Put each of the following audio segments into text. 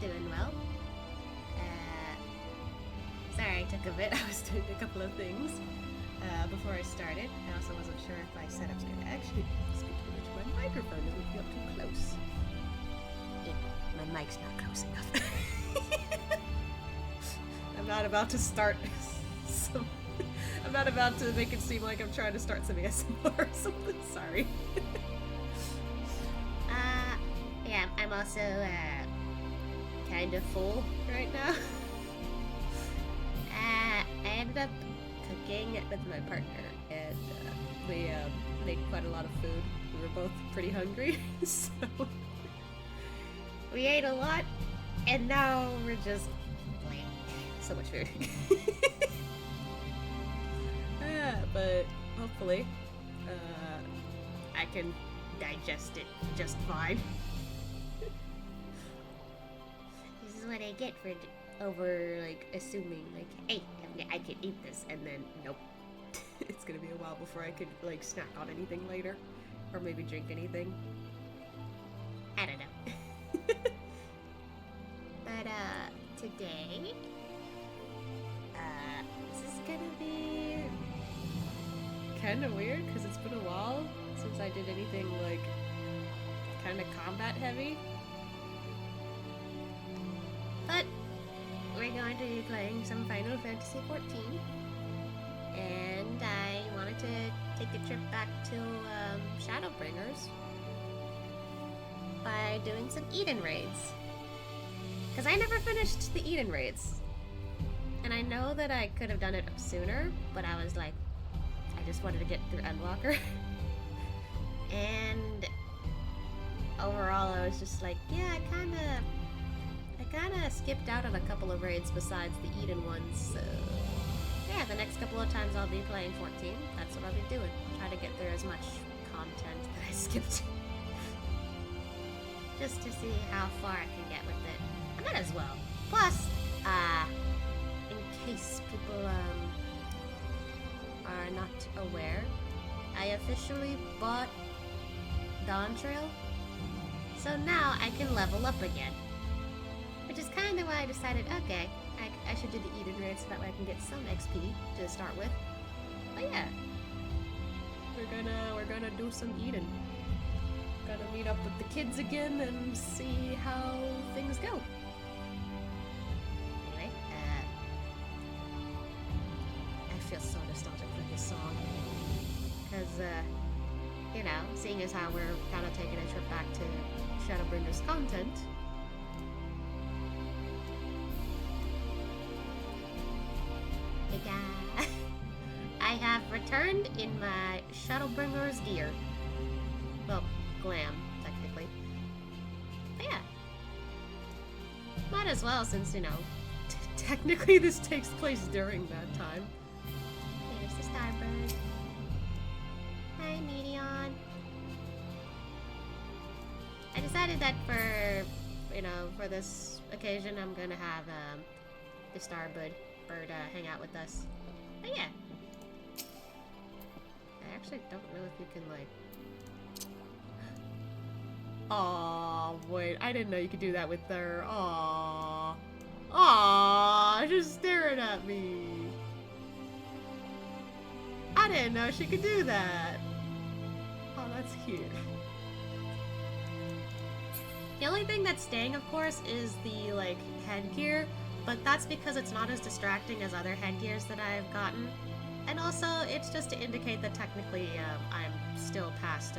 doing well. Sorry I took a bit. I was doing a couple of things before I started. I also wasn't sure if my setup's going to actually speak to which my microphone doesn't feel too close. My mic's not close enough. I'm not about to start some... I'm not about to make it seem like I'm trying to start some ASMR or something. Sorry. Yeah, I'm also kind of full right now. I ended up cooking with my partner, and we made quite a lot of food. We were both pretty hungry, so we ate a lot, and now we're just like so much food. But hopefully, I can digest it just fine. This is what I get for over, like, assuming, like, hey, I can eat this, and then, nope. It's gonna be a while before I could, like, snack on anything later. Or maybe drink anything. I don't know. But, today, this is gonna be kind of weird, because it's been a while since I did anything, like, kind of combat heavy. But we're going to be playing some Final Fantasy XIV, and I wanted to take a trip back to Shadowbringers by doing some Eden raids. Because I never finished the Eden raids. And I know that I could have done it sooner, but I was like, I just wanted to get through Endwalker. And overall I was just like, yeah, I kinda skipped out on a couple of raids besides the Eden ones, so yeah, the next couple of times I'll be playing 14, that's what I'll be doing. Try to get through as much content that I skipped. Just to see how far I can get with it. I might as well. Plus, in case people are not aware, I officially bought Dawn Trail, so now I can level up again. Which is kind of why I decided, okay, I should do the Eden raid so that way I can get some XP to start with. But yeah, we're gonna do some Eden. Gotta meet up with the kids again and see how things go. Anyway, I feel so nostalgic for this song. Because, you know, seeing as how we're kind of taking a trip back to Shadowbringers content, I have returned in my Shadowbringers gear. Well, glam, technically. But yeah. Might as well, since, you know, technically this takes place during that time. Here's the Starbird. Hi, Medion. I decided that for, you know, for this occasion, I'm gonna have the Starbird hang out with us. But yeah. I actually don't know if you can, like... Aw, wait, I didn't know you could do that with her. Aw. Aw, just staring at me. I didn't know she could do that. Oh, that's cute. The only thing that's staying, of course, is the, like, headgear. But that's because it's not as distracting as other headgears that I've gotten. And also, it's just to indicate that technically I'm still past,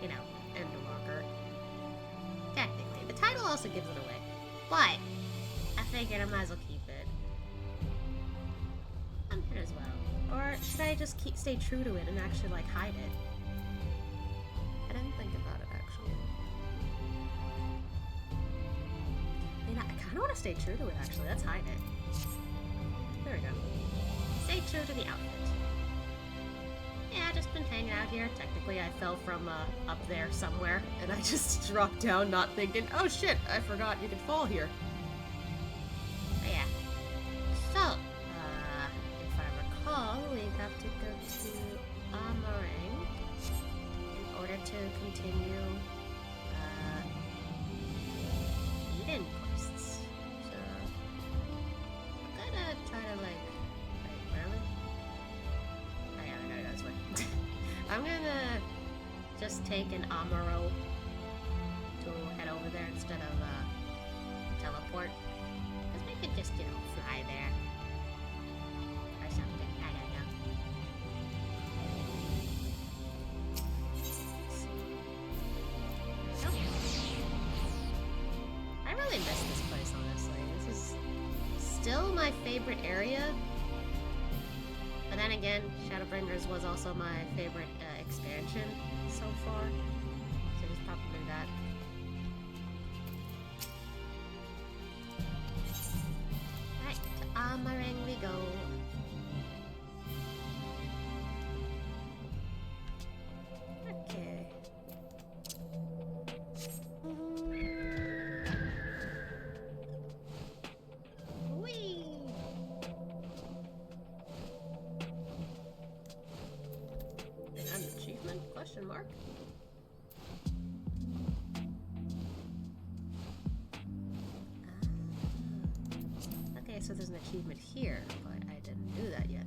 you know, Endwalker. Technically. The title also gives it away. But I figured I might as well keep it. I'm here as well. Or should I just stay true to it and actually, like, hide it? I didn't think about it, actually. I kind of want to stay true to it, actually. Let's hide it. There we go. Stay true to the outfit. Yeah, I've just been hanging out here. Technically, I fell from up there somewhere, and I just dropped down not thinking, oh shit, I forgot you could fall here. But yeah. So, if I recall, we have to go to Amarang in order to continue Eden quest. I'm gonna just take an Amaro to head over there instead of teleport. Because we could just, you know, fly there. Or something. I don't know. I really miss this place, honestly. This is still my favorite area. But then again, Shadowbringers was also my favorite expansion so far. So it's probably that. Right, to Amarang we go. Okay. Whee! An achievement? Question mark? Okay, so there's an achievement here, but I didn't do that yet.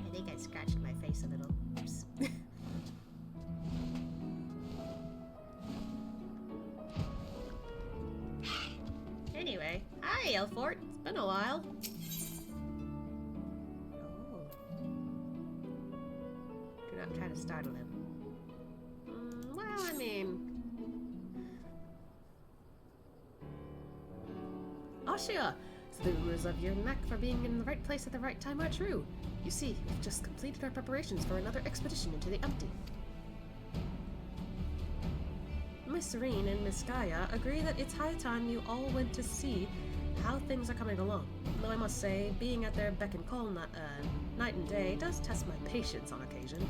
I think I scratched my face a little. Oops. Anyway, hi Elfort. It's been a while. Oh. Do not try to startle him. Well, I mean... Ascia! So the rumors of your knack for being in the right place at the right time are true. You see, we've just completed our preparations for another expedition into the empty. Miss Ryne and Miss Gaia agree that it's high time you all went to see how things are coming along. Though I must say, being at their beck and call night and day does test my patience on occasion.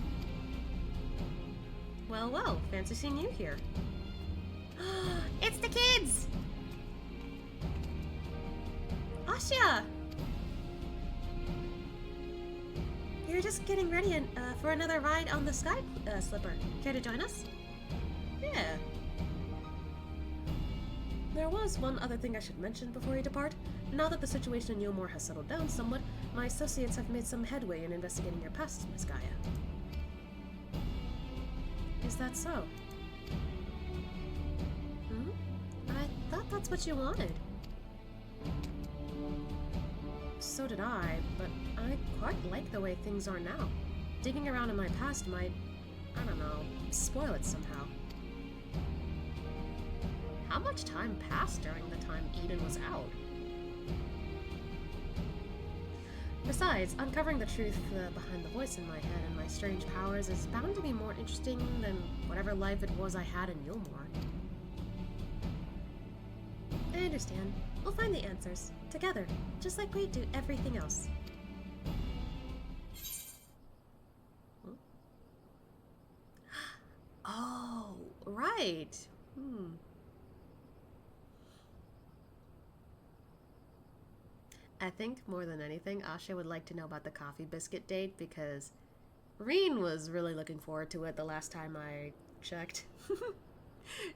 Well, well, fancy seeing you here. It's the kids! Ascia! You're just getting ready for another ride on the Sky Slipper. Care to join us? Yeah. There was one other thing I should mention before you depart. Now that the situation in Yomor has settled down somewhat, my associates have made some headway in investigating your past, Miss Gaia. Is that so? Hmm? I thought that's what you wanted. So did I, but I quite like the way things are now. Digging around in my past might, I don't know, spoil it somehow. How much time passed during the time Eden was out? Besides, uncovering the truth behind the voice in my head and my strange powers is bound to be more interesting than whatever life it was I had in Yomor. I understand. We'll find the answers. Together. Just like we do everything else. Hmm? Oh, right. I think more than anything, Ascia would like to know about the coffee biscuit date because Ryne was really looking forward to it the last time I checked.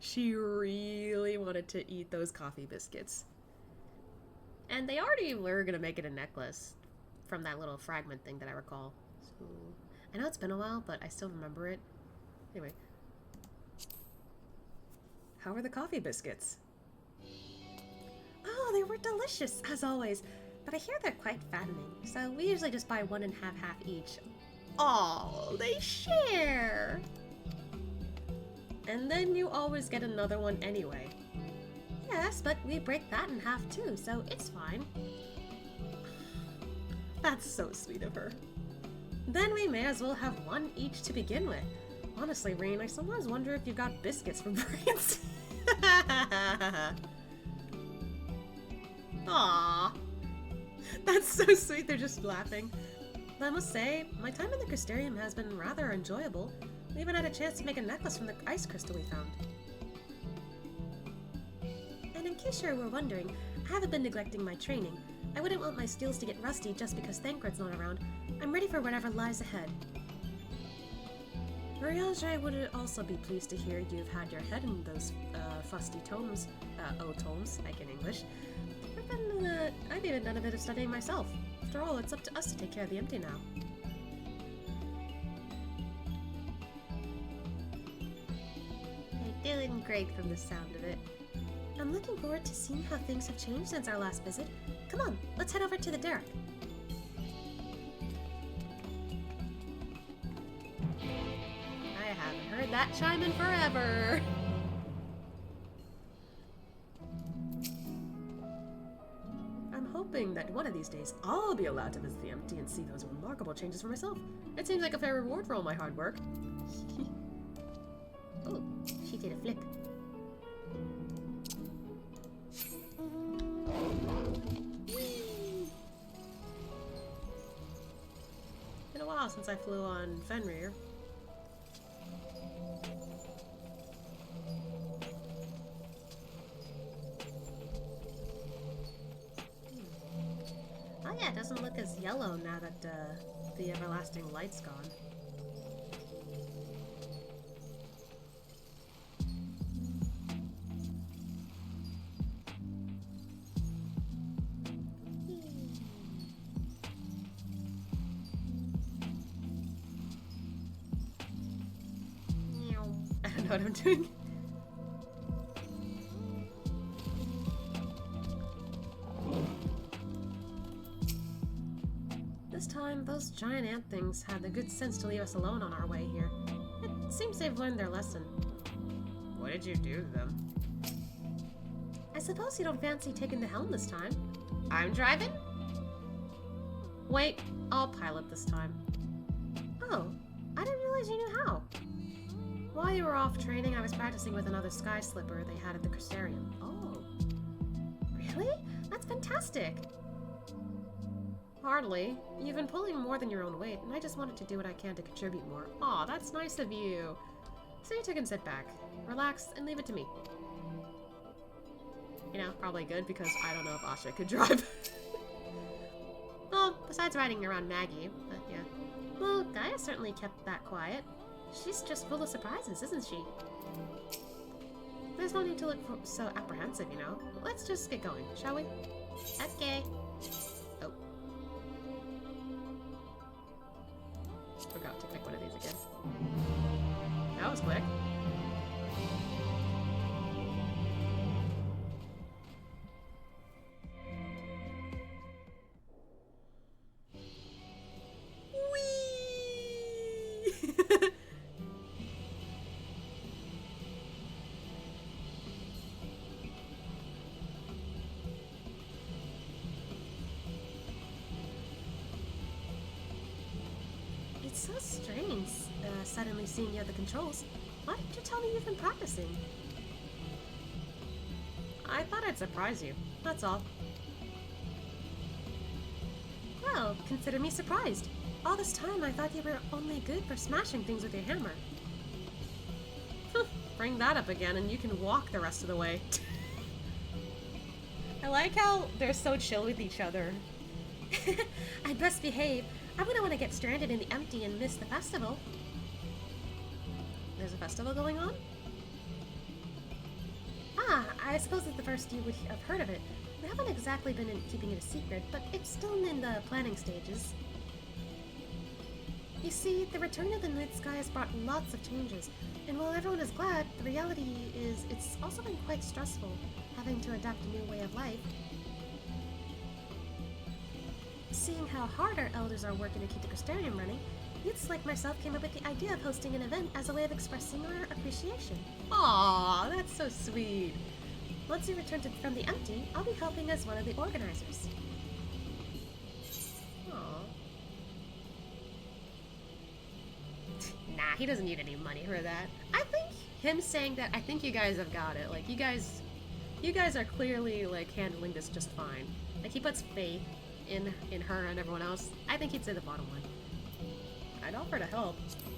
She really wanted to eat those coffee biscuits. And they already were going to make it a necklace from that little fragment thing that I recall. So, I know it's been a while, but I still remember it. Anyway. How were the coffee biscuits? Oh, they were delicious, as always. But I hear they're quite fattening, so we usually just buy 1 and half each. Oh, they share! And then you always get another one anyway. Yes, but we break that in half too, so it's fine. That's so sweet of her. Then we may as well have 1 each to begin with. Honestly, Ryne, I sometimes wonder if you got biscuits from France. Aww. That's so sweet, they're just laughing. But I must say, my time in the Crystarium has been rather enjoyable. We even had a chance to make a necklace from the ice crystal we found. And in case you were wondering, I haven't been neglecting my training. I wouldn't want my skills to get rusty just because Thancred's not around. I'm ready for whatever lies ahead. Ryne would also be pleased to hear you've had your head in those fusty tomes, tomes, like in English. I've even done a bit of studying myself. After all, it's up to us to take care of the empty now. You're doing great from the sound of it. I'm looking forward to seeing how things have changed since our last visit. Come on, let's head over to the derrick. I haven't heard that chime in forever. I'm hoping that one of these days I'll be allowed to visit the empty and see those remarkable changes for myself. It seems like a fair reward for all my hard work. Oh, she did a flip. Been a while since I flew on Fenrir. Oh yeah, it doesn't look as yellow now that the everlasting light's gone. I don't know what I'm doing. This time, those giant ant things had the good sense to leave us alone on our way here. It seems they've learned their lesson. What did you do to them? I suppose you don't fancy taking the helm this time. I'm driving? Wait, I'll pilot this time. Oh, I didn't realize you knew how. While you were off training, I was practicing with another sky slipper they had at the Crystarium. Oh. Really? That's fantastic! Hardly. You've been pulling more than your own weight, and I just wanted to do what I can to contribute more. Aw, that's nice of you. So you can sit back, relax, and leave it to me. You know, probably good, because I don't know if Asha could drive. Well, besides riding around Maggie, but yeah. Well, Gaia certainly kept that quiet. She's just full of surprises, isn't she? There's no need to look so apprehensive, you know? Let's just get going, shall we? Okay. Oh. Forgot to click one of these again. That was quick. It's so strange, suddenly seeing you at the controls. Why didn't you tell me you've been practicing? I thought I'd surprise you, that's all. Well, consider me surprised. All this time I thought you were only good for smashing things with your hammer. Bring that up again and you can walk the rest of the way. I like how they're so chill with each other. I'd best behave. I wouldn't want to get stranded in the empty and miss the festival. There's a festival going on? Ah, I suppose it's the first you would have heard of it. We haven't exactly been keeping it a secret, but it's still in the planning stages. You see, the return of the night sky has brought lots of changes, and while everyone is glad, the reality is it's also been quite stressful, having to adapt a new way of life. Seeing how hard our elders are working to keep the Crystarium running, youths like myself came up with the idea of hosting an event as a way of expressing our appreciation. Aww, that's so sweet. Once we return from the empty, I'll be helping as one of the organizers. Aww. Nah, he doesn't need any money for that. I think him saying that, I think you guys have got it. Like, you guys are clearly, like, handling this just fine. Like, he puts faith in her and everyone else. I think he'd say the bottom line. I'd offer to help,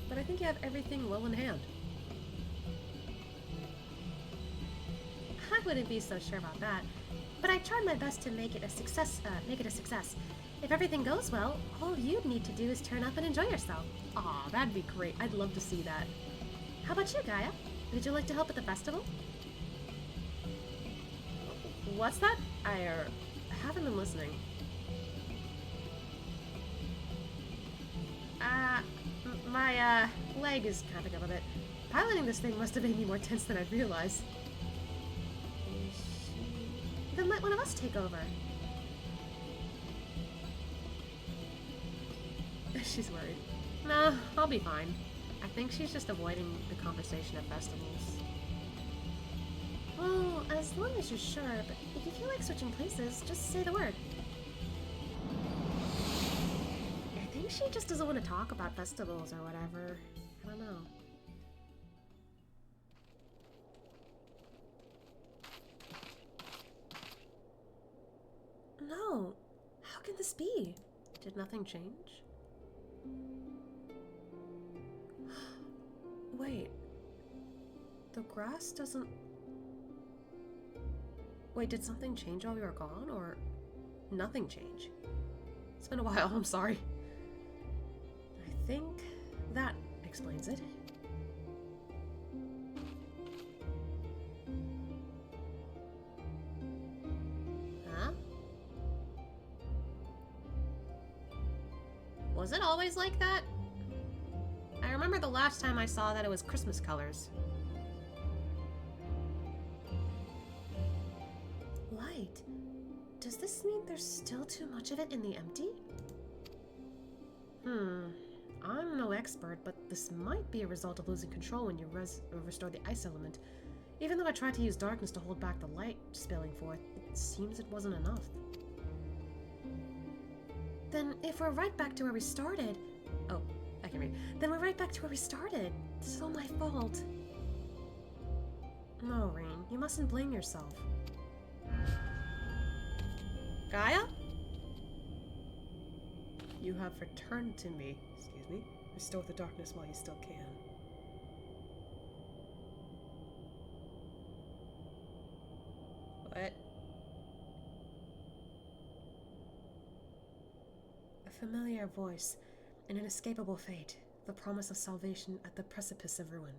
but I think you have everything well in hand. I wouldn't be so sure about that, but I tried my best to make it a success. If everything goes well, all you'd need to do is turn up and enjoy yourself. Aw, that'd be great. I'd love to see that. How about you, Gaia? Would you like to help at the festival? What's that? I haven't been listening. My leg is cramping up a bit. Piloting this thing must have made me more tense than I'd realized. Then let one of us take over. She's worried. Nah, I'll be fine. I think she's just avoiding the conversation at festivals. Well, as long as you're sure, but if you feel like switching places, just say the word. I think she just doesn't want to talk about festivals or whatever. I don't know. No! How can this be? Did nothing change? Wait. The grass doesn't... Wait, did something change while we were gone, or nothing change? It's been a while, I'm sorry. I think that explains it. Huh? Was it always like that? I remember the last time I saw that it was Christmas colors. Light. Does this mean there's still too much of it in the empty? I'm no expert, but this might be a result of losing control when you restore the ice element. Even though I tried to use darkness to hold back the light spilling forth, it seems it wasn't enough. Then if we're right back to where we started... Oh, I can read. Then we're right back to where we started. It's all my fault. No, Ryne, you mustn't blame yourself. Gaia? You have returned to me. Excuse me. Restore the darkness while you still can. What? A familiar voice, an inescapable fate, the promise of salvation at the precipice of ruin.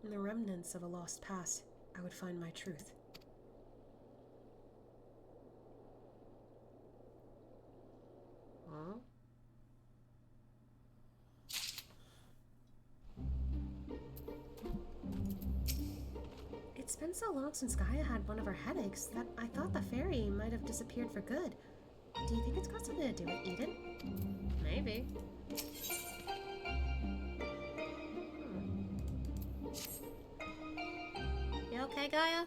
In the remnants of a lost past, I would find my truth. Huh? It's been so long since Gaia had one of her headaches that I thought the fairy might have disappeared for good. Do you think it's got something to do with Eden? Maybe. You okay, Gaia?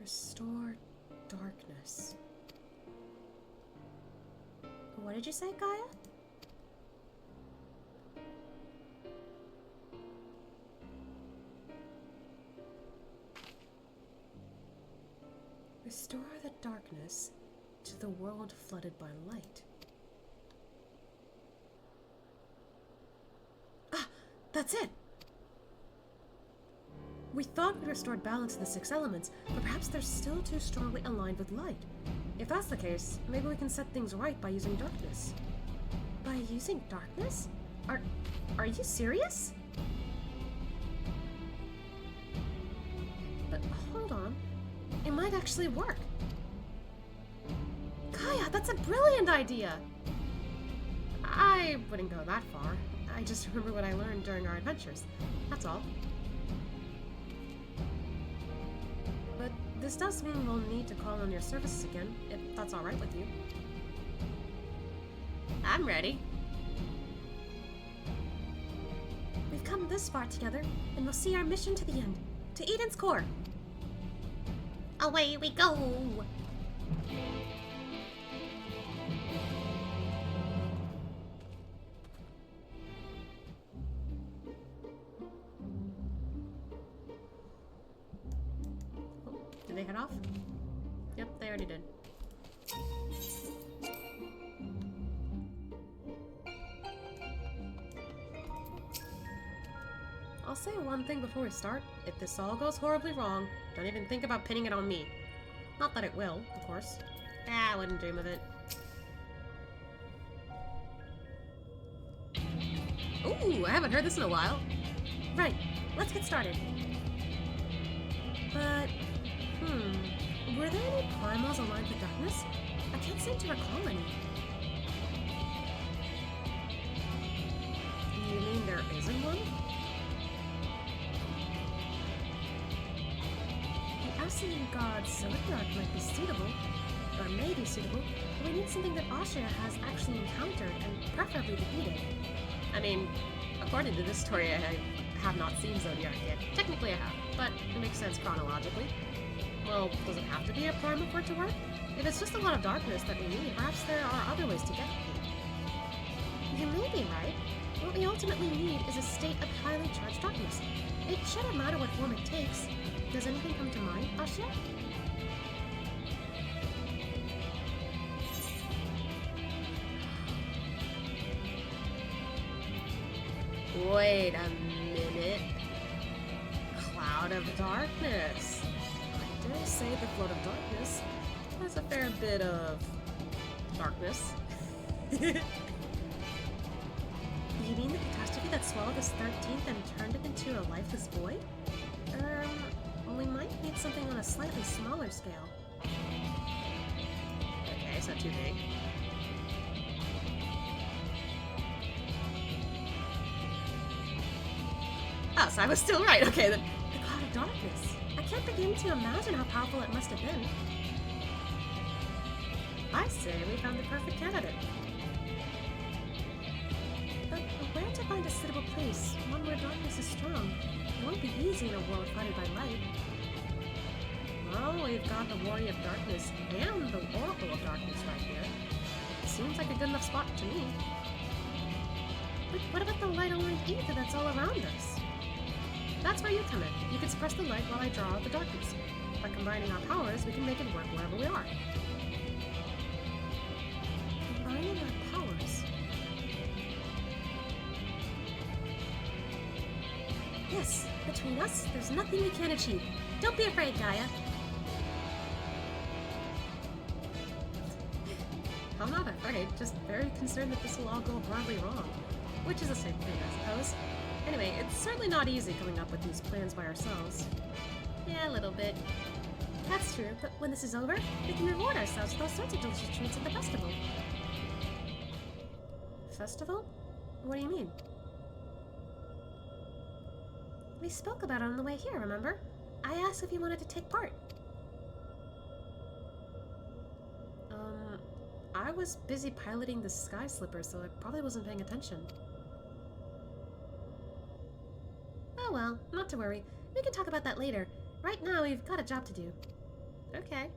Restore darkness. What did you say, Gaia? Restore the darkness to the world flooded by light. Ah, that's it! We thought we restored balance to the 6 elements, but perhaps they're still too strongly aligned with light. If that's the case, maybe we can set things right by using darkness. By using darkness? Are you serious? But hold on. It might actually work. Gaia, that's a brilliant idea! I wouldn't go that far. I just remember what I learned during our adventures. That's all. But this does mean we'll need to call on your services again, if that's alright with you. I'm ready. We've come this far together, and we'll see our mission to the end. To Eden's core. Away we go! Did they head off? Yep, they already did. I'll say one thing before we start. If this all goes horribly wrong, don't even think about pinning it on me. Not that it will, of course. I wouldn't dream of it. Ooh, I haven't heard this in a while. Right, let's get started. But, were there any primals aligned with darkness? I can't seem to recall any. You mean there isn't one? The Ascian god Zodiac might be suitable, or may be suitable, but we need something that Ascian has actually encountered and preferably defeated. I mean, according to this story, I have not seen Zodiac yet. Technically I have, but it makes sense chronologically. Well, does it have to be a primal for it to work? If it's just a lot of darkness that we need, perhaps there are other ways to get it. You may be right. What we ultimately need is a state of highly charged darkness. It shouldn't matter what form it takes. Does anything come to mind, Ascian? Wait a minute. Cloud of darkness. I dare say the flood of darkness has a fair bit of darkness. You mean the catastrophe that swallowed this 13th and turned it into a lifeless void? We might need something on a slightly smaller scale. Okay, it's not too big. Oh, so I was still right. Okay, the cloud of darkness. I can't begin to imagine how powerful it must have been. I say we found the perfect candidate. But where to find a suitable place, one where darkness is strong? It won't be easy in a world flooded by light. Well, we've got the Warrior of Darkness and the Oracle of Darkness right here. Seems like a good enough spot to me. But what about the light-aligned ether that's all around us? That's where you come in. You can suppress the light while I draw out the darkness. By combining our powers, we can make it work wherever we are. Combining our powers? Yes, between us, there's nothing we can't achieve. Don't be afraid, Gaia. I'm not afraid, just very concerned that this will all go horribly wrong. Which is the same thing, I suppose. Anyway, it's certainly not easy coming up with these plans by ourselves. Yeah, a little bit. That's true, but when this is over, we can reward ourselves with all sorts of delicious treats at the festival. Festival? What do you mean? We spoke about it on the way here, remember? I asked if you wanted to take part. I was busy piloting the Sky Slipper, so I probably wasn't paying attention. Oh well, not to worry. We can talk about that later. Right now, we've got a job to do. Okay.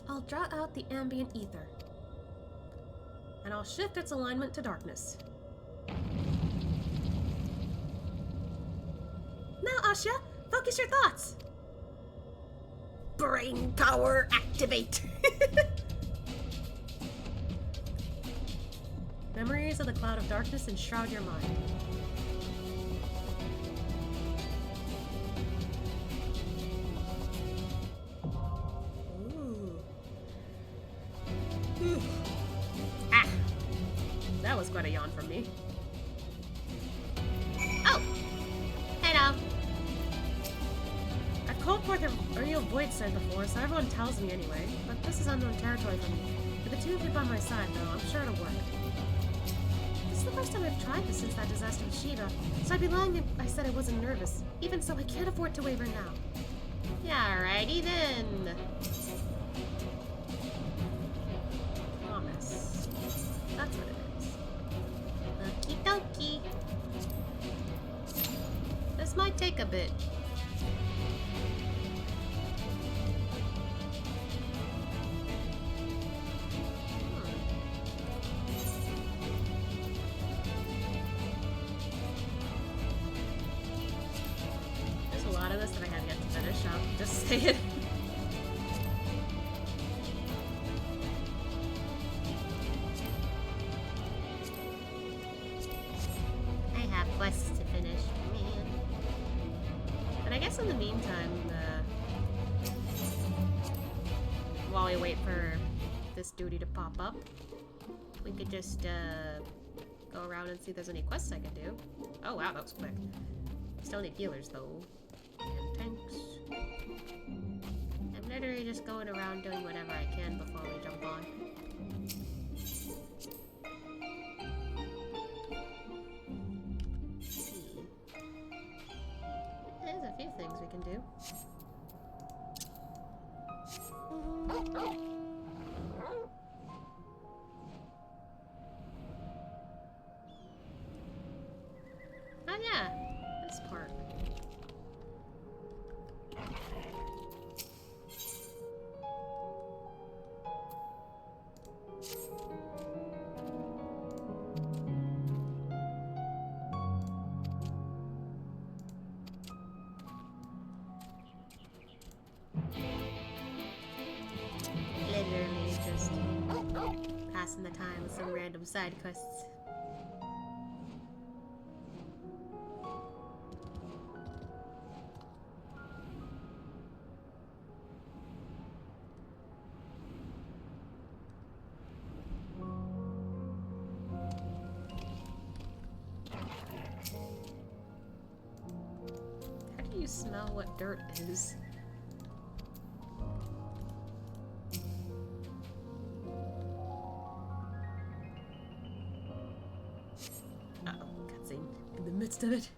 I'll draw out the ambient ether. And I'll shift its alignment to darkness. Now, Ascia, focus your thoughts! Brain power activate! Memories of the cloud of darkness enshroud your mind. Ooh. Ah! That was quite a yawn from me. Oh! Hey now! I've called forth a real void send before, so everyone tells me anyway, but this is unknown territory for me. With the two of you by my side, though, I'm sure it'll work. This is the first time I've tried this since that disaster with Shiva, so I'd be lying if I said I wasn't nervous. Even so, I can't afford to waver now. Yeah, alrighty then. Promise. That's what it is. Okie dokie. This might take a bit. Just say it. while we wait for this duty to pop up, we could just go around and see if there's any quests I can do. Oh wow, that was quick. Still need healers though. And tanks. I'm literally just going around doing whatever I can before we jump on. There's a few things we can do. Oh yeah, this part. Literally just passing the time with some random side quests. How do you smell what dirt is? In the midst of it.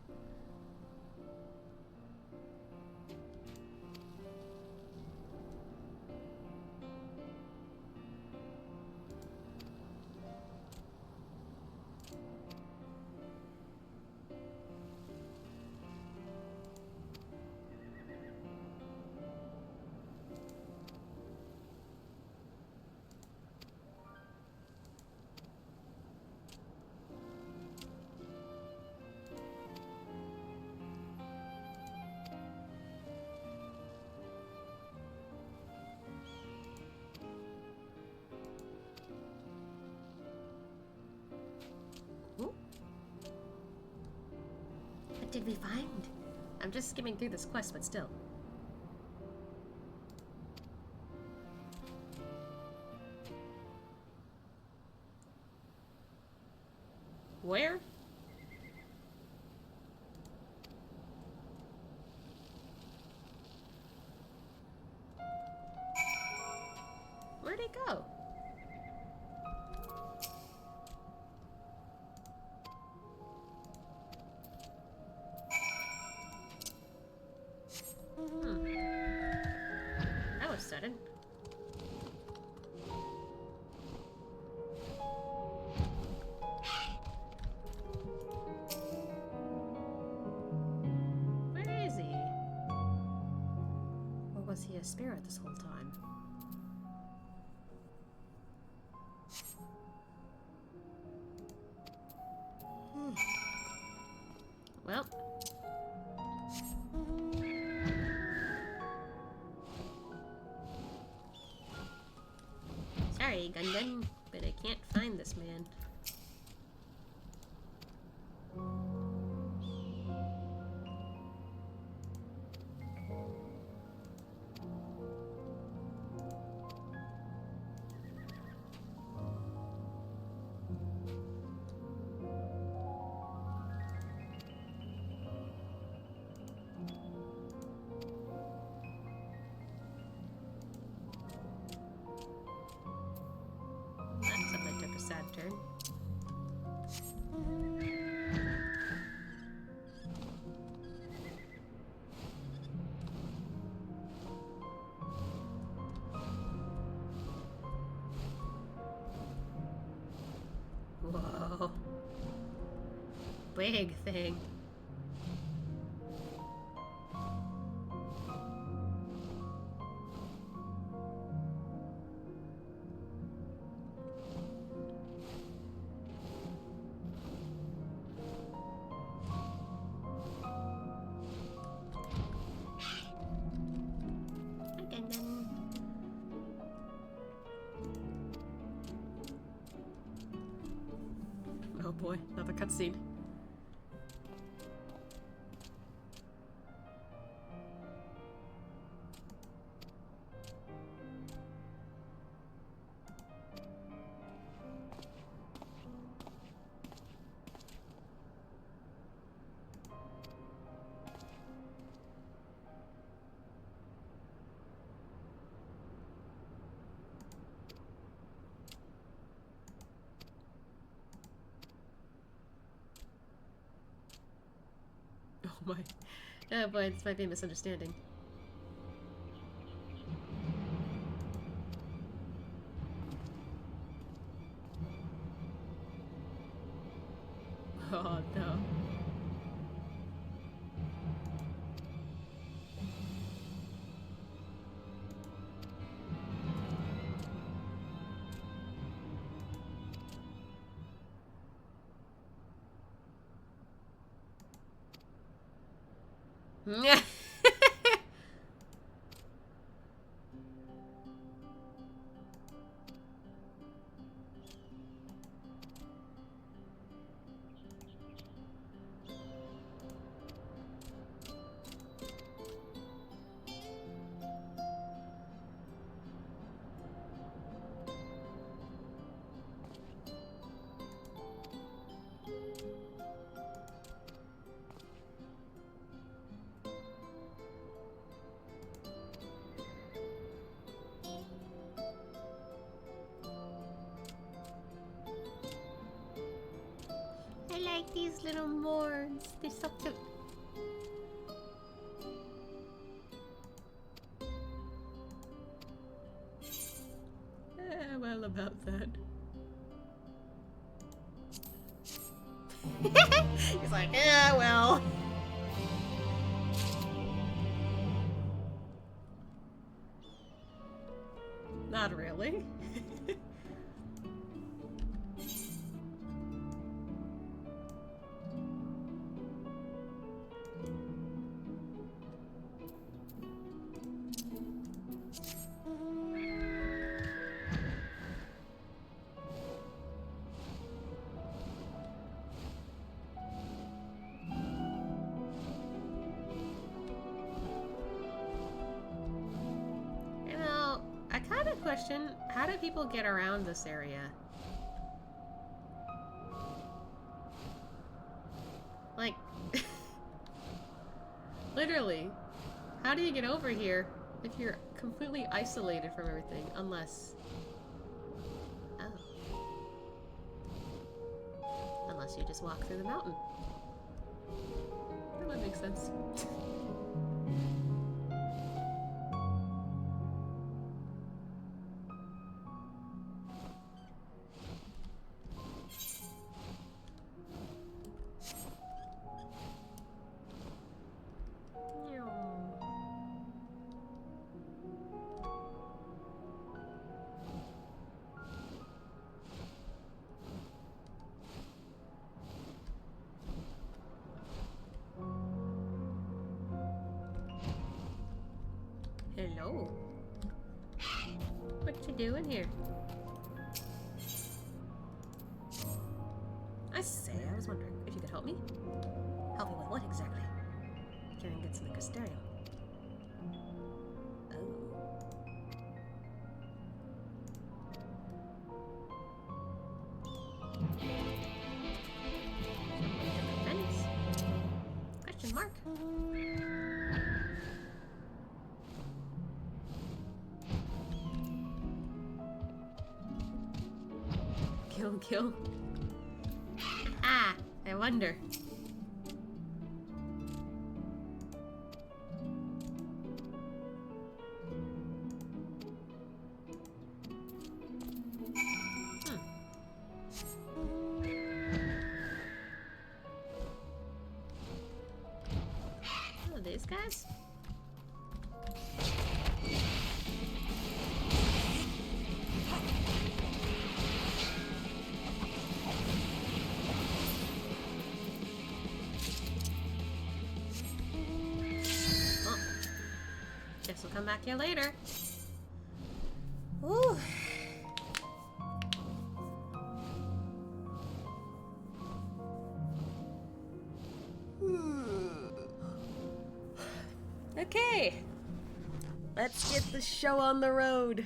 What did we find? I'm just skimming through this quest, but still. Where? Where'd it go? That was sudden. Where is he? Or was he a spirit this whole time? Well. Sorry, Gundam, but I can't find this man. Sad turn. Whoa. Big thing. Oh boy, another cutscene. my. Oh boy, this might be a misunderstanding. Oh no. Yeah. I like these little moors. They're so cute. Well, about that. He's like, yeah, well. Not really. Question, how do people get around this area? Like, literally, how do you get over here if you're completely isolated from everything? Unless... Oh. Unless you just walk through the mountain. That would make sense. Hello. What you doing here? I say, I was wondering if you could help me. Help me with what exactly? Carrying goods in the Casterio. Question mark. Kill. Ah, I wonder. Oh, these guys? Guess we'll come back here later. Ooh. Okay. Let's get the show on the road.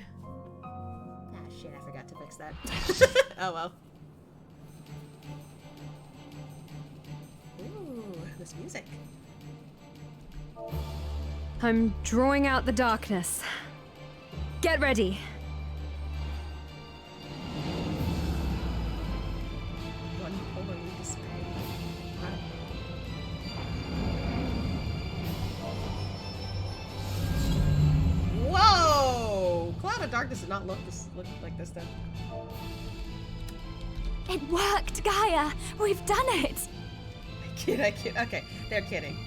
Ah, shit, I forgot to fix that. Oh well. Ooh, this music. I'm drawing out the darkness. Get ready. One holy display. darkness did not look like this then. It worked, Gaia! We've done it! I kid. Okay, they're kidding.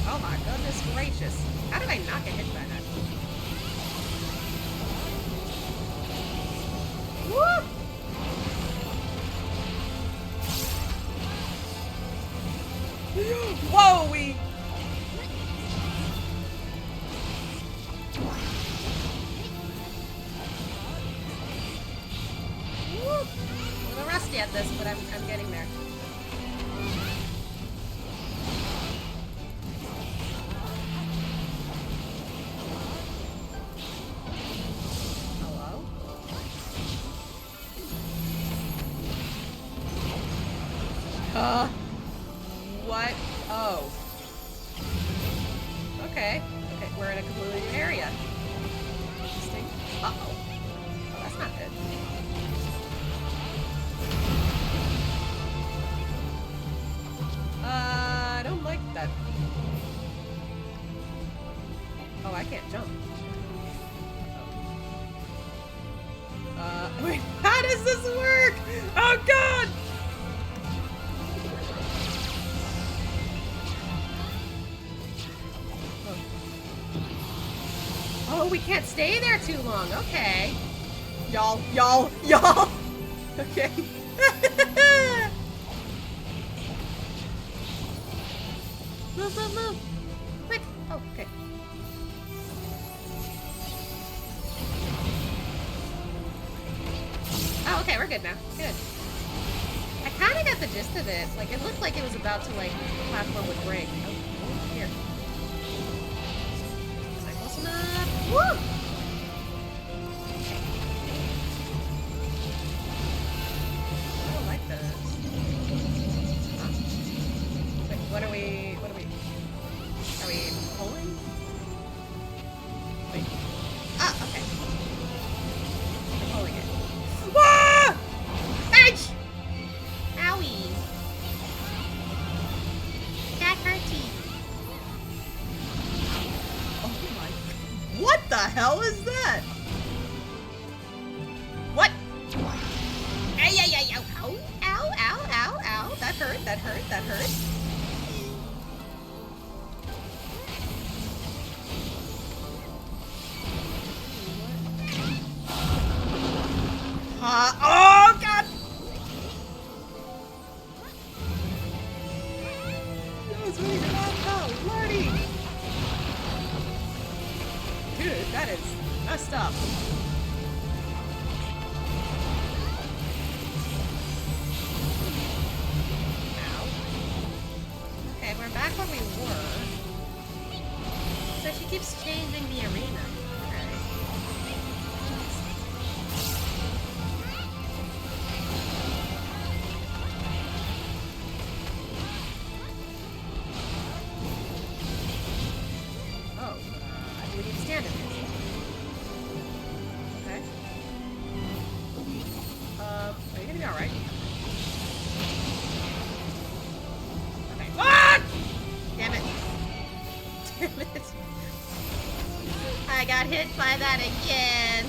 Oh my goodness gracious. How did I not get hit by that? Woo! Whoa, we... Woo! A little rusty at this, but I'm getting there. What? Oh. Okay. Okay, we're in a completely new area. Interesting. Uh-oh. Oh, that's not good. I don't like that. Oh, I can't jump. Wait, how does this work? Oh, God! Oh, we can't stay there too long. Okay. Y'all. Okay. Move. Quick. Oh, okay. Oh, okay, we're good now. Good. I kind of got the gist of it. Like, it looked like it was about to, like, the platform would break. Oh, here. Woo! I don't like this. Huh? Wait, what are we pulling? Wait. Ah, okay. We're pulling it. Wah! Ouch! Owie. That hurty. What the hell is that? What? Ay, ow. That hurt. Oh, God! That was really bad. Oh, Lordy! Dude, that is messed up. Ow. Okay, we're back where we were. So she keeps changing the arena. Okay. Oh, we need to stand in this. Okay. Are you gonna be alright? Okay. Ah! Damn it. Damn it. I got hit by that again.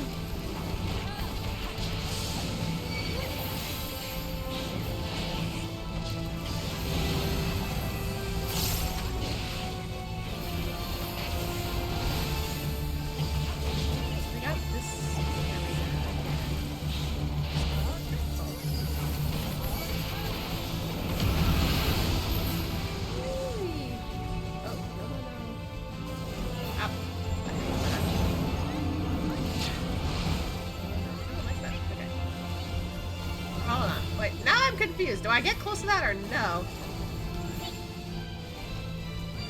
Do I get close to that or no?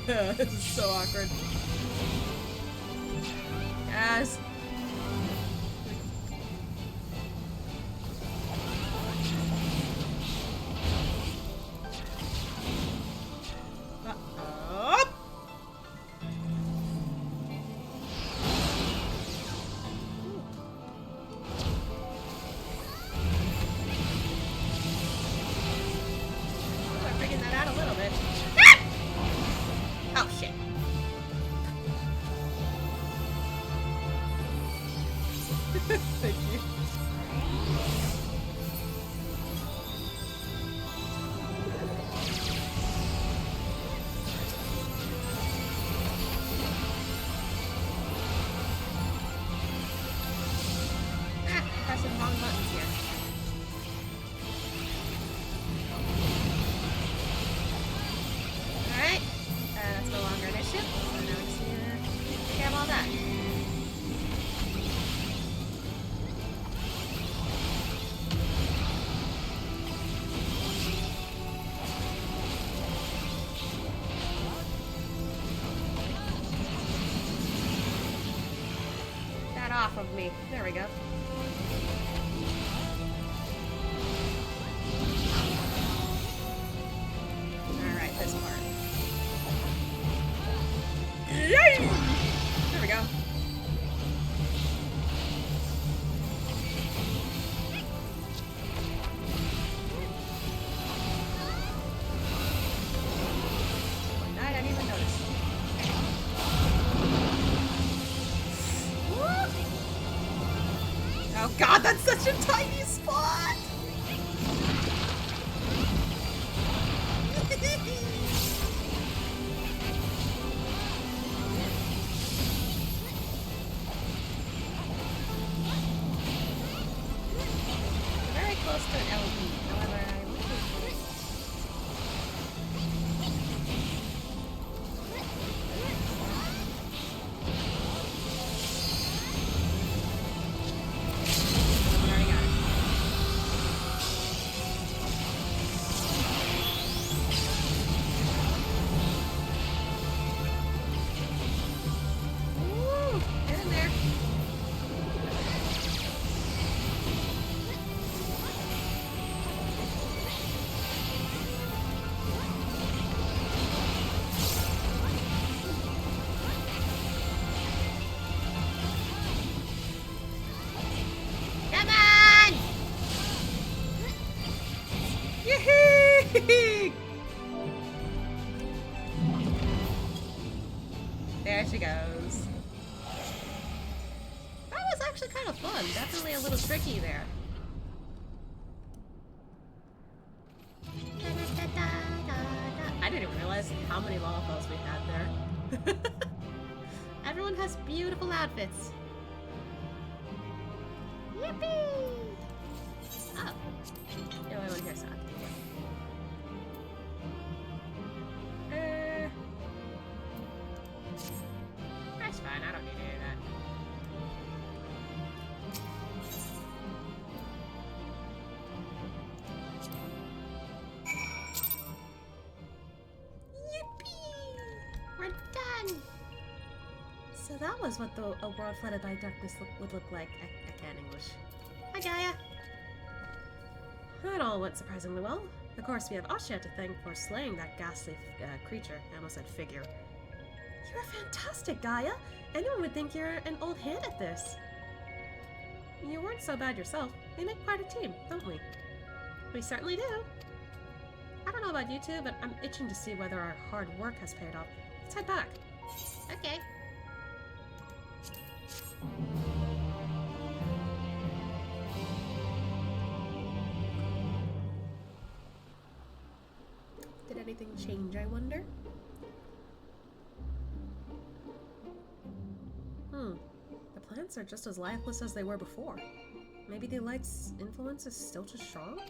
This is so awkward. Yes. Thank you. Pressing the wrong buttons here. Alright. That's no longer an issue. So now we just need to take care of all that. Off of me. There we go. Alright, this part. Yay! There we go. One night I didn't even notice. Oh god, that's such a tiny spot! Very close to an LB, however, I wish it was. There she goes. That was actually kind of fun. Definitely a little tricky there. I didn't even realize how many lollipops we had there. Everyone has beautiful outfits. Yippee! Oh. No, I want to hear sound. That's fine, I don't need any of that. Yippee! We're done! So that was what a world flooded by darkness would look like. I can't English. Hi, Gaia! That all went surprisingly well. Of course, we have Ascian to thank for slaying that ghastly creature. I almost said figure. You're fantastic, Gaia! Anyone would think you're an old hand at this. You weren't so bad yourself. We make quite a team, don't we? We certainly do. I don't know about you two, but I'm itching to see whether our hard work has paid off. Let's head back. Okay. Did anything change, I wonder? The plants are just as lifeless as they were before. Maybe the light's influence is still too strong?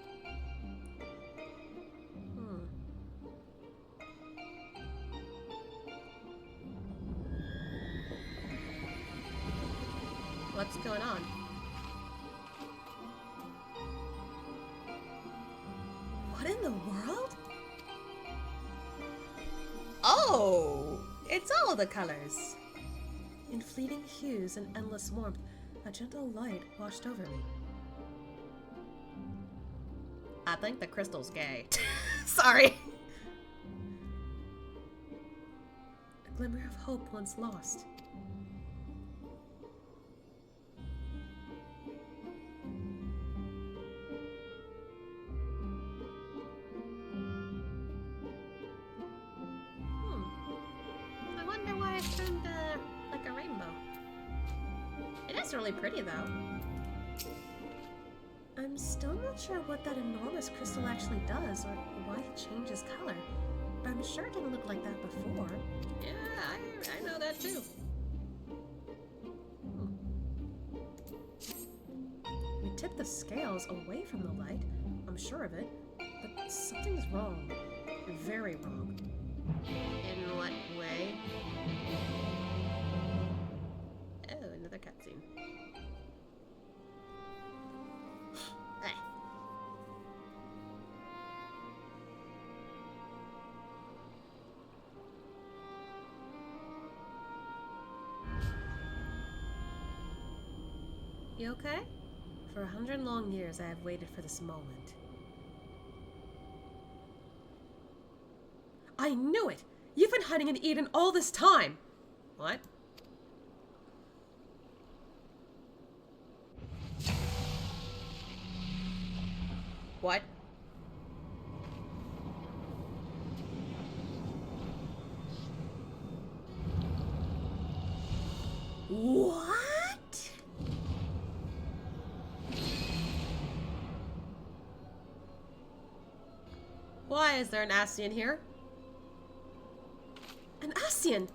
What's going on? What in the world? Oh! It's all the colors. In fleeting hues and endless warmth, a gentle light washed over me. I think the crystal's gay. Sorry. A glimmer of hope once lost. I wonder why it turned like a rainbow. It is really pretty though. I'm still not sure what that enormous crystal actually does, or why it changes color. But I'm sure it didn't look like that before. Yeah, I know that too. We tipped the scales away from the light, I'm sure of it, but something's wrong. Very wrong. In what way? Oh, another cutscene. Hey. You okay? For 100 long years, I have waited for this moment. I knew it! You've been hiding in Eden all this time! What? What? What? Why is there an Ascian here? An Ascian!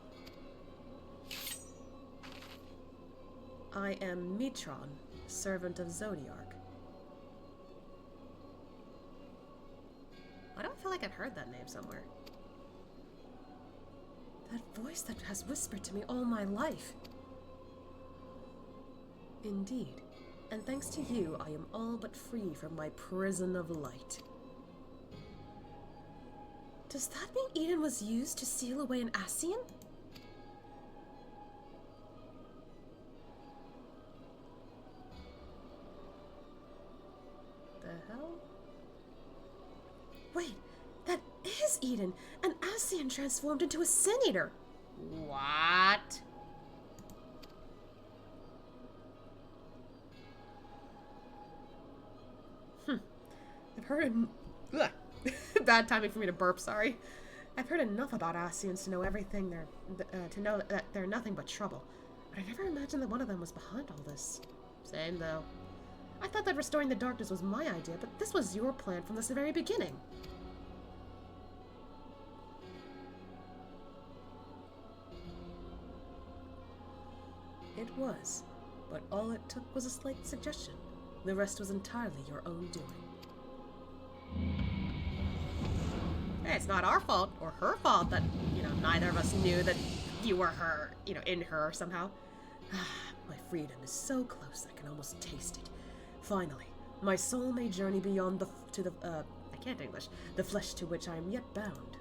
I am Mitron, servant of Zodiark. I don't feel like I've heard that name somewhere. That voice that has whispered to me all my life. Indeed, and thanks to you, I am all but free from my prison of light. Does that mean Eden was used to seal away an Ascian? The hell? Wait, that is Eden! An Ascian transformed into a Sin Eater! What? I've heard bad timing for me to burp, sorry. I've heard enough about Ascians to know everything to know that they're nothing but trouble. But I never imagined that one of them was behind all this. Same though. I thought that restoring the darkness was my idea, but this was your plan from the very beginning. It was, but all it took was a slight suggestion. The rest was entirely your own doing. Hey, it's not our fault or her fault that, neither of us knew that you were her, in her somehow. My freedom is so close I can almost taste it. Finally, my soul may journey beyond I can't English, the flesh to which I am yet bound.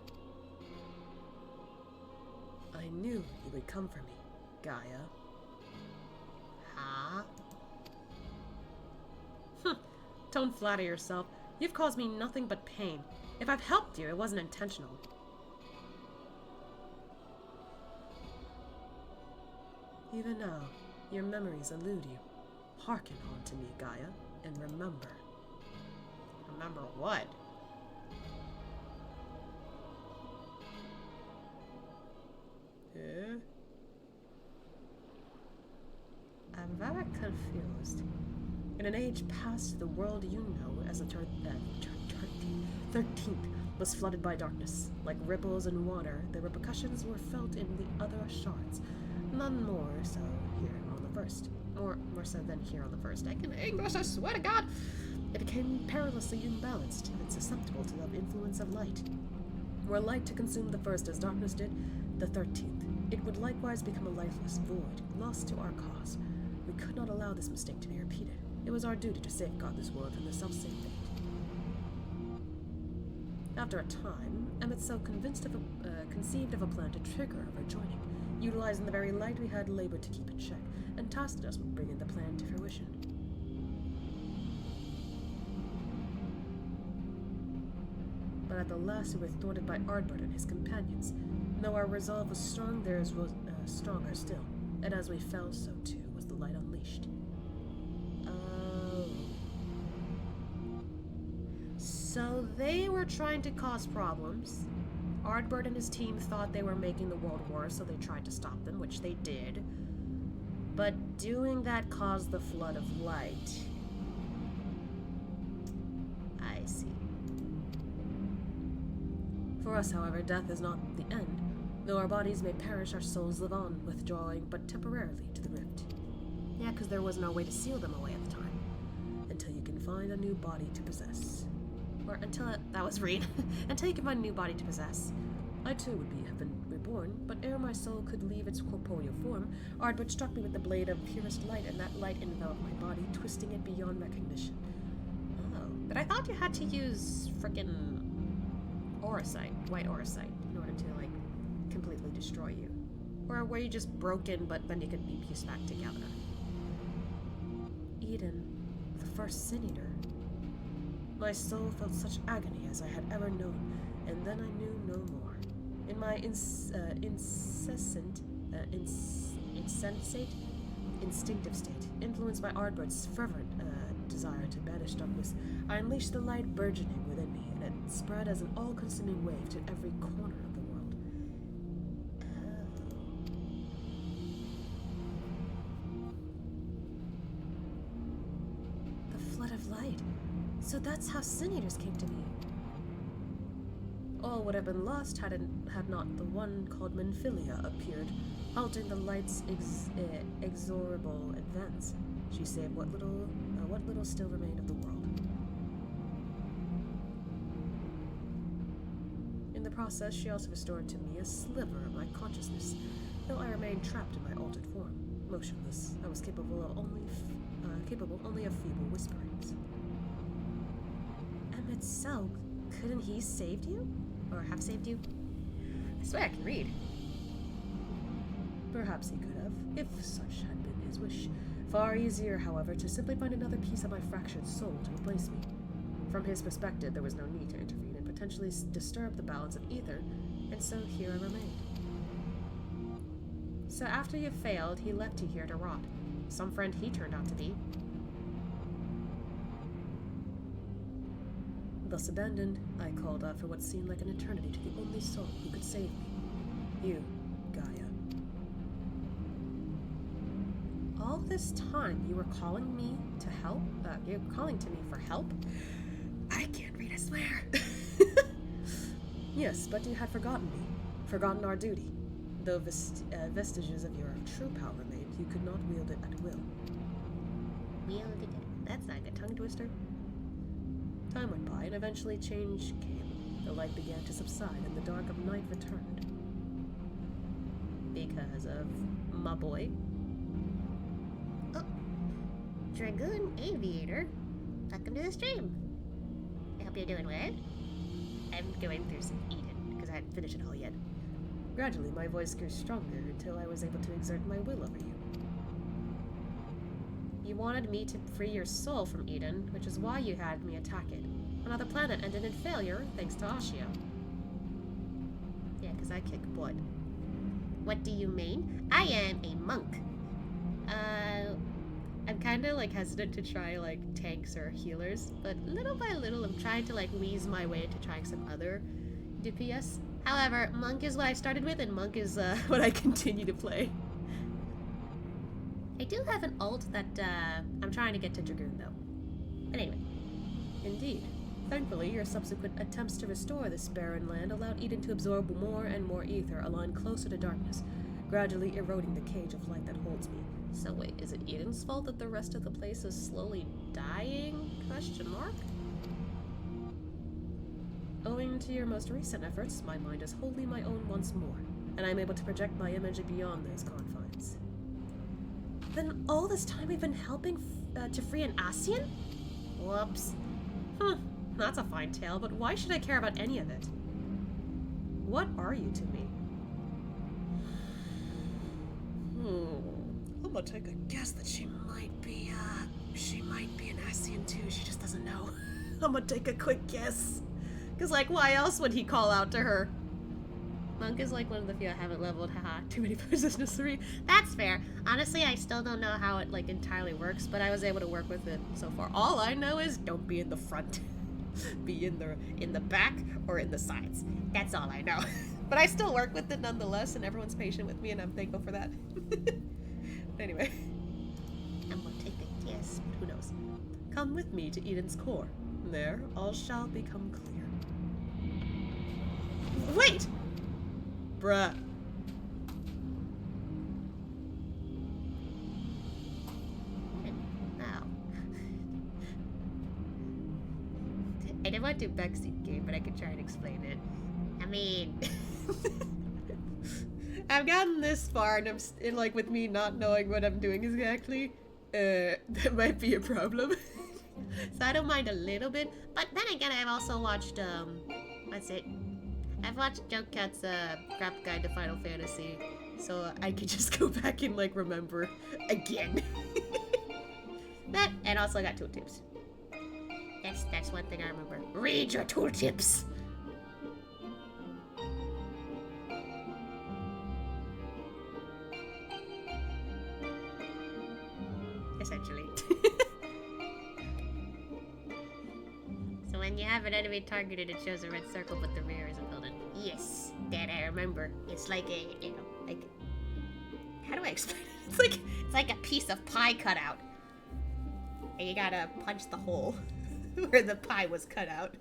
I knew you would come for me, Gaia. Huh? Don't flatter yourself. You've caused me nothing but pain. If I've helped you, it wasn't intentional. Even now, your memories elude you. Hearken on to me, Gaia, and remember. Remember what? Yeah? I'm very confused. In an age past, the world you know as the 13th was flooded by darkness. Like ripples in water, the repercussions were felt in the other shards. None more so here on the first. More so than here on the first. I can English, I swear to God! It became perilously imbalanced and susceptible to the influence of light. Were light to consume the first as darkness did, the 13th, it would likewise become a lifeless void, lost to our cause. We could not allow this mistake to be repeated. It was our duty to safeguard this world from the selfsame fate. After a time, Emetzel conceived of a plan to trigger our joining, utilizing the very light we had labored to keep in check, and tasked us with bringing the plan to fruition. But at the last we were thwarted by Ardbert and his companions. Though our resolve was strong, theirs was stronger still, and as we fell, so too was the light unleashed. Oh. So they were trying to cause problems. Ardbert and his team thought they were making the world worse, so they tried to stop them, which they did. But doing that caused the flood of light. I see. For us, however, death is not the end. Though our bodies may perish, our souls live on, withdrawing but temporarily to the rift. Yeah, because there was no way to seal them away at the time. Until you can find a new body to possess. Or until that was Ryne. Until you can find a new body to possess. I too would have been reborn, but ere my soul could leave its corporeal form, Ardbert struck me with the blade of purest light, and that light enveloped my body, twisting it beyond recognition. Oh, but I thought you had to use frickin' Auracite, white Auracite, in order to, like, completely destroy you. Or were you just broken, but then you could be pieced back together? Eden, the first Sin Eater. My soul felt such agony as I had ever known, and then I knew no more. In my insensate, instinctive state, influenced by Ardbert's fervent desire to banish darkness, I unleashed the light burgeoning within me, and it spread as an all-consuming wave to every corner of the world. The flood of light. So that's how Sin Eaters came to be. All would have been lost had not the one called Menphilia appeared, halting the light's inexorable advance. She saved what little still remained of the world. In the process, she also restored to me a sliver of my consciousness, though I remained trapped in my altered form. Motionless, I was capable only of feeble whisperings. Emetzel, couldn't he saved you? Or have saved you? I swear I can read. Perhaps he could have, if such had been his wish. Far easier, however, to simply find another piece of my fractured soul to replace me. From his perspective, there was no need to intervene and potentially disturb the balance of ether, and so here I remained. So after you failed, he left you here to rot. Some friend he turned out to be. Thus abandoned, I called out for what seemed like an eternity to the only soul who could save me. You, Gaia. All this time, you were calling me to help? You're calling to me for help? I can't read, I swear. Yes, but you had forgotten me. Forgotten our duty. Though vestiges of your true power remained, you could not wield it at will. Wielded it? That's not a good tongue twister. Time went by, and eventually change came. The light began to subside, and the dark of night returned. Because of my boy. Oh, Dragoon Aviator. Welcome to the stream. I hope you're doing well. I'm going through some Eden, because I hadn't finished it all yet. Gradually, my voice grew stronger until I was able to exert my will over you. You wanted me to free your soul from Eden, which is why you had me attack it. Another planet ended in failure, thanks to Ascian. Yeah, because I kick butt. What do you mean? I am a monk. I'm kind of like hesitant to try like tanks or healers, but little by little I'm trying to like wheeze my way into trying some other DPS. However, monk is what I started with, and monk is what I continue to play. I do have an ult that I'm trying to get to Dragoon though. But anyway. Indeed. Thankfully, your subsequent attempts to restore this barren land allowed Eden to absorb more and more ether, aligned closer to darkness, gradually eroding the cage of light that holds me. So wait, is it Eden's fault that the rest of the place is slowly dying? Question mark? Owing to your most recent efforts, my mind is wholly my own once more, and I am able to project my image beyond those confines. Then all this time we've been helping to free an Ascian? Whoops. That's a fine tale, but why should I care about any of it? What are you to me? I'm gonna take a guess that she might be an Ascian too. She just doesn't know. I'm gonna take a quick guess. Cause like, why else would he call out to her? Monk is like one of the few I haven't leveled. Haha, too many positions 3. That's fair. Honestly, I still don't know how it like entirely works, but I was able to work with it so far. All I know is don't be in the front. Be in the back or in the sides. That's all I know. But I still work with it nonetheless, and everyone's patient with me, and I'm thankful for that. Anyway. I'm gonna take a guess. Who knows? Come with me to Eden's core. There, all shall become clear. Wait! Bruh. Now. I didn't want to do backseat game, but I could try and explain it. I mean... I've gotten this far, and and like with me not knowing what I'm doing exactly, that might be a problem. So I don't mind a little bit, but then again, I've also watched, what's it? I've watched Joke Cat's, crap guide to Final Fantasy, So I could just go back and like remember again. that, and also I got tooltips. That's one thing I remember. Read your tooltips! Essentially. So when you have an enemy targeted, it shows a red circle, but the rear is a building. Yes, that I remember. It's like a, you know, like, how do I explain it? It's like a piece of pie cut out. And you gotta punch the hole where the pie was cut out.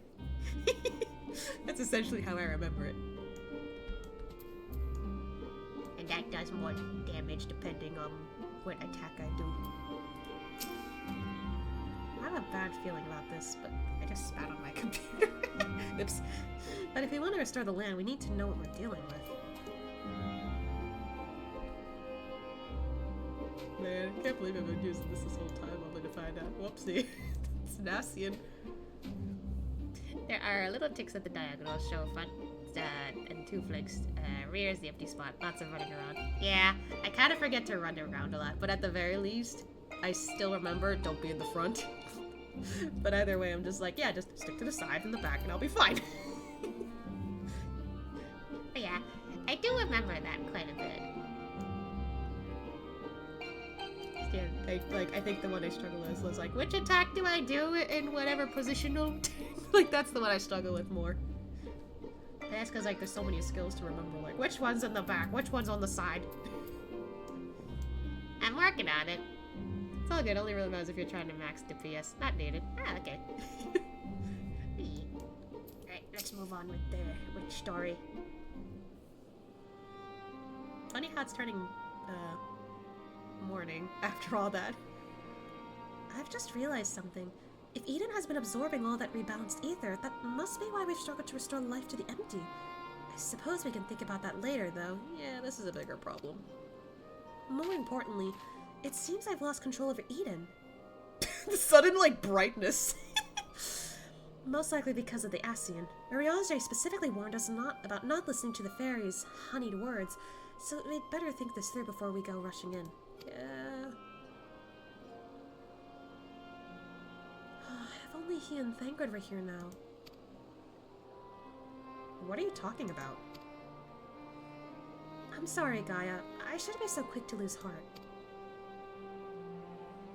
That's essentially how I remember it. And that does more damage depending on what attack I do. I have a bad feeling about this, but I just spat on my computer. Oops. But if we want to restore the land, we need to know what we're dealing with. Man, I can't believe I've been using this whole time only to find out. Whoopsie. It's an Ascian. There are little ticks at the diagonal, show front and 2 flanks. Rear is the empty spot. Lots of running around. Yeah, I kind of forget to run around a lot, but at the very least, I still remember, don't be in the front. But either way, I'm just like, yeah, just stick to the side and the back and I'll be fine. But yeah, I do remember that quite a bit. Yeah, I think the one I struggle with was like, which attack do I do in whatever positional? Like, that's the one I struggle with more. But that's because, like, there's so many skills to remember, like, which one's in the back, which one's on the side. I'm working on it. It's all good, only really matters if you're trying to max DPS. Not needed. Ah, okay. Alright, let's move on with the story. Funny how it's turning, morning after all that. I've just realized something. If Eden has been absorbing all that rebalanced ether, that must be why we've struggled to restore life to the empty. I suppose we can think about that later, though. Yeah, this is a bigger problem. More importantly, it seems I've lost control over Eden. The sudden, like, brightness. Most likely because of the Ascian. Ariaze specifically warned us about not listening to the fairies' honeyed words, so we'd better think this through before we go rushing in. Yeah. If only he and Thancred were here now. What are you talking about? I'm sorry, Gaia. I shouldn't be so quick to lose heart.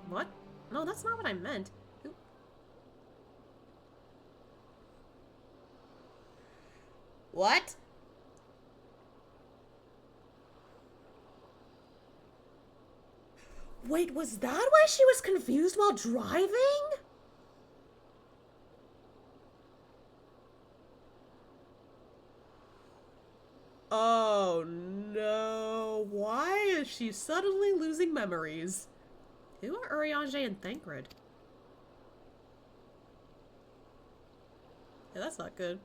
What? No, that's not what I meant. Oop. What? Wait, was that why she was confused while driving? Oh no, why is she suddenly losing memories? Who are Urianger and Thancred? Yeah, that's not good.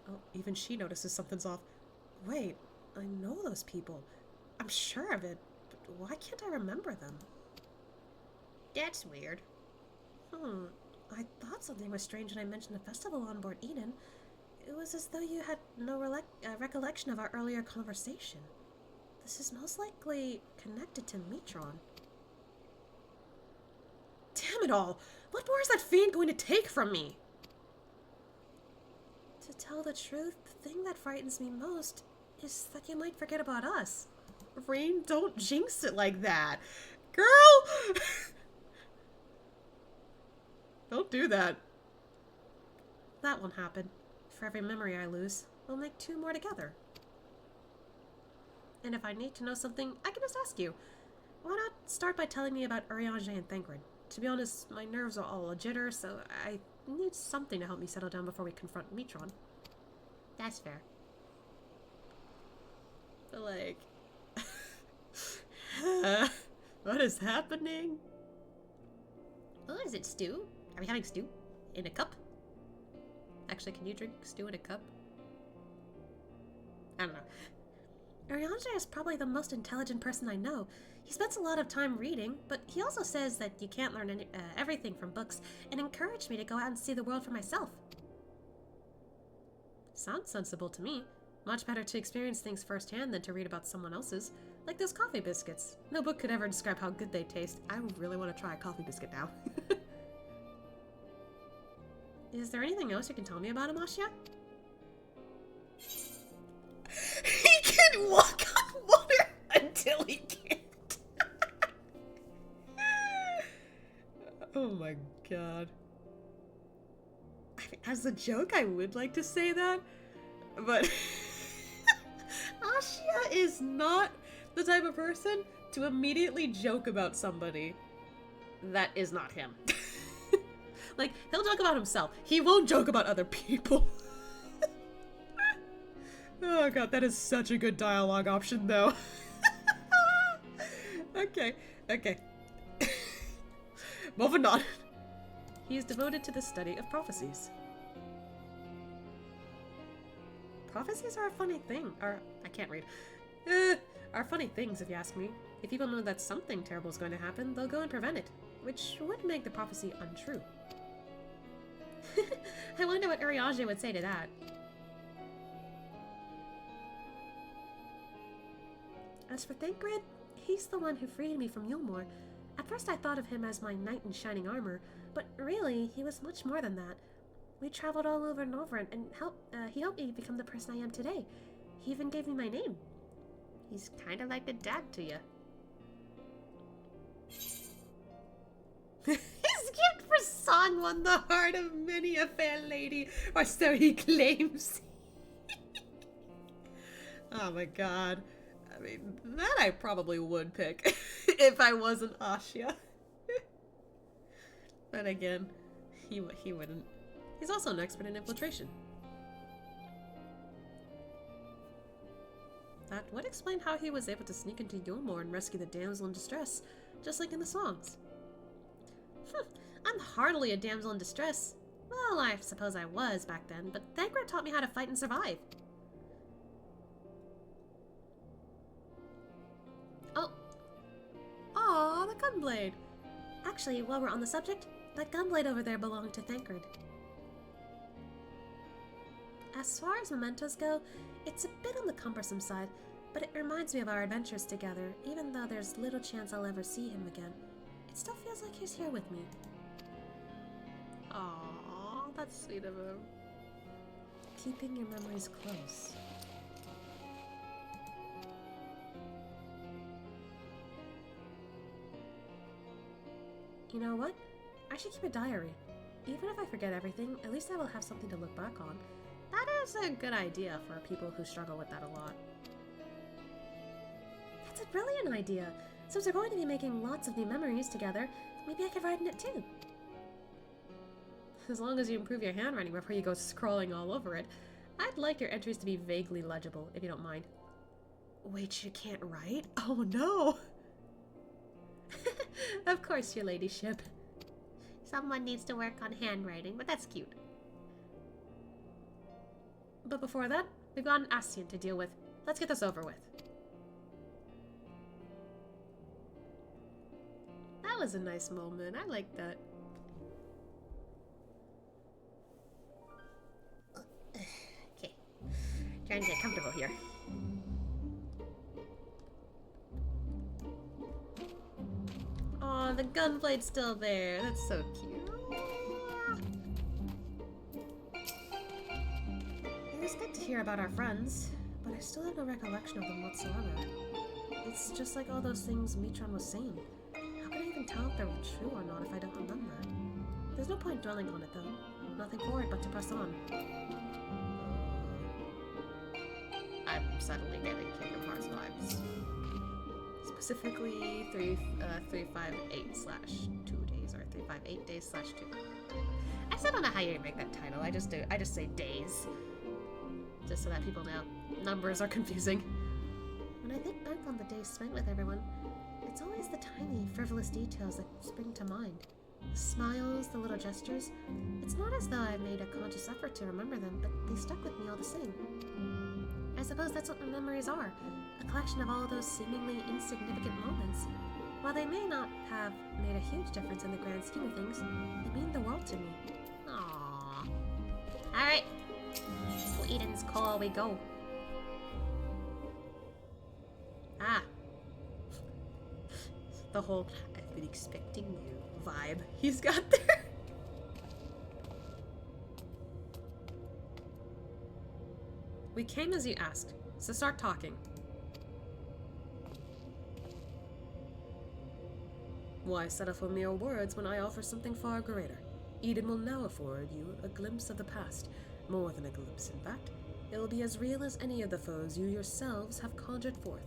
Oh, even she notices something's off. Wait, I know those people. I'm sure of it, but why can't I remember them? That's weird. I thought something was strange when I mentioned the festival on board Eden. It was as though you had no recollection of our earlier conversation. This is most likely connected to Metron. Damn it all! What more is that fiend going to take from me? To tell the truth, the thing that frightens me most is that you might forget about us. Ryne, don't jinx it like that. Girl! Don't do that. That won't happen. For every memory I lose, we'll make 2 more together. And if I need to know something, I can just ask you. Why not start by telling me about Ryne and Gaia? To be honest, my nerves are all a jitter, so I need something to help me settle down before we confront Metron. That's fair. But like... what is happening? Oh, is it stew? Are we having stew? In a cup? Actually, can you drink stew in a cup? I don't know. Ryne is probably the most intelligent person I know. He spends a lot of time reading, but he also says that you can't learn everything from books, and encouraged me to go out and see the world for myself. Sounds sensible to me. Much better to experience things firsthand than to read about someone else's. Like those coffee biscuits. No book could ever describe how good they taste. I really want to try a coffee biscuit now. Is there anything else you can tell me about him, Ascian? He can walk on water until he can't. Oh my god. I mean, as a joke, I would like to say that, but Ascian is not the type of person to immediately joke about somebody that is not him. Like, he'll joke about himself. He won't joke about other people. Oh god, that is such a good dialogue option, though. Okay. Moving on. He is devoted to the study of prophecies. Prophecies are a funny thing. I can't read. Are funny things, if you ask me. If people know that something terrible is going to happen, they'll go and prevent it, which would make the prophecy untrue. I wonder what Ryne would say to that. As for Thancred, he's the one who freed me from Yulmore. At first I thought of him as my knight in shining armor, but really, he was much more than that. We traveled all over Norvrent, and he helped me become the person I am today. He even gave me my name. He's kind of like a dad to you. His gift for song won the heart of many a fair lady, or so he claims. Oh my god. I mean, that I probably would pick if I wasn't Ascian. But again, he wouldn't. He's also an expert in infiltration. That would explain how he was able to sneak into Yulmore and rescue the damsel in distress, just like in the songs. I'm hardly a damsel in distress. Well, I suppose I was back then, but Thancred taught me how to fight and survive. Oh. Aw, the gunblade. Actually, while we're on the subject, that gunblade over there belonged to Thancred. As far as mementos go, it's a bit on the cumbersome side, but it reminds me of our adventures together, even though there's little chance I'll ever see him again. It still feels like he's here with me. Aww, that's sweet of him. Keeping your memories close. You know what? I should keep a diary. Even if I forget everything, at least I will have something to look back on. That is a good idea for people who struggle with that a lot. That's a brilliant idea! Since we're going to be making lots of new memories together, maybe I could write in it too. As long as you improve your handwriting before you go scrawling all over it, I'd like your entries to be vaguely legible, if you don't mind. Wait, you can't write? Oh no! Of course, your ladyship. Someone needs to work on handwriting, but that's cute. But before that, we've got an Ascian to deal with. Let's get this over with. That was a nice moment. I like that. Okay. Trying to get comfortable here. Aw, the gunblade's still there. That's so cute. It was good to hear about our friends, but I still have no recollection of them whatsoever. It's just like all those things Mitron was saying. How can I even tell if they're true or not if I don't remember? There's no point dwelling on it, though. Nothing for it but to press on. I'm suddenly getting Kingdom Hearts vibes. Specifically, 358/2 days, or 358 days/2. I still don't know how you make that title. I just say days. Just so that people know. Numbers are confusing. When I think back on the days spent with everyone, it's always the tiny, frivolous details that spring to mind. The smiles, the little gestures. It's not as though I made a conscious effort to remember them, but they stuck with me all the same. I suppose that's what memories are. A collection of all those seemingly insignificant moments. While they may not have made a huge difference in the grand scheme of things, they mean the world to me. Aww. Alright. To Eden's Call we go. Ah. The whole I've been expecting you vibe he's got there. We came as you asked, so start talking. Why settle for mere words when I offer something far greater? Eden will now afford you a glimpse of the past. More than a glimpse, in fact. It will be as real as any of the foes you yourselves have conjured forth.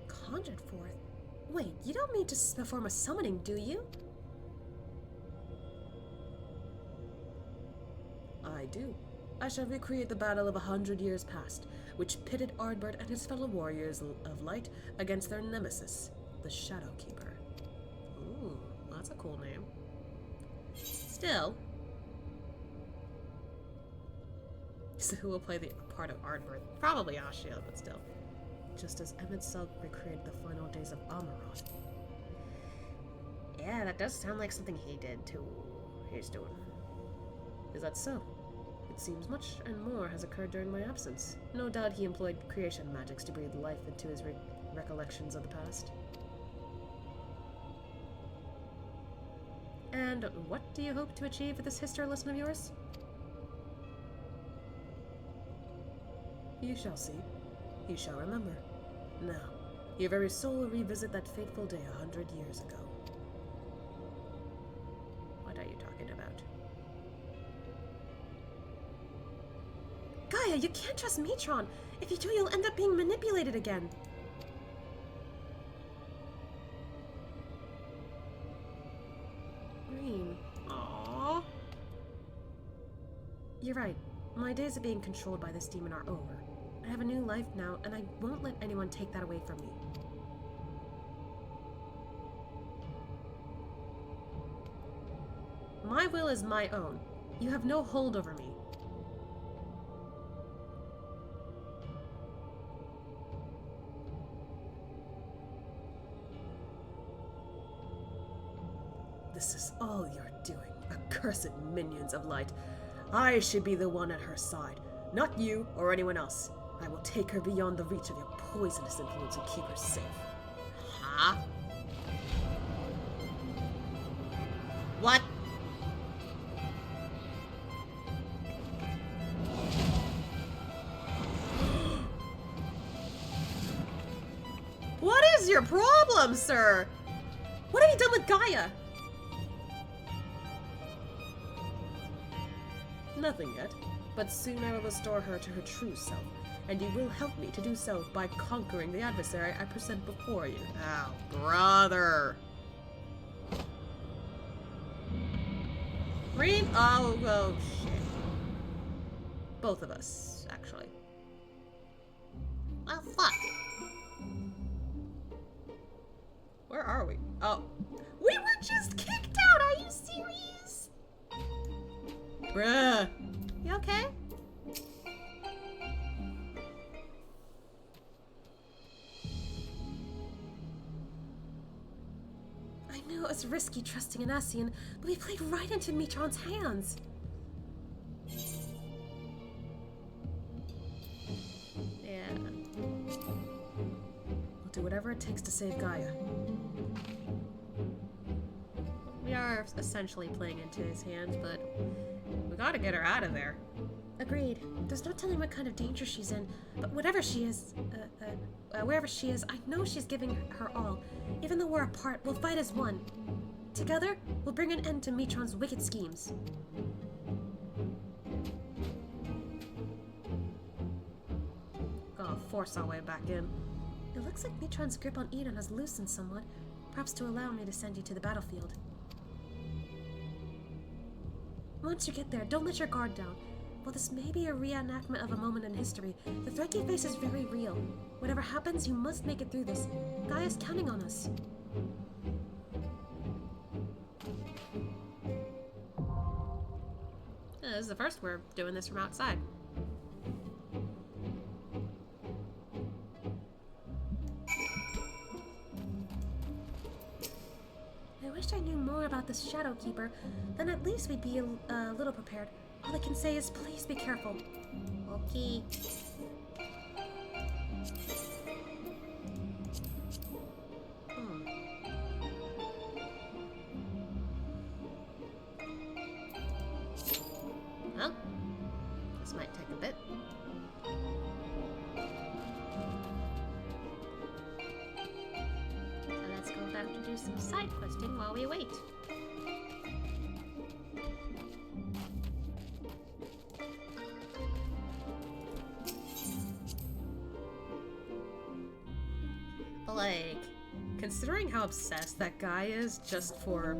Conjured forth? Wait, you don't mean to perform a summoning, do you? I do. I shall recreate the battle of 100 years past, which pitted Ardbert and his fellow warriors of light against their nemesis, the Shadowkeeper. Ooh, that's a cool name. Still, so who will play the part of Ardbert? Probably Ascian, but still. Just as Emmett Selk recreated the final days of Amaroth. Yeah, that does sound like something he did too. He's doing. Is that so? It seems much and more has occurred during my absence. No doubt he employed creation magics to breathe life into his recollections of the past. And what do you hope to achieve with this history lesson of yours? You shall see. You shall remember. Now, your very soul will revisit that fateful day 100 years ago. What are you talking about? Gaia, you can't trust Mitron! If you do, you'll end up being manipulated again! Ryne. Aww. You're right. My days of being controlled by this demon are over. I have a new life now, and I won't let anyone take that away from me. My will is my own. You have no hold over me. This is all you're doing, accursed minions of light. I should be the one at her side, not you or anyone else. I will take her beyond the reach of your poisonous influence and keep her safe. Huh? What? What is your problem, sir? What have you done with Gaia? Nothing yet, but soon I will restore her to her true self, and you will help me to do so by conquering the adversary I present before you. Oh, brother. Ryne? Oh, shit. Both of us, actually. Oh, fuck. Where are we? Oh. We were just kicked out! Are you serious? Bruh. You okay? was risky trusting an Ascian, but we played right into Mitron's hands. Yeah. We'll do whatever it takes to save Gaia. We are essentially playing into his hands, but we gotta get her out of there. Agreed. There's no telling what kind of danger she's in, but whatever she is, wherever she is, I know she's giving her all. Even though we're apart, we'll fight as one. Together, we'll bring an end to Mitron's wicked schemes. Gotta force our way back in. It looks like Mitron's grip on Eden has loosened somewhat, perhaps to allow me to send you to the battlefield. Once you get there, don't let your guard down. While this may be a reenactment of a moment in history, the threat you face is very real. Whatever happens, you must make it through this. Gaia's counting on us. This is the first we're doing this from outside. I wish I knew more about this Shadow Keeper. Then at least we'd be a little prepared. All I can say is please be careful. Okay. Well, this might take a bit. So let's go back to do some side questing while we wait. Like, considering how obsessed that guy is just for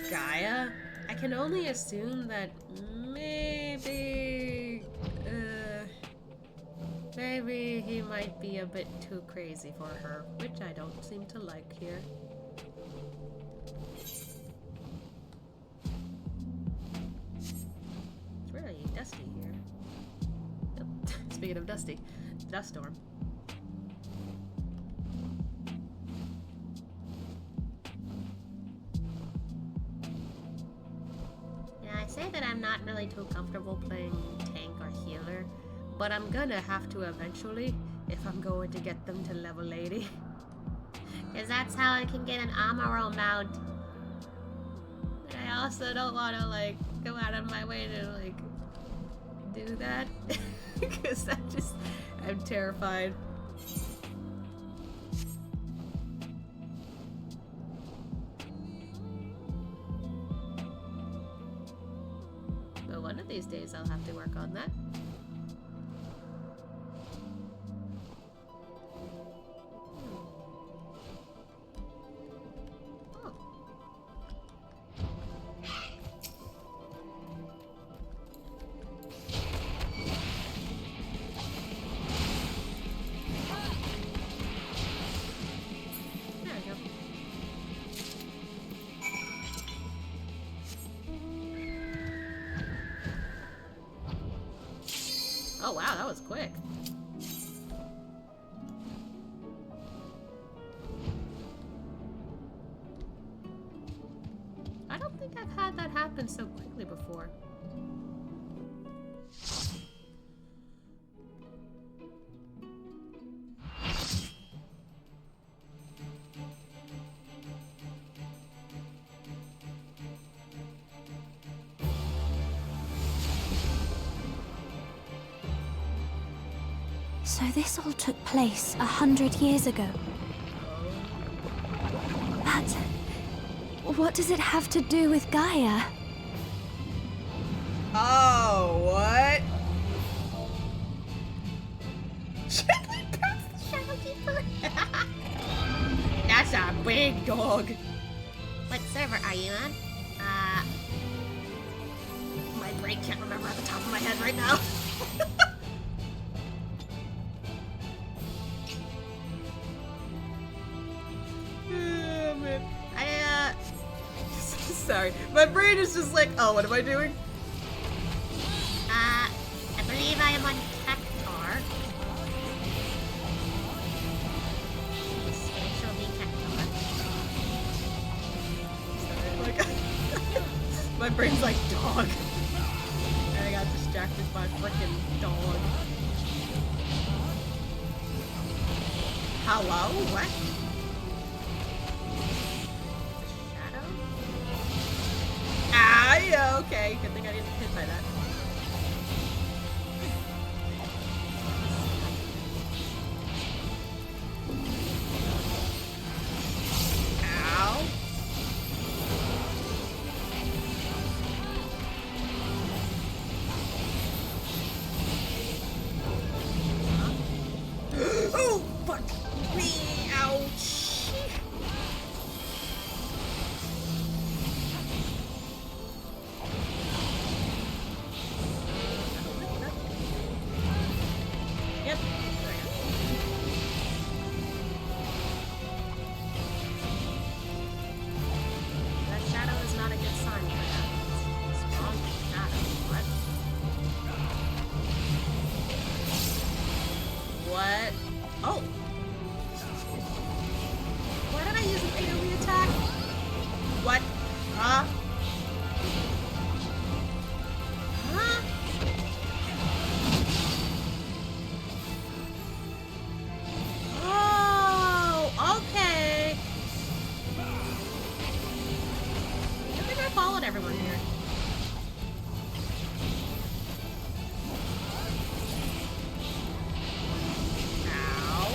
Gaia, I can only assume that maybe he might be a bit too crazy for her, which I don't seem to like here. It's really dusty here. Oh, speaking of dusty, dust storm. Say that I'm not really too comfortable playing tank or healer, but I'm gonna have to eventually if I'm going to get them to level 80. Because that's how I can get an armor mount. But I also don't want to, like, go out of my way to, like, do that. Because I'm terrified. One of these days I'll have to work on that. Oh. There we go. Oh wow, that was quick. I don't think I've had that happen so quickly before. So this all took place 100 years ago. But what does it have to do with Gaia? Oh, what? That's the Shadow Keeper? That's a big dog. What server are you on? My brain can't remember at the top of my head right now. Oh, man. Sorry. My brain is just like, oh, what am I doing? I believe I am on Cactar. Spatial Cactar. brain's like, dog. And I got distracted by a frickin' dog. Hello? What? Shadow? Ah, yeah, okay. Good thing I didn't get hit by that. Ow. Oh, fuck me! Ouch! Yep. There we go. That shadow is not a good sign for that. Strong shadow. What? What? Oh! Why did I use an AoE attack? What? Huh? Huh? Oh, okay. I think I followed everyone here. Ow.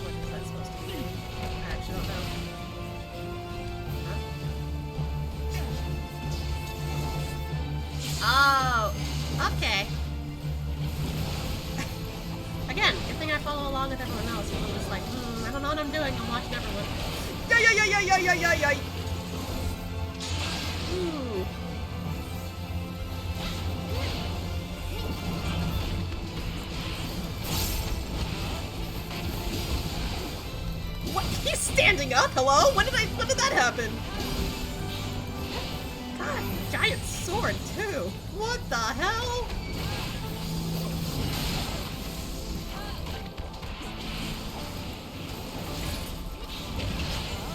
What is that supposed to be? I actually don't know. Huh? Oh, okay. Again, good thing I follow along with everyone else. I'm just like, I don't know what I'm doing. I'm watching everyone. Yay! Ooh. What? He's standing up? Hello? When did that happen? God, giant sword too. What the hell?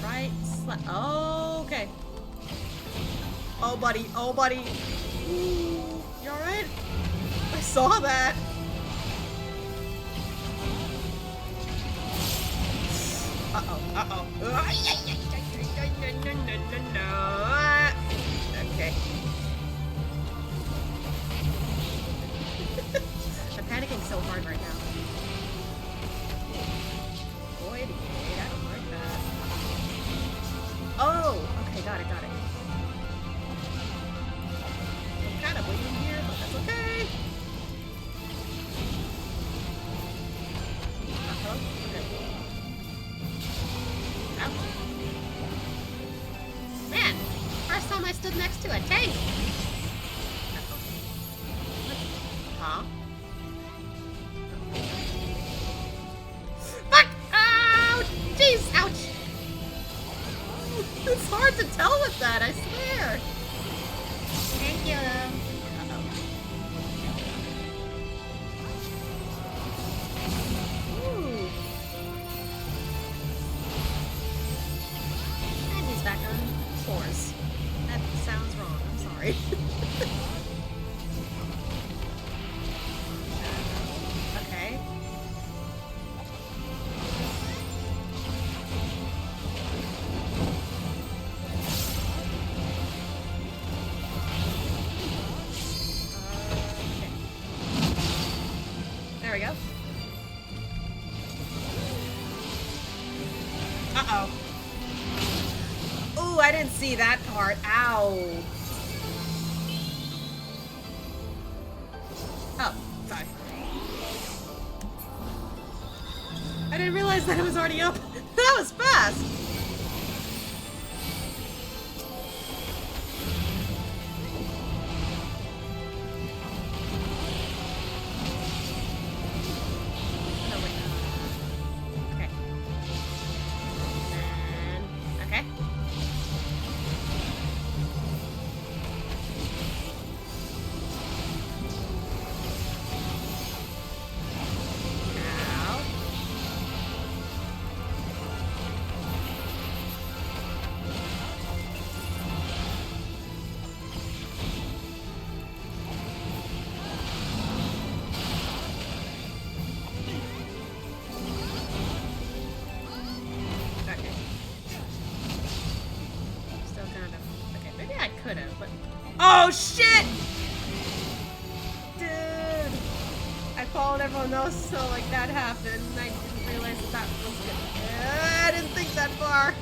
Right, oh, okay. Oh, buddy. Ooh, you alright? I saw that. Uh-oh. No. Okay. I'm panicking so hard right now. Boy, I don't like that. Oh! Okay, got it. I'm kind of bleeding here, but that's okay. Uh-huh. Okay. Ouch. Man! First time I stood next to a tank! Uh-oh. Huh? Fuck! Ouch! Jeez! Ouch! It's hard to tell with that, I swear! Thank you! Uh-oh. Ooh. And he's back on 4s. That sounds wrong, I'm sorry. Okay. There we go. Uh-oh. Ooh, I didn't see that part. Ow. Oh, sorry. I didn't realize that it was already up. That was fast. No, wait. Okay. And, okay. Oh shit! Dude! I followed everyone else, so like that happened. And I didn't realize that was good. I didn't think that far.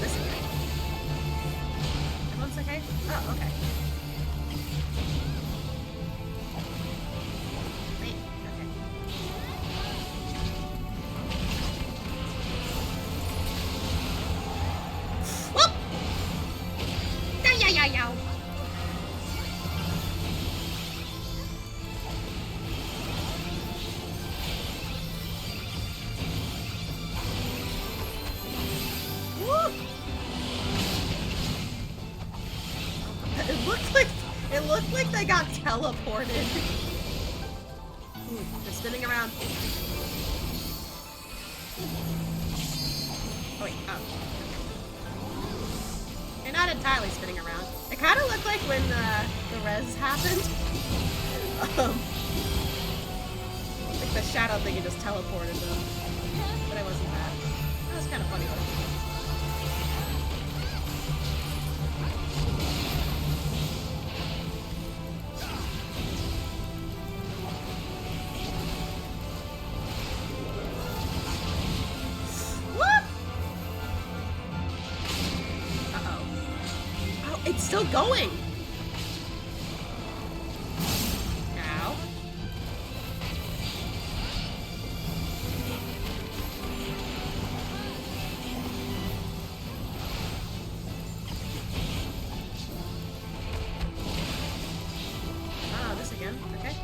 This is okay. Everyone's okay? Oh, okay. Wait, okay. Whoop! Yow. Woo! It looked like they got teleported. Ooh, they're spinning around. Oh wait, oh. They're not entirely spinning around. It kind of looked like when the res happened. Like the shadow thing, you just teleported them. But it wasn't that. That was kind of funny though. It's still going! Now. Ah, this again. Okay.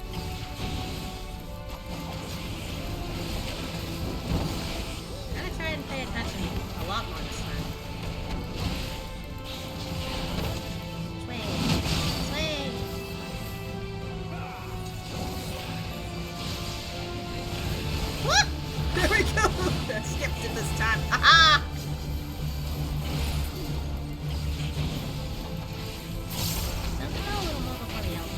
I'm gonna try and pay attention a lot more this time. There we go! I skipped it this time. Aha! Doesn't know a little more before the elf.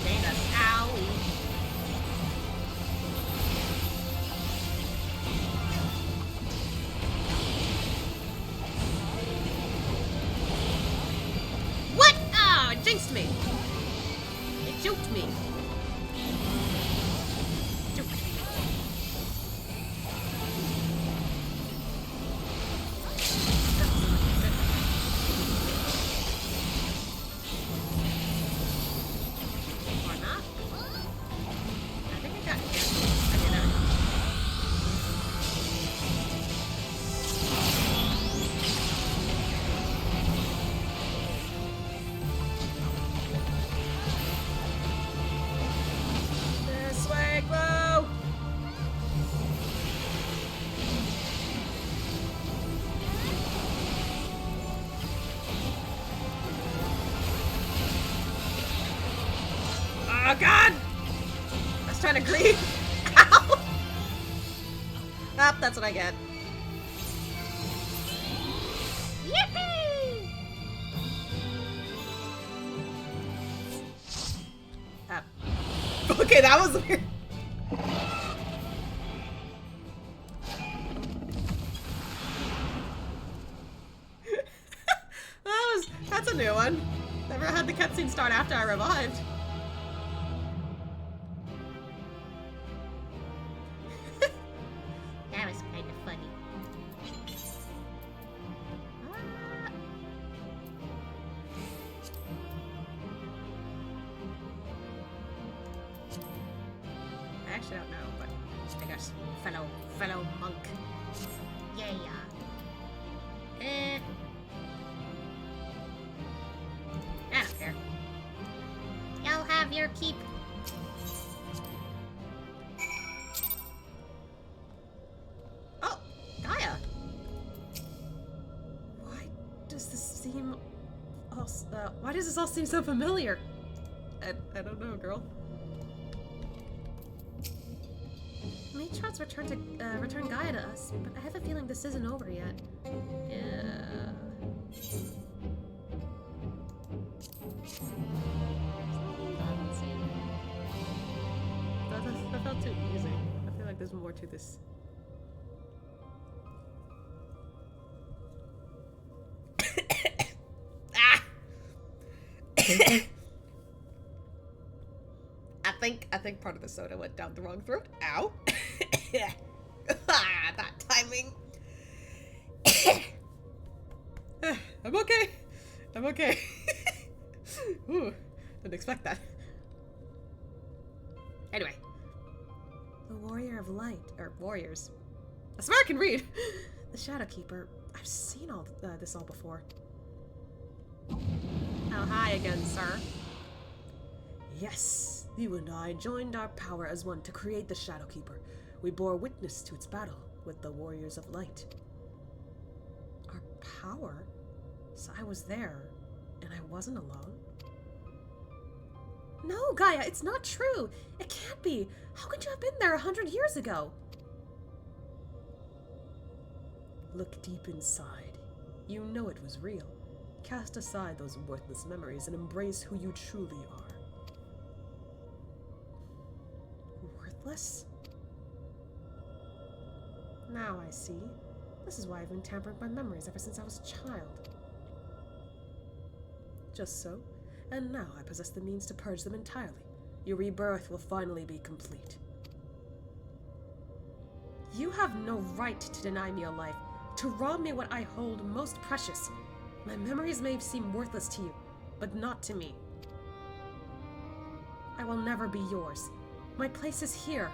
Dang us. Owie. What? Oh, it jinxed me. It juked me. Or not? I think I got it. Okay, there we go. This way, Glow! Oh god! I was trying to grieve. Ow! Ah, that's what I get. Yippee! Ah. Okay, that was weird. That's a new one. Never had the cutscene start after I revived. That was kind of funny. I actually don't know, but I guess fellow monk. Yeah. I don't care. Y'all have your keep. Oh, Gaia. Why does this seem all? Why does this all seem so familiar? I don't know, girl. Matrons return Gaia to us, but I have a feeling this isn't over yet. Yeah. like there's more to this. Ah! I think part of the soda went down the wrong throat. Ow. That timing. I'm okay. I'm okay. Ooh, didn't expect that. Anyway. The Warrior of Light, or Warriors. I swear I can read. The Shadowkeeper. I've seen all this all before. Oh, hi again, sir. Yes, you and I joined our power as one to create the Shadowkeeper. We bore witness to its battle with the Warriors of Light. Our power? So I was there, and I wasn't alone? No, Gaia, it's not true. It can't be. How could you have been there 100 years ago? Look deep inside. You know it was real. Cast aside those worthless memories and embrace who you truly are. Worthless? Now I see. This is why I've been tampering with my memories ever since I was a child. Just so. And now I possess the means to purge them entirely. Your rebirth will finally be complete. You have no right to deny me a life, to rob me what I hold most precious. My memories may seem worthless to you, but not to me. I will never be yours. My place is here,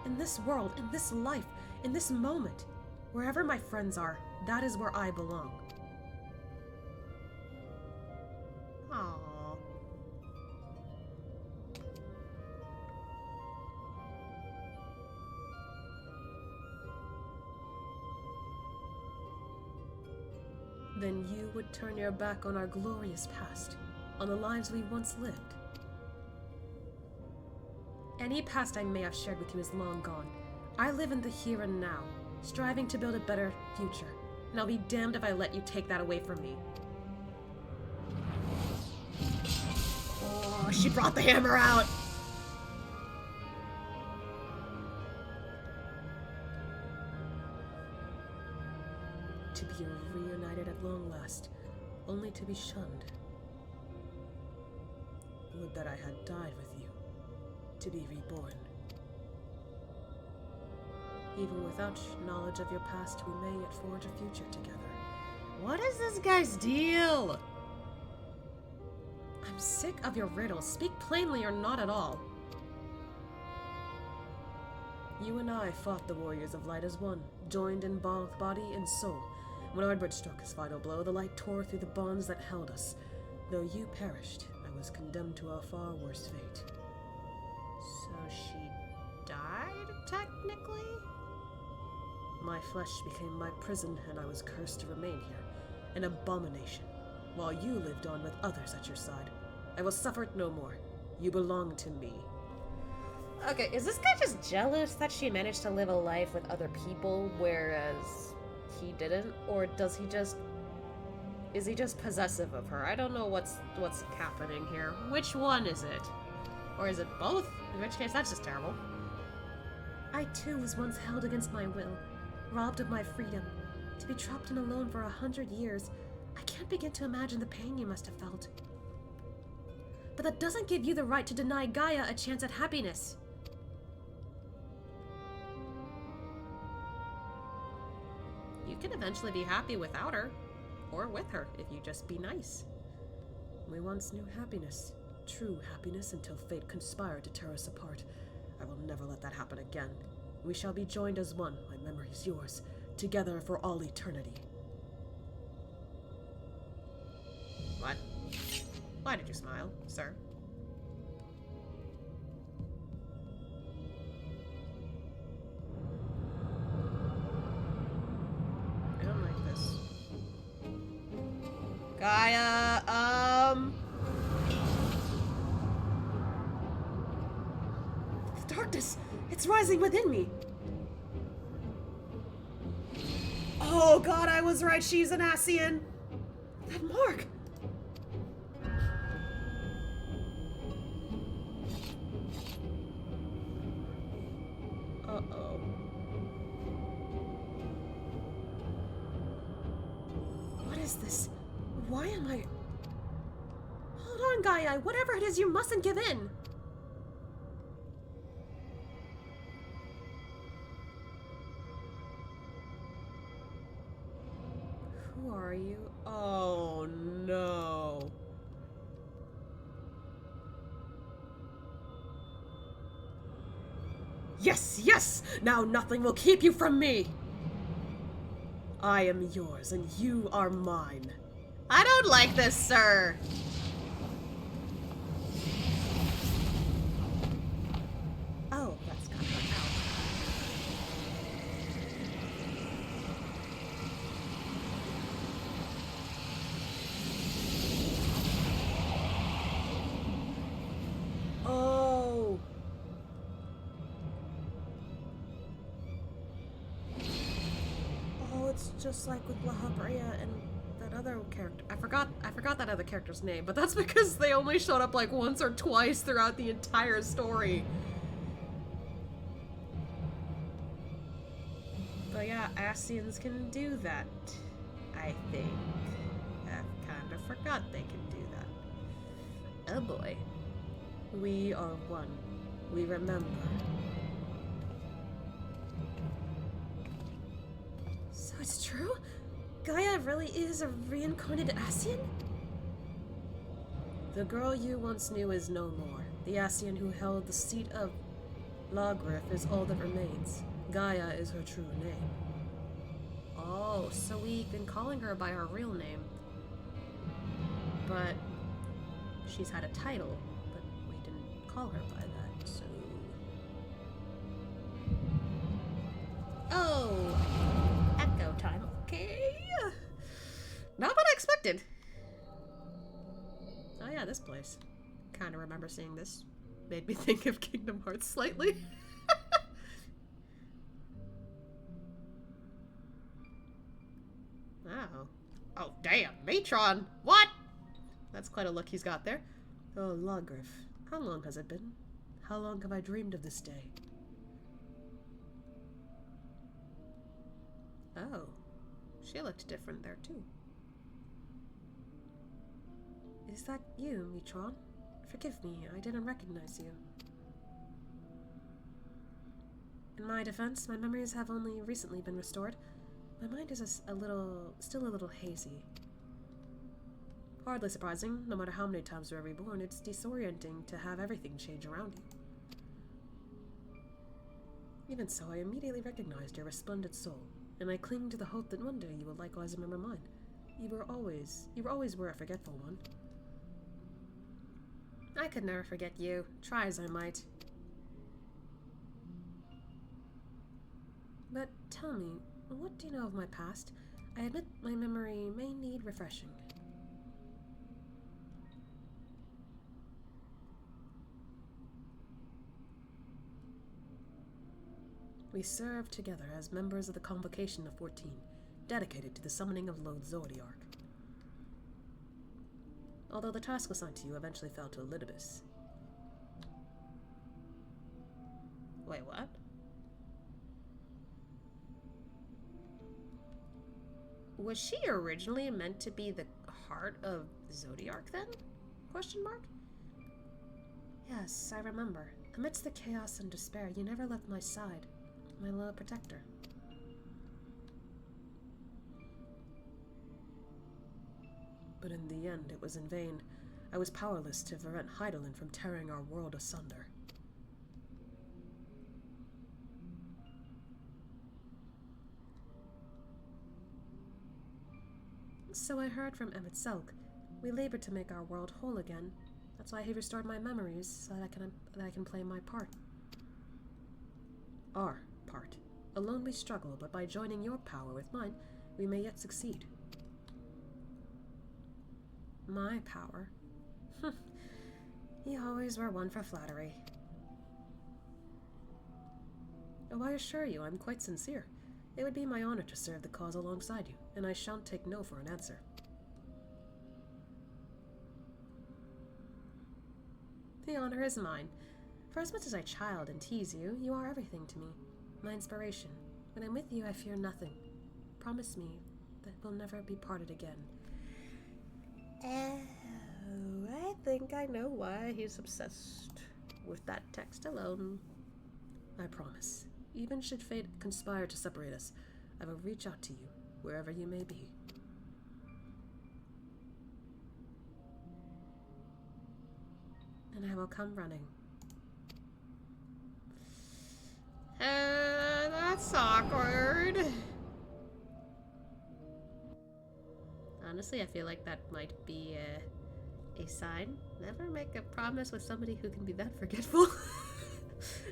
in this world, in this life, in this moment. Wherever my friends are, that is where I belong. Aww. Then you would turn your back on our glorious past, on the lives we once lived. Any past I may have shared with you is long gone. I live in the here and now, striving to build a better future, and I'll be damned if I let you take that away from me. Oh, she brought the hammer out! To be reunited at long last, only to be shunned. Would that I had died with you, to be reborn. Even without knowledge of your past, we may yet forge a future together. What is this guy's deal? I'm sick of your riddles. Speak plainly or not at all. You and I fought the Warriors of Light as one, joined in both body and soul. When Ardbert struck his final blow, the light tore through the bonds that held us. Though you perished, I was condemned to a far worse fate. So she died, technically? My flesh became my prison, and I was cursed to remain here, an abomination, while you lived on with others at your side. I will suffer it no more. You belong to me. Okay, is this guy just jealous that she managed to live a life with other people, whereas he didn't? Or does he just... is he just possessive of her? I don't know what's happening here. Which one is it? Or is it both? In which case, that's just terrible. I too was once held against my will, robbed of my freedom. To be trapped and alone for 100 years, I can't begin to imagine the pain you must have felt. But that doesn't give you the right to deny Gaia a chance at happiness. You can eventually be happy without her, or with her, if you just be nice. We once knew happiness, true happiness, until fate conspired to tear us apart. I will never let that happen again. We shall be joined as one, my memory is yours, together for all eternity. What? Why did you smile, sir? I don't like this. Gaia, The darkness! It's rising within me! Oh god, I was right, she's an Ascian! That mark! Uh-oh. What is this? Why am I... Hold on, Gaia. Whatever it is, you mustn't give in. Who are you? Oh, no. Yes, yes! Now nothing will keep you from me! I am yours, and you are mine. I don't like this, sir! Oh, that's kind of out. Oh! Oh, it's just like with La Habrea and that other character. I forgot that other character's name, but that's because they only showed up like once or twice throughout the entire story. But yeah, Ascians can do that, I think. I kind of forgot they can do that. Oh boy. We are one. We remember. So it's true? Gaia really is a reincarnated Ascian? The girl you once knew is no more. The Ascian who held the seat of Logrif is all that remains. Gaia is her true name. Oh, so we've been calling her by her real name. But she's had a title, but we didn't call her by that, so... Oh! Echo time, okay. Not what I expected. Oh yeah, this place. Kinda remember seeing this. Made me think of Kingdom Hearts slightly. Oh. Oh, damn. Matron! What? That's quite a look he's got there. Oh, Logrif. How long has it been? How long have I dreamed of this day? Oh. She looked different there, too. Is that you, Mitron? Forgive me, I didn't recognize you. In my defense, my memories have only recently been restored. My mind is still a little hazy. Hardly surprising, no matter how many times we're reborn, it's disorienting to have everything change around you. Even so, I immediately recognized your resplendent soul, and I cling to the hope that one day you will likewise remember mine. You always were a forgetful one. I could never forget you, try as I might. But tell me, what do you know of my past? I admit my memory may need refreshing. We served together as members of the Convocation of 14, dedicated to the summoning of Lord Zodiark. Although the task assigned to you eventually fell to Elidibus. Wait, what? Was she originally meant to be the heart of Zodiark then? Question mark? Yes, I remember. Amidst the chaos and despair, you never left my side, my loyal protector. But in the end, it was in vain. I was powerless to prevent Heidelin from tearing our world asunder. So I heard from Emmett Selk. We labored to make our world whole again. That's why he restored my memories, so that I can play my part. Our part. Alone we struggle, but by joining your power with mine, we may yet succeed. My power? You always were one for flattery. Oh, I assure you, I'm quite sincere. It would be my honor to serve the cause alongside you, and I shan't take no for an answer. The honor is mine. For as much as I child and tease you, you are everything to me. my inspiration. When I'm with you, I fear nothing. Promise me that we'll never be parted again. Oh, I think I know why he's obsessed with that text alone. I promise. Even should fate conspire to separate us, I will reach out to you, wherever you may be. And I will come running. That's awkward. Honestly, I feel like that might be a sign. Never make a promise with somebody who can be that forgetful.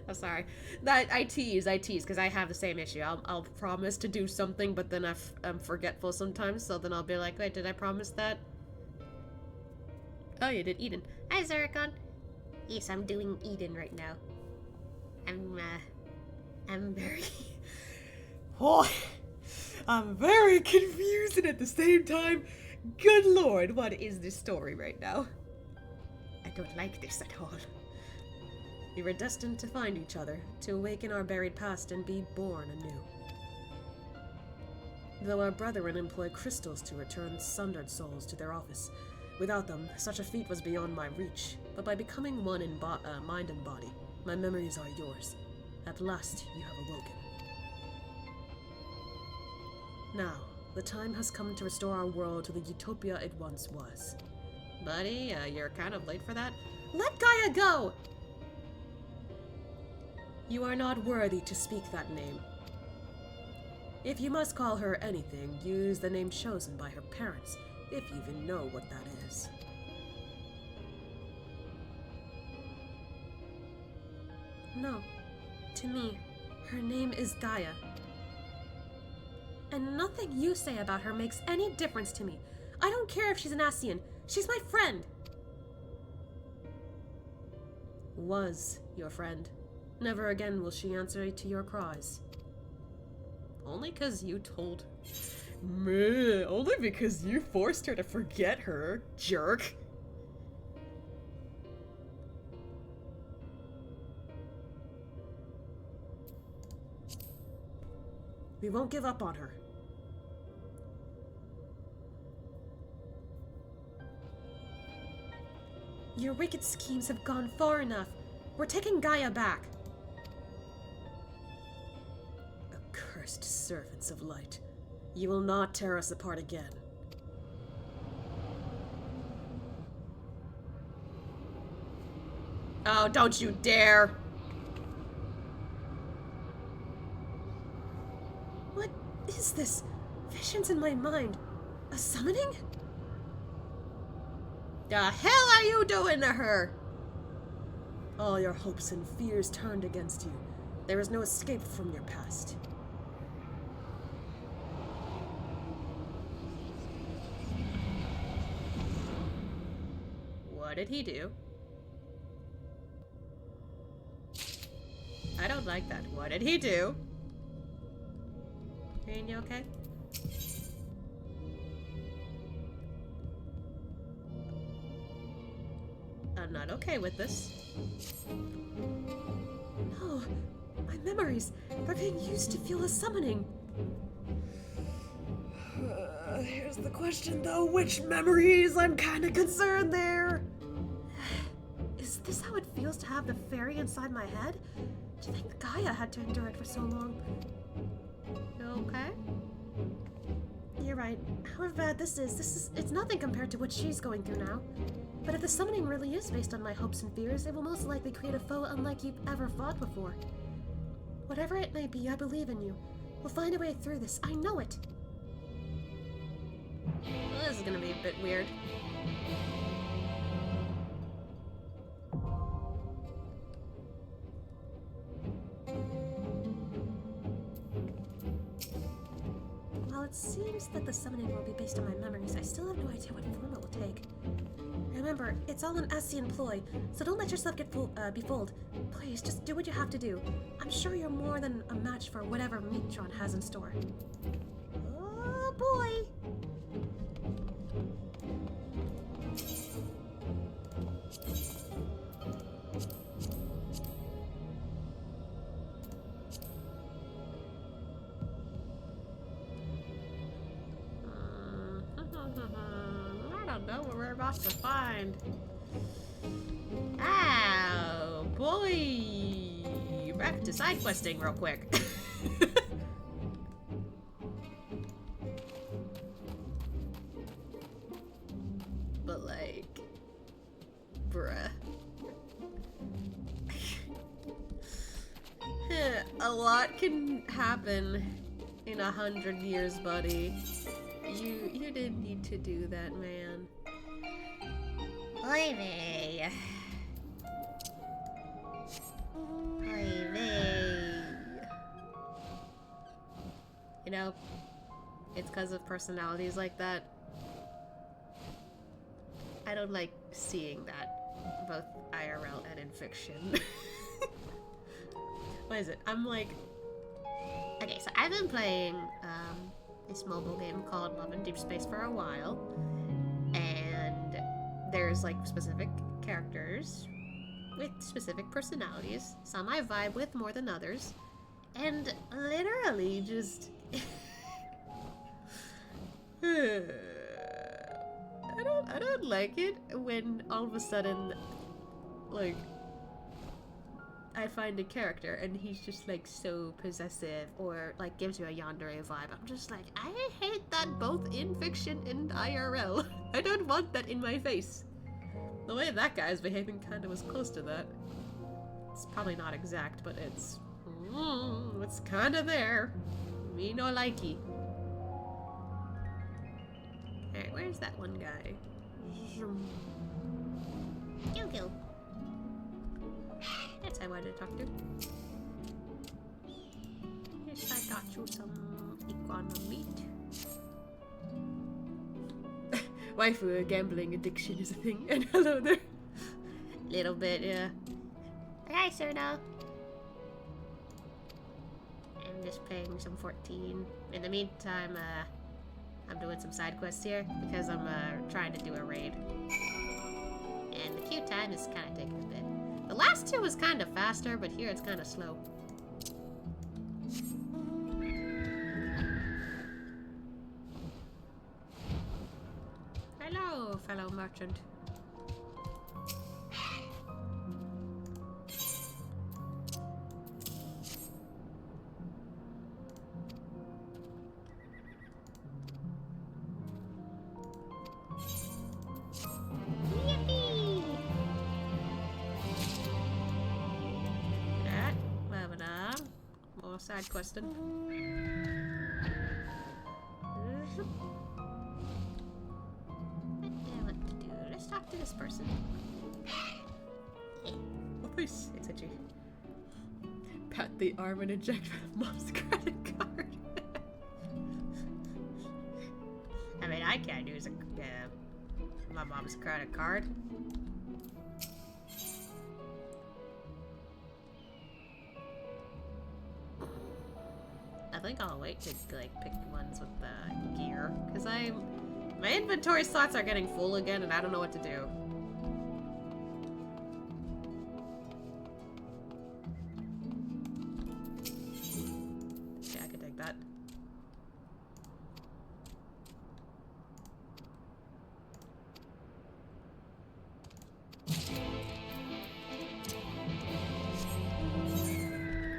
I'm sorry. I tease, because I have the same issue. I'll promise to do something, but then I'm forgetful sometimes, so then I'll be like, wait, did I promise that? Oh, you did Eden. Hi, Zericon. Yes, I'm doing Eden right now. I'm very... Oh, I'm very confused and at the same time, good lord, what is this story right now? I don't like this at all. We were destined to find each other, to awaken our buried past and be born anew. Though our brethren employ crystals to return sundered souls to their office, without them, such a feat was beyond my reach. But by becoming one in mind and body, my memories are yours. At last, you have awoken. Now, the time has come to restore our world to the utopia it once was. Buddy, you're kind of late for that. Let Gaia go! You are not worthy to speak that name. If you must call her anything, use the name chosen by her parents, if you even know what that is. No. To me, her name is Gaia. And nothing you say about her makes any difference to me. I don't care if she's an Ascian. She's my friend. Was your friend. Never again will she answer to your cries. Only because you told... Meh, only because you forced her to forget her, jerk. We won't give up on her. Your wicked schemes have gone far enough. We're taking Gaia back. Accursed servants of light. You will not tear us apart again. Oh, don't you dare! What is this? Visions in my mind. A summoning? The hell are you doing to her? All your hopes and fears turned against you. There is no escape from your past. What did he do? I don't like that. What did he do? Ryne, you okay? I'm not okay with this. No, my memories. They're being used to fuel a summoning. Here's the question though, which memories? I'm kinda concerned there. Is this how it feels to have the fairy inside my head? Do you think Gaia had to endure it for so long? You okay? You're right. However bad this is, it's nothing compared to what she's going through now. But if the summoning really is based on my hopes and fears, it will most likely create a foe unlike you've ever fought before. Whatever it may be, I believe in you. We'll find a way through this. I know it. Well, this is gonna be a bit weird. While it seems that the summoning will be based on my memories, I still have no idea what form it will take. Remember, it's all an Ascian ploy, so don't let yourself get be fooled. Please, just do what you have to do. I'm sure you're more than a match for whatever Meatron has in store. Oh boy! I don't know what we're about to find. Oh, boy. Back to side questing real quick. But like, bruh. A lot can happen in 100 years, buddy. You didn't need to do that, man. Oy vey. Oy vey. You know, it's because of personalities like that. I don't like seeing that, both IRL and in fiction. What is it? I'm like... Okay, so I've been playing this mobile game called Love in Deep Space for a while, And there's like specific characters with specific personalities. Some I vibe with more than others. And literally just... I don't like it when all of a sudden, like, I find a character and he's just like so possessive or like gives you a yandere vibe. I'm just like, I hate that both in fiction and IRL. I don't want that in my face. The way that guy is behaving kind of was close to that. It's probably not exact, but it's kind of there. Me no likey. Alright, where's that one guy? Gil. That's who I wanted to talk to. Yes, I got you some iguana meat. Waifu gambling addiction is a thing. And hello there. Little bit, yeah. Hi, sir, now. I'm just playing some 14. In the meantime, I'm doing some side quests here because I'm trying to do a raid. And the queue time is kind of taking a bit. The last two was kind of faster, but here it's kind of slow. Hello, fellow merchant. Yippee! That, moving on. More side questing. What to do? Let's talk to this person. Oops, it's itchy. Pat the arm and eject mom's credit card. I mean, I can't use my mom's credit card. I think I'll wait to like pick ones with the gear, because my inventory slots are getting full again, and I don't know what to do. Yeah, I could take that.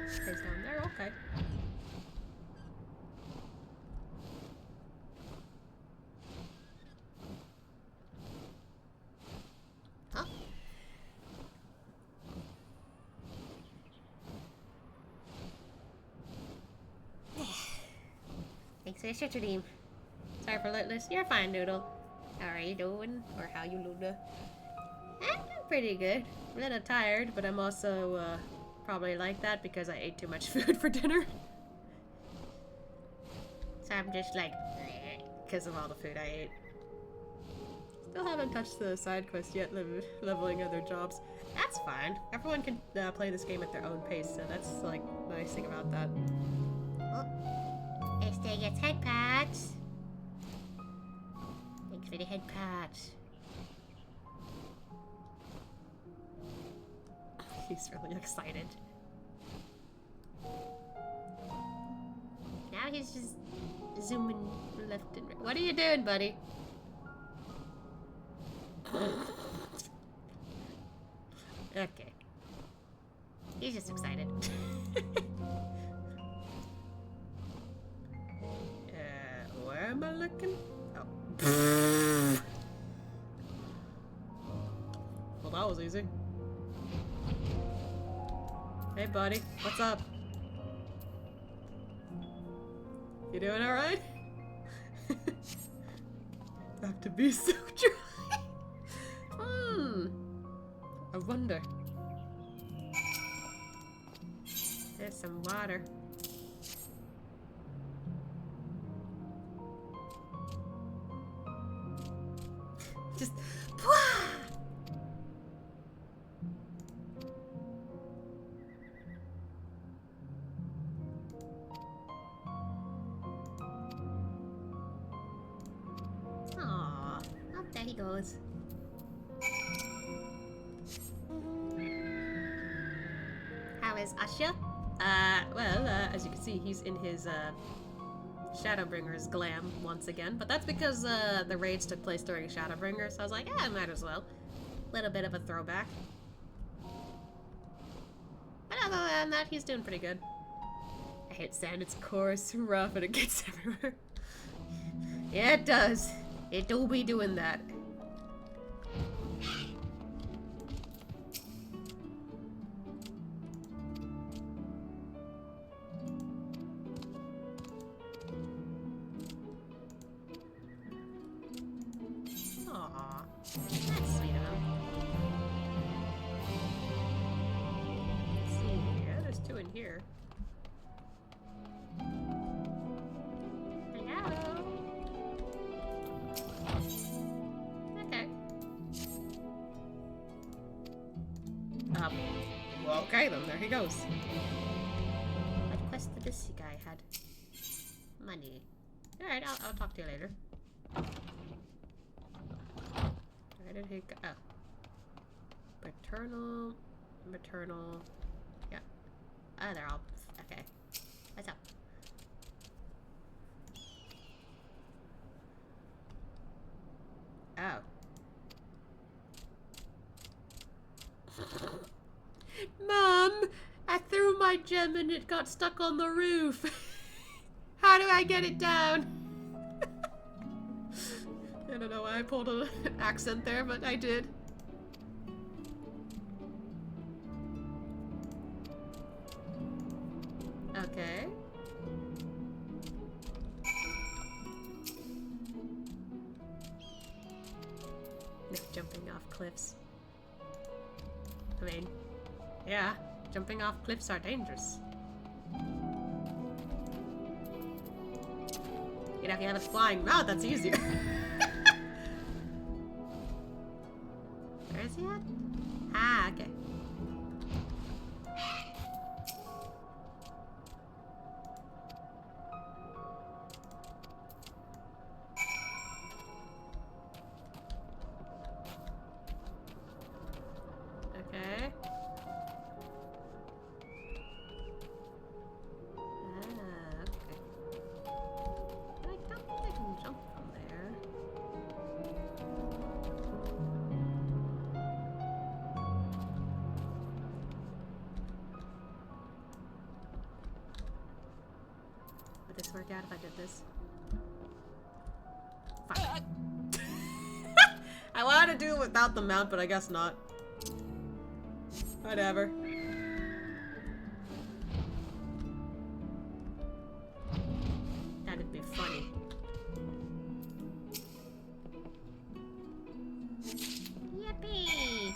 Stays down there, okay. Huh? Thanks for the shit, team. Sorry for litless. You're fine, Noodle. How are you doing? Or how you, Luna? I'm pretty good. I'm a little tired, but I'm also probably like that because I ate too much food for dinner. So I'm just like... Because of all the food I ate. Still haven't touched the side quest yet, leveling other jobs. That's fine. Everyone can play this game at their own pace, so that's like the nice thing about that. Este gets head pats. Thanks for the head pats. He's really excited. Now he's just Zooming left and right. What are you doing, buddy? Okay. He's just excited. Where am I looking? Oh. Well, that was easy. Hey, buddy. What's up? You doing alright? Have to be so dry. I wonder. There's some water. Just Aww. Oh, there he goes. How is Ascia? Well, as you can see, he's in his, Shadowbringer's glam once again, but that's because, the raids took place during Shadowbringer, so I was like, yeah, might as well. Little bit of a throwback. But other than that, he's doing pretty good. I hate sand, it's coarse, rough, and it gets everywhere. Yeah, it does. It do be doing that. Aww. That's sweet of him. Let's see here. There's two in here. Hello. Okay. Well, okay then. There he goes. What quest did this guy had? Money. Alright, I'll talk to you later. Where did he go? Oh. Maternal. Yeah. Oh, they're all. Okay. What's up? Oh. Mom! I threw my gem and it got stuck on the roof. How do I get it down? I don't know why I pulled an accent there, but I did. Okay. No jumping off cliffs. I mean, yeah, jumping off cliffs are dangerous. You know, if you have us flying out, that's easier. Where is he at? Ah, okay. Okay. Okay. I don't think I can jump from there. Would this work out if I did this? Fuck. I wanted to do it without the mount, but I guess not. Whatever. That'd be funny. Yippee!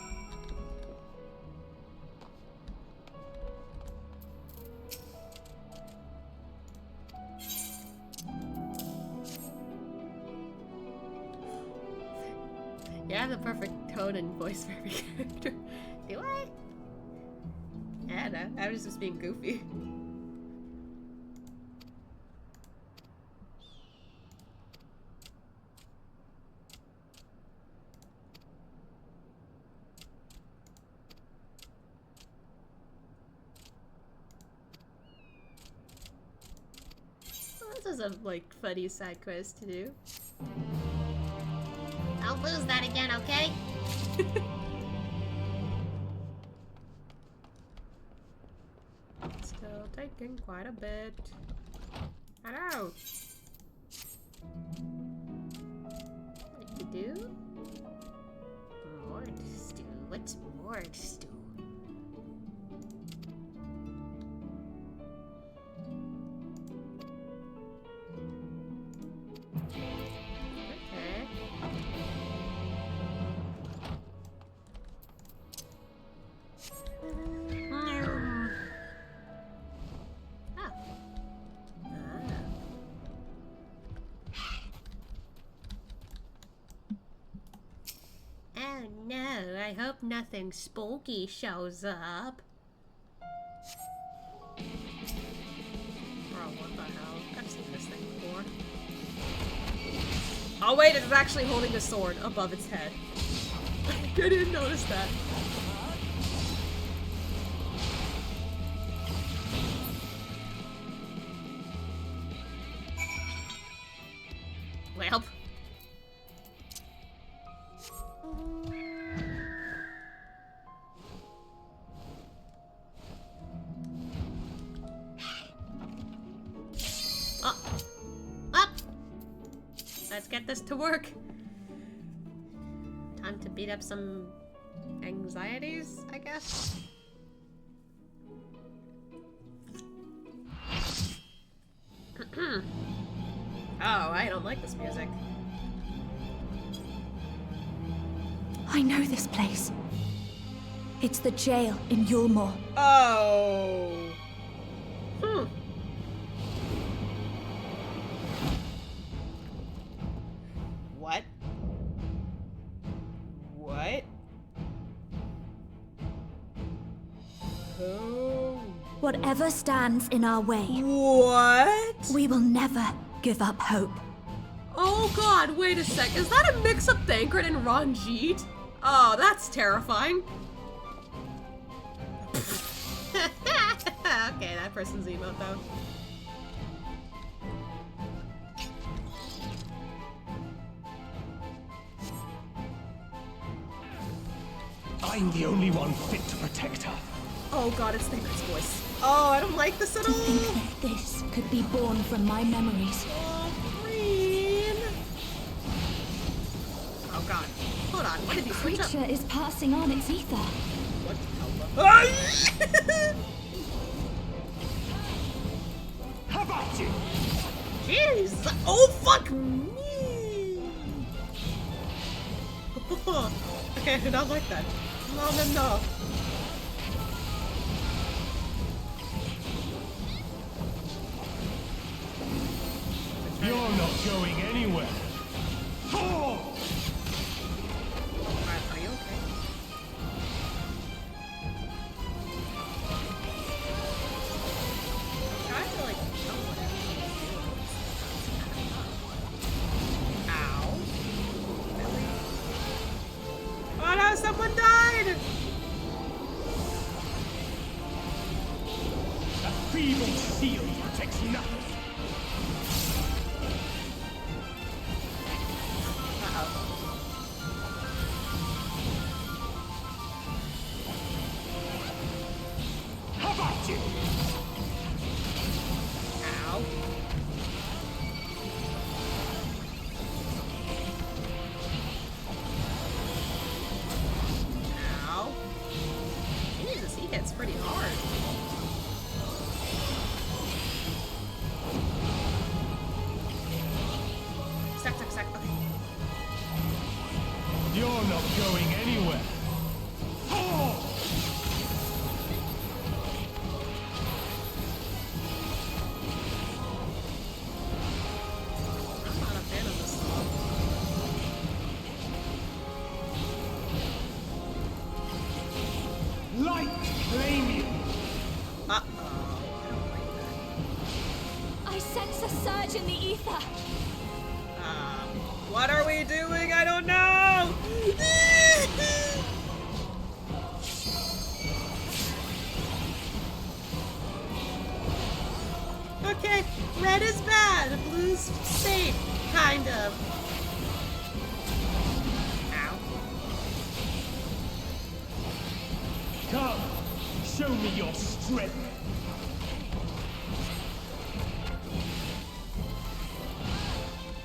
Yeah, I have the perfect tone and voice for every character. Do I? Yeah, no, I was just being goofy. Well, this is a, like, funny side quest to do. I'll lose that again, okay? Still taking quite a bit. Hello. What to do? Mord stew. What's mord stew? Okay. Ah. Oh no, I hope nothing spooky shows up. Oh, what the hell? I've seen this thing before. Oh wait, it's actually holding a sword above its head. I didn't notice that. Well. Up! Let's get this to work. Time to beat up some anxieties, I guess. Oh, I don't like this music. I know this place. It's the jail in Yulmore. Oh. What? What? Who? Whatever stands in our way, What? we will never give up hope. Oh god, wait a sec. Is that a mix-up Thancred and Ranjit? Oh, that's terrifying. Okay, that person's emote though. I'm the only one fit to protect her. Oh god, it's Thancred's voice. Oh, I don't like this at To all. think that this could be born from my memories. Oh, green. Oh god. Hold on, what did you switch up? Creature is passing on its ether. What the hell? How about you? Jeez! Oh, fuck me! Okay, I do not like that. No, no, no. You're not going anywhere. Oh! Are you okay? I'm trying to, like, know what Ow. Really? Oh no, someone died! That feeble shield protects nothing. How about you? Ow. Ow. Jesus, he hits pretty hard. Stack. Okay. You're not going anywhere. Oh! I'm not a fan of this song. Light claim you. Uh-oh. I don't like that. I sense a surge in the ether. What are we doing? I don't know! Okay, red is bad, blue's safe, kind of. Ow. Come, show me your strength.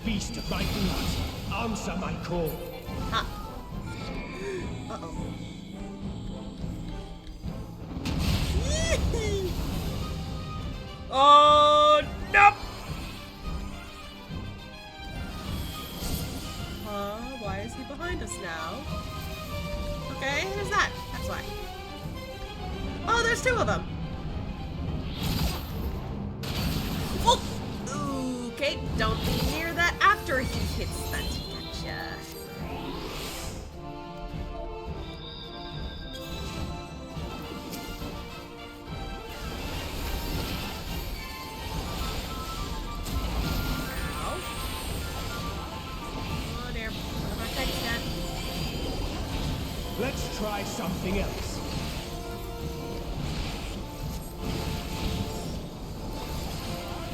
Beast of my blood, answer my call. Ha! Uh-oh. Oh, nope! Why is he behind us now? Okay, who's that? That's why. Oh, there's two of them! Oh! Okay, don't be near that after he hits that. Gotcha. Let's try something else.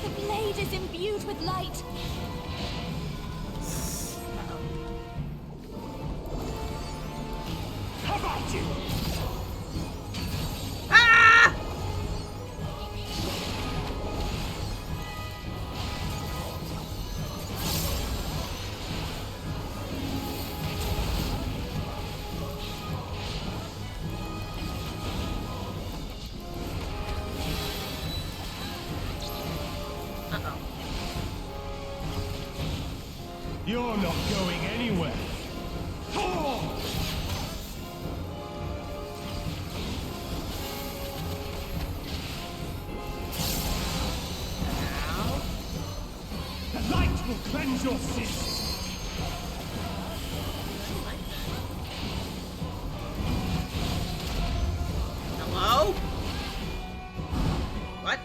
The blade is imbued with light. How about you? Ah! Uh-oh. You're not going anywhere. Oh! Now. The light will cleanse your sins. Hello? What?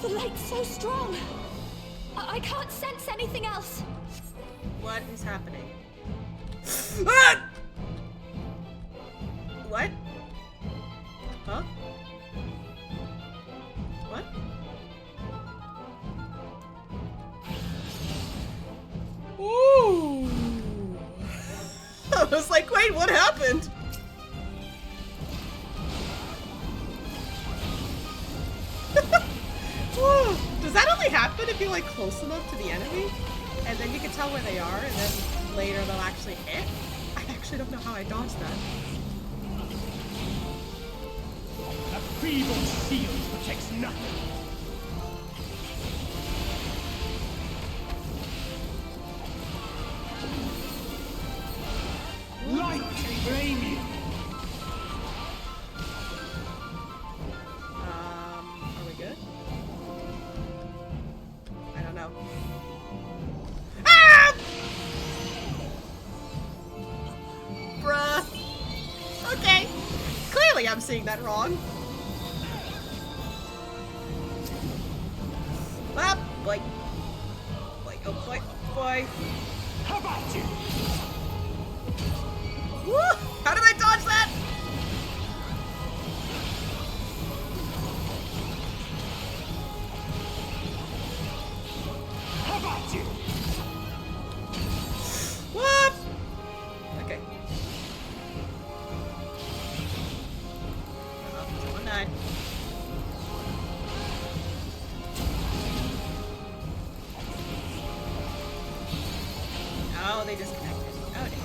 The light's so strong. I can't sense anything else. What is happening? Ah! What? Huh? What? Ooh! I was like, wait, what happened? Whoa. Does that only happen if you're like close enough to the enemy? And then you can tell where they are, and then later they'll actually hit? I actually don't know how I dodged that. A feeble shield protects nothing. Light flame you. Are we good? I don't know. Ah! Bruh. Okay. Clearly I'm seeing that wrong. Ah, boy. Boy, oh boy, oh boy. How about you? Woo! How did I dodge that? How about you? Whoop! Okay. Someone died. Oh, they disconnected. Oh, dear.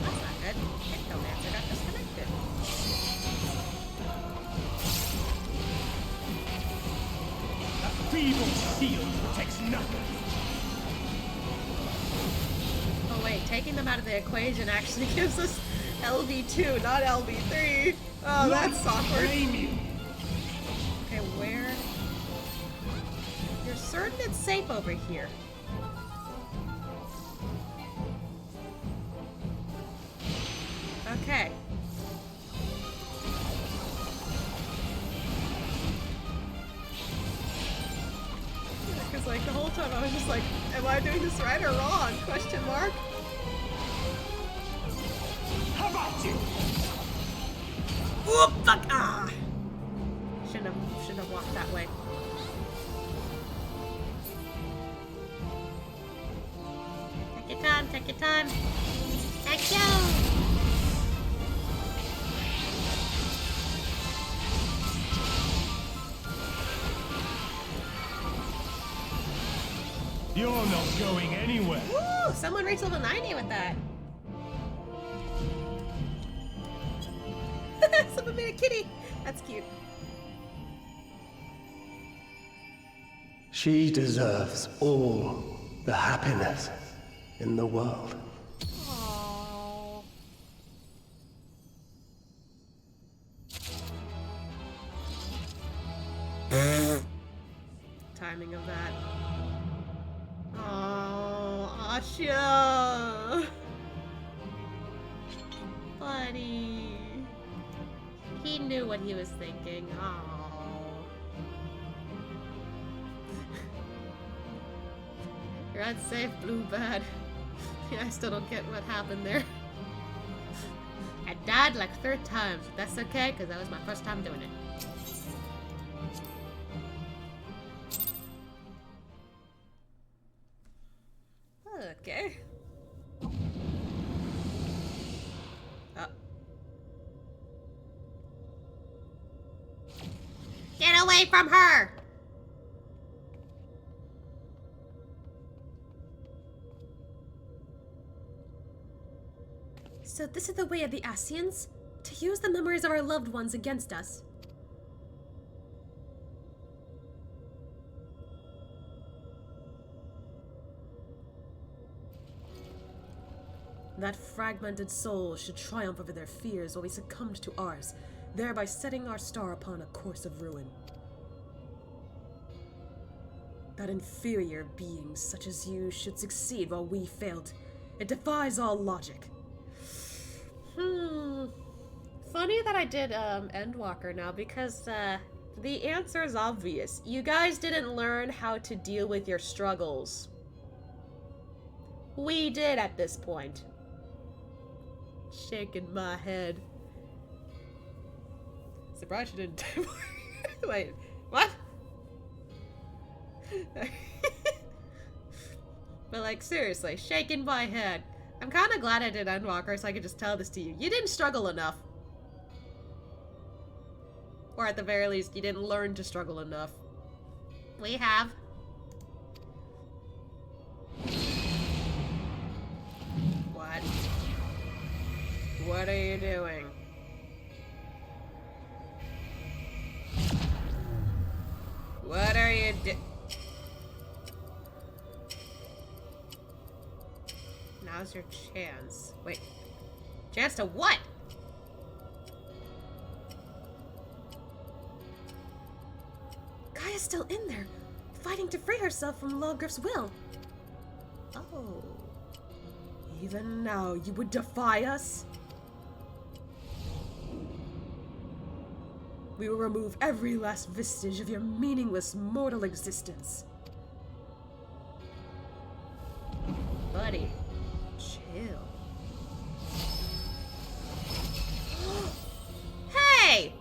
That's not good. Necromancer got disconnected. A feeble shield protects nothing. Oh wait, taking them out of the equation actually gives us LV2, not LV3. Oh, that's awkward. Flame you. Okay, where? You're certain it's safe over here. Okay. Because like the whole time I was just like, am I doing this right or wrong? Question mark. How about you? Whoop! Fuck! Ah! Shouldn't have walked that way. time. Let's go! You're not going anywhere. Woo! Someone reached level 90 with that. Someone made a kitty. That's cute. She deserves all the happiness in the world. Aww. Timing of that. Oh, Ascian. Buddy. He knew what he was thinking. Oh. You're unsafe, blue bad. Yeah, I still don't get what happened there. I died like 3 times. That's okay, because that was my first time doing it. Okay. Get away from her! So this is the way of the Ascians? To use the memories of our loved ones against us? That fragmented soul should triumph over their fears while we succumbed to ours, thereby setting our star upon a course of ruin. That inferior beings such as you should succeed while we failed. It defies all logic. Funny that I did Endwalker now, because the answer is obvious. You guys didn't learn how to deal with your struggles. We did at this point. Shaking my head. Surprised you didn't. Wait, what? But like, seriously, shaking my head. I'm kind of glad I did Endwalker so I could just tell this to you. You didn't struggle enough. Or at the very least, you didn't learn to struggle enough. We have. What? What are you doing? What are you Now's your chance. Wait. Chance to what? Gaia's still in there, fighting to free herself from Lawgriff's will. Oh. Even now, you would defy us? We will remove every last vestige of your meaningless mortal existence. Buddy. Chill. Hey!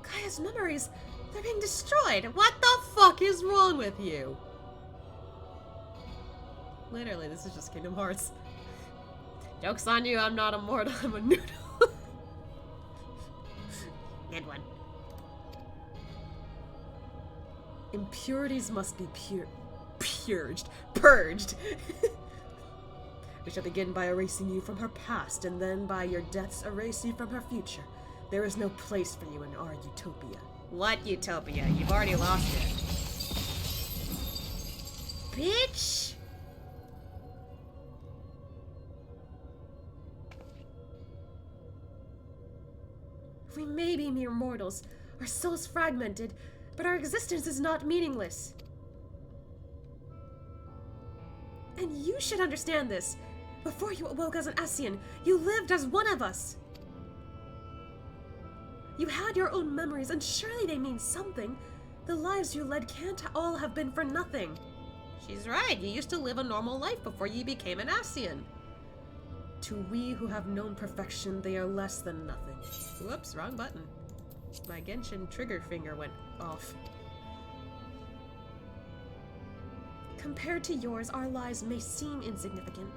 Gaia's memories, they're being Destroyed. What the fuck is wrong with you? Literally, this is just Kingdom Hearts. Joke's on you, I'm not immortal, I'm a noodle. Good one. Impurities must be purged. We shall begin by erasing you from her past, and then by your deaths erase you from her future. There is no place for you in our utopia. What utopia? You've already lost it. Bitch! We may be mere mortals, our souls fragmented, but our existence is not meaningless. And you should understand this. Before you awoke as an Ascian, you lived as one of us. You had your own memories, and surely they mean something. The lives you led can't all have been for nothing. She's right. You used to live a normal life before you became an Ascian. To we who have known perfection, they are less than nothing. Whoops, wrong button. My Genshin trigger finger went off. Compared to yours, our lives may seem insignificant.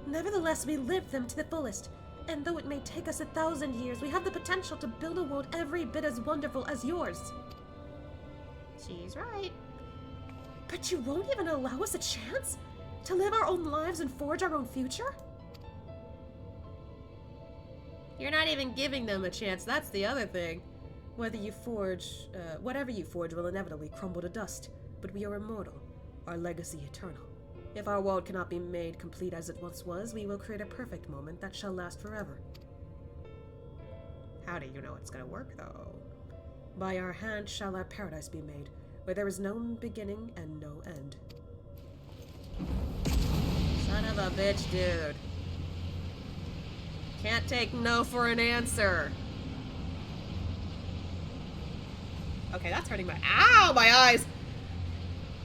Nevertheless, we live them to the fullest, and though it may take us 1,000 years, we have the potential to build a world every bit as wonderful as yours. She's right. But you won't even allow us a chance? To live our own lives and forge our own future? You're not even giving them a chance, that's the other thing. Whatever you forge will inevitably crumble to dust, but we are immortal, our legacy eternal. If our world cannot be made complete as it once was, we will create a perfect moment that shall last forever. How do you know it's gonna work, though? By our hand shall our paradise be made, where there is no beginning and no end. Son of a bitch, dude. Can't take no for an answer. Okay, that's hurting my— Ow! My eyes!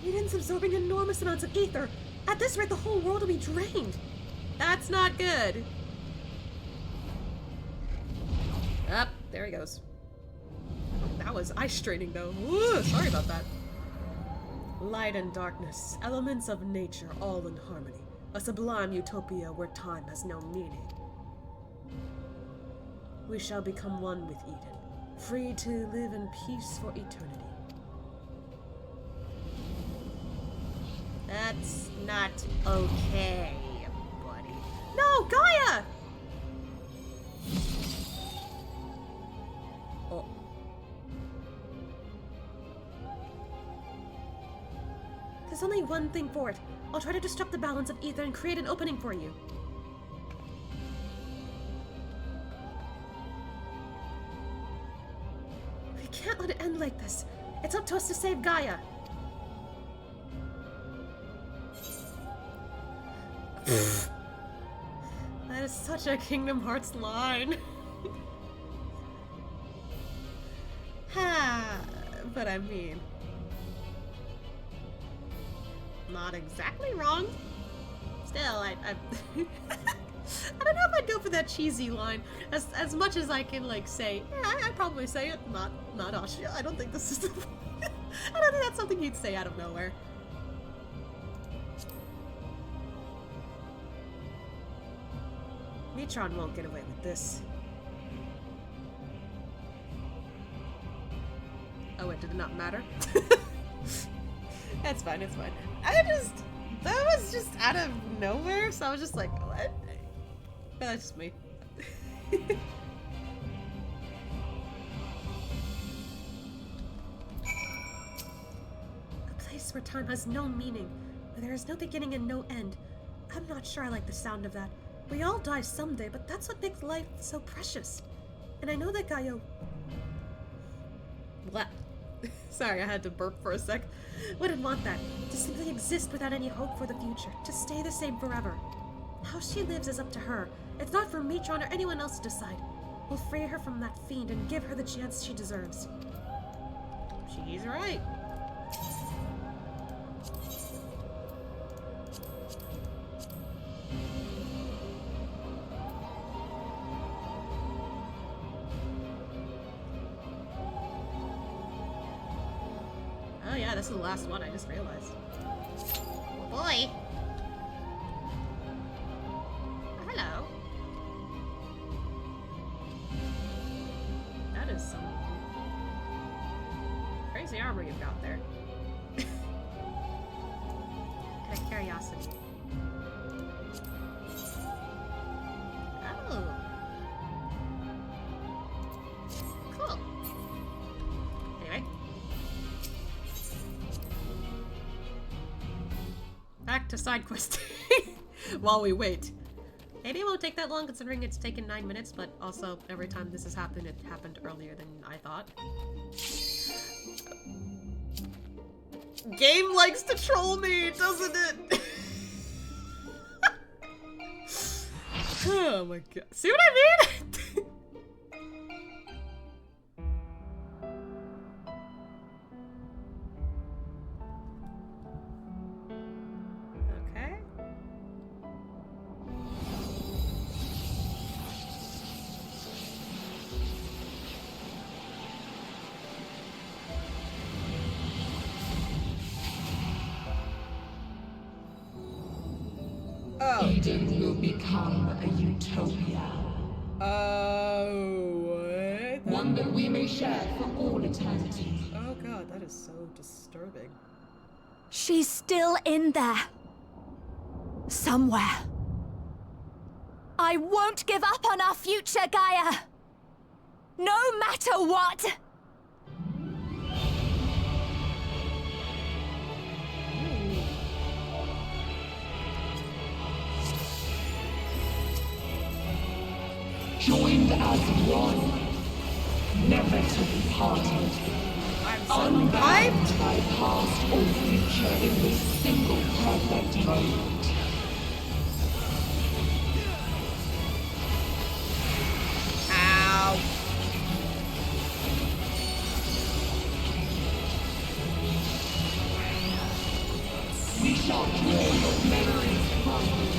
Eden's absorbing enormous amounts of ether. At this rate, the whole world will be drained. That's not good. Up, there he goes. That was eye-straining, though. Ooh, sorry about that. Light and darkness, elements of nature, all in harmony. A sublime utopia where time has no meaning. We shall become one with Eden, free to live in peace for eternity. That's not okay, buddy. No, Gaia! Oh. There's only one thing for it. I'll try to disrupt the balance of ether and create an opening for you. We can't let it end like this. It's up to us to save Gaia. That is such a Kingdom Hearts line. Ha! But I mean, not exactly wrong. Still, I I don't know if I'd go for that cheesy line as much as I can, like, say. Yeah, I'd probably say it. Not Ascian. I don't think this is the I don't think that's something you'd say out of nowhere. Mitron won't get away with this. Oh, it did not matter. That's fine, it's fine. That was just out of nowhere, so I was just like, what? But that's just me. A place where time has no meaning, where there is no beginning and no end. I'm not sure I like the sound of that. We all die someday, but that's what makes life so precious. And I know that Gaia... Blah. Sorry, I had to burp for a sec. Wouldn't want that. To simply exist without any hope for the future. To stay the same forever. How she lives is up to her. It's not for Mitron or anyone else to decide. We'll free her from that fiend and give her the chance she deserves. She's right. Oh yeah, this is the last one, I just realized. Oh boy! Oh, hello. That is some crazy armor you've got there. Out of curiosity. Oh. Cool. Anyway. Back to side questing while we wait. Maybe it won't take that long considering it's taken 9 minutes, but also every time this has happened, it happened earlier than I thought. Game likes to troll me, doesn't it? Oh my god. See what I mean? Eden will become a utopia. What? One that we may share for all eternity. Oh god, that is so disturbing. She's still in there. Somewhere. I won't give up on our future, Gaia. No matter what. Joined as one, never to be parted. Unbound by past or future in this single perfect moment. Ow. We shall draw your memories from you.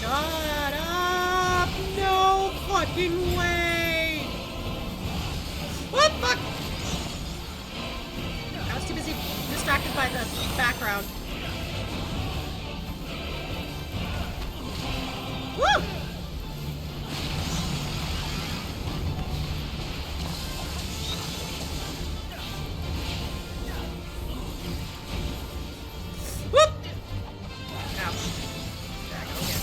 Shut up! No fucking way! What fuck? I was too busy distracted by the background. Woo! Whoop! Ow. There I go again.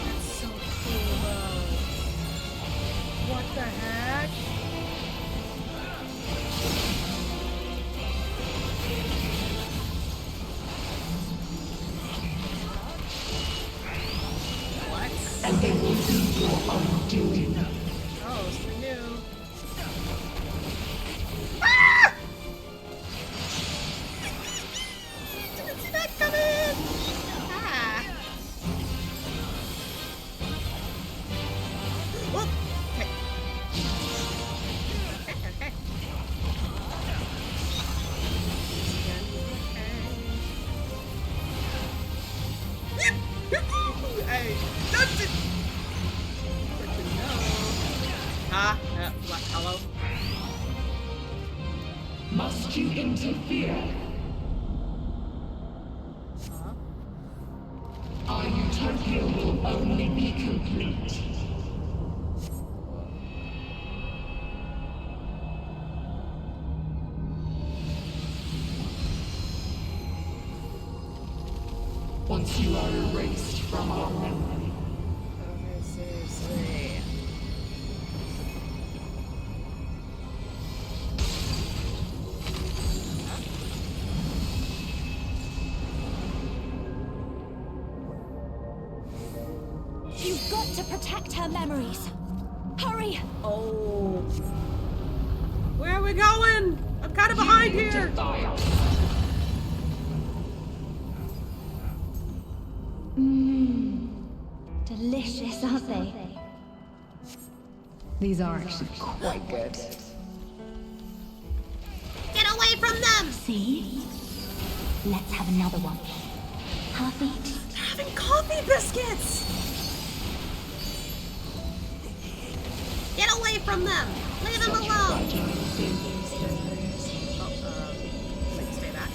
That's so cool though. What the heck? What? And they will be your undoing. Oh, something new. Ah! Didn't see that coming! Ah! Whoop! Okay. Okay. Hey, that's it! No. Ah, what? Hello? Must you interfere? Our utopia will only be complete. Once you are erased from our memory. Okay, seriously. You've got to protect her memories. Hurry! Oh. Where are we going? I'm kind of behind here. Delicious, aren't they? These are actually quite good. Get away from them! See? Let's have another one. Half each. They're having coffee biscuits. Get away from them! Leave them alone! Like stay back.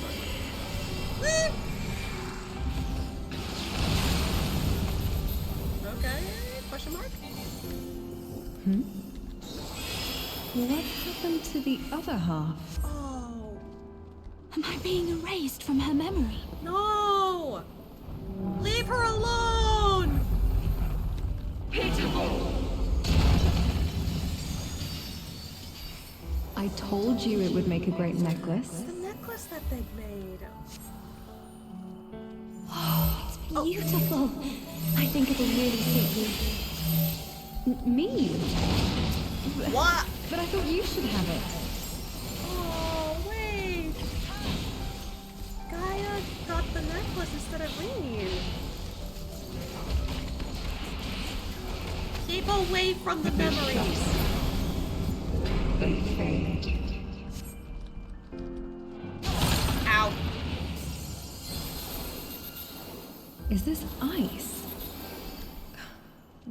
Okay, question mark? What happened to the other half? Oh, Am I being erased from her memory? no! Leave her alone! I told you it would make a great necklace. The necklace that they've made. Beautiful. I think it'll really suit you. Me? What? But I thought you should have it. Oh, wait. Gaia got the necklace instead of Ryne. Keep away from the memories. They fade. Ow. Is this ice?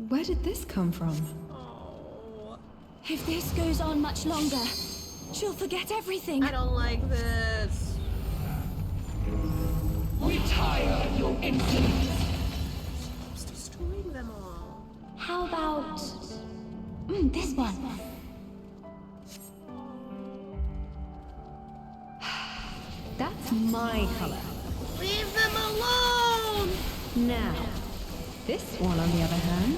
Where did this come from? Oh, If this goes on much longer, she'll forget everything. I don't like this. Retire your insolence. It's destroying them all. How about this one? That's my color. Leave them alone! Now, this one on the other hand.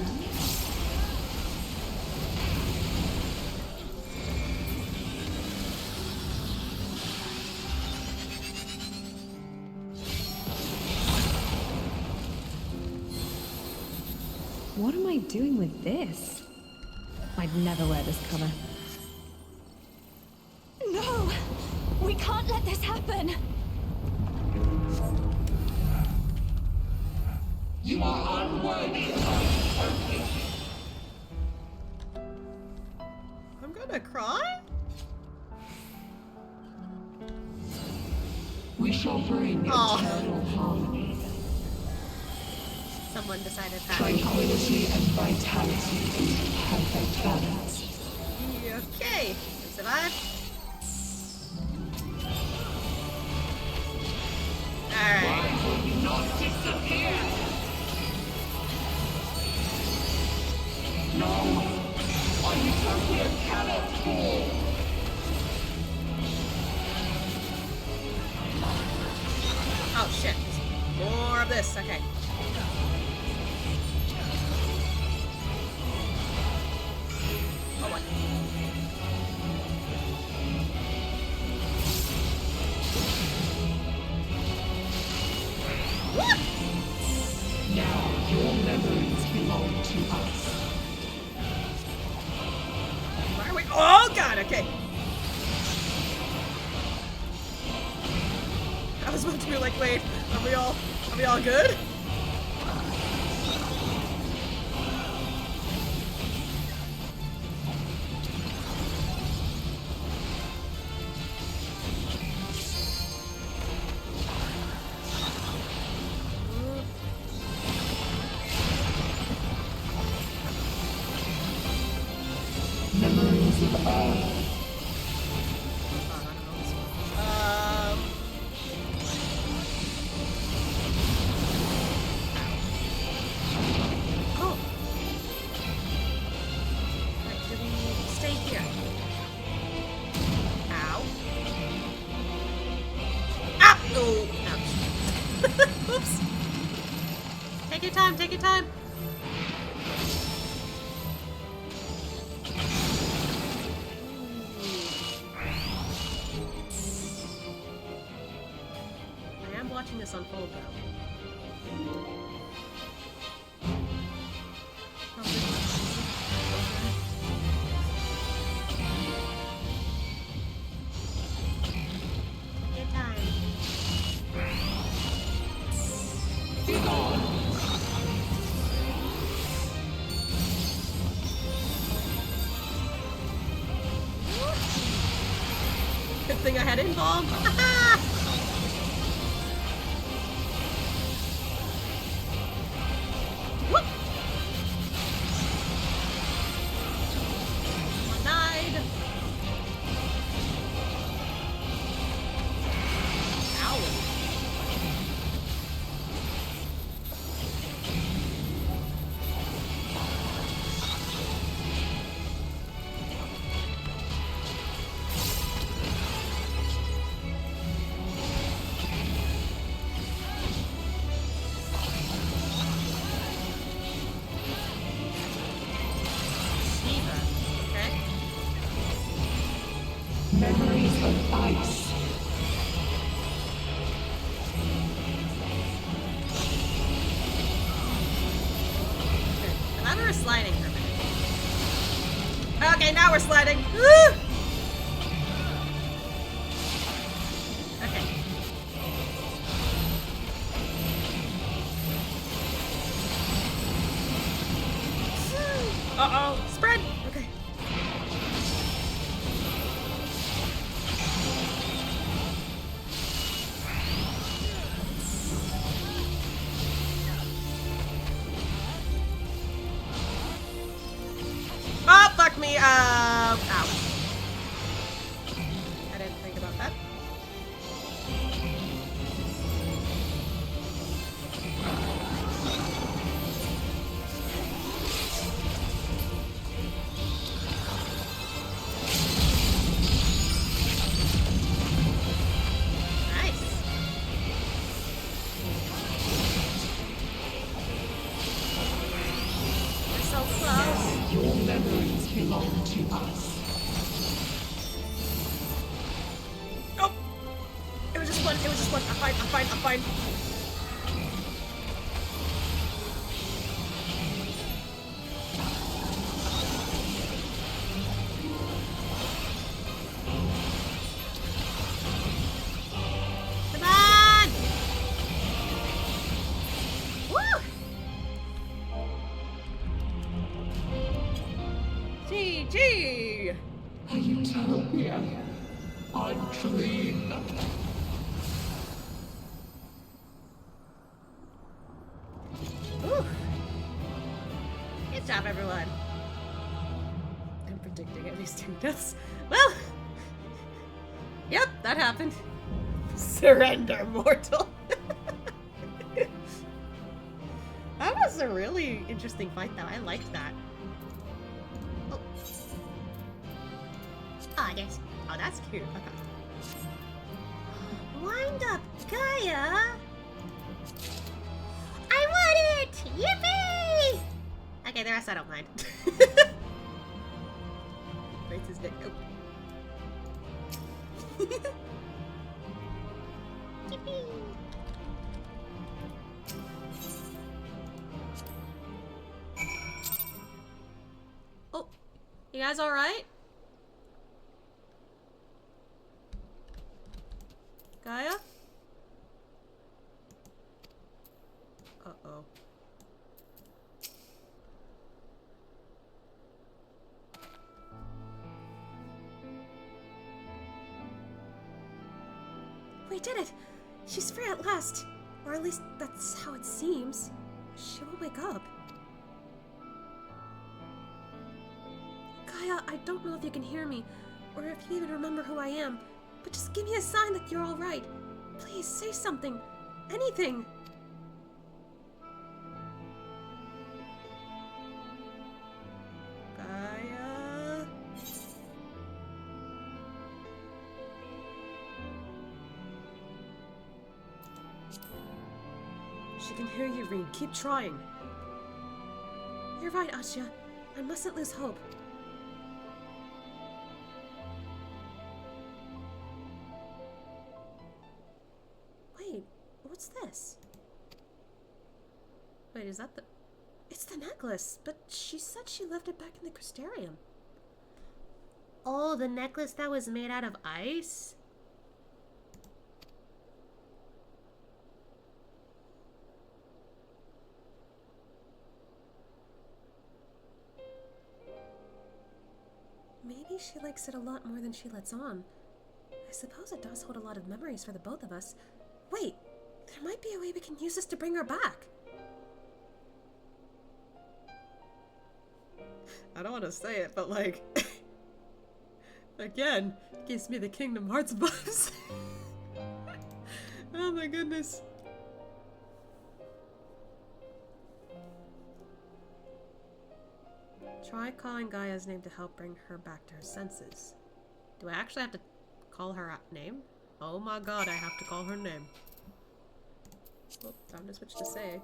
What am I doing with this? I'd never wear this color. No! We can't let this happen! You are unworthy of my purpose. I'm gonna cry? We shall bring eternal harmony, Someone decided that. tranquility, and vitality into perfect balance. Okay. Survive. Alright. Why will you not disappear? No! Utopia cannot fall! Oh shit. More of this. Okay. Oh what? What? Now your memories belong to us. Why are we? Oh god. Okay. I was about to be like, wait, are we all good? Memories of Earth. Oh. Right, do we stay here? Ow. Ah! Oh, ouch. Oops. Take your time, take your time. I am watching this unfold though. Your time. Good thing I had involved. Whoop. One died. Ow. Shiva. Okay. Memories of ice. I thought we were sliding for a minute. Okay, now we're sliding. Woo! Okay. Uh-oh. Spread. Okay. me. Ow. I didn't think about that. Your memories belong to us. Oh! It was just one. I'm fine. Come on! Woo! GG! A utopia. I'm clean. Woo. Good job, everyone. I'm predicting at least 2 deaths. Well, yep, that happened. Surrender, mortal. That was a really interesting fight, though. I liked that. Oh, yes. Oh, that's cute. Okay. Wind up, Gaia. I want it! Yippee! Okay, the rest I don't mind. Breaks his neck. Oh. Yippee! Oh, you guys alright? Gaia? Uh-oh. We did it! She's free at last! Or at least that's how it seems. She will wake up. Gaia, I don't know if you can hear me, or if you even remember who I am, but just give me a sign that you're alright. Please, say something. Anything. Gaia? She can hear you, Ryne. Keep trying. You're right, Ascia. I mustn't lose hope. Wait, what's this? Wait, is that the... It's the necklace, but she said she left it back in the Crystarium. Oh, the necklace that was made out of ice? Maybe she likes it a lot more than she lets on. I suppose it does hold a lot of memories for the both of us. Wait, there might be a way we can use this to bring her back. I don't want to say it, but like... again, gives me the Kingdom Hearts vibes. Oh my goodness. Try calling Gaia's name to help bring her back to her senses. Do I actually have to call her name? Oh my god, I have to call her name. Oh, time to switch to say.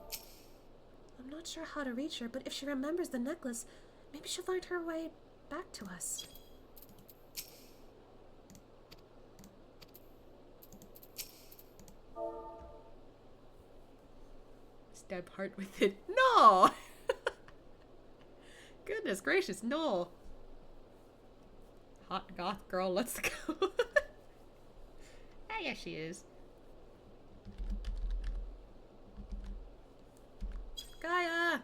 I'm not sure how to reach her, but if she remembers the necklace, maybe she'll find her way back to us. Stab heart with it. No! Goodness gracious, no. Hot goth girl, let's go. Ah, yeah, she is. Gaia!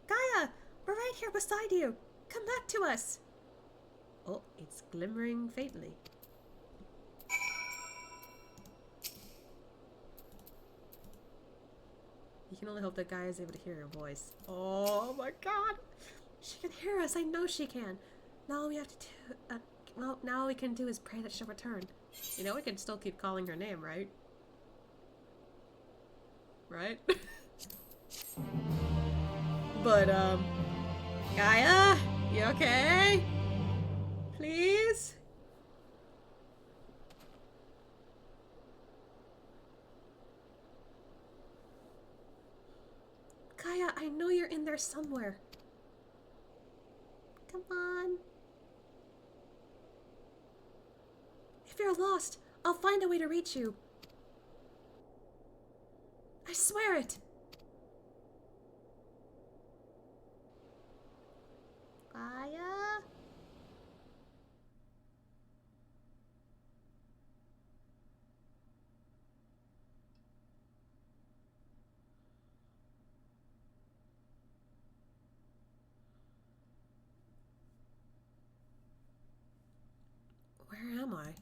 Gaia! We're right here beside you! Come back to us! Oh, it's glimmering faintly. You can only hope that Gaia is able to hear your voice. Oh my god! She can hear us. I know she can. Now all we have to do, well, now all we can do is pray that she'll return. You know, we can still keep calling her name, right? Right? But, Gaia? You okay? Please? Gaia, I know you're in there somewhere. Come on. If you're lost, I'll find a way to reach you. I swear it. Gaia? Where am I?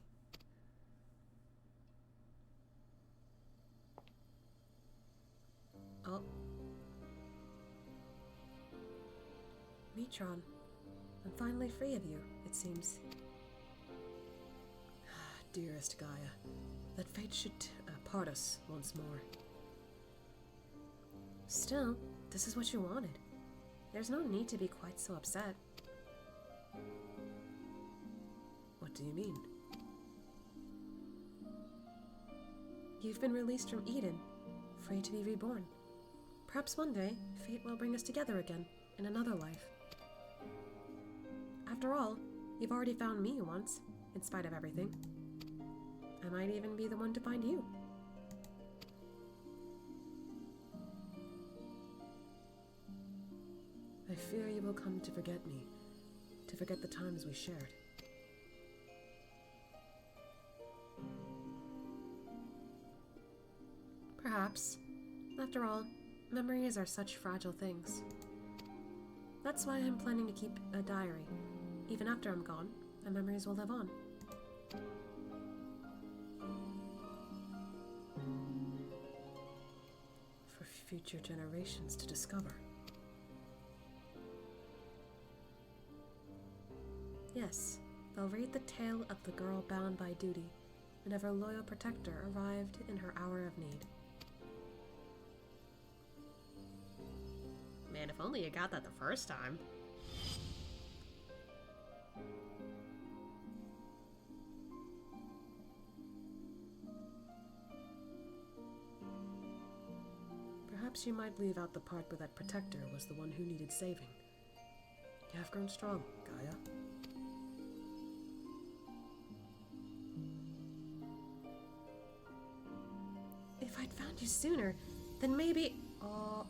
Oh. Metron. I'm finally free of you, it seems. Dearest Gaia, that fate should part us once more. Still, this is what you wanted. There's no need to be quite so upset. What do you mean? You've been released from Eden, free to be reborn. Perhaps one day, fate will bring us together again, in another life. After all, you've already found me once, in spite of everything. I might even be the one to find you. I fear you will come to forget me, to forget the times we shared. Perhaps. After all, memories are such fragile things. That's why I'm planning to keep a diary. Even after I'm gone, my memories will live on. For future generations to discover. Yes, they'll read the tale of the girl bound by duty, and of her loyal protector arrived in her hour of need. Man, if only you got that the first time. Perhaps you might leave out the part where that protector was the one who needed saving. You have grown strong, Gaia. If I'd found you sooner, then maybe... Oh...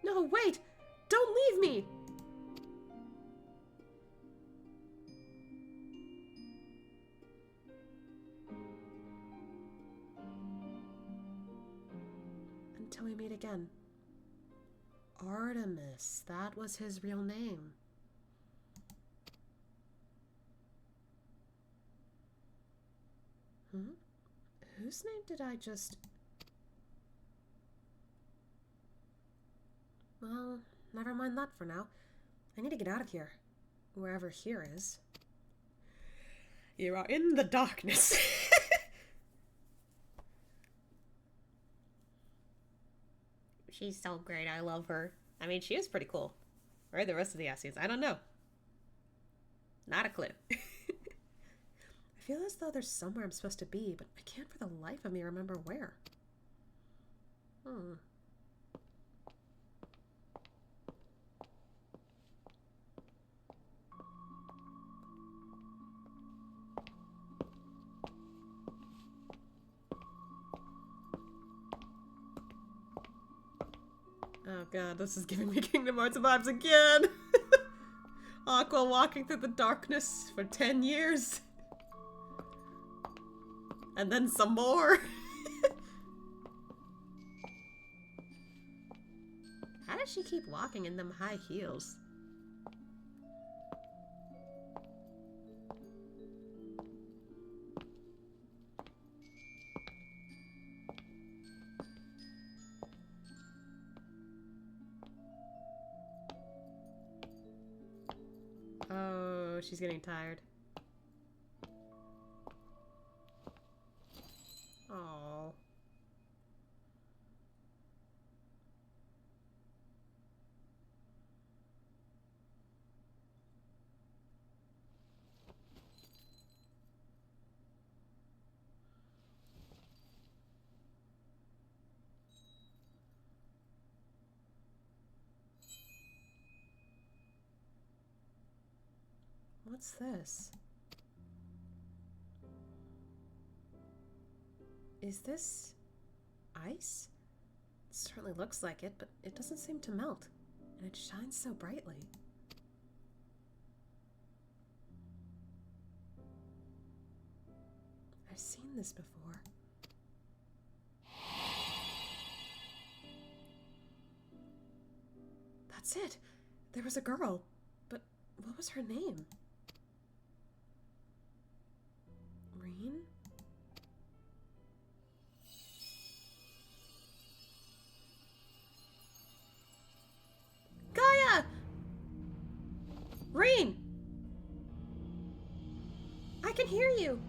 No, wait! Don't leave me! Until we meet again. Artemis, that was his real name. Whose name did I just... Well, never mind that for now. I need to get out of here. Wherever here is. You are in the darkness. She's so great. I love her. I mean, she is pretty cool. Where are the rest of the Ascians? I don't know. Not a clue. I feel as though there's somewhere I'm supposed to be, but I can't for the life of me remember where. Oh god, this is giving me Kingdom Hearts vibes again! Aqua walking through the darkness for 10 years. And then some more. How does she keep walking in them high heels? she's getting tired. Oh. What's this? Is this ice? It certainly looks like it, but it doesn't seem to melt, and it shines so brightly. I've seen this before. That's it! There was a girl, but what was her name? Ryne? Gaia! Ryne! I can hear you!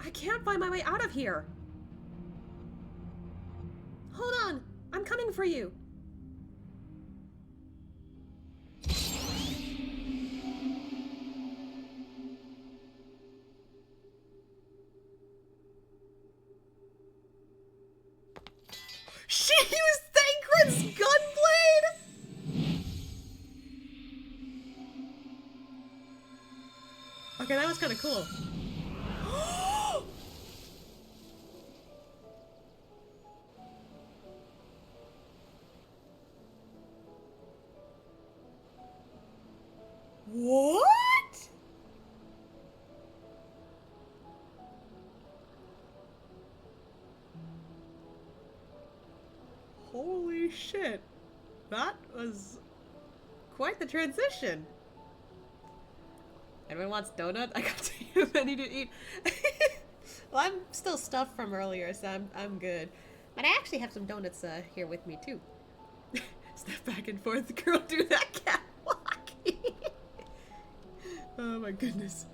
I can't find my way out of here! Hold on! I'm coming for you! She used Thancred's gunblade?! Okay, that was kind of cool. What? Holy shit. That was quite the transition. Everyone wants donut? I got too many to eat. Well, I'm still stuffed from earlier, so I'm good. But I actually have some donuts here with me, too. Step back and forth, girl, do that catwalk. Oh my goodness.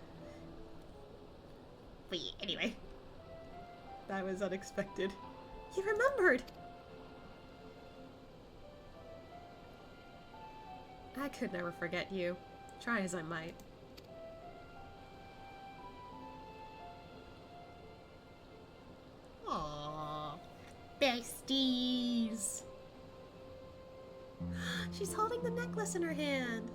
But yeah, anyway. That was unexpected. You remembered! I could never forget you. Try as I might. Aww. Besties! She's holding the necklace in her hand.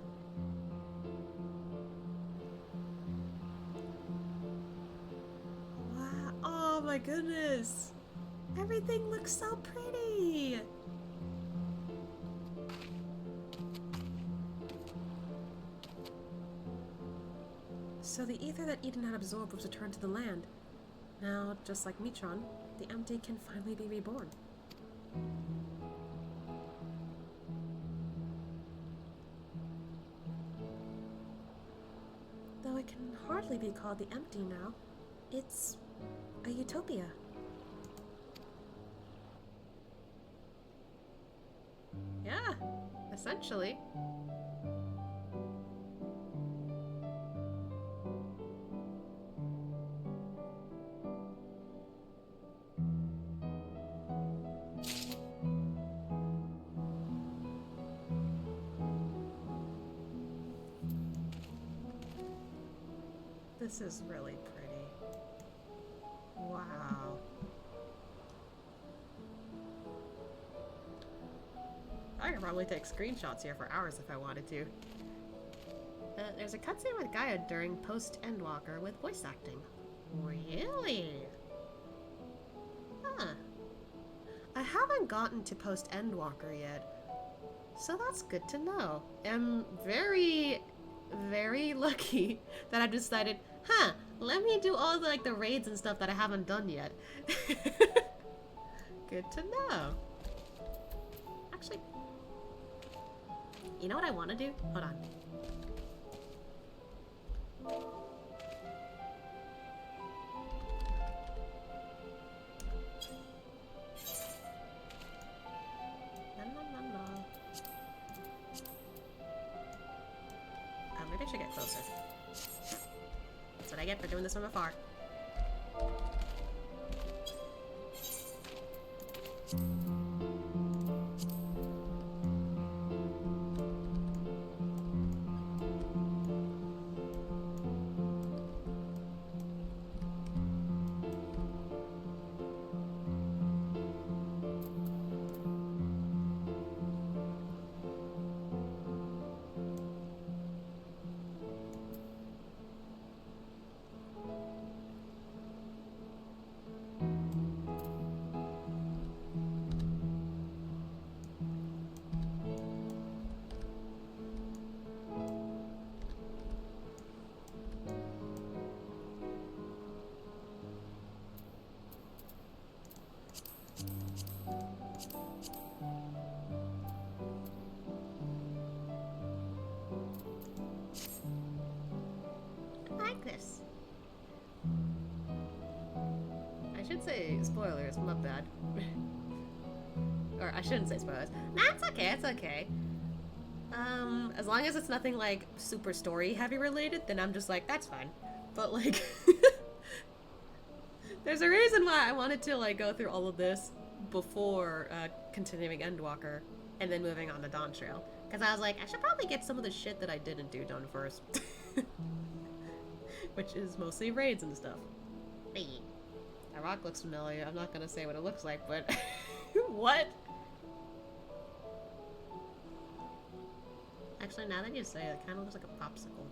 Wow. Oh my goodness. Everything looks so pretty. So the ether that Eden had absorbed was returned to the land. Now, just like Mitron, the empty can finally be reborn. Though it can hardly be called the empty now, it's a utopia. Yeah, essentially. This is really pretty. Wow. I could probably take screenshots here for hours if I wanted to. There's a cutscene with Gaia during post-Endwalker with voice acting. Really? Huh. I haven't gotten to post-Endwalker yet, so that's good to know. I'm very, very lucky that I decided, let me do all the, the raids and stuff that I haven't done yet. Good to know. Actually, you know what I want to do? Hold on. Maybe I should get closer. That's what I get for doing this from afar. This. I should say spoilers, my bad. Or I shouldn't say spoilers. Nah, it's okay, it's okay. As long as it's nothing like super story heavy related, then I'm just like, that's fine. But like, there's a reason why I wanted to like go through all of this before continuing Endwalker and then moving on to Dawn Trail. Because I was like, I should probably get some of the shit that I didn't do done first. Which is mostly raids and stuff. Hey, that rock looks familiar. I'm not gonna say what it looks like, but what? Actually, now that you say it, it kind of looks like a popsicle.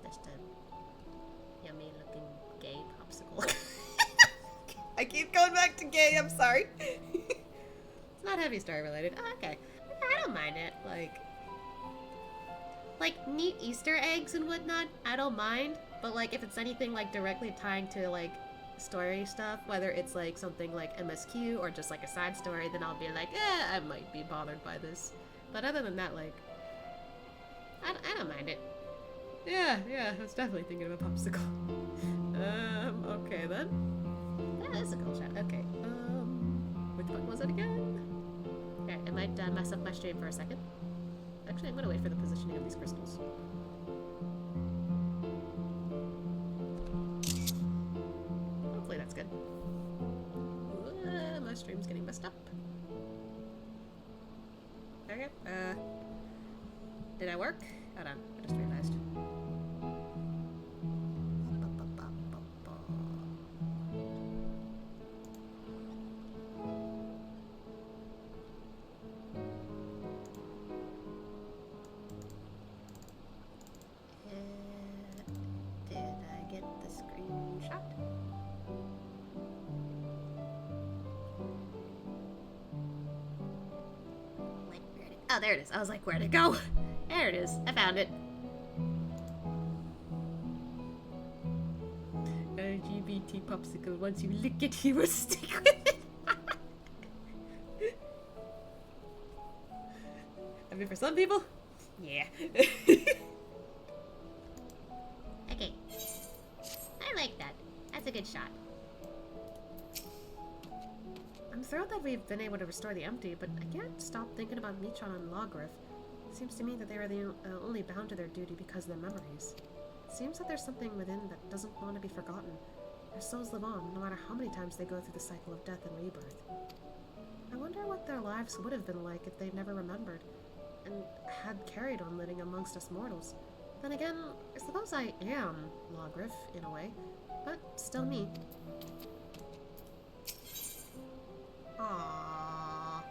Just a yummy looking gay popsicle. I keep going back to gay, I'm sorry. It's not heavy story related. Oh, okay. I don't mind it. Like neat Easter eggs and whatnot, I don't mind. But like if it's anything like directly tying to like story stuff, whether it's like something like MSQ or just like a side story, then I'll be like, I might be bothered by this. But other than that, like, I don't mind it. Yeah, I was definitely thinking of a popsicle. Okay then. Yeah, that's a cool shot. Okay. Which one was it again? Okay, it might mess up my stream for a second. Actually, I'm gonna wait for the positioning of these crystals. Hopefully that's good. My stream's getting messed up. Okay, did I work? Hold on, I just realized. Oh, there it is. I was like, where'd it go? There it is. I found it. LGBT popsicle. Once you lick it, you will stick with it. I mean, for some people, yeah. Okay. I like that. That's a good shot. I'm thrilled that we've been able to restore the empty, but I can't stop thinking about Mitron and Logrif. It seems to me that they are the only bound to their duty because of their memories. It seems that there's something within that doesn't want to be forgotten. Their souls live on, no matter how many times they go through the cycle of death and rebirth. I wonder what their lives would have been like if they'd never remembered, and had carried on living amongst us mortals. Then again, I suppose I am Logrif, in a way, but still me. Aww.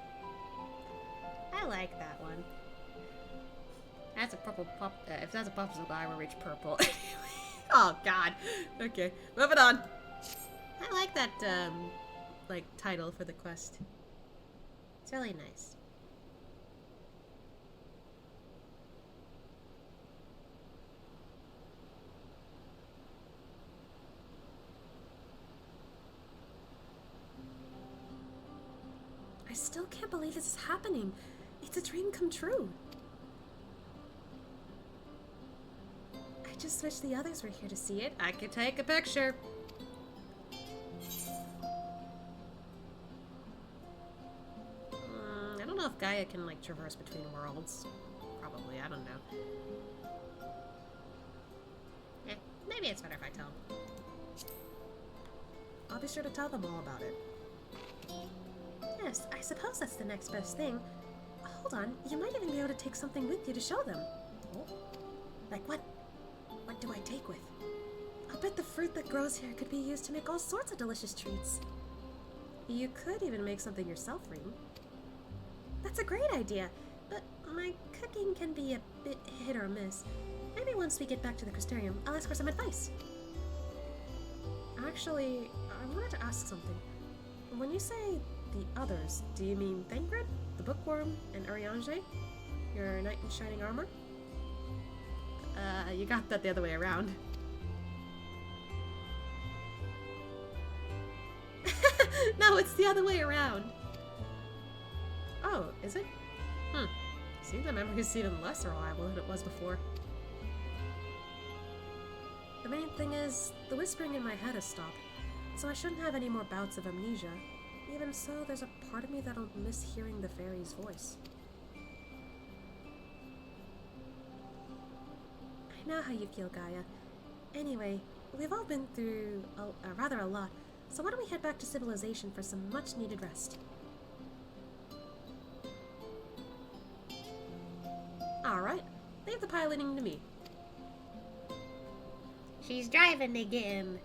I like that one. That's a purple pop. If that's a popsicle, I will reach purple. Oh god. Okay, moving on. I like that, like, title for the quest. It's really nice. I still can't believe this is happening. It's a dream come true. I just wish the others were here to see it. I could take a picture. I don't know if Gaia Gaia can, like, traverse between worlds. Probably, I don't know. Maybe it's better if I tell. I'll be sure to tell them all about it. Yes, I suppose that's the next best thing. Hold on, you might even be able to take something with you to show them. Like what? What do I take with? I'll bet the fruit that grows here could be used to make all sorts of delicious treats. You could even make something yourself, Ryne. That's a great idea, but my cooking can be a bit hit or miss. Maybe once we get back to the Crystarium, I'll ask for some advice. Actually, I wanted to ask something. When you say the others, do you mean Thangrid, the Bookworm, and Urianger? Your knight in shining armor? You got that the other way around. No, it's the other way around. Oh, is it? Seems my memory's even less reliable than it was before. The main thing is, the whispering in my head has stopped, so I shouldn't have any more bouts of amnesia. Even so, there's a part of me that'll miss hearing the fairy's voice. I know how you feel, Gaia. Anyway, we've all been through rather a lot, so why don't we head back to civilization for some much-needed rest? Alright, leave the piloting to me. She's driving again.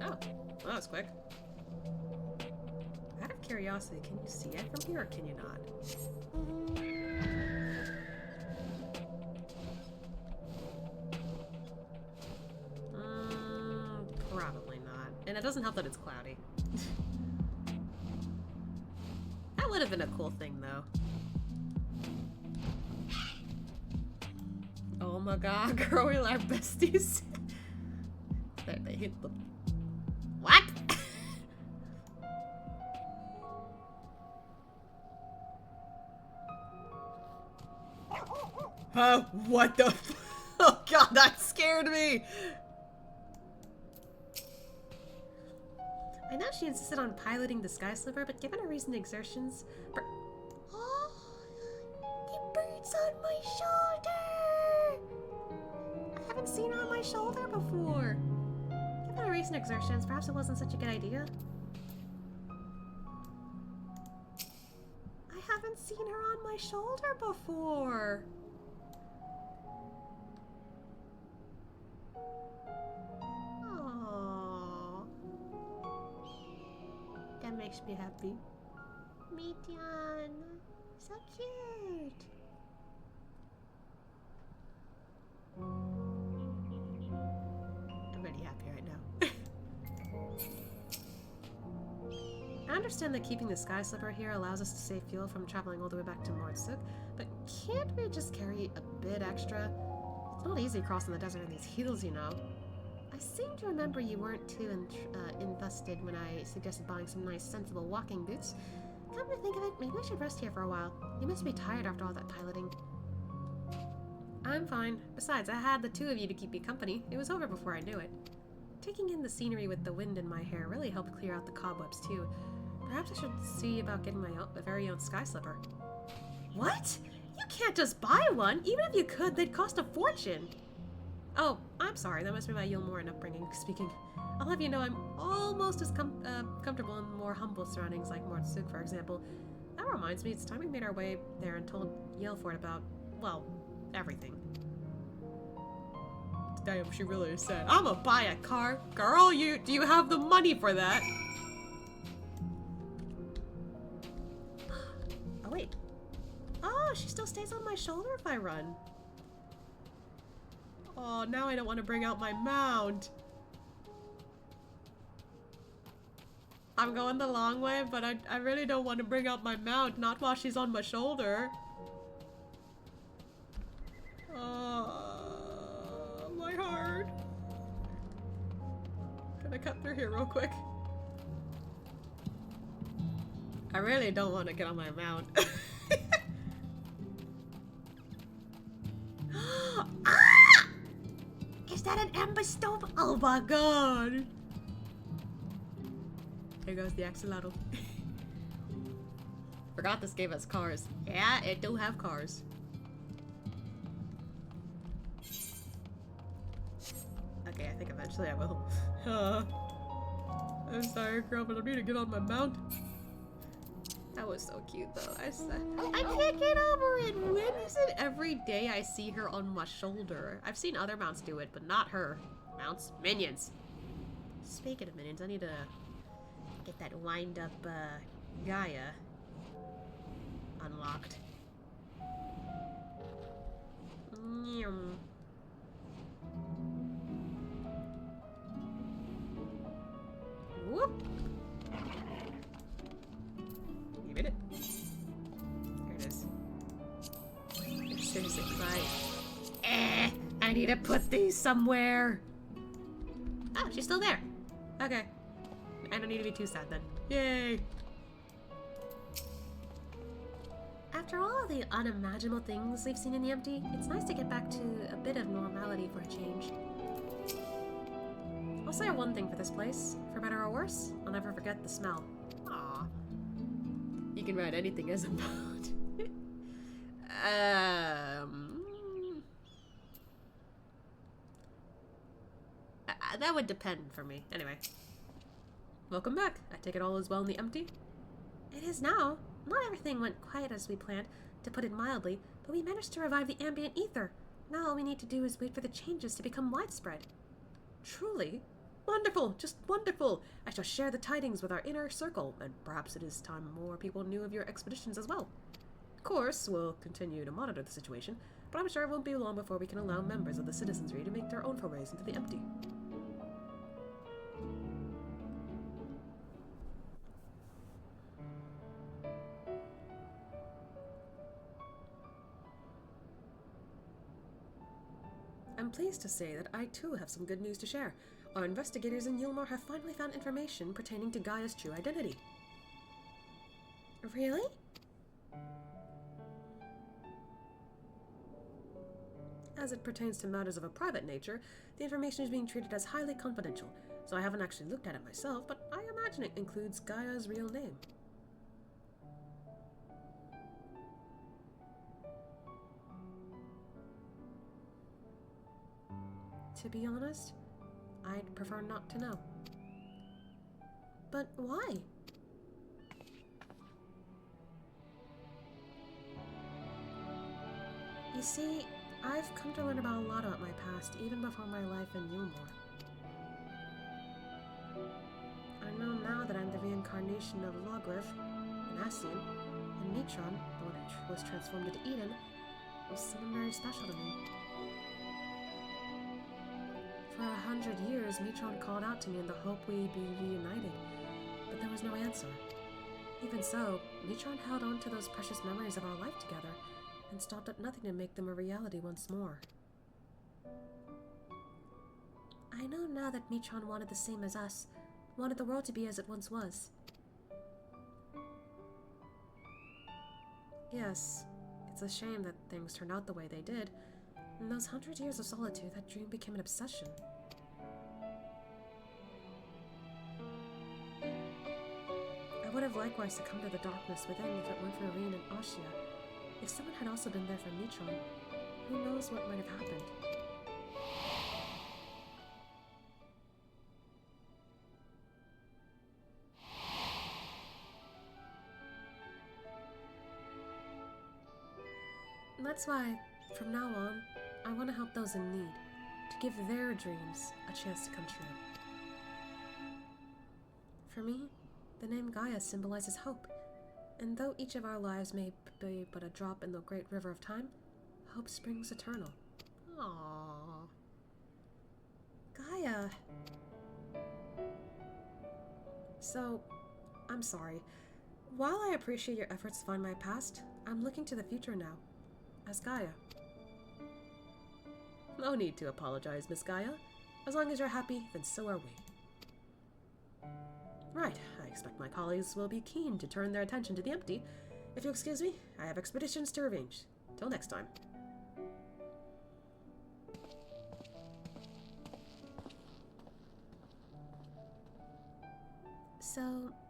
Oh, well, that was quick. Out of curiosity, can you see it from here or can you not? Probably not. And it doesn't help that it's cloudy. That would have been a cool thing, though. Oh my god, girl, we're like besties. There, they hit the... What? What the f- Oh god, that scared me! I know she insisted on piloting the Sky Slipper, but given her recent exertions... Oh, the bird's on my shoulder! I haven't seen her on my shoulder before. Given her recent exertions, perhaps it wasn't such a good idea. I haven't seen her on my shoulder before. Aww. That makes me happy. Median. So cute. I'm really happy right now. I understand that keeping the Sky Slipper here allows us to save fuel from traveling all the way back to Mordsuk, but can't we just carry a bit extra? It's not easy crossing the desert in these heels, you know. I seem to remember you weren't too invested when I suggested buying some nice, sensible walking boots. Come to think of it, maybe we should rest here for a while. You must be tired after all that piloting. I'm fine. Besides, I had the two of you to keep me company. It was over before I knew it. Taking in the scenery with the wind in my hair really helped clear out the cobwebs too. Perhaps I should see about getting my very own Sky Slipper. What? You can't just buy one! Even if you could, they'd cost a fortune! Oh, I'm sorry. That must be my Yulmoran upbringing speaking. I'll have you know I'm almost as comfortable in more humble surroundings like Mordsuk, for example. That reminds me, it's time we made our way there and told Yelford about, well, everything. Damn, she really said, I'ma buy a car. Girl, do you have the money for that? Oh, wait. Oh, she still stays on my shoulder if I run. Oh, now I don't want to bring out my mount. I'm going the long way, but I really don't want to bring out my mount, not while she's on my shoulder. My heart. Gonna cut through here real quick. I really don't want to get on my mount. Ah! that an amber stove? Oh my god! Here goes the axolotl. Forgot this game has cars. Yeah, it do have cars. Okay, I think eventually I will. I'm sorry, girl, but I need to get on my mount. That was so cute, though. I can't get over it. When is it every day I see her on my shoulder? I've seen other mounts do it, but not her. Mounts? Minions. Speaking of minions, I need to get that wind-up, Gaia unlocked. Nyum. Whoop! You made it. There it is. There's a cry. I need to put these somewhere. Oh, she's still there. Okay. I don't need to be too sad then. Yay! After all the unimaginable things we've seen in the empty, it's nice to get back to a bit of normality for a change. I'll say one thing for this place. For better or worse, I'll never forget the smell. Aww. You can write anything as a mode. That would depend for me. Anyway. Welcome back. I take it all is well in the empty? It is now. Not everything went quite as we planned, to put it mildly, but we managed to revive the ambient ether. Now all we need to do is wait for the changes to become widespread. Truly? Wonderful! Just wonderful! I shall share the tidings with our inner circle, and perhaps it is time more people knew of your expeditions as well. Of course, we'll continue to monitor the situation, but I'm sure it won't be long before we can allow members of the citizenry to make their own forays into the empty. I'm pleased to say that I too have some good news to share. Our investigators in Yulmar have finally found information pertaining to Gaia's true identity. Really? As it pertains to matters of a private nature, the information is being treated as highly confidential, so I haven't actually looked at it myself, but I imagine it includes Gaia's real name. To be honest, I'd prefer not to know. But why? You see, I've come to learn about a lot about my past, even before my life in Yulmar. I know now that I'm the reincarnation of Logrif, and Ascian, and Mitron, the one who was transformed into Eden, was someone very special to me. For 100 years, Mitron called out to me in the hope we'd be reunited, but there was no answer. Even so, Mitron held on to those precious memories of our life together, and stopped at nothing to make them a reality once more. I know now that Mitron wanted the same as us, wanted the world to be as it once was. Yes, it's a shame that things turned out the way they did. In those 100 years of solitude, that dream became an obsession. I would have likewise succumbed to the darkness within if it weren't for Ryne and Ascian. If someone had also been there for Mitron, who knows what might have happened. That's why, from now on, I want to help those in need, to give their dreams a chance to come true. For me, the name Gaia symbolizes hope, and though each of our lives may be but a drop in the great river of time, hope springs eternal. Aww. Gaia. So, I'm sorry. While I appreciate your efforts to find my past, I'm looking to the future now, as Gaia. No need to apologize, Miss Gaia. As long as you're happy, then so are we. Right, I expect my colleagues will be keen to turn their attention to the empty. If you'll excuse me, I have expeditions to arrange. Till next time. So,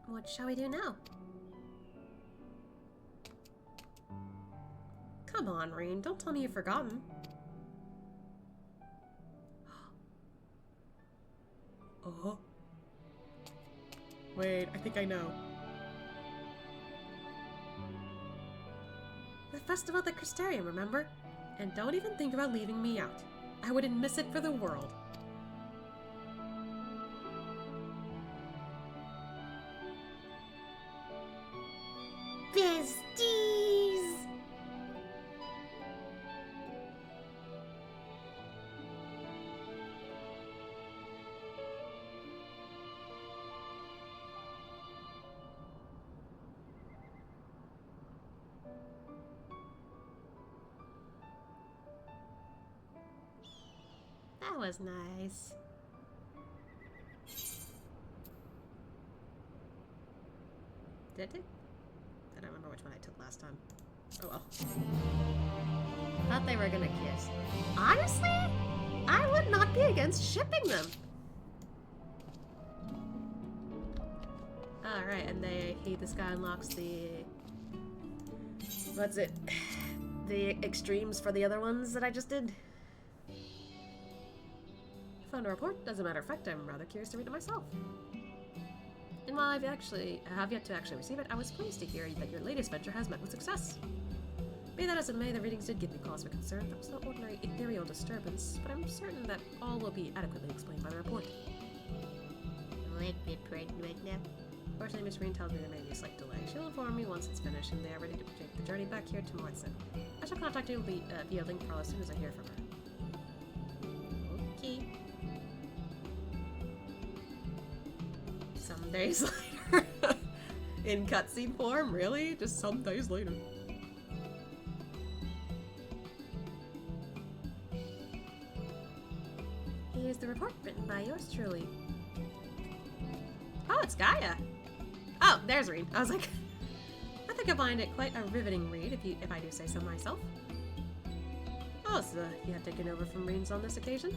what shall we do now? Come on, Ryne, don't tell me you've forgotten. Oh. Wait, I think I know. The festival at the Crystarium, remember? And don't even think about leaving me out. I wouldn't miss it for the world. Besties! That was nice. Did it? I don't remember which one I took last time. Oh well. Thought they were gonna kiss. Honestly, I would not be against shipping them. Alright, and this guy unlocks the... What's it? The extremes for the other ones that I just did. Found a report. As a matter of fact, I'm rather curious to read it myself. And while I have yet to actually receive it, I was pleased to hear that your latest venture has met with success. Be that as it may, the readings did give me cause for concern. That was no ordinary ethereal disturbance, but I'm certain that all will be adequately explained by the report. Like me pregnant right now. Fortunately, Miss Ryne tells me there may be a slight delay. She'll inform me once it's finished and they are ready to take the journey back here to Mortsen. I shall contact you via link call as soon as I hear from her. Okay. Some days later. In cutscene form? Really? Just some days later. Here's the report written by yours truly. Oh, it's Gaia! Oh, there's Ryne. I was like, I think I find it quite a riveting read, if I do say so myself. Oh, so you have taken over from Ryne's on this occasion?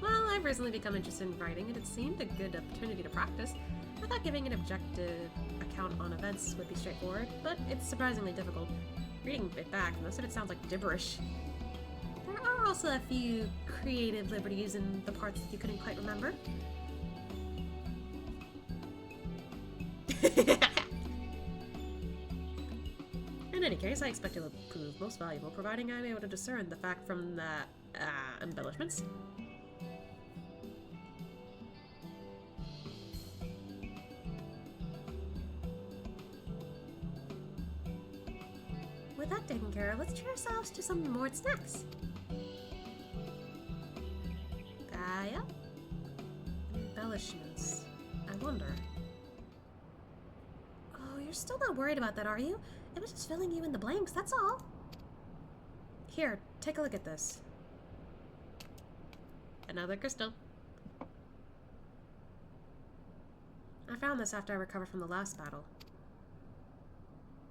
Well, I've recently become interested in writing, and it seemed a good opportunity to practice. I thought giving an objective account on events would be straightforward, but it's surprisingly difficult. Reading it back, most of it sounds like gibberish. There are also a few creative liberties in the parts that you couldn't quite remember. In any case, I expect it will prove most valuable, providing I'm able to discern the fact from the embellishments. With that taken care of, let's treat ourselves to some more snacks. Gaia? Embellishments. I wonder. Oh, you're still not worried about that, are you? It was just filling you in the blanks, that's all. Here, take a look at this. Another crystal. I found this after I recovered from the last battle.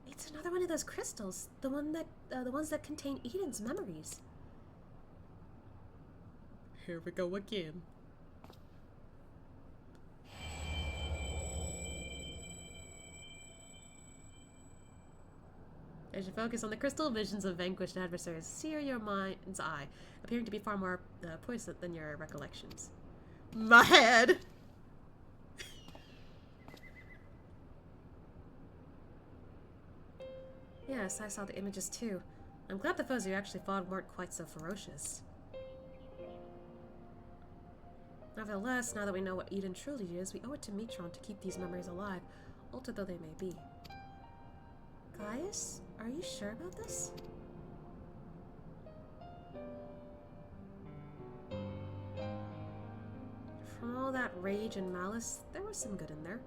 It's another one of those crystals, the ones that contain Eden's memories. Here we go again. As you focus on the crystal, visions of vanquished adversaries sear your mind's eye, appearing to be far more poignant than your recollections. My head! Yes, I saw the images too. I'm glad the foes you actually fought weren't quite so ferocious. Nevertheless, now that we know what Eden truly is, we owe it to Metron to keep these memories alive, altered though they may be. Gaius, are you sure about this? From all that rage and malice, there was some good in there.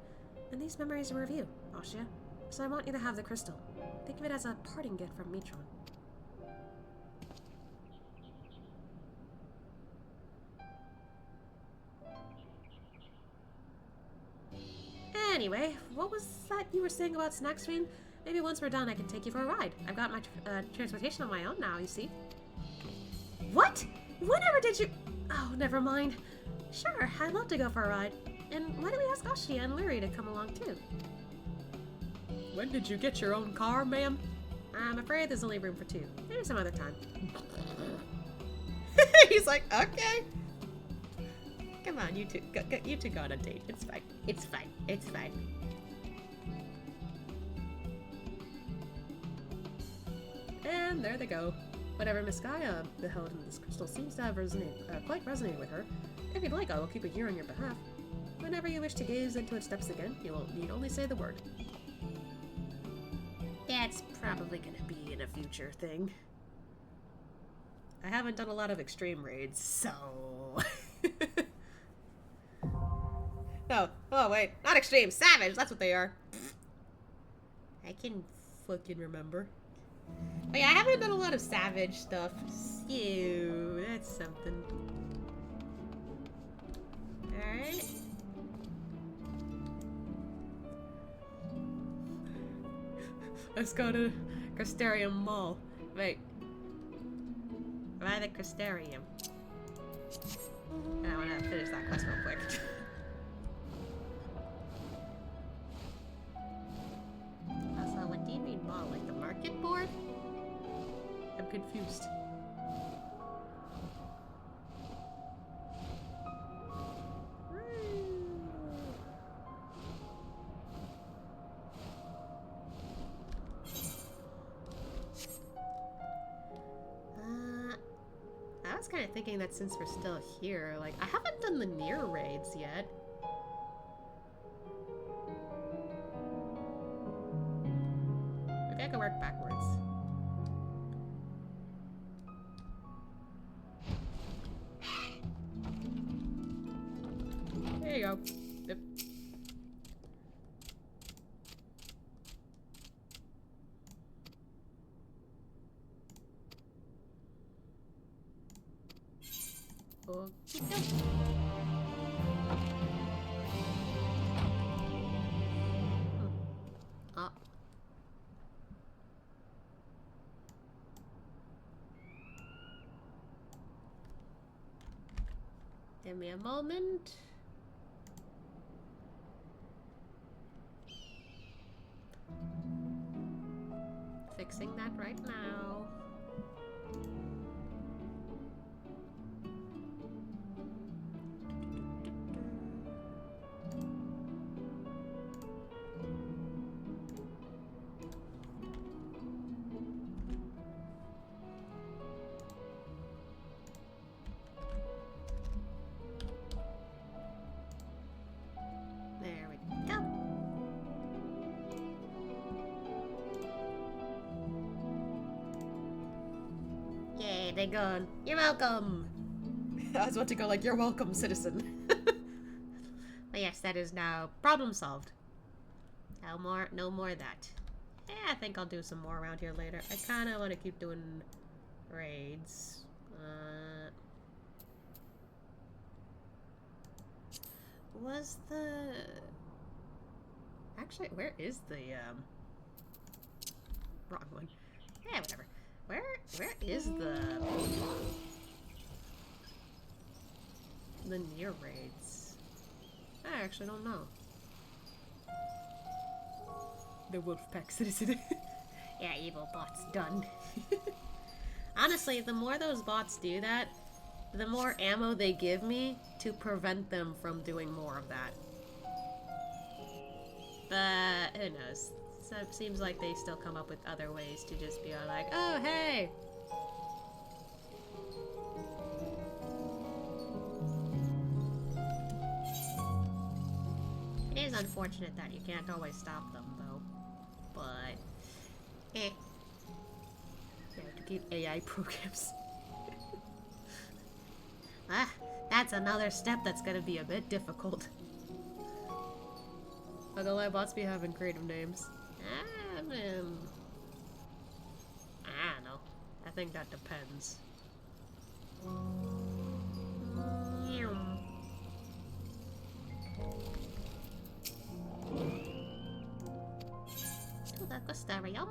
And these memories were of you, Ascia. So I want you to have the crystal. Think of it as a parting gift from Metron. Anyway, what was that you were saying about snacks, Ryne? Maybe once we're done, I can take you for a ride. I've got my transportation on my own now, you see. What? Whenever did you... Oh, never mind. Sure, I'd love to go for a ride. And why don't we ask Ascian and Lyri to come along too? When did you get your own car, ma'am? I'm afraid there's only room for 2. Maybe some other time. He's like, okay. Come on, you two, you two go on a date. It's fine. It's fine. It's fine. And there they go. Whatever Miss Gaia beheld in this crystal seems to have quite resonated with her. If you'd like, I will keep it here on your behalf. Whenever you wish to gaze into its depths again, you will need only say the word. That's probably gonna be in a future thing. I haven't done a lot of extreme raids, so... No. Oh, wait. Not extreme. Savage. That's what they are. I can fucking remember. But yeah, I haven't done a lot of savage stuff. So, that's something. Alright. Let's go to Crystarium Mall. Wait. By the Crystarium. I want to finish that quest real quick. Also, what do you mean mall? Like the market board? I'm confused. I was kind of thinking that since we're still here, like, I haven't done the near raids yet. Maybe I can work backwards. There you go. Yep. Oh. Give me a moment. Fixing that right now. There we go. Yay, they're gone. You're welcome. I was about to go like, you're welcome, citizen. But yes, that is now problem solved. No more of that. Yeah, I think I'll do some more around here later. I kind of want to keep doing raids. Was the... Actually, where is the, Wrong one. Yeah, whatever. Where is the near raids? I actually don't know. The Wolfpack citizen. Yeah, evil bots done. Honestly, the more those bots do that, the more ammo they give me to prevent them from doing more of that. But who knows? So it seems like they still come up with other ways to just be like, oh hey! It is unfortunate that you can't always stop them, though. But, eh. Yeah, to keep AI programs. Ah, that's another step that's gonna be a bit difficult. Oh, the live bots be having creative names. I don't know. I think that depends. To the Costarium.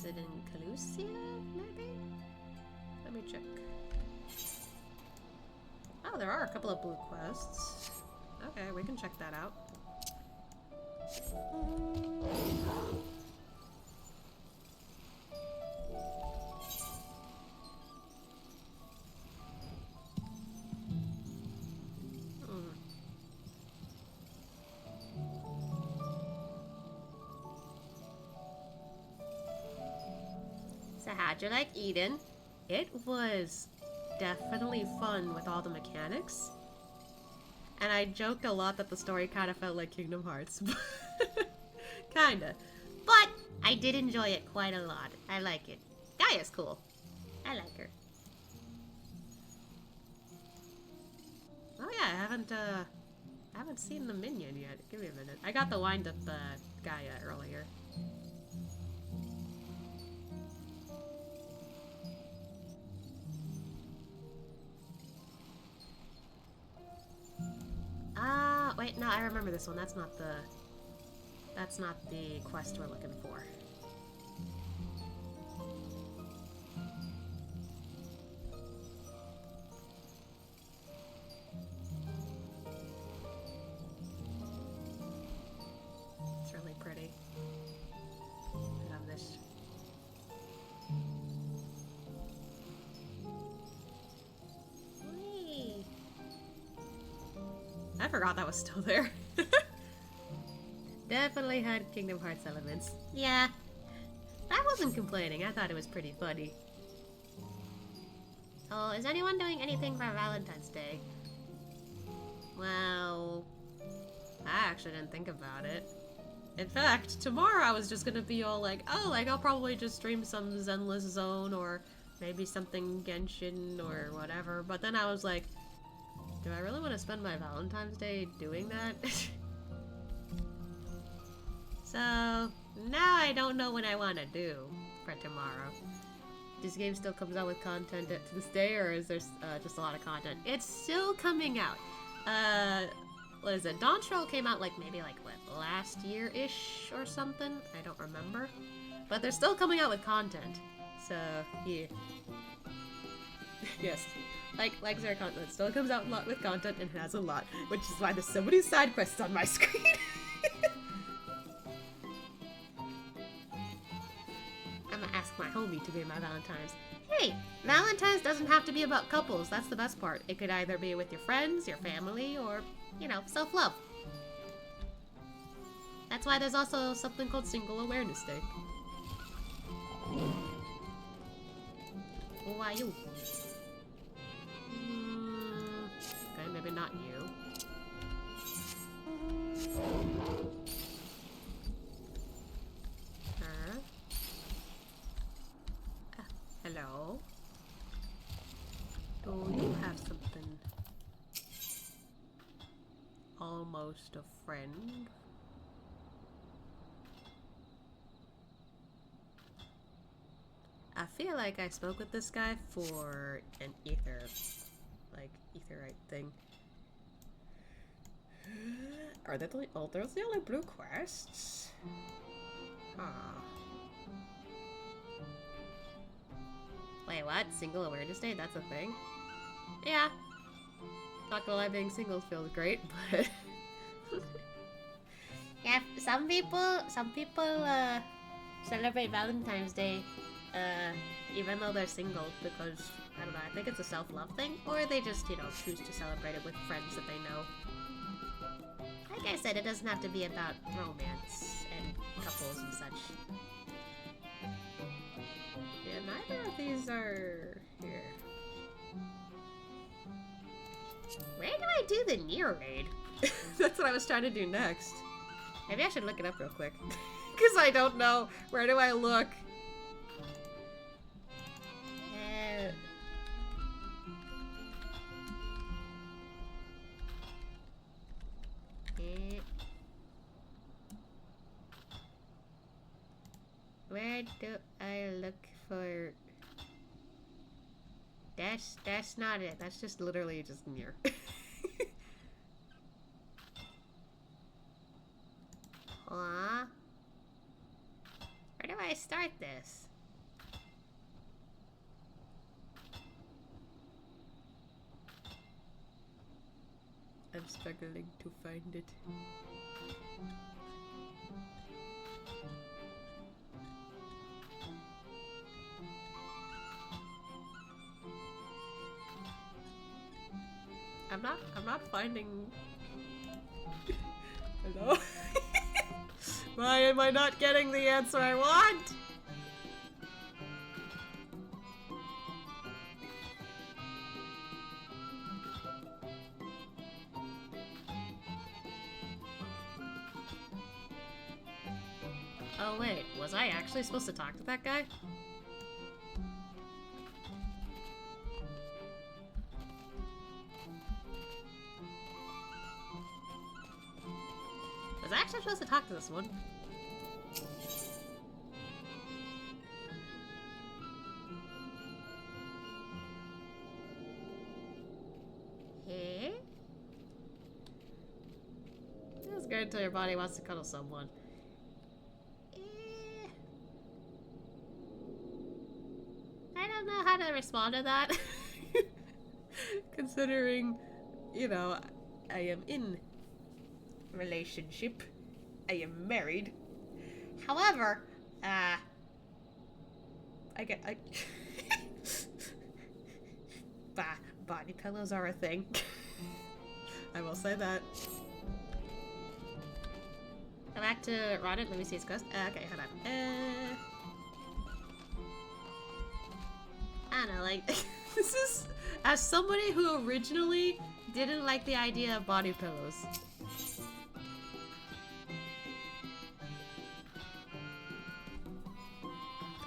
Is it in Calusia, maybe? Let me check. Oh, there are a couple of blue quests. Okay, we can check that out. So how'd you like Eden? It was definitely fun with all the mechanics. And I joked a lot that the story kind of felt like Kingdom Hearts. Kinda. But I did enjoy it quite a lot. I like it. Gaia's cool. I like her. Oh yeah, I haven't seen the minion yet. Give me a minute. I got the wind-up Gaia earlier. Wait, no, I remember this one. That's not the quest we're looking for. It's really pretty. I love this. Whee! I forgot that was still there. Definitely had Kingdom Hearts elements. Yeah. I wasn't complaining. I thought it was pretty funny. Oh, is anyone doing anything for Valentine's Day? Well, I actually didn't think about it. In fact, tomorrow I was just gonna be all like, oh, like I'll probably just stream some Zenless Zone or maybe something Genshin or whatever. But then I was like, do I really want to spend my Valentine's Day doing that? So, now I don't know what I want to do for tomorrow. This game still comes out with content to this day, or is there just a lot of content? It's still coming out. What is it? Dawn Troll came out maybe what, last year-ish or something? I don't remember. But they're still coming out with content. So, yeah. Yes. Like Zeracon, it still comes out with content and has a lot, which is why there's so many side quests on my screen. I'm gonna ask my homie to be my Valentine's. Hey, Valentine's doesn't have to be about couples. That's the best part. It could either be with your friends, your family, or, you know, self-love. That's why there's also something called Single Awareness Day. Why you? Okay, maybe not you. Her. Hello? Do you have something? Almost a friend? I feel like I spoke with this guy for an etherite thing. Are they the only blue quests? Ah. Wait, what? Single Awareness Day? That's a thing? Yeah. Not gonna lie, being single feels great, but... yeah, some people, celebrate Valentine's Day, even though they're single, because, I don't know, I think it's a self-love thing, or they just, you know, choose to celebrate it with friends that they know. Like I said, it doesn't have to be about romance and couples and such. Yeah, neither of these are here. Where do I do the near raid? That's what I was trying to do next. Maybe I should look it up real quick. Because I don't know. Where do I look? Where do I look for... That's not it. That's just literally just near. Aw. Where do I start this? struggling to find it. I'm not finding. Hello? Why am I not getting the answer I want? Oh wait, was I actually supposed to talk to that guy? Was I actually supposed to talk to this one? Hey? Feels good until your body wants to cuddle someone. I don't know how to respond to that. Considering, you know, I am in relationship. I am married. However, body pillows are a thing. I will say that. Go back to Rodent. Let me see his ghost. Okay, hold on. I don't know, like, this is, as somebody who originally didn't like the idea of body pillows.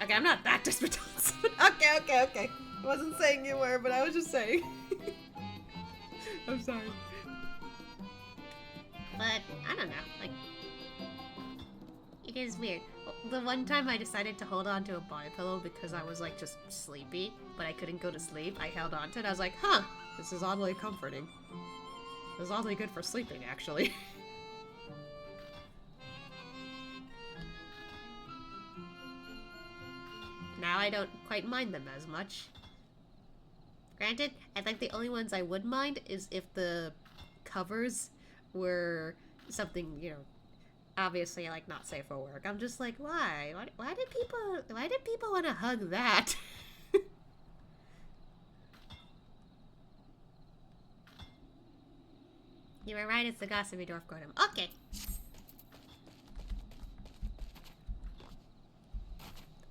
Okay, I'm not that desperate to okay. I wasn't saying you were, but I was just saying. I'm sorry. But, I don't know, like, it is weird. The one time I decided to hold on to a body pillow because I was, like, just sleepy, but I couldn't go to sleep, I held on to it. I was like, huh, this is oddly comforting. It was oddly good for sleeping, actually. Now I don't quite mind them as much. Granted, I think the only ones I would mind is if the covers were something, you know, obviously, like, not safe for work. I'm just like, why? Why did people want to hug that? You were right, it's the gossipy dwarf Gordon. Okay.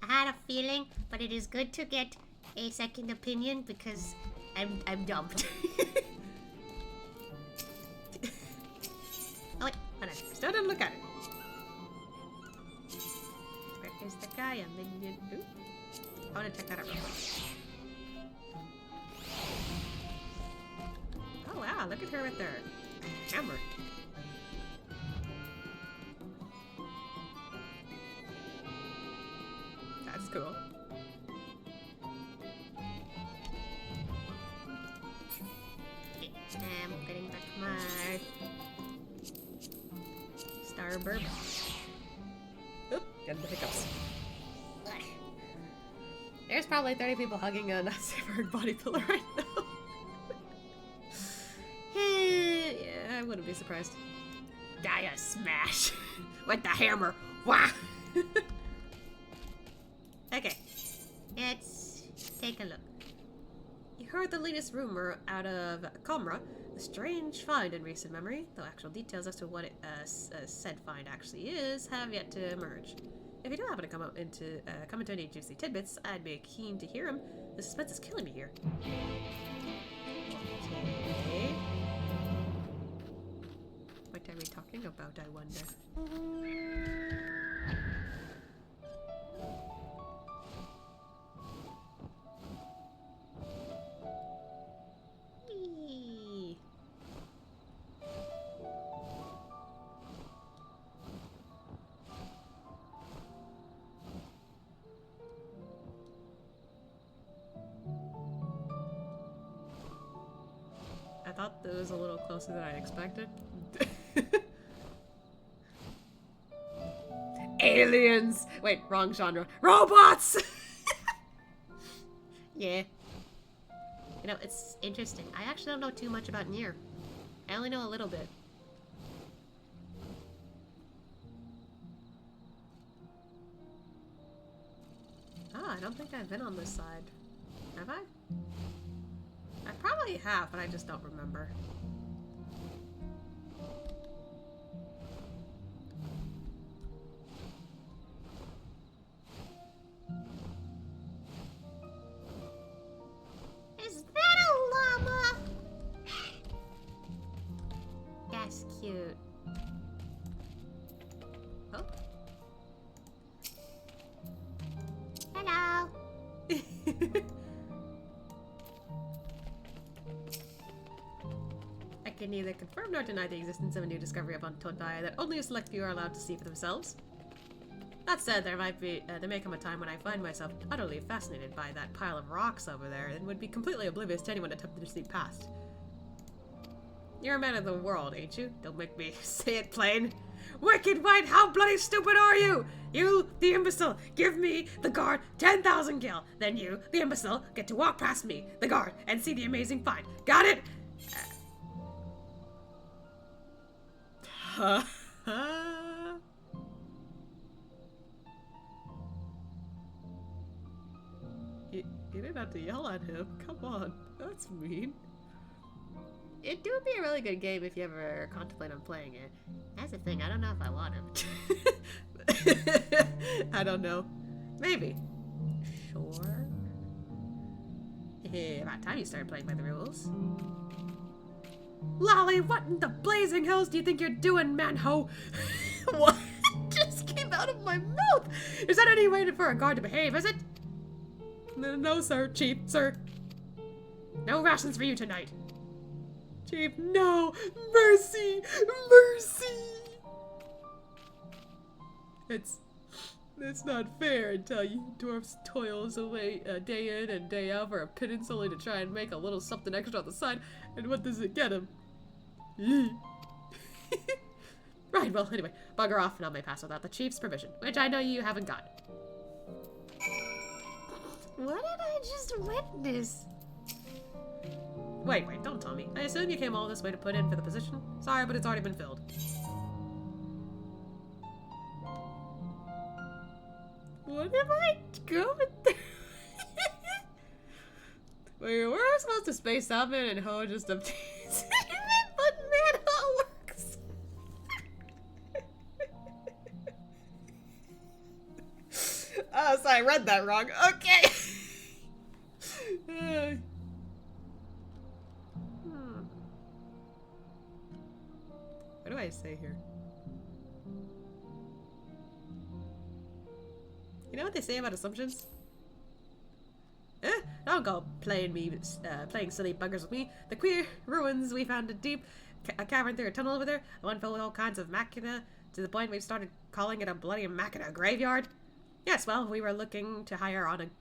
I had a feeling, but it is good to get a second opinion because I'm dumped. Oh wait, hold on. Still didn't look at it. Where is the Gaia minion? Ooh. I want to check that out real quick. Oh wow, look at her with her hammer. That's cool. Okay, I'm getting back my Starburb. Oop, getting the hiccups. There's probably 30 people hugging a safe body pillar right now. Yeah, I wouldn't be surprised. Gaia smash with the hammer. Wah! Okay, let's take a look. You heard the latest rumor out of Comra, a strange find in recent memory, though actual details as to what said find actually is have yet to emerge. If you do happen to come into any juicy tidbits, I'd be keen to hear them. The suspense is killing me here. Okay. What are we talking about, I wonder? I thought that was a little closer than I expected. Aliens! Wait, wrong genre. Robots! Yeah. You know, it's interesting. I actually don't know too much about Nier. I only know a little bit. Oh, I don't think I've been on this side. Have I? I probably have, but I just don't remember. Is that a llama? That's cute. Oh. Hello. I can neither confirm nor deny the existence of a new discovery of untold Gaia that only a select few are allowed to see for themselves. That said, there may come a time when I find myself utterly fascinated by that pile of rocks over there and would be completely oblivious to anyone attempting to sneak past. You're a man of the world, ain't you? Don't make me say it plain. Wicked White, how bloody stupid are you? You, the imbecile, give me, the guard, 10,000 gil. Then you, the imbecile, get to walk past me, the guard, and see the amazing find. Got it? You didn't have to yell at him. Come on. That's mean. It would be a really good game if you ever contemplate on playing it. That's the thing, I don't know if I want him. I don't know. Maybe. Sure. Hey, about time you started playing by the rules. Lolly, what in the blazing hells do you think you're doing, man-ho? What just came out of my mouth? Is that any way for a guard to behave, is it? No, sir, Chief, sir. No rations for you tonight. Chief, no! Mercy! Mercy! It's not fair until you dwarfs toils away day in and day out for a pittance only to try and make a little something extra on the side, and what does it get him? Right, well, anyway, bugger off and I may pass without the Chief's permission, which I know you haven't got. What did I just witness? Wait, don't tell me. I assume you came all this way to put in for the position? Sorry, but it's already been filled. What am I going through? We were supposed to space Salmon and Ho just up but man, how it works. Oh, sorry, I read that wrong. Okay. What do I say here? You know what they say about assumptions? Don't go playing silly buggers with me. The queer ruins we found a cavern through a tunnel over there. One filled with all kinds of machina, to the point we've started calling it a bloody machina graveyard. Yes, well, we were looking to hire on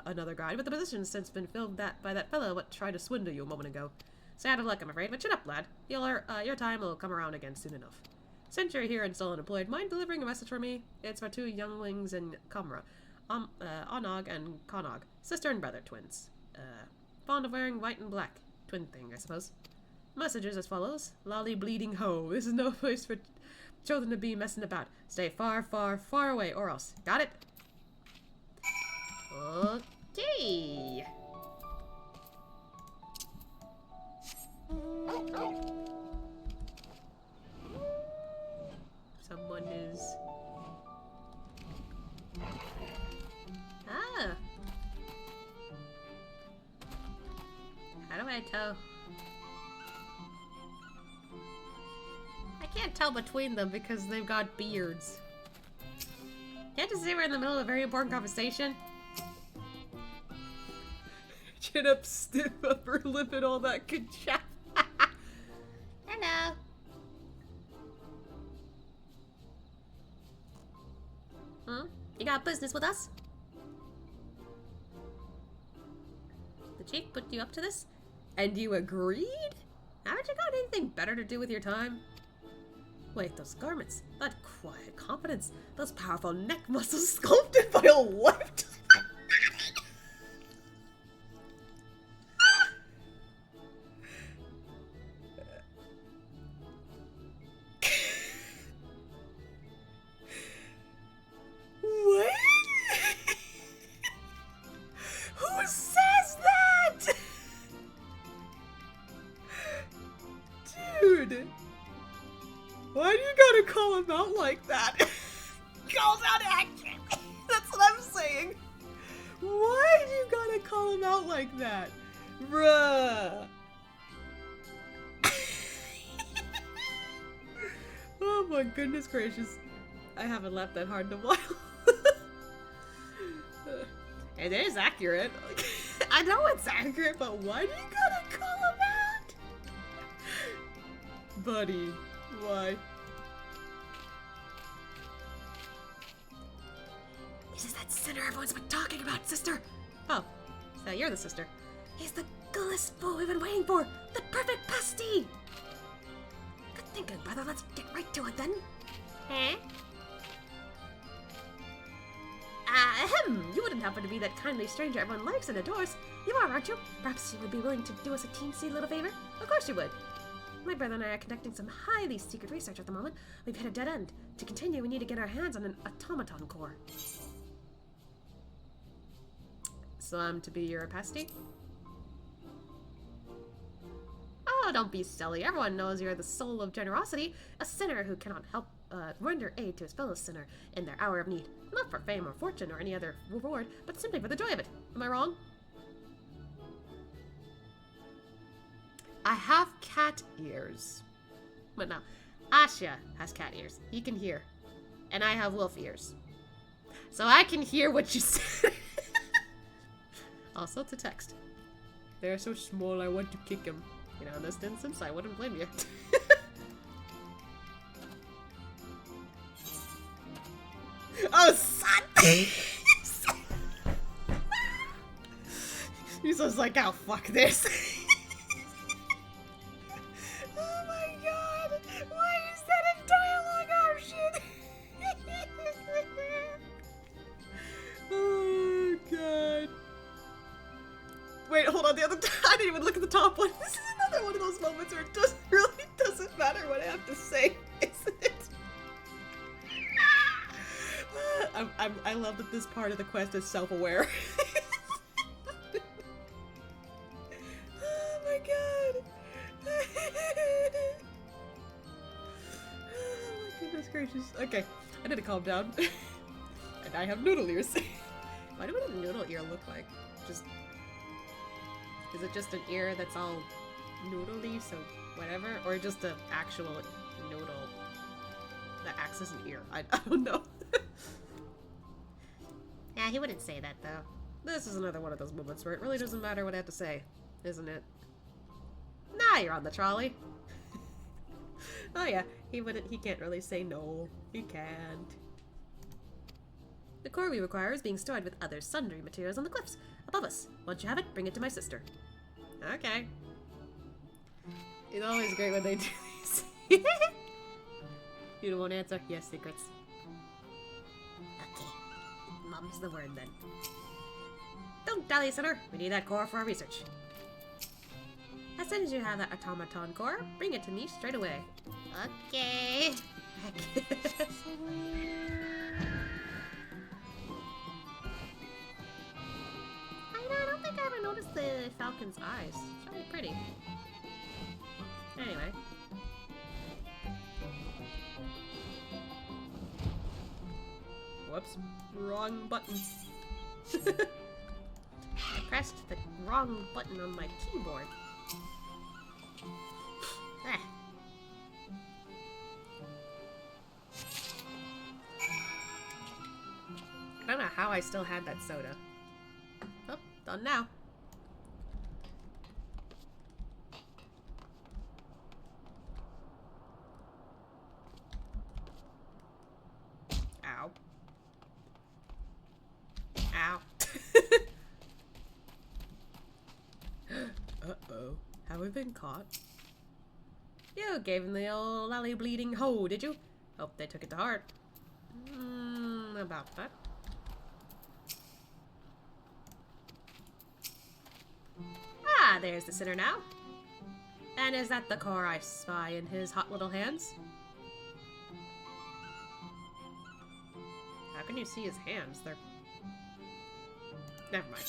another guide, but the position's since been filled by that fellow what tried to swindle you a moment ago. Sad of luck, I'm afraid, but shut up, lad. Your time will come around again soon enough. Since you're here and still unemployed, mind delivering a message for me? It's for two younglings in Comra, Onog and Konog, sister and brother twins. Fond of wearing white and black. Twin thing, I suppose. Messages as follows. Lolly bleeding ho. This is no place for children to be messing about. Stay far, far, far away, or else. Got it? Okay. Someone is... Ah! How do I tell? I can't tell between them because they've got beards. Can't you see we're in the middle of a very important conversation? Chin up, stiff upper lip, and all that good chat. Hello. You got business with us? The chief put you up to this? And you agreed? Haven't you got anything better to do with your time? Wait, those garments, that quiet confidence, those powerful neck muscles sculpted by a lifetime. Why do you gotta call him out like that? Calls out action! That's what I'm saying! Why do you gotta call him out like that? Bruh! Oh my goodness gracious. I haven't laughed that hard in a while. It is accurate. I know it's accurate, but why do you gotta call him out? Buddy, why? This is that sinner everyone's been talking about, sister! Oh, so you're the sister. He's the coolest fool we've been waiting for! The perfect pasty! Good thinking, brother. Let's get right to it then. Eh? You wouldn't happen to be that kindly stranger everyone likes and adores. You are, aren't you? Perhaps you would be willing to do us a teensy little favor? Of course you would. My brother and I are conducting some highly secret research at the moment. We've hit a dead end. To continue, we need to get our hands on an automaton core. So I'm to be your pasty? Oh, don't be silly. Everyone knows you're the soul of generosity. A sinner who cannot help render aid to his fellow sinner in their hour of need. Not for fame or fortune or any other reward, but simply for the joy of it. Am I wrong? I have cat ears. But no, Ascia has cat ears. He can hear. And I have wolf ears. So I can hear what you said. Also, it's a text. They're so small, I want to kick them. You know, in this instance, I wouldn't blame you. Oh, son! He's just like, oh, fuck this. Oh my god! Why is that in dialogue option? Oh god. Wait, hold on, the other I didn't even look at the top one. This is another one of those moments where it just really doesn't matter what I have to say, isn't it? I love that this part of the quest is self-aware. Oh my god. Oh my goodness gracious. Okay, I need to calm down. And I have noodle ears. Why do what a noodle ear look like? Just... Is it just an ear that's all noodly, so whatever? Or just an actual noodle that acts as an ear? I don't know. Yeah, he wouldn't say that, though. This is another one of those moments where it really doesn't matter what I have to say, isn't it? Nah, you're on the trolley. Oh yeah, he can't really say no. He can't. The core we require is being stored with other sundry materials on the cliffs above us. Once you have it, bring it to my sister. Okay. It's always great when they do these. You don't want to answer? Yes, secrets. Okay. Mum's the word then. Don't dally, sinner. We need that core for our research. As soon as you have that automaton core, bring it to me straight away. Okay. I don't think I ever noticed the falcon's eyes. It's really pretty. Anyway. Whoops. Wrong button. I pressed the wrong button on my keyboard. Ah. I don't know how I still had that soda. Oh, done now. Ow. Ow. Uh-oh. Have we been caught? You gave him the old lally bleeding ho, did you? Hope they took it to heart. About that. Ah, there's the sinner now. And is that the core I spy in his hot little hands? How can you see his hands? They're... Never mind.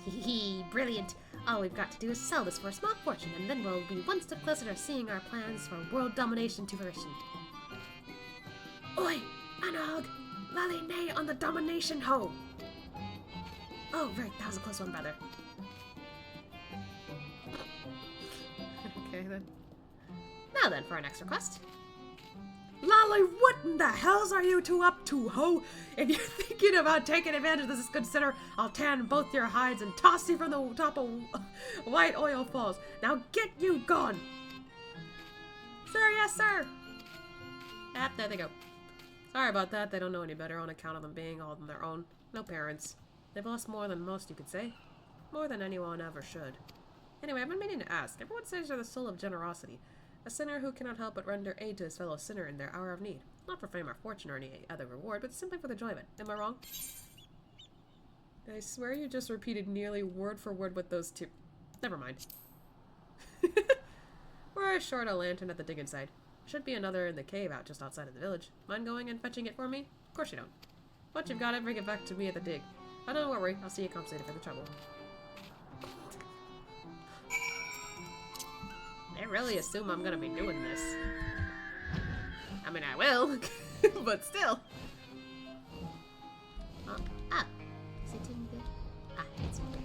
Hehe, brilliant. All we've got to do is sell this for a small fortune, and then we'll be one step closer to seeing our plans for world domination to fruition. Oi! Anog! Lally nay on the domination hoe! Oh, right, that was a close one, brother. Okay, then. Now then, for our next request. Lally, what in the hells are you two up to, ho? If you're thinking about taking advantage of this good sinner, I'll tan both your hides and toss you from the top of White Oil Falls. Now get you gone! Sir, yes, sir! Ah, there they go. Sorry about that, they don't know any better on account of them being all on their own. No parents. They've lost more than most, you could say. More than anyone ever should. Anyway, I've been meaning to ask. Everyone says you're the soul of generosity. A sinner who cannot help but render aid to his fellow sinner in their hour of need. Not for fame or fortune or any other reward, but simply for the joy of it. Am I wrong? I swear you just repeated nearly word for word what those two... Never mind. We're short a lantern at the digging site. Should be another in the cave out just outside of the village. Mind going and fetching it for me? Of course you don't. Once you've got it, bring it back to me at the dig. Oh, don't worry, I'll see you compensated for the trouble. They really assume I'm gonna be doing this. I mean, I will, but still. Is it in good? It's in good.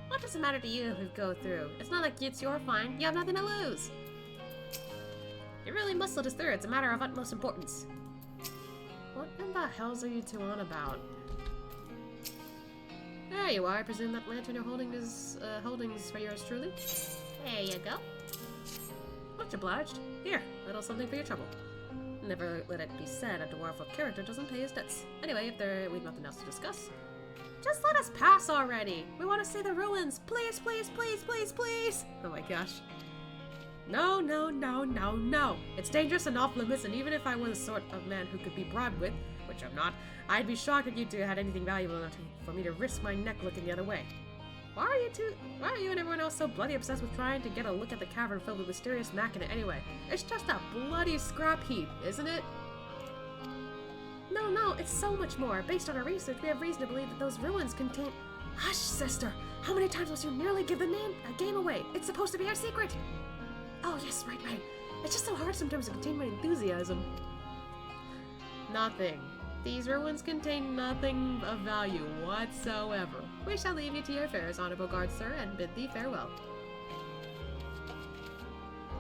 What does it matter to you who go through? It's not like it's your find. You have nothing to lose. You really must let us through. It's a matter of utmost importance. What in the hells are you two on about? There you are. I presume that lantern you're holding is holdings for yours truly. There you go. Much obliged. Here, little something for your trouble. Never let it be said a dwarf of character doesn't pay his debts. Anyway, if we've nothing else to discuss, just let us pass already. We want to see the ruins. Please, please, please, please, please. Oh my gosh. No, no, no, no, no. It's dangerous and off limits, and even if I were the sort of man who could be bribed with, which I'm not, I'd be shocked if you two had anything valuable enough for me to risk my neck looking the other way. Why are you and everyone else so bloody obsessed with trying to get a look at the cavern filled with mysterious machina anyway? It's just a bloody scrap heap, isn't it? No, it's so much more. Based on our research, we have reason to believe that those ruins contain... Hush, sister! How many times must you nearly give the game away? It's supposed to be our secret! Oh, yes, right. It's just so hard sometimes to contain my enthusiasm. Nothing. These ruins contain nothing of value whatsoever. We shall leave you to your affairs, honorable guard, sir, and bid thee farewell.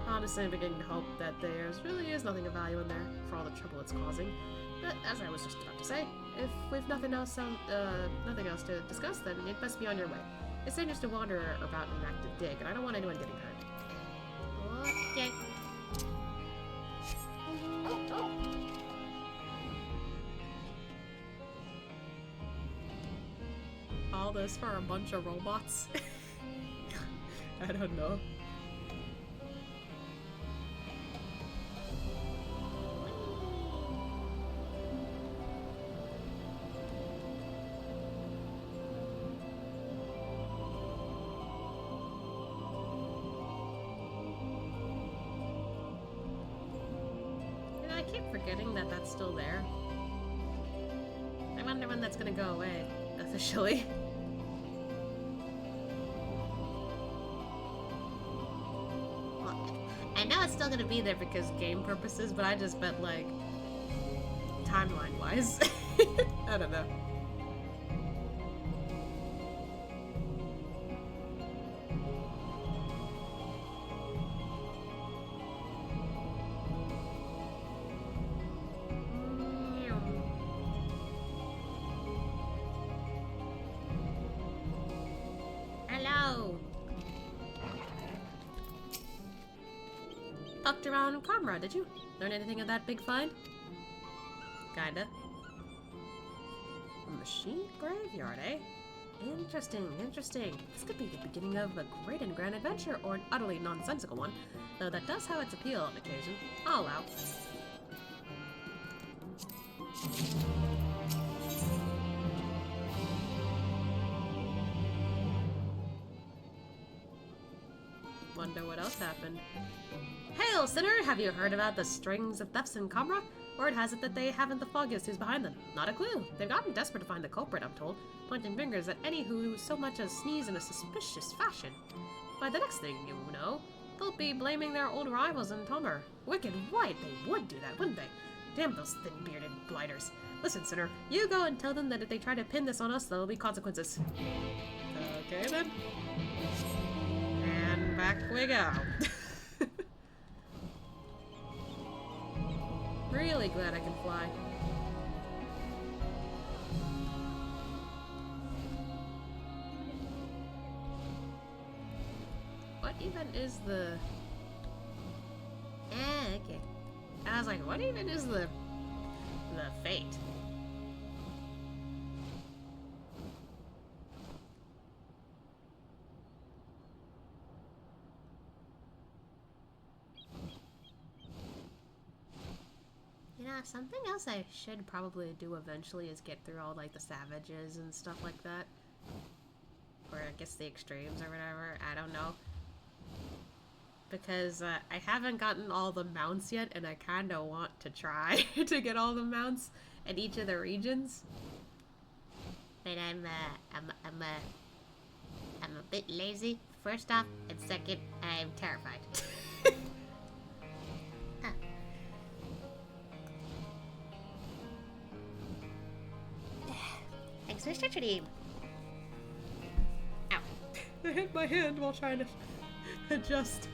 Honestly, I'm beginning to hope that there really is nothing of value in there for all the trouble it's causing. But as I was just about to say, if we've nothing else to discuss, then it must be on your way. It's dangerous to wander about in an active dig, and I don't want anyone getting hurt. Okay. All this for a bunch of robots? I don't know. I keep forgetting that that's still there. I wonder when that's gonna go away, officially. Well, I know it's still gonna be there because game purposes, but I just meant like timeline-wise. I don't know. Fucked around in Comrade, did you? Learn anything of that big find? Kinda. A machine graveyard, eh? Interesting, interesting. This could be the beginning of a great and grand adventure, or an utterly nonsensical one. Though that does have its appeal on occasion. I'll allow. Wonder what else happened. Hail, sinner! Have you heard about the strings of thefts in Kamra? Word has it that they haven't the foggiest who's behind them. Not a clue. They've gotten desperate to find the culprit, I'm told, pointing fingers at any who so much as sneeze in a suspicious fashion. By the next thing you know, they'll be blaming their old rivals in Tomer. Wicked white, they would do that, wouldn't they? Damn those thin-bearded blighters. Listen, sinner, you go and tell them that if they try to pin this on us, there'll be consequences. Okay, then. And back we go. Really glad I can fly. What even is the... okay. I was like, what even is the fate? Something else I should probably do eventually is get through all, like, the savages and stuff like that. Or I guess the extremes or whatever. I don't know. Because I haven't gotten all the mounts yet, and I kind of want to try to get all the mounts in each of the regions. But I'm a bit lazy, first off, and second, I'm terrified. Thanks for the stretcher team. Ow. I hit my hand while trying to adjust.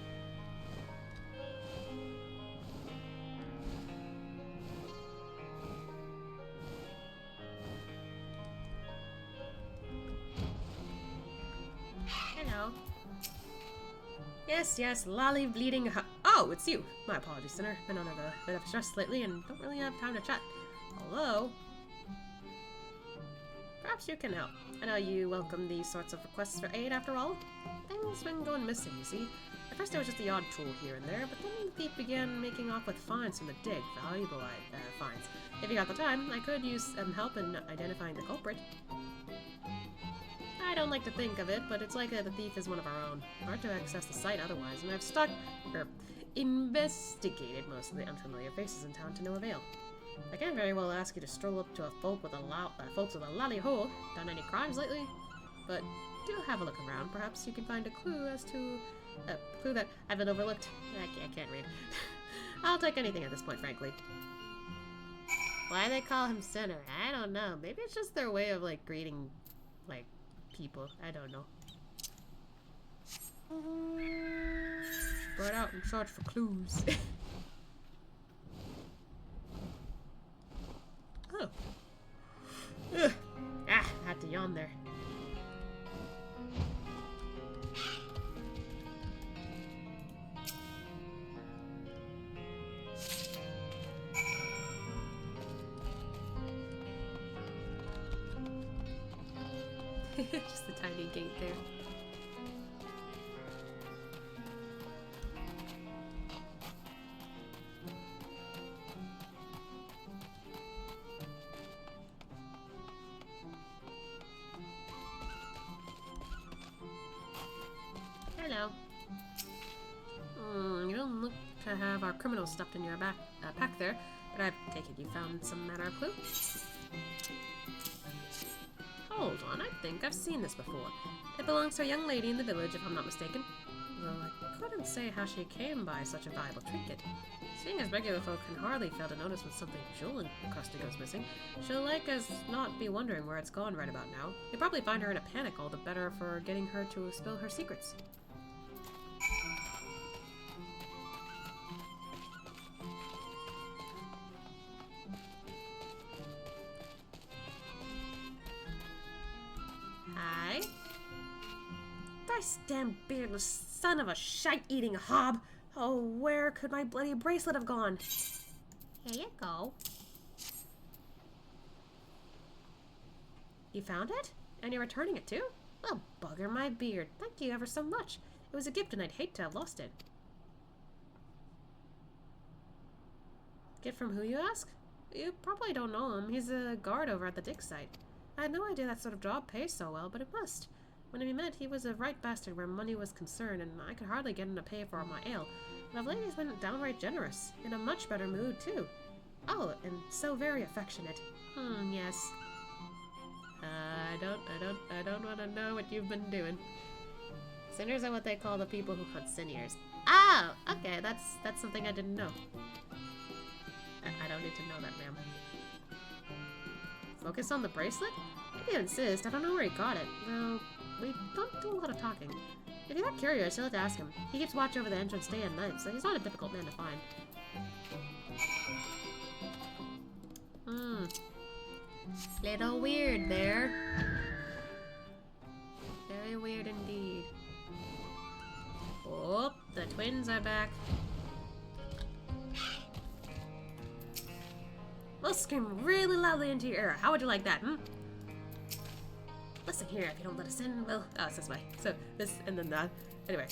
Hello. Yes, lolly bleeding. Oh, it's you. My apologies, sinner. Been on a bit of stress lately and don't really have time to chat. Hello. Perhaps you can help. I know you welcome these sorts of requests for aid after all. Things been going missing, you see. At first there was just the odd tool here and there, but then the thief began making off with finds from the dig, valuable finds. If you got the time, I could use some help in identifying the culprit. I don't like to think of it, but it's likely that the thief is one of our own. Hard to access the site otherwise, and I've investigated most of the unfamiliar faces in town to no avail. I can't very well ask you to stroll up to a folks with a lolly hole. Done any crimes lately? But do have a look around. Perhaps you can find a clue as to a clue that I've been overlooked. I can't read. I'll take anything at this point, frankly. Why they call him sinner? I don't know. Maybe it's just their way of like greeting like people. I don't know. Brought out in charge for clues. Oh. Ugh. Ah, had to yawn there. Just a tiny gate there. Hello. You don't look to have our criminals stuffed in your pack there, but I take it you found some manner of clue? Hold on, I think I've seen this before. It belongs to a young lady in the village, if I'm not mistaken. Though I couldn't say how she came by such a valuable trinket. Seeing as regular folk can hardly fail to notice when something jewel-encrusted goes missing, she'll like as not be wondering where it's gone right about now. You'll probably find her in a panic, all the better for getting her to spill her secrets. Hi. Thrice damn beardless son of a shite-eating hob! Oh, where could my bloody bracelet have gone? Here you go. You found it? And you're returning it too? Well, bugger my beard. Thank you ever so much. It was a gift and I'd hate to have lost it. Gift from who, you ask? You probably don't know him. He's a guard over at the dig site. I had no idea that sort of job pays so well, but it must. When we met, he was a right bastard where money was concerned, and I could hardly get him to pay for my ale. But of late he's been downright generous. In a much better mood, too. Oh, and so very affectionate. Yes. I don't want to know what you've been doing. Sinners are what they call the people who hunt sinners. Oh, okay, that's something I didn't know. I don't need to know that, ma'am. Focus on the bracelet? If you insist, I don't know where he got it. No, we don't do a lot of talking. If you're not curious, you'll have to ask him. He keeps watch over the entrance day and night, so he's not a difficult man to find. Little weird there. Very weird indeed. Oh, the twins are back. We'll scream really loudly into your ear. How would you like that, Listen here, if you don't let us in, well... Oh, it's this way. So, this and then that. Anyway.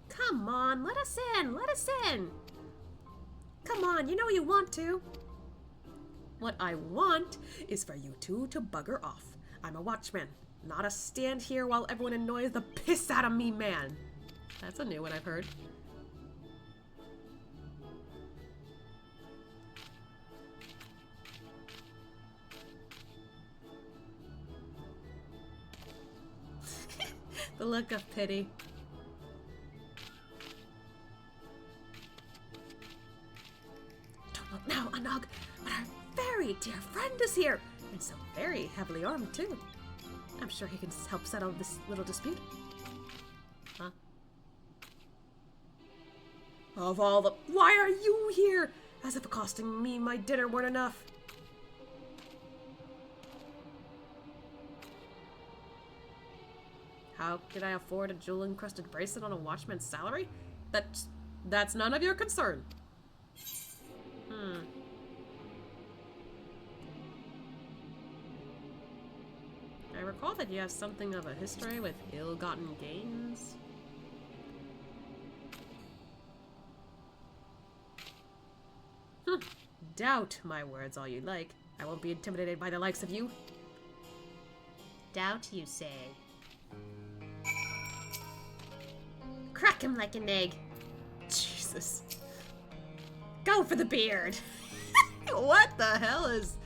Come on, let us in! Let us in! Come on, you know you want to. What I want is for you two to bugger off. I'm a watchman, not a stand here while everyone annoys the piss out of me man. That's a new one I've heard. The look of pity. Don't look now, Anog, but our very dear friend is here, and so very heavily armed too. I'm sure he can help settle this little dispute. Huh? Of all the... Why are you here? As if accosting me my dinner weren't enough. How did I afford a jewel-encrusted bracelet on a watchman's salary? That's none of your concern. I recall that you have something of a history with ill-gotten gains. Doubt my words all you like. I won't be intimidated by the likes of you. Doubt, you say? Crack him like an egg. Jesus. Go for the beard! What the hell is...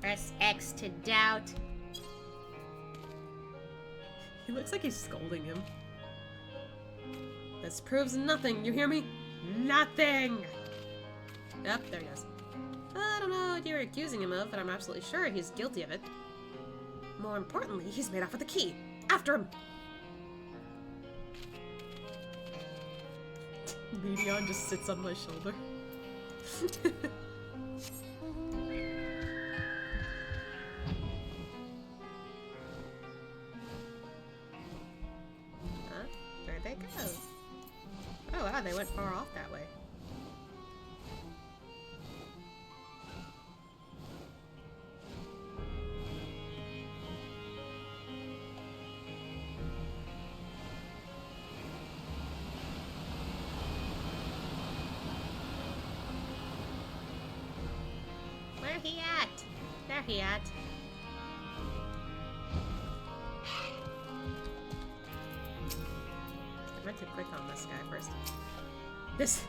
Press X to doubt. He looks like he's scolding him. This proves nothing, you hear me? Nothing! Yep, there he is. I don't know what you were accusing him of, but I'm absolutely sure he's guilty of it. More importantly, he's made off with the key. After him! Medion just sits on my shoulder. Huh? Where'd they go? Oh wow, they went far off that way. Where he at? There he at. I went too quick on this guy first. This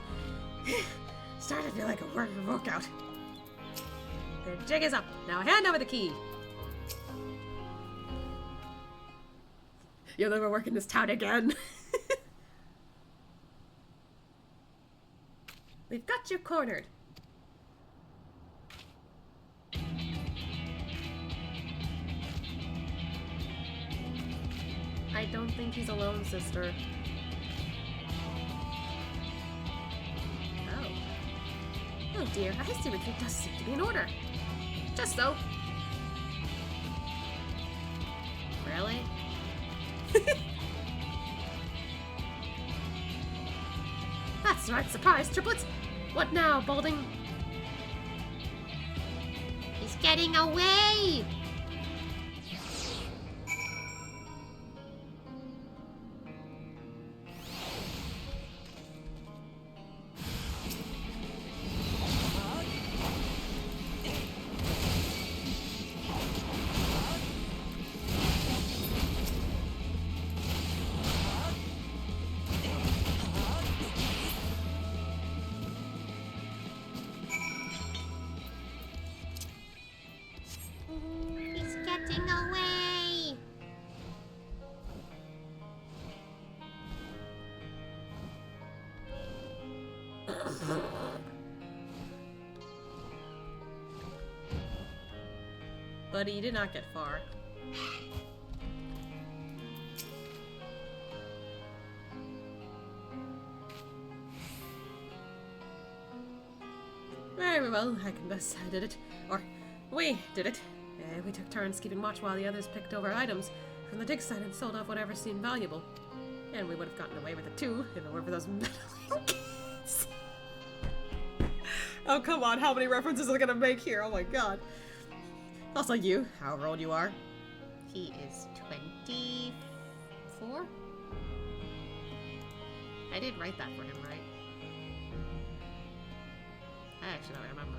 started to feel like a workout. The jig is up. Now hand over the key. You'll never work in this town again. We've got you cornered. I don't think he's alone, sister. Oh. Oh dear, a hasty retreat does seem to be in order. Just so. Really? That's right, surprise, triplets! What now, Balding? He's getting away! He's getting away! Buddy, you did not get far. Very well, I confess I did it. Or, we did it. We took turns keeping watch while the others picked over items from the dig site and sold off whatever seemed valuable. And we would have gotten away with it too, if it weren't for those meddling kids. Oh, come on, how many references are they gonna make here? Oh my god. Also you, however old you are. He is 24? I did write that for him, right? I actually don't remember.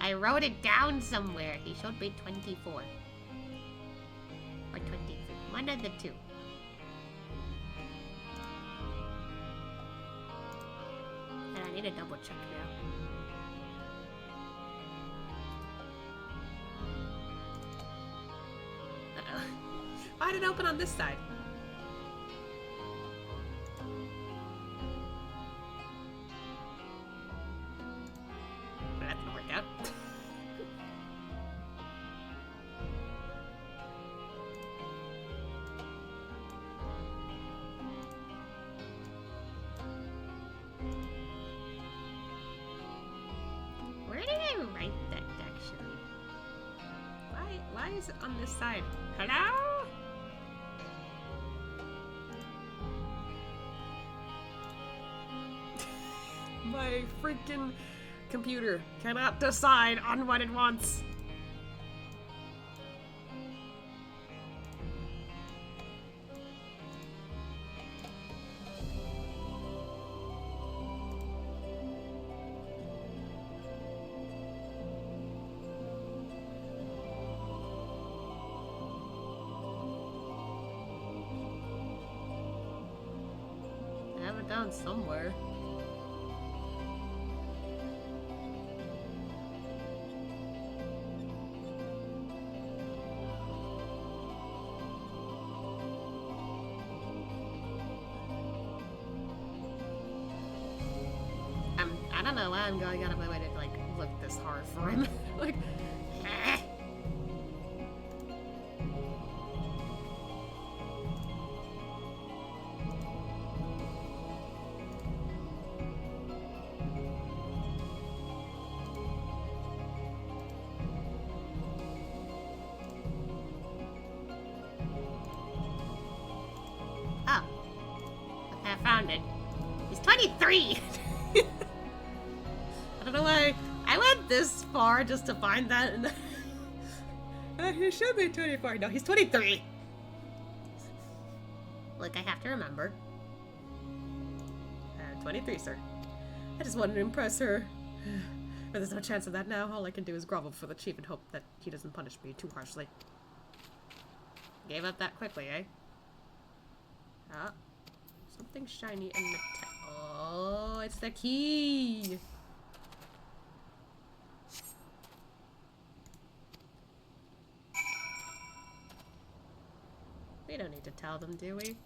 I wrote it down somewhere. He should be 24. Or 23. One of the two. And I need a double check now. Uh-oh. Why did it open on this side? That didn't work out. Where did I write that actually? Why is it on this side? Hello? My freaking computer cannot decide on what it wants. I have it down somewhere. I don't know why I'm going out of my way to like look this hard for him. Like, eh. Oh, I found it. He's 23. I don't know why I went this far just to find that. And he should be 24. No, he's 23. Look, I have to remember. 23, sir. I just wanted to impress her. But there's no chance of that now. All I can do is grovel for the chief and hope that he doesn't punish me too harshly. Gave up that quickly, eh? Ah, something shiny and metallic. Oh, it's the key. We don't need to tell them, do we?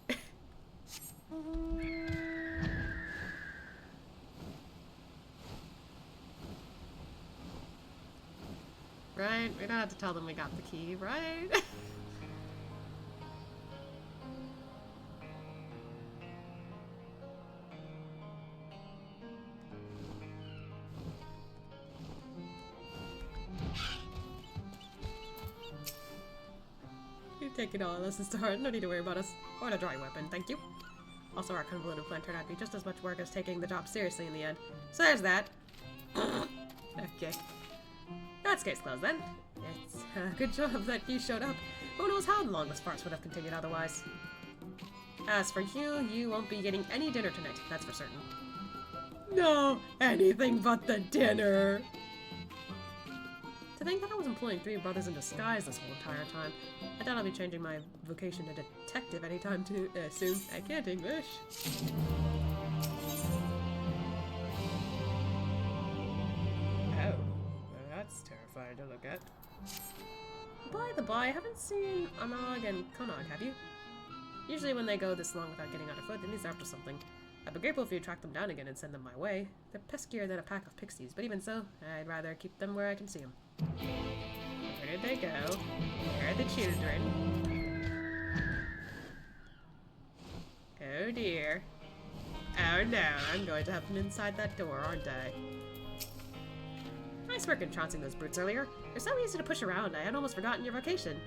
Right? We don't have to tell them we got the key, right? Taking all our lessons to heart. No need to worry about us. Or the drawing weapon, thank you. Also, our convoluted plan turned out to be just as much work as taking the job seriously in the end. So there's that. Okay. That's case closed then. It's a good job that you showed up. Who knows how long this farce would have continued otherwise. As for you, you won't be getting any dinner tonight, that's for certain. No, anything but the dinner. To think that I was employing 3 brothers in disguise this whole entire time. I doubt I'll be changing my vocation to detective anytime soon. I can't English. Oh, well, that's terrifying to look at. By the by, I haven't seen Anog and Konog, have you? Usually when they go this long without getting on foot, it means they're up to something. I'd be grateful if you track them down again and send them my way. They're peskier than a pack of pixies, but even so, I'd rather keep them where I can see them. Where did they go? Where are the children? Oh dear. Oh no, I'm going to have them inside that door, aren't I? Nice work entrancing those brutes earlier. You're so easy to push around, I had almost forgotten your vocation.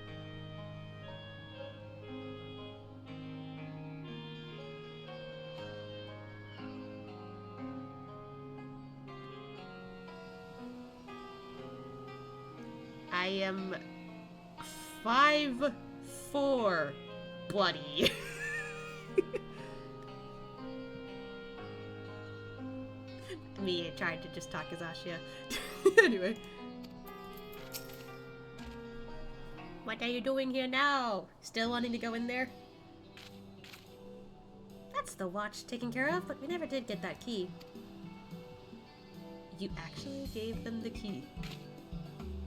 I am 5'4", buddy. Me trying to just talk as Ascia. Anyway. What are you doing here now? Still wanting to go in there? That's the watch taken care of, but we never did get that key. You actually gave them the key.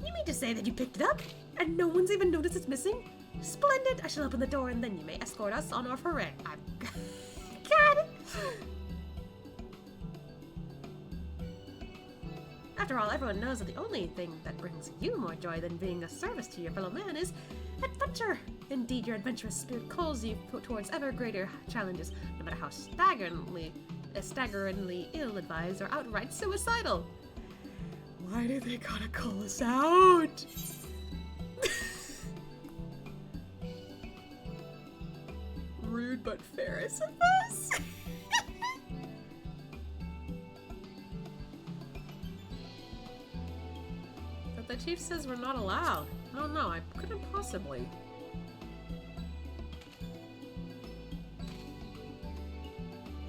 You mean to say that you picked it up? And no one's even noticed it's missing? Splendid! I shall open the door and then you may escort us on our foray. I'm... God! After all, everyone knows that the only thing that brings you more joy than being of service to your fellow man is adventure. Indeed, your adventurous spirit calls you towards ever greater challenges, no matter how staggeringly ill-advised or outright suicidal. Why do they gotta call us out? Rude but fair, I suppose. But the chief says we're not allowed. Oh no, I couldn't possibly.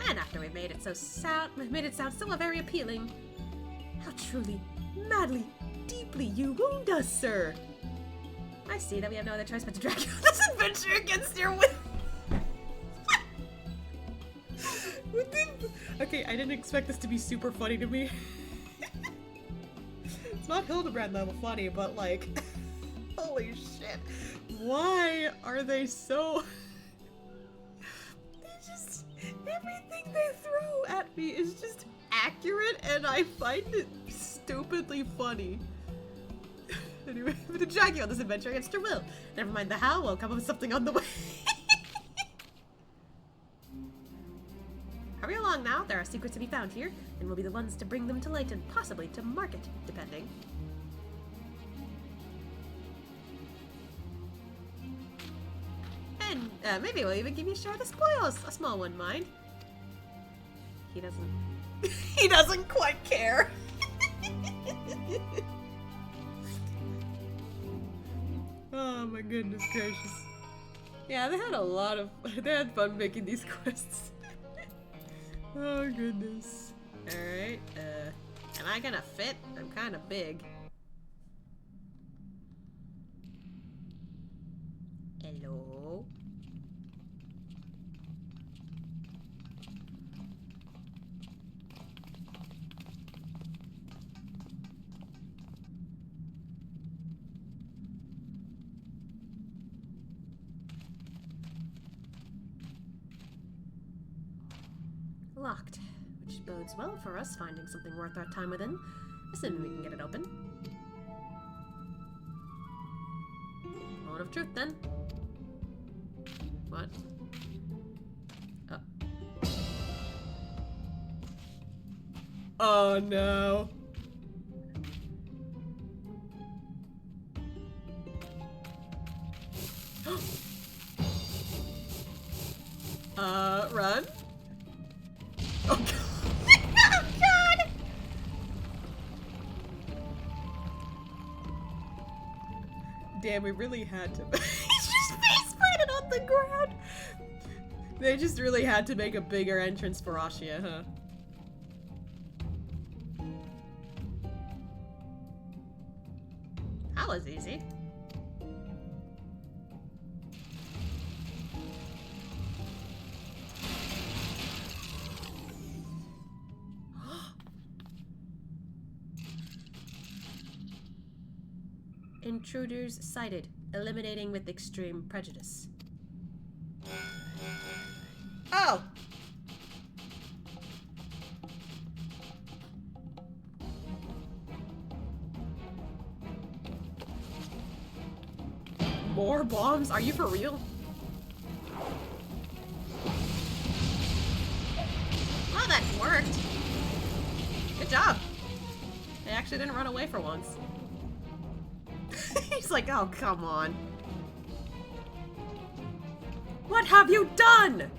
And after we made it sound so very appealing. How truly, madly, deeply you wound us, sir. I see that we have no other choice but to drag you on this adventure against your will. Okay, I didn't expect this to be super funny to me. It's not Hildebrand level funny, but like, holy shit. Why are they so... Everything they throw at me is just accurate, and I find it stupidly funny. Anyway, I'm gonna drag you on this adventure against your will. Never mind the how, we'll come up with something on the way. Hurry along now, there are secrets to be found here, and we'll be the ones to bring them to light and possibly to market, depending. And maybe we'll even give you a share of the spoils. A small one, mind. He doesn't... he doesn't quite care. Oh my goodness gracious. Yeah, they had a lot of... they had fun making these quests. Oh goodness. Alright, am I gonna fit? I'm kinda big. Hello? Locked, which bodes well for us finding something worth our time within, assuming we can get it open. Moment of truth, then. What? Oh. Oh no. Run? Oh, God. Oh, God! Damn, we really had to. He's just face planted on the ground. They just really had to make a bigger entrance for Ascian, huh? That was easy. Intruders sighted, eliminating with extreme prejudice. Oh! More bombs? Are you for real? Well, that worked. Good job. They actually didn't run away for once. He's like, oh, come on. What have you done?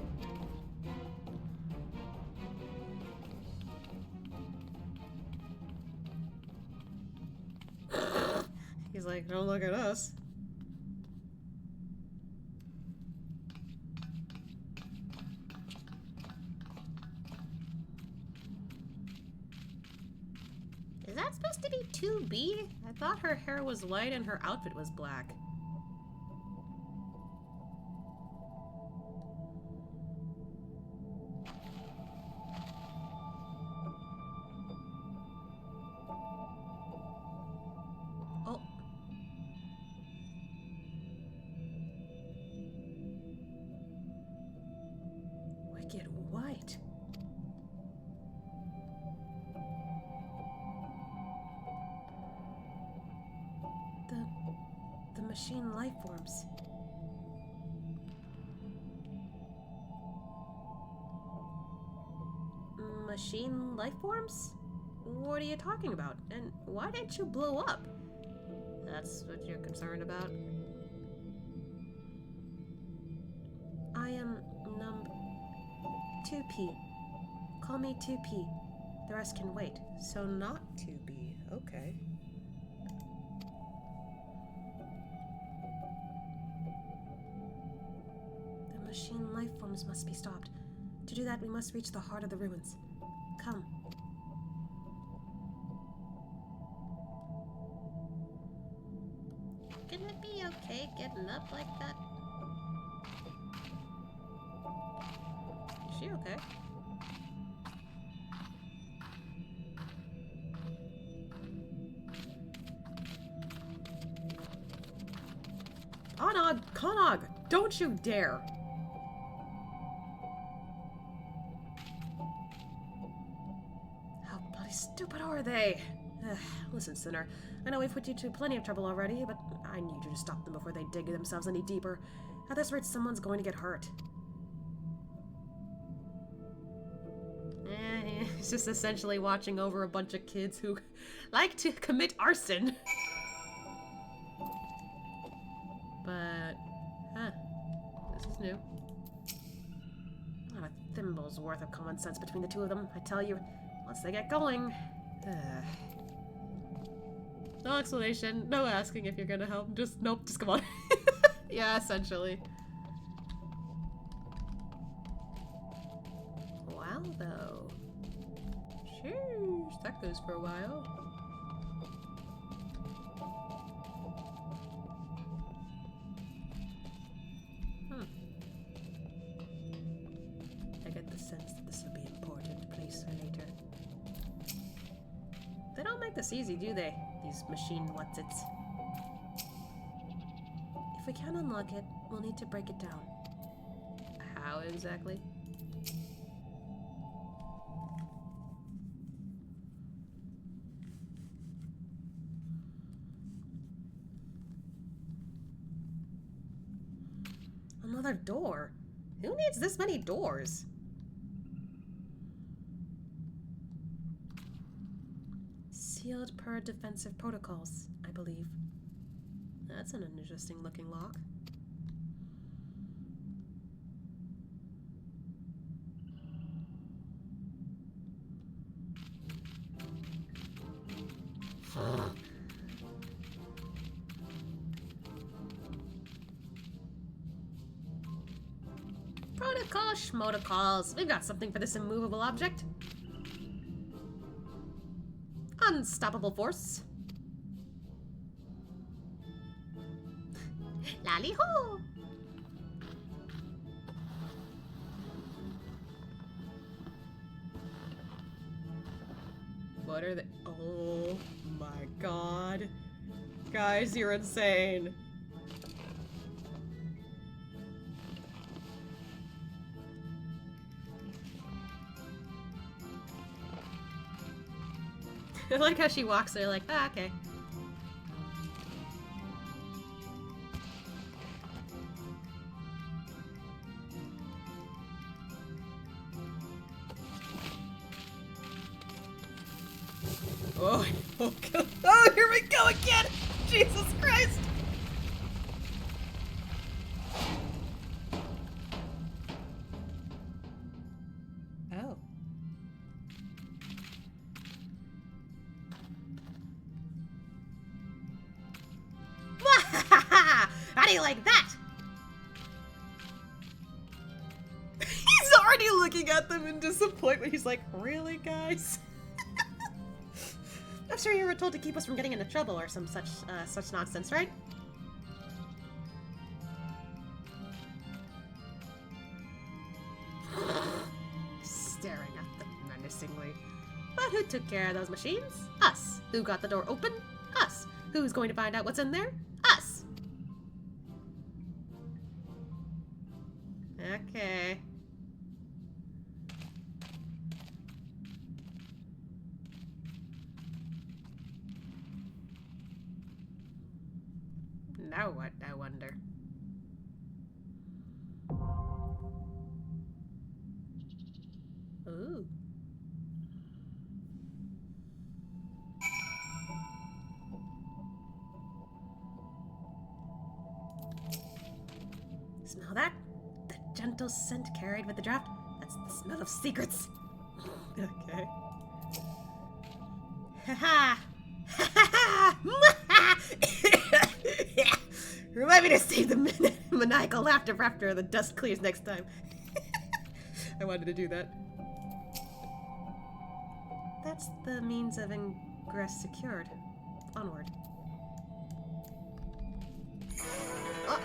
He's like, don't look at us. Is that supposed to be 2B? I thought her hair was light and her outfit was black. Oh. Wicked white. The machine life forms. Machine life forms? What are you talking about? And why didn't you blow up? That's what you're concerned about? I am 2P. Call me 2P. The rest can wait. So not 2B. Okay. The machine life forms must be stopped. To do that, we must reach the heart of the ruins. Come. Can it be okay getting up like that? Is she okay? Konog, don't you dare! How bloody stupid are they? Listen, Sinner, I know we've put you to plenty of trouble already, but I need you to stop them before they dig themselves any deeper. At this rate, someone's going to get hurt. He's just essentially watching over a bunch of kids who like to commit arson. But, this is new. Not a thimble's worth of common sense between the two of them, I tell you. Once they get going. No explanation, no asking if you're gonna help. Just, nope, just come on. Yeah, essentially. Wow, though. Sheesh, that goes for a while. I get the sense that this will be an important place for later. They don't make this easy, do they? These machine whatsits. If we can unlock it, we'll need to break it down. How exactly? Another door? Who needs this many doors? Sealed per defensive protocols, I believe. That's an interesting looking lock. Protocol schmotocols. We've got something for this immovable object. Unstoppable force. Lally-hoo! What are they? Oh my god. Guys, you're insane. I like how she walks there like, ah, okay. Oh, oh, oh, here we go again! Jesus Christ! Oh. How do you like that? He's already looking at them in disappointment. He's like, really, guys? I'm sure you were told to keep us from getting into trouble or some such nonsense, right? Staring at them menacingly. But who took care of those machines? Us. Who got the door open? Us. Who's going to find out what's in there? Us. Okay. Now what, I wonder? Ooh. Smell that? The gentle scent carried with the draft? That's the smell of secrets. Okay. Ha ha! Remind me to save the maniacal laughter for after the dust clears next time. I wanted to do that. That's the means of ingress secured. Onward. Oh.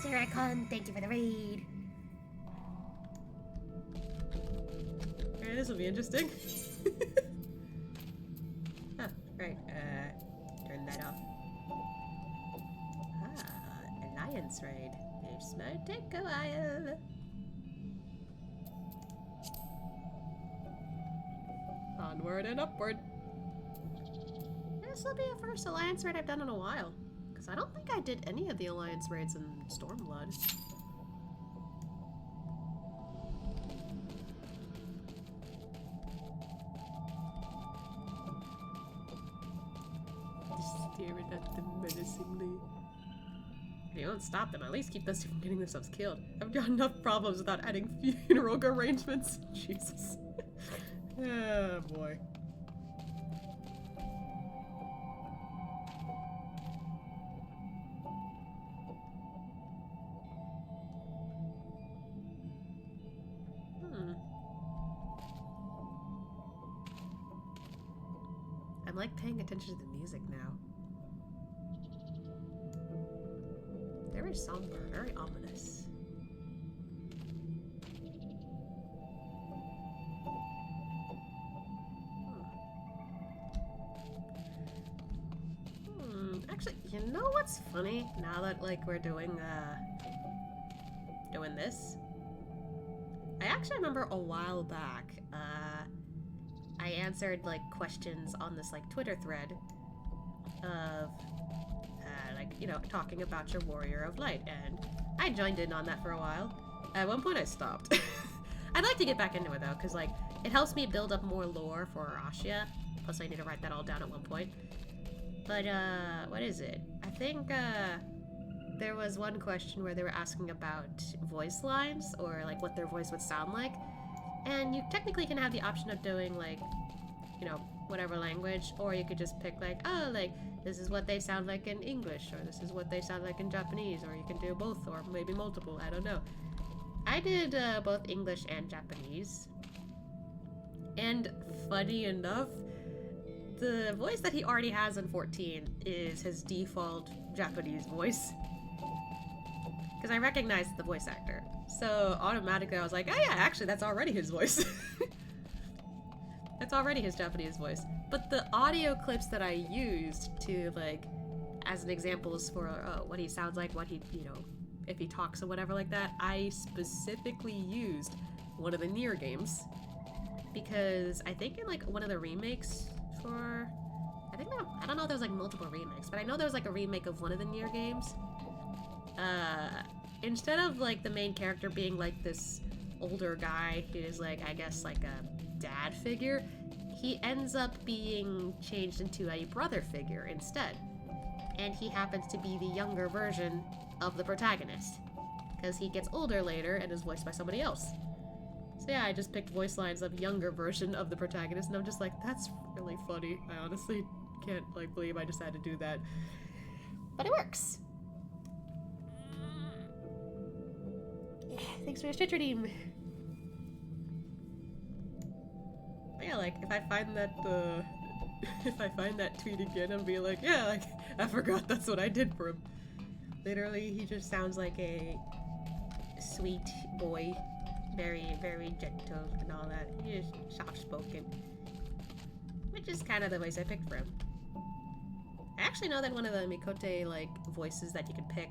Sarah-con, thank you for the raid. Okay, this will be interesting. Right, turn that off. Ah, Alliance raid. You're smart to go, Io. Onward and upward. This will be a first Alliance raid I've done in a while. Because I don't think I did any of the Alliance raids in Stormblood. Staring at them menacingly. If you won't stop them, at least keep those two from getting themselves killed. I've got enough problems without adding funeral arrangements. Jesus. Oh boy. I'm like paying attention to the music now. Very somber, very ominous. Actually, you know what's funny? Now that like we're doing this, I actually remember a while back, I answered like questions on this like Twitter thread of like, you know, talking about your Warrior of Light, and I joined in on that for a while. At one point I stopped. I'd like to get back into it though, because like it helps me build up more lore for Ascian. Plus I need to write that all down at one point. But what is it? I think there was one question where they were asking about voice lines, or like what their voice would sound like. And you technically can have the option of doing, like, you know, whatever language, or you could just pick, like, oh, like, this is what they sound like in English, or this is what they sound like in Japanese, or you can do both, or maybe multiple, I don't know. I did both English and Japanese. And funny enough, the voice that he already has in 14 is his default Japanese voice. Because I recognized the voice actor. So automatically I was like, oh yeah, actually that's already his voice. That's already his Japanese voice. But the audio clips that I used to, like, as an examples for what he sounds like, what he, you know, if he talks or whatever like that, I specifically used one of the Nier games. Because I think in, like, one of the remakes for... I don't know if there's, like, multiple remakes, but I know there's, like, a remake of one of the Nier games. Instead of, like, the main character being, like, this older guy who's, like, I guess, like, a dad figure, he ends up being changed into a brother figure instead. And he happens to be the younger version of the protagonist. Because he gets older later and is voiced by somebody else. So yeah, I just picked voice lines of younger version of the protagonist, and I'm just like, that's really funny. I honestly can't, like, believe I just had to do that. But it works. Yeah, thanks for your Stitcher team. Yeah, like, if I find that, if I find that tweet again, I'll be like, yeah, like, I forgot that's what I did for him. Literally, he just sounds like a sweet boy. Very, very gentle and all that. He's soft-spoken. Which is kind of the voice I picked for him. I actually know that one of the Mikote, like, voices that you can pick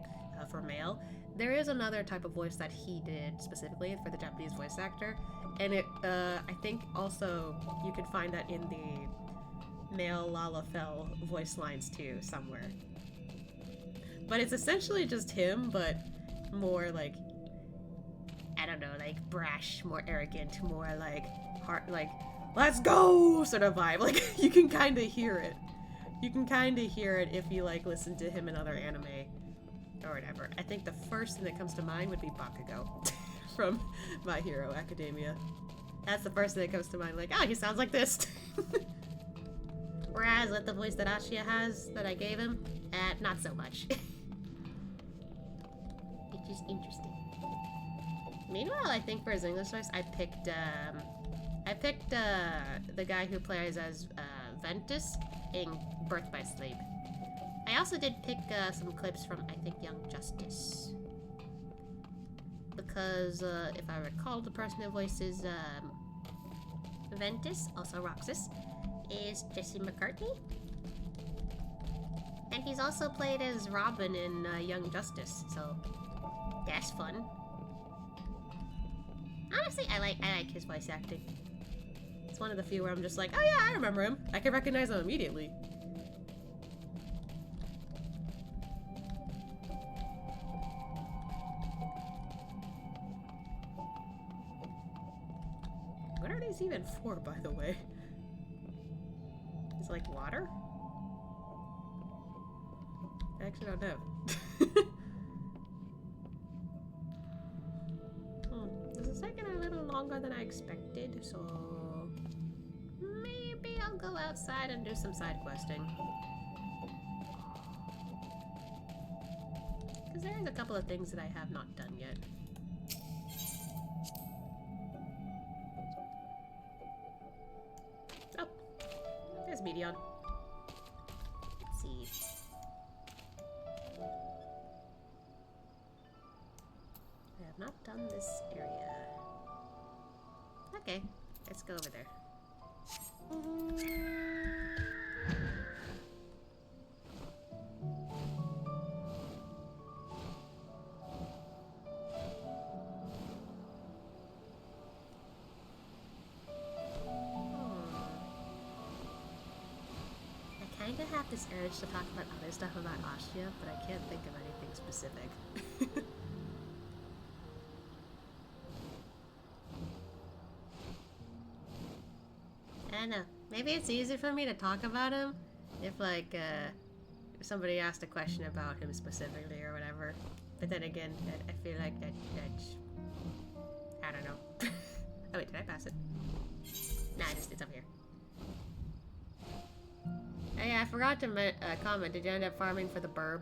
for male, there is another type of voice that he did specifically for the Japanese voice actor. And it, I think also you can find that in the male Lalafell voice lines too, somewhere. But it's essentially just him, but more like, I don't know, like brash, more arrogant, more like heart, like let's go sort of vibe. Like you can kind of hear it. You can kind of hear it if you like listen to him in other anime or whatever. I think the first thing that comes to mind would be Bakugo from My Hero Academia. That's the first thing that comes to mind. Like, oh, he sounds like this. Whereas with the voice that Ascian has, that I gave him, not so much. Which is interesting. Meanwhile, I think for his English voice, I picked the guy who plays as Ventus in Birth by Sleep. I also did pick some clips from, I think, Young Justice. Because, if I recall, the person who voices Ventus, also Roxas, is Jesse McCartney. And he's also played as Robin in Young Justice, so that's fun. Honestly, I like his voice acting. It's one of the few where I'm just like, oh yeah, I remember him. I can recognize him immediately. What are these even for, by the way? Is it like water? I actually don't know. This is taking a little longer than I expected, so maybe I'll go outside and do some side questing. Because there's a couple of things that I have not done yet. Oh, there's Medion. Let's see. I have not done this area. Okay, let's go over there. I kind of have this urge to talk about other stuff about Ascian, but I can't think of anything specific. I don't know. Maybe it's easier for me to talk about him if, like, if somebody asked a question about him specifically or whatever. But then again, I feel like that's I don't know. Oh wait, did I pass it? Nah, it's up here. Oh yeah, I forgot to comment. Did you end up farming for the burb?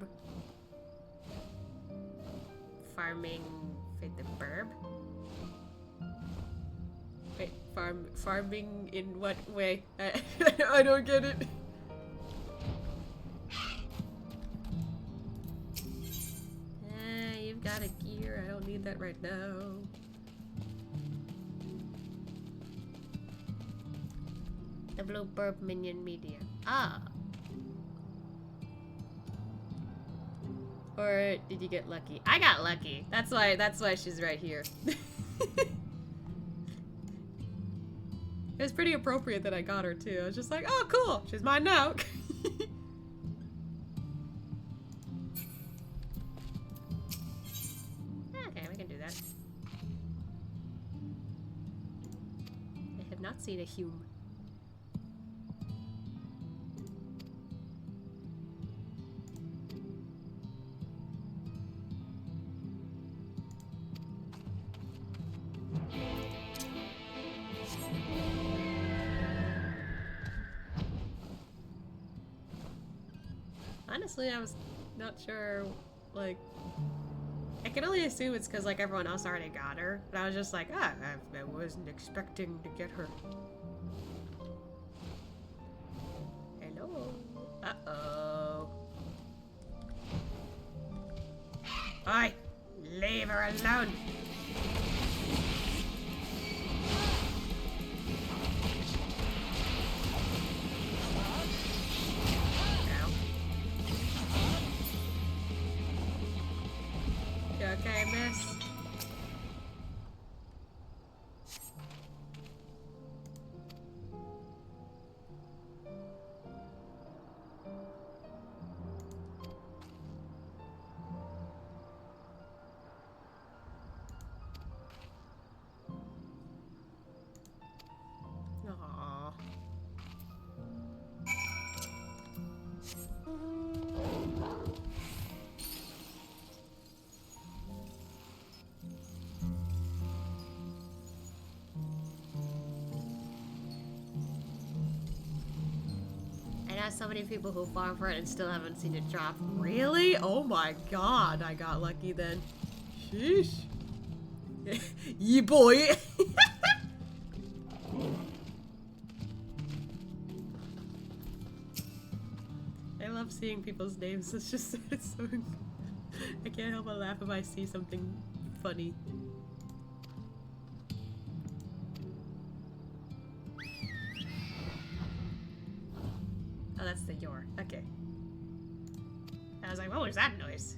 Farming for the burb? Wait, farming in what way? I don't get it. You've got a gear. I don't need that right now. The blue burb minion media. Ah. Or did you get lucky? I got lucky. That's why she's right here. It was pretty appropriate that I got her too. I was just like, oh cool, she's mine now. Okay, we can do that. I have not seen a Hume. Honestly, I was not sure, like, I can only assume it's because, like, everyone else already got her, but I was just like, I wasn't expecting to get her. Hello? Uh-oh. Oi! Leave her alone! Okay, miss. Aww. I know so many people who farm for it and still haven't seen it drop. Really? Oh my god, I got lucky then. Sheesh. Yee boy. I love seeing people's names. It's just, it's so, I can't help but laugh if I see something funny. Oh, that's the Yor. Okay. I was like, what was that noise?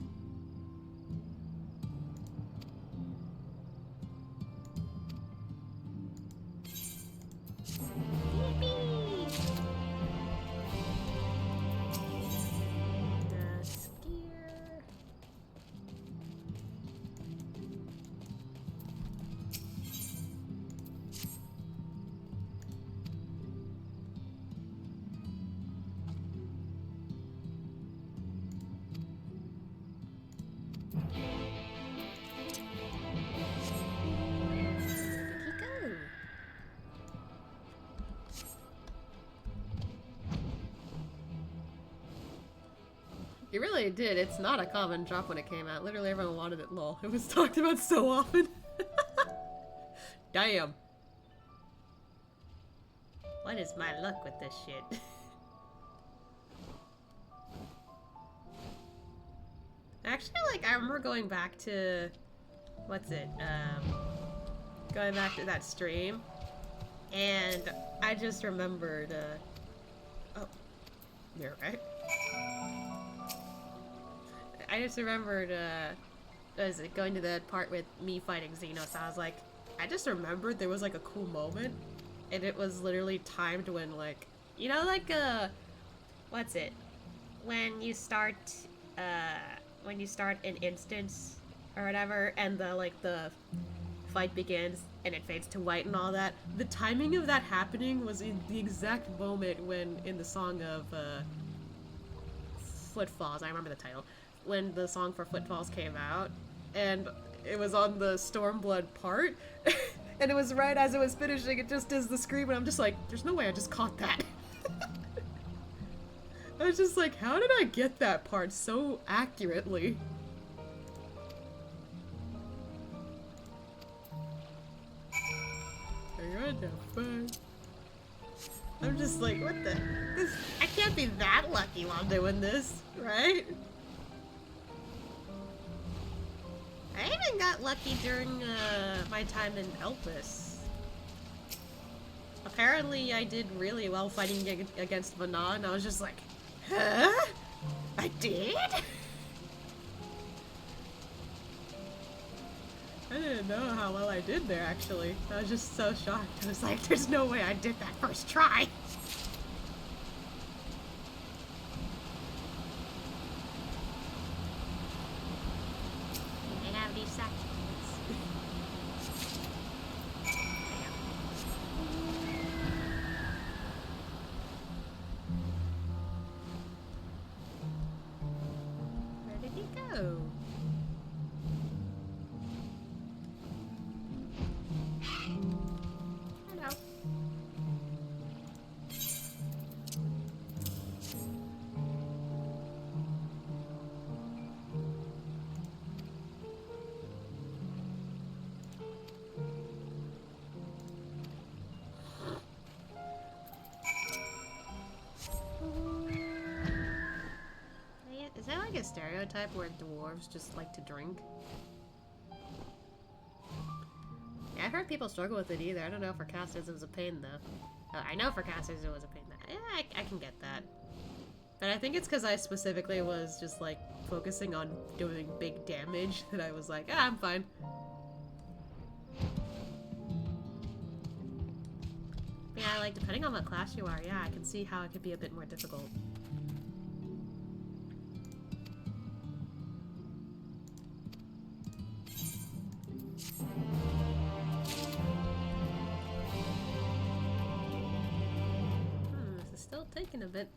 It really did. It's not a common drop when it came out. Literally everyone wanted it, lol. It was talked about so often. Damn. What is my luck with this shit? Actually, like, I remember going back to... What's it? Going back to that stream. And I just remembered, Oh. You're right. I just remembered, was it going to the part with me fighting Xenos? I was like, I just remembered there was like a cool moment, and it was literally timed when like, you know, like what's it? When you start an instance or whatever, and the fight begins and it fades to white and all that. The timing of that happening was in the exact moment when in the song of Footfalls. I remember the title. When the song for Footfalls came out, and it was on the Stormblood part, And it was right as it was finishing, it just does the scream, and I'm just like, there's no way I just caught that. I was just like, how did I get that part so accurately? What the fuck? I'm just like, what the? I can't be that lucky while doing this, right? I even got lucky during my time in Elpis. Apparently I did really well fighting against Vana, and I was just like, huh? I did? I didn't know how well I did there, actually. I was just so shocked. I was like, there's no way I did that first try. I have these seconds. Where did he go? Hello. Is that like a stereotype where dwarves just like to drink? Yeah, I've heard people struggle with it either. I don't know if for casters it was a pain though. I know for casters it was a pain. Yeah, I can get that. But I think it's because I specifically was just like focusing on doing big damage that I was like, ah, I'm fine. But yeah, like depending on what class you are, yeah, I can see how it could be a bit more difficult. This is still taking a bit.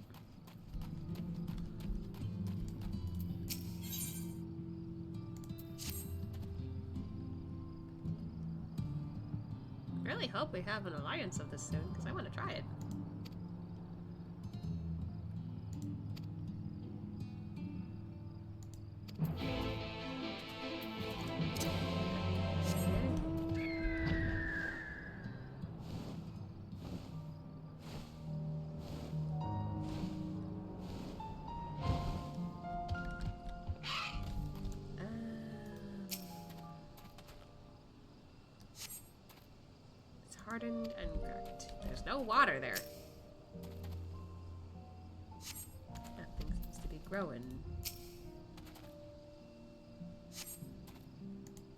I really hope we have an alliance of this soon, because I want to try it. Hardened and cooked. There's no water there. Nothing seems to be growing.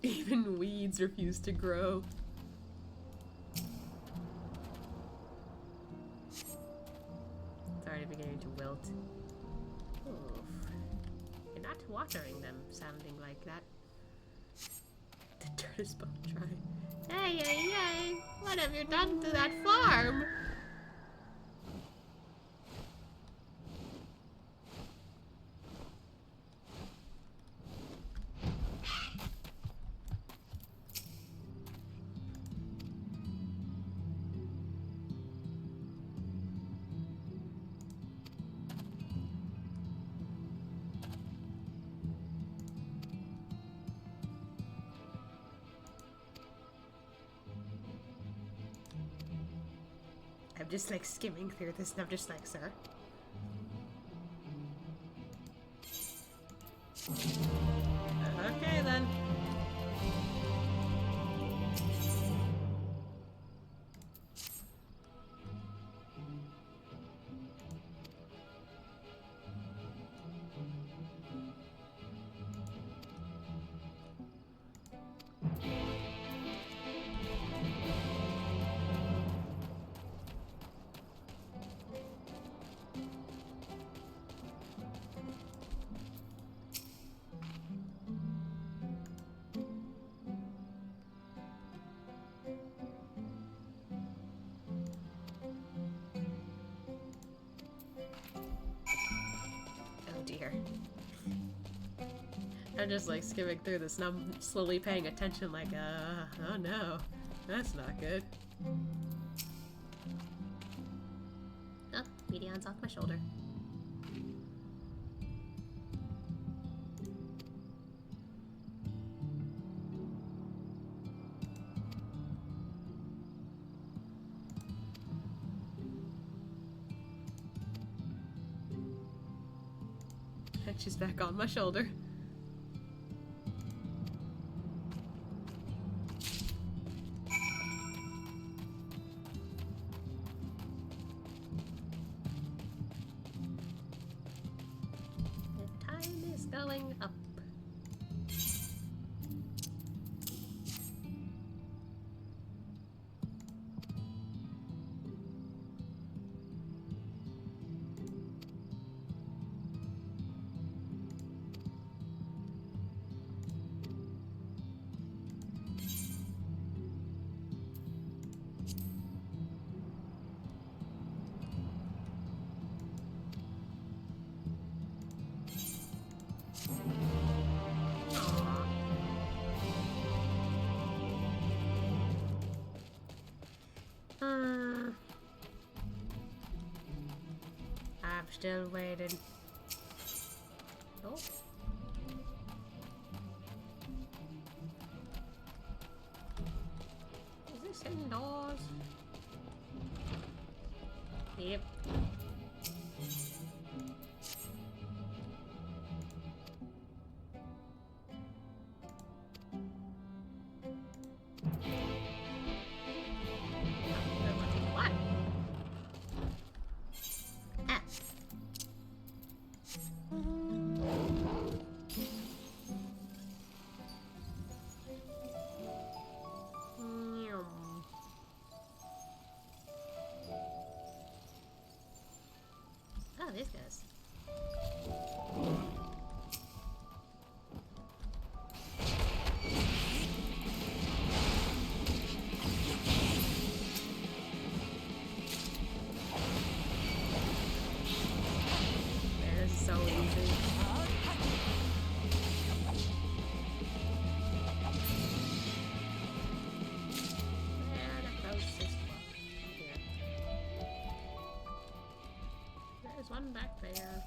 Even weeds refuse to grow. It's already beginning to wilt. Oof. You're not watering them, sounding like that. The dirt is bone dry. Hey, hey, hey! What have you done to that farm? I'm just like skimming through this and I'm just like, sir. Okay then. Dear. I'm just like skimming through this and I'm slowly paying attention like, oh no. That's not good. Oh, Medion's off my shoulder. And she's back on my shoulder. The time is going up. I'm still waiting. Oh. Is this indoors? Yep. What? Ah. Oh, these guys. Man, this is so easy. And the closest one here. There's one back there.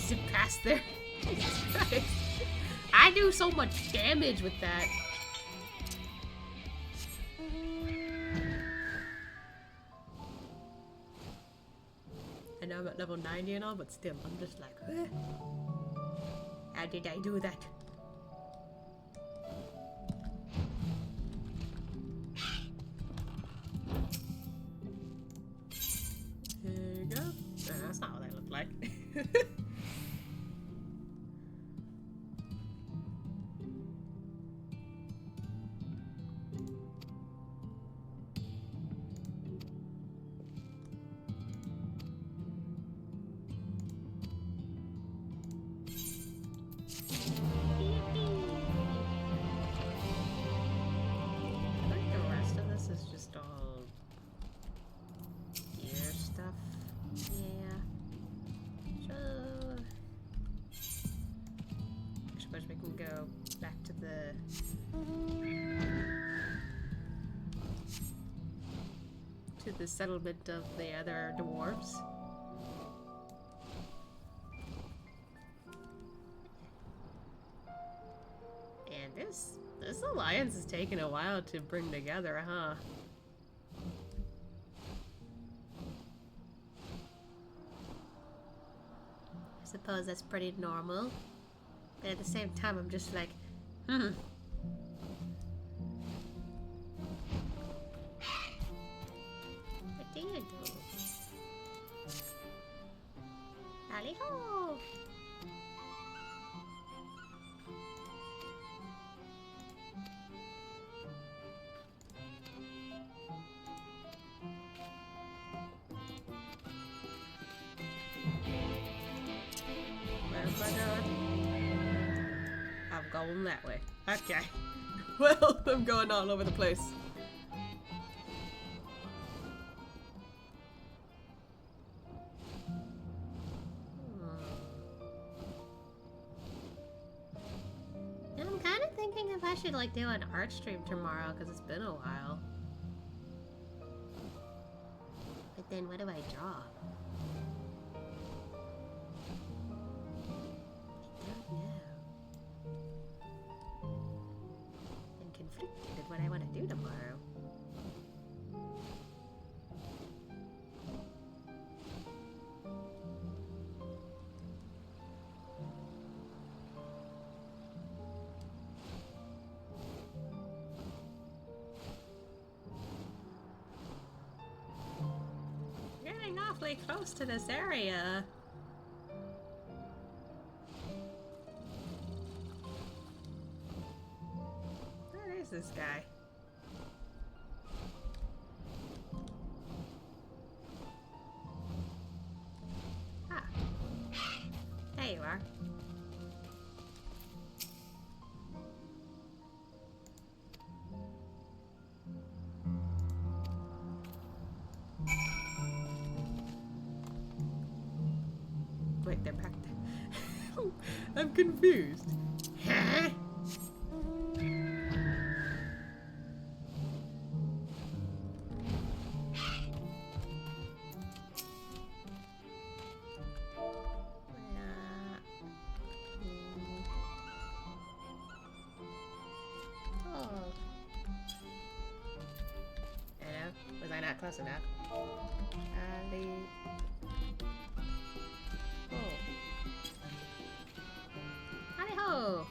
Zip past there. Jesus Christ. I do so much damage with that. I know I'm at level 90 and all, but still, I'm just like, eh. How did I do that? There you go. That's not what I look like. I think the rest of this is just all gear stuff. Yeah. So I suppose we can go back to the settlement of the other dwarves. And this alliance is taking a while to bring together, huh? I suppose that's pretty normal. But at the same time, I'm just like, What do you do? Tally-ho! Where am I going? I'm going that way. Okay. Well, I'm going all over the place. if I should like do an art stream tomorrow because it's been a while. But then what do I draw? I don't know. I'm conflicted at what I want to do tomorrow. Getting awfully close to this area. Where is this guy? Ah. There you are. Wait, they're back there. I'm confused. Huh? Oh. Hello? Was I not close enough? Ali. Oh. Howdy ho!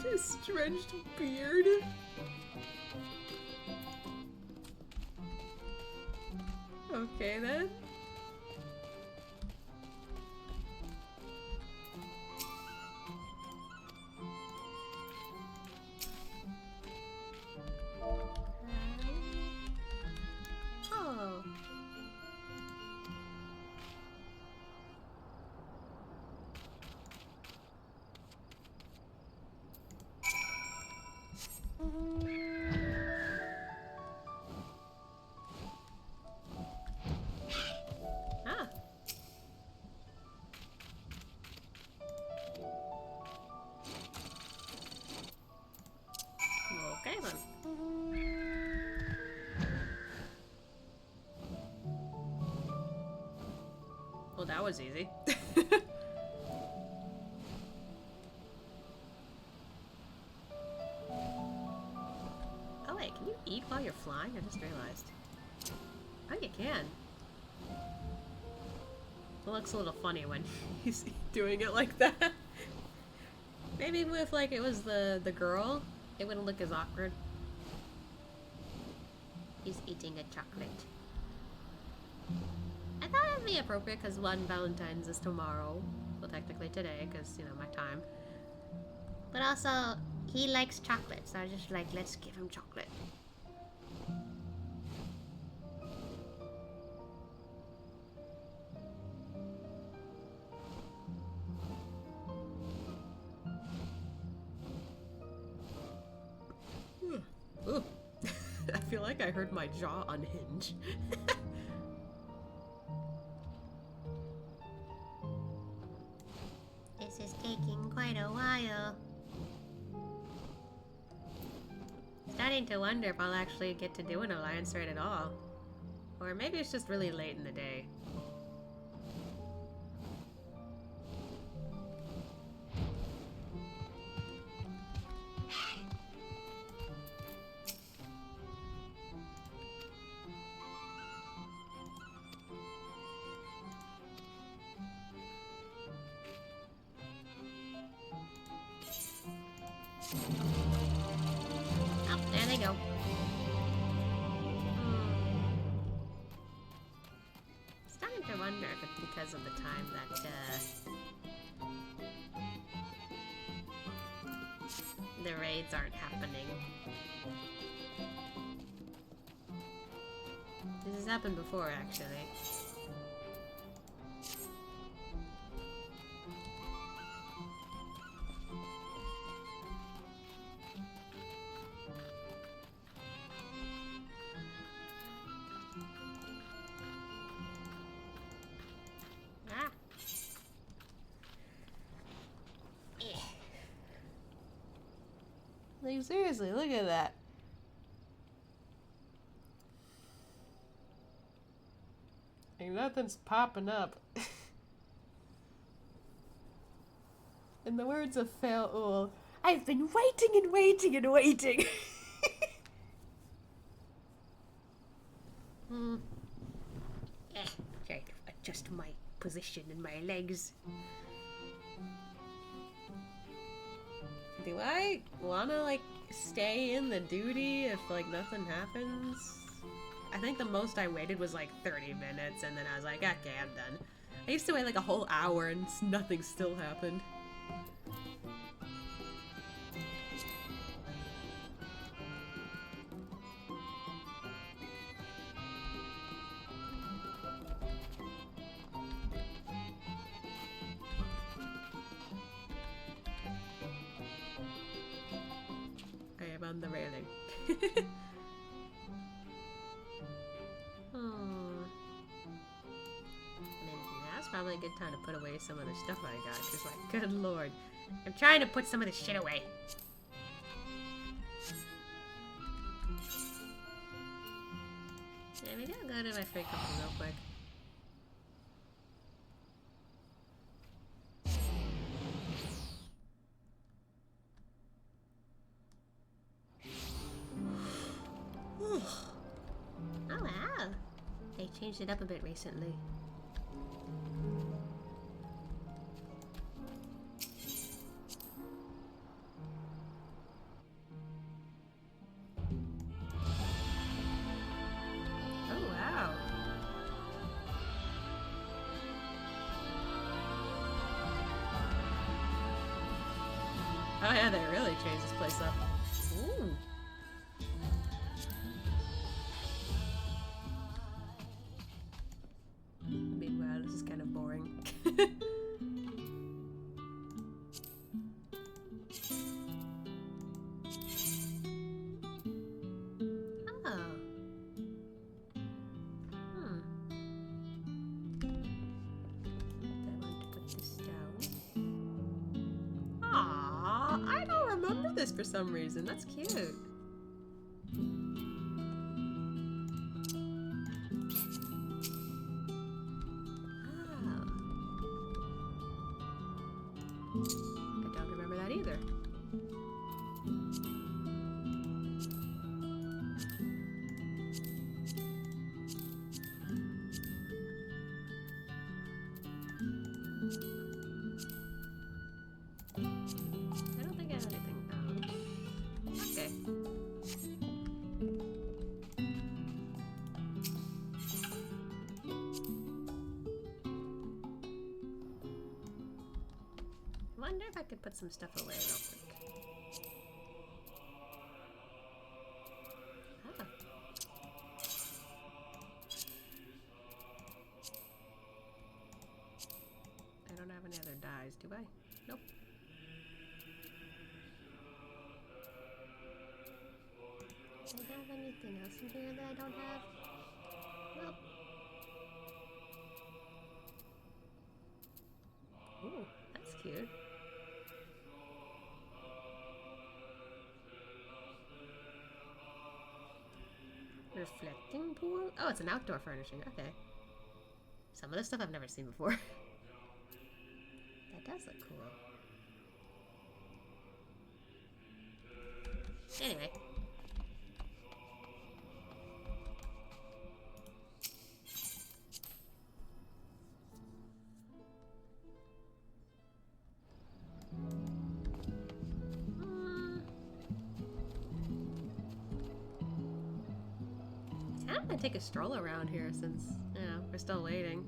This drenched beard. Okay then. Oh. Ah. Okay then. Well, that was easy. Oh wait, can you eat while you're flying? I just realized. Oh, you can. It looks a little funny when he's doing it like that. Maybe if like it was the girl, it wouldn't look as awkward. He's eating a chocolate. I thought it'd be appropriate because one Valentine's is tomorrow. Well, technically today, because, you know, my time. But also, he likes chocolate, so I was just like, let's give him chocolate. Ooh. I feel like I heard my jaw unhinge. This is taking quite a while. Starting to wonder if I'll actually get to do an alliance raid at all. Or maybe it's just really late in the day. Oh, there they go. Starting to wonder if it's because of the time that the raids aren't happening. This has happened before, actually. Like, seriously, look at that. Like, nothing's popping up. In the words of Fail, I've been waiting and waiting and waiting. Try to adjust my position and my legs. Do I wanna, like, stay in the duty if, like, nothing happens? I think the most I waited was, like, 30 minutes, and then I was like, okay, I'm done. I used to wait, like, a whole hour, and nothing still happened. On the railing. I mean, now's probably a good time to put away some of the stuff I got, because, like, good lord. I'm trying to put some of this shit away. Yeah, maybe I'll go to my freight company real quick. Oh wow, they changed it up a bit recently. Oh wow. Oh yeah, they really changed this place up. Ooh. Meanwhile, this is kind of boring. Oh. I want to put this down. Aww, I don't remember this for some reason. That's cute. I don't remember that either. I don't think I have anything else. Okay. I wonder if I could put some stuff away real quick. Ah. I don't have any other dyes, do I? Nope. Do I have anything else in here that I don't have? Nope. Ooh, that's cute. Reflecting pool? Oh, it's an outdoor furnishing. Okay. Some of this stuff I've never seen before. That does look cool. Anyway. I'm gonna take a stroll around here since, you know, we're still waiting.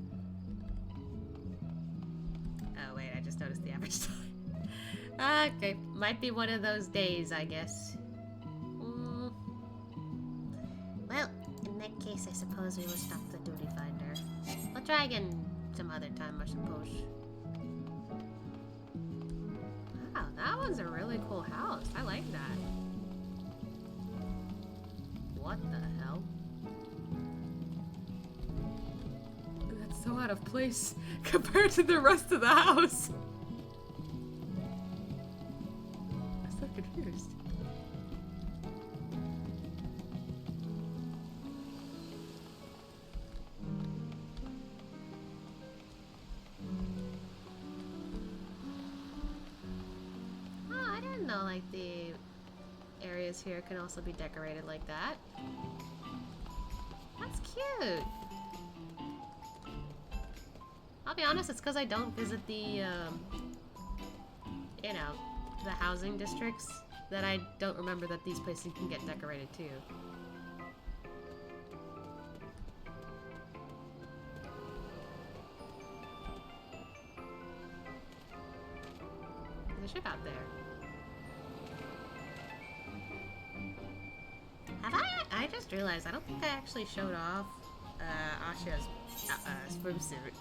Oh wait, I just noticed the average time. Okay, might be one of those days, I guess. Well, in that case, I suppose we will stop the duty finder. I'll try again some other time, I suppose. Wow, that one's a really cool house. I like that. What the hell? That's so out of place compared to the rest of the house. I'm so confused. didn't know like the areas here can also be decorated like that. That's cute. I'll be honest, it's because I don't visit the, you know, the housing districts that I don't remember that these places can get decorated too. There's a ship out there. Have I just realized I don't think I actually showed off Ascia's swimsuit.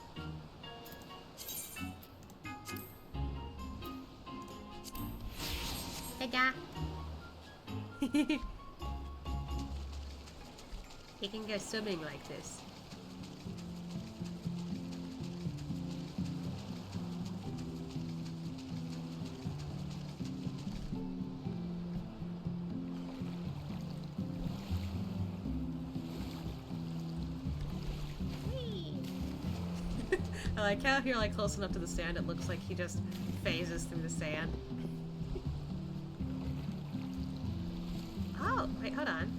Hey, guy. You can go swimming like this. I like how if you're like close enough to the sand, it looks like he just phases through the sand. Oh, wait, hold on.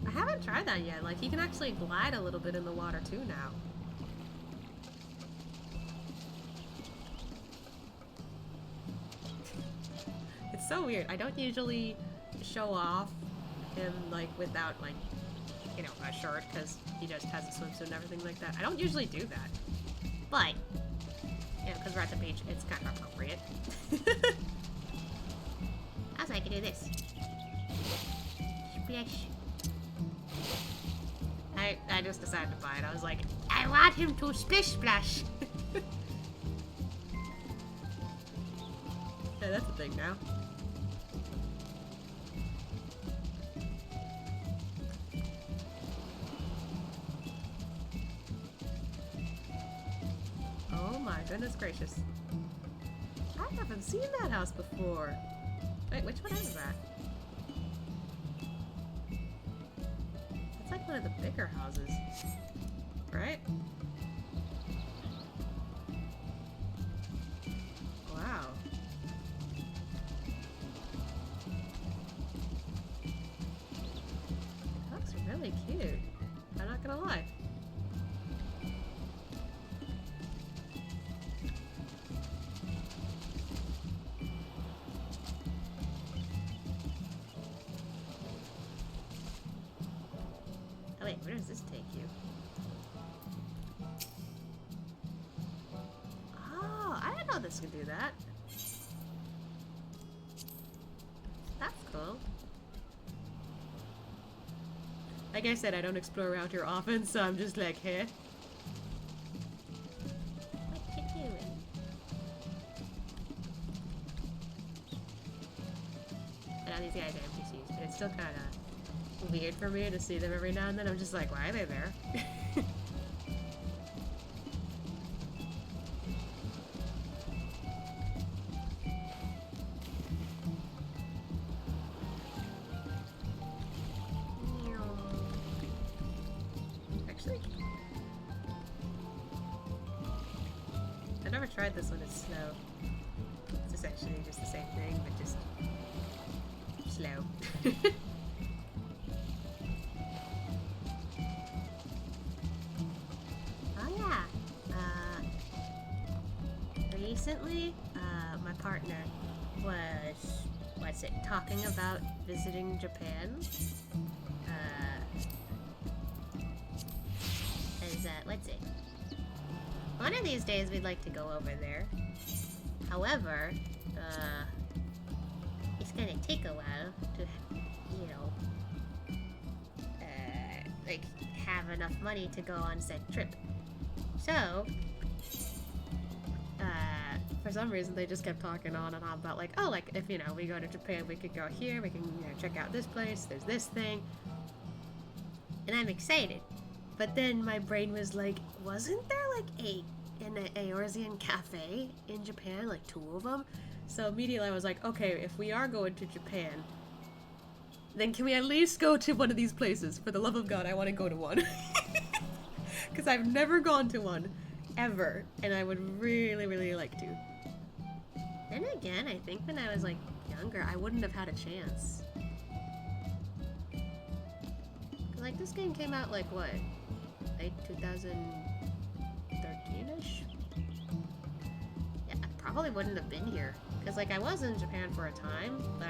I haven't tried that yet. Like, he can actually glide a little bit in the water too now. It's so weird. I don't usually show off him like without like, you know, a shirt because he just has a swimsuit and everything like that. I don't usually do that, but you know, because we're at the beach, it's kind of appropriate. I was like, I can do this. Splash. I just decided to buy it. I was like, I want him to splish splash. Yeah, that's a thing now. Oh my goodness gracious. I haven't seen that house before. Wait, which one is that? It's like one of the bigger houses. Right? Wow. That looks really cute. I'm not gonna lie. Oh wait, where does this take you? Oh, I didn't know this could do that. That's cool. Like I said, I don't explore around here often, so I'm just like, hey. What you doing? I know these guys are NPCs, but it's still kind of weird for me to see them every now and then. I'm just like, why are they there? Actually, I've never tried this one. It's slow. It's essentially just the same thing, but just slow. Oh yeah. Recently, my partner was, talking about visiting Japan. Let's see. One of these days we'd like to go over there. However, it's gonna take a while to, you know, like, have enough money to go on said trip. So, for some reason they just kept talking on and on about like, oh, like, if, you know, we go to Japan, we could go here, we can, you know, check out this place, there's this thing. And I'm excited. But then my brain was like, wasn't there like an Eorzean cafe in Japan, like 2 of them? So immediately I was like, okay, if we are going to Japan, then can we at least go to one of these places? For the love of God, I want to go to one. Because I've never gone to one. ever, and I would really, really like to. Then again, I think when I was like younger, I wouldn't have had a chance. Like, this game came out like what? Late 2013-ish? Yeah, I probably wouldn't have been here. Because like I was in Japan for a time, but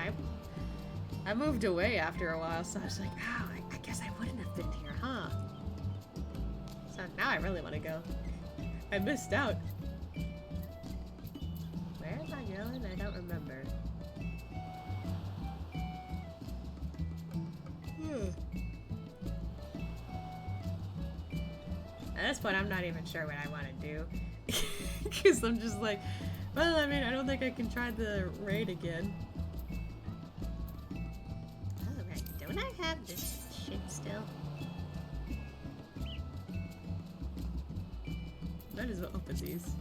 I moved away after a while, so I was like, oh, I guess I wouldn't have been here, huh? So now I really want to go. I missed out. Where am I going? I don't remember. At this point, I'm not even sure what I want to do. Because I'm just like, well, I mean, I don't think I can try the raid again. Oh, right. Don't I have this shit still? Might as well open these.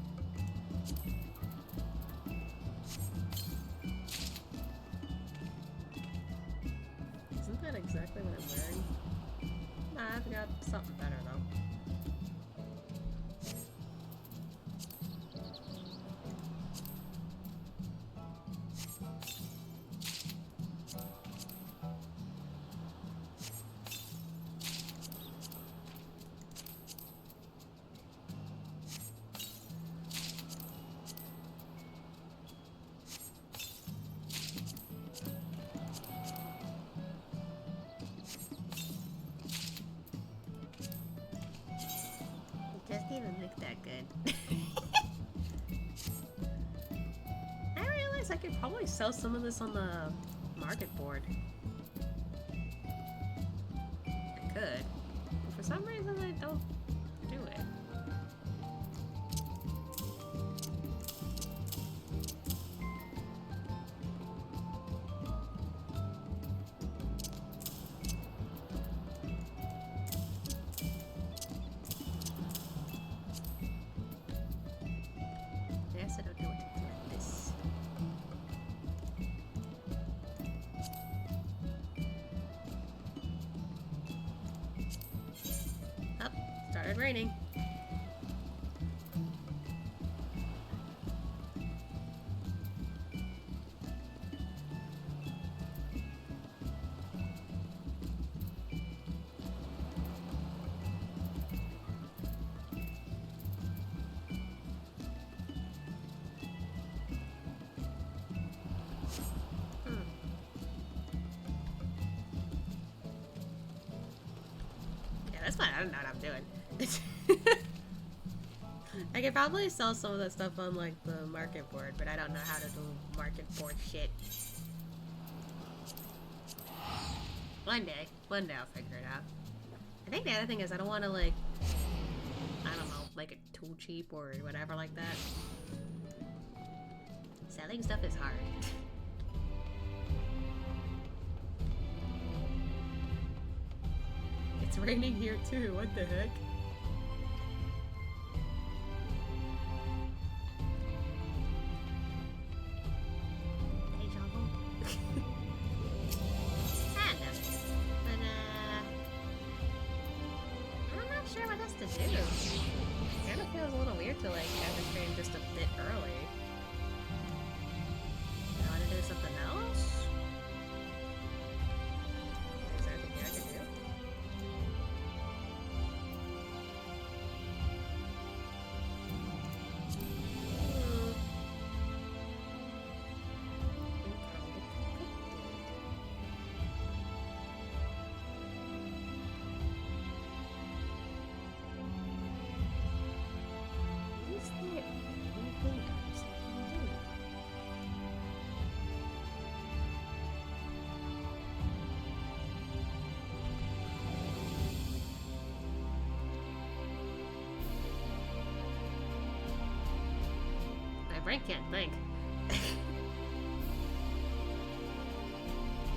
Isn't that exactly what I'm wearing? Nah, I've got something better though. Doesn't even look that good. I realize I could probably sell some of this on the market board. I could. But for some reason I don't do it. Yes, I don't know what to do with this. Up, started raining. That's fine. I don't know what I'm doing. I could probably sell some of that stuff on like the market board, but I don't know how to do market board shit. One day I'll figure it out. I think the other thing is I don't want to like, I don't know, make it too cheap or whatever like that. Selling stuff is hard. It's raining here too, what the heck? Hey, Jungle. Kind of. But, I'm not sure what else to do. It kind of feels a little weird to, like, have the stream just a bit early. I want to do something else? Is there anything I can do? Is there anything else I can do? My brain can't think.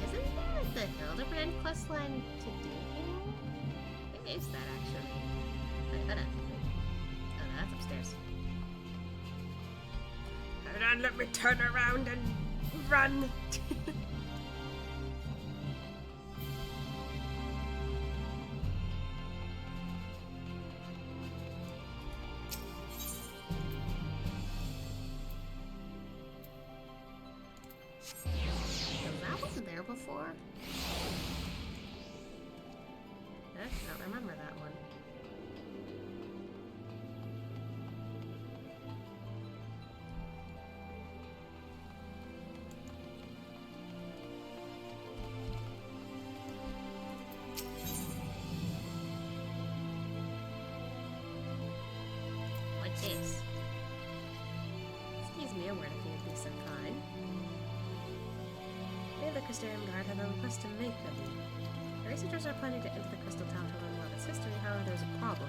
Isn't there like the Hildebrand questline to do here? Where is that actually? Wait, hold on. Oh no, that's upstairs. Hold on, let me turn around and run. be so kind. We of the Crystarium Guard have a request to make of you. The researchers are planning to enter the Crystal Tower to learn more of its history, however, there's a problem.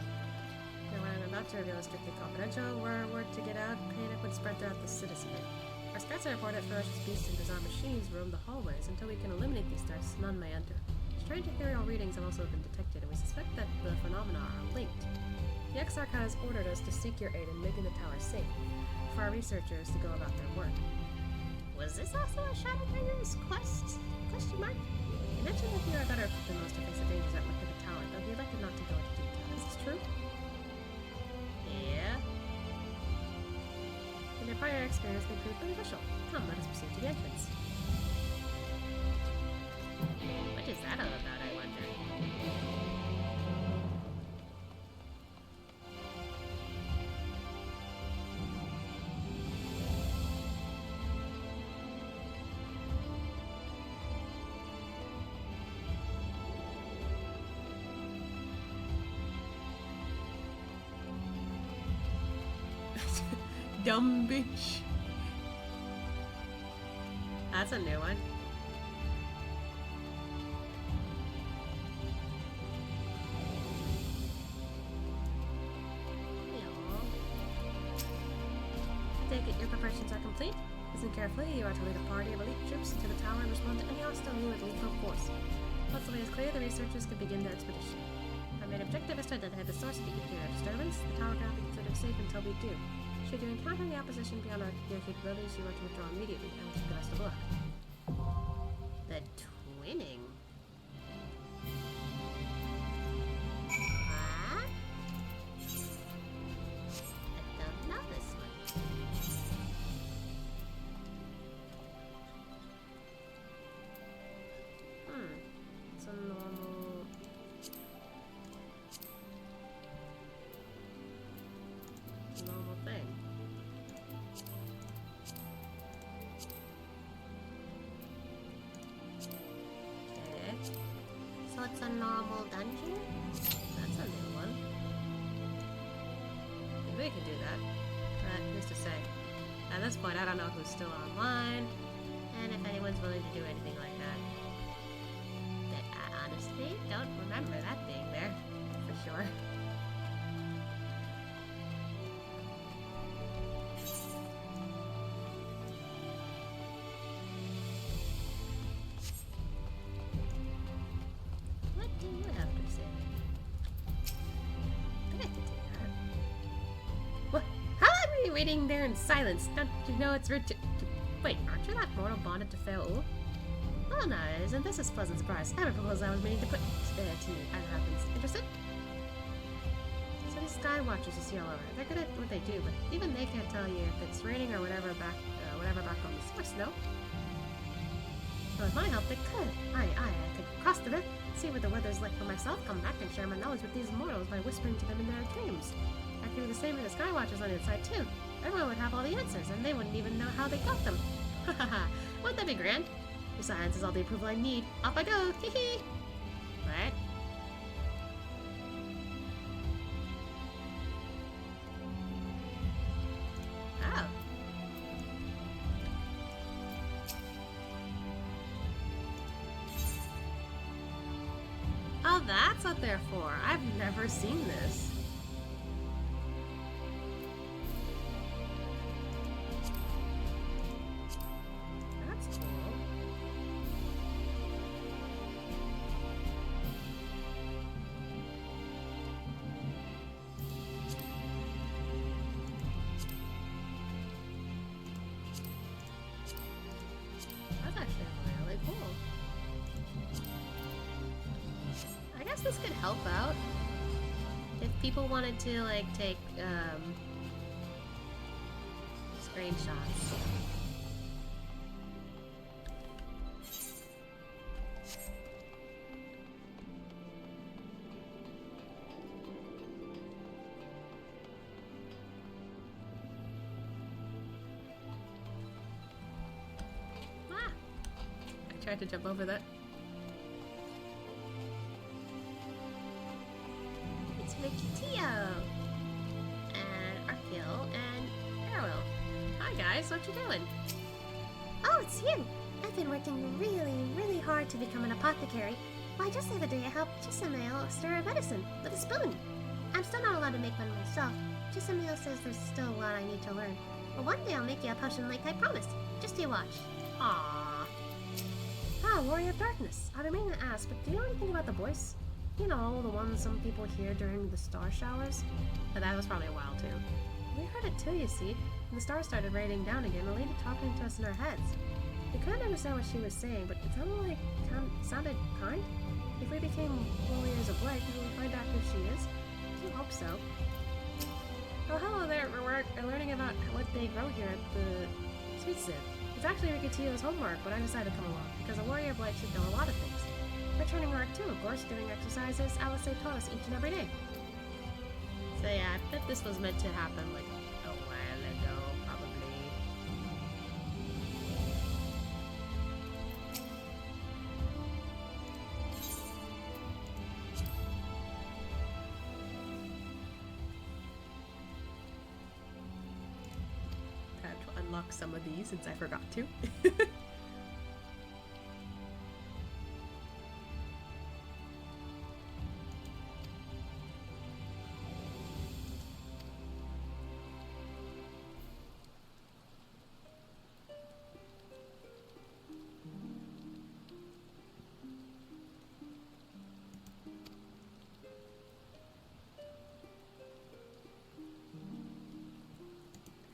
Now, what I'm about to reveal is strictly confidential. Were word to get out, panic would spread throughout the citizenry. Our scouts have reported ferocious beasts and bizarre machines roam the hallways. Until we can eliminate these threats, none may enter. Strange ethereal readings have also been detected, and we suspect that the phenomena are linked. The Exarch has ordered us to seek your aid in making the tower safe, for our researchers to go about their work. Was this also a Shadowbringer's quest? Question mark? He mentioned that you are better equipped than most to face the dangers that lurk at the tower, though he elected not to go into detail. Is this true? Yeah. And your prior experience may prove beneficial. Come, let us proceed to the entrance. What is that all about, I wonder? Dumb bitch. That's a new one. Take it your preparations are complete. Listen carefully, you are to lead a party of elite troops into the tower and respond to any hostility with lethal force. Once the way is clear, the researchers can begin their expedition. Our main objective is to identify the source of the ethereal disturbance. The tower cannot be considered safe until we do. Should you encounter any opposition beyond your capabilities, you are to withdraw immediately. I wish you the best of luck. The twinning. Huh? I don't know this one. It's a normal... normal thing. Okay. So it's a normal dungeon? That's a new one. Maybe we can do that. But who's to say? At this point, I don't know who's still online, and if anyone's willing to do anything like that. I honestly don't remember that being there, for sure. What do you have to say? I can do that. What? How long were you waiting there in silence? Don't you know it's rude to... Wait, aren't you that mortal bonded to Fail? Oh no, isn't this a pleasant surprise? I have a proposal I was meaning to put to you as it happens. Interested? So these sky watchers you see all over, they're good at what they do, but even they can't tell you if it's raining or whatever back on the source, no? Well, with my help, they could. I could cross the rift, see what the weather's like for myself, come back and share my knowledge with these mortals by whispering to them in their dreams. I could do the same for the sky watchers on the inside too. Everyone would have all the answers, and they wouldn't even know how they got them. Hahaha, wouldn't that be grand? Your science is all the approval I need. Off I go! Hee hee! What? Oh. Oh, that's what they're for. I've never seen this. That's cool. That's actually really cool. I guess this could help out if people wanted to like take screenshots. Ah! I tried to jump over that. It's Vicky Tio and Arkil and Arrow. Hi guys. Rise, what you doing? Oh, it's you! I've been working really hard to become an apothecary. Why, just the other day I helped Chisamail stir a medicine with a spoon. I'm still not allowed to make one myself. Chisamail says there's still a lot I need to learn. But one day I'll make you a potion like I promised. Just you watch. Aww. Ah, Warrior of Darkness. I've been meaning to ask, but do you know anything about the voice? You know, the one some people hear during the star showers? But that was probably a while too. We heard it too, you see. When the stars started raining down again, a lady talking to us in our heads. We couldn't understand what she was saying, but it sounded kind. If we became warriors of light, we will find out who she is. I hope so. Oh, hello there. We're learning about what they grow here at the Sweet Sip. It's actually Rikatio's homework, but I decided to come along, because a warrior of light should know a lot of things. Returning work too, of course, doing exercises Alice taught us each and every day. So yeah, I bet this was meant to happen like a while ago, probably. Time to unlock some of these since I forgot to.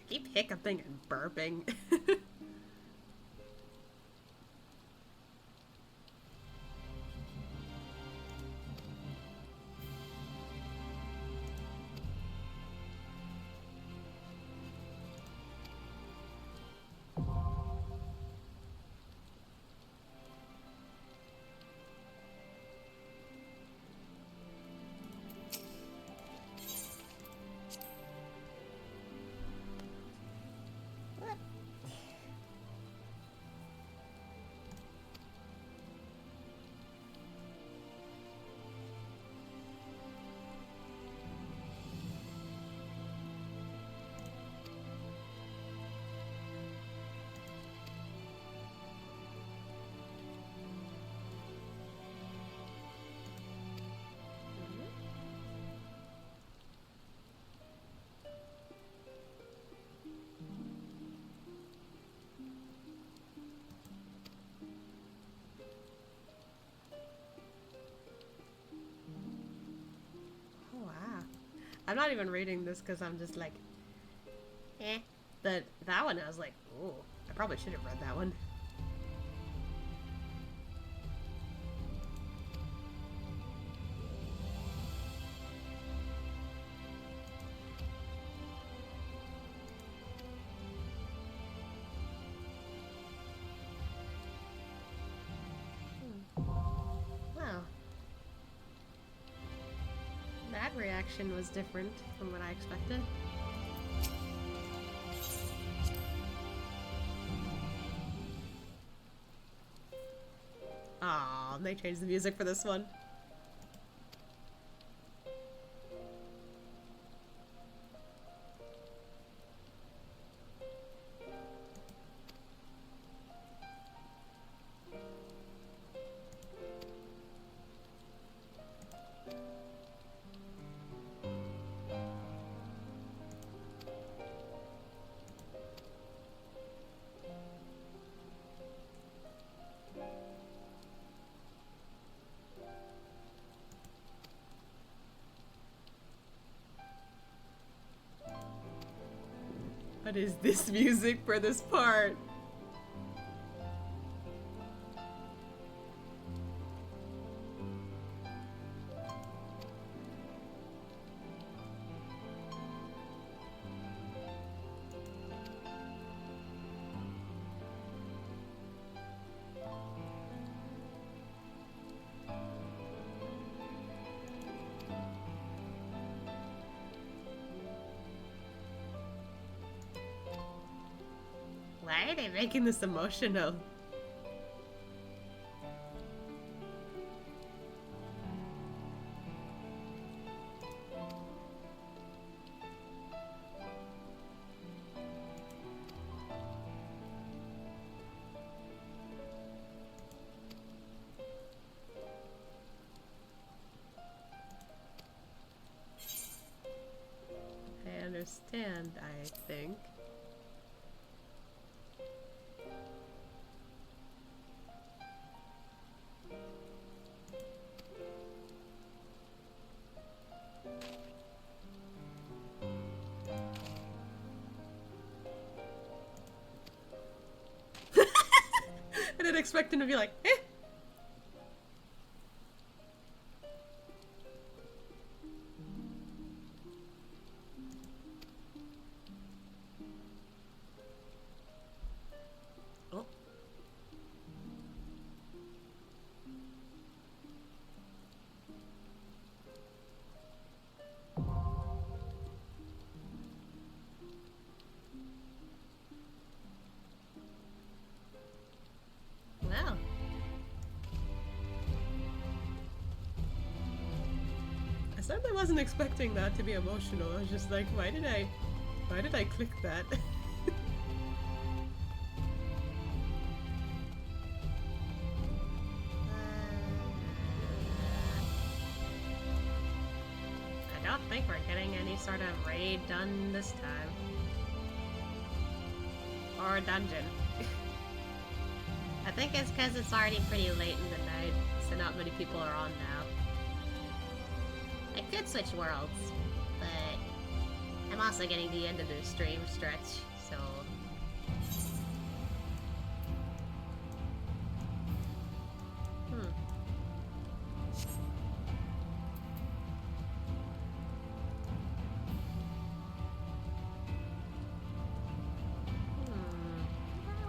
Keep hiccuping and burping. I'm not even reading this because I'm just like, eh. But that one, I was like, ooh, I probably should have read that one. Wow. That reaction was different from what I expected. Aw, they changed the music for this one. What is this music for this part? Why are they making this emotional? understand, I think. I didn't expect him to be like, eh. Oh. Well. I certainly wasn't expecting that to be emotional. I was just like, why did I click that? I don't think we're getting any sort of raid done this time. Or a dungeon. I think it's because it's already pretty late in the night, so not many people are on now. I could switch worlds, but I'm also getting the end of the stream stretch, so... I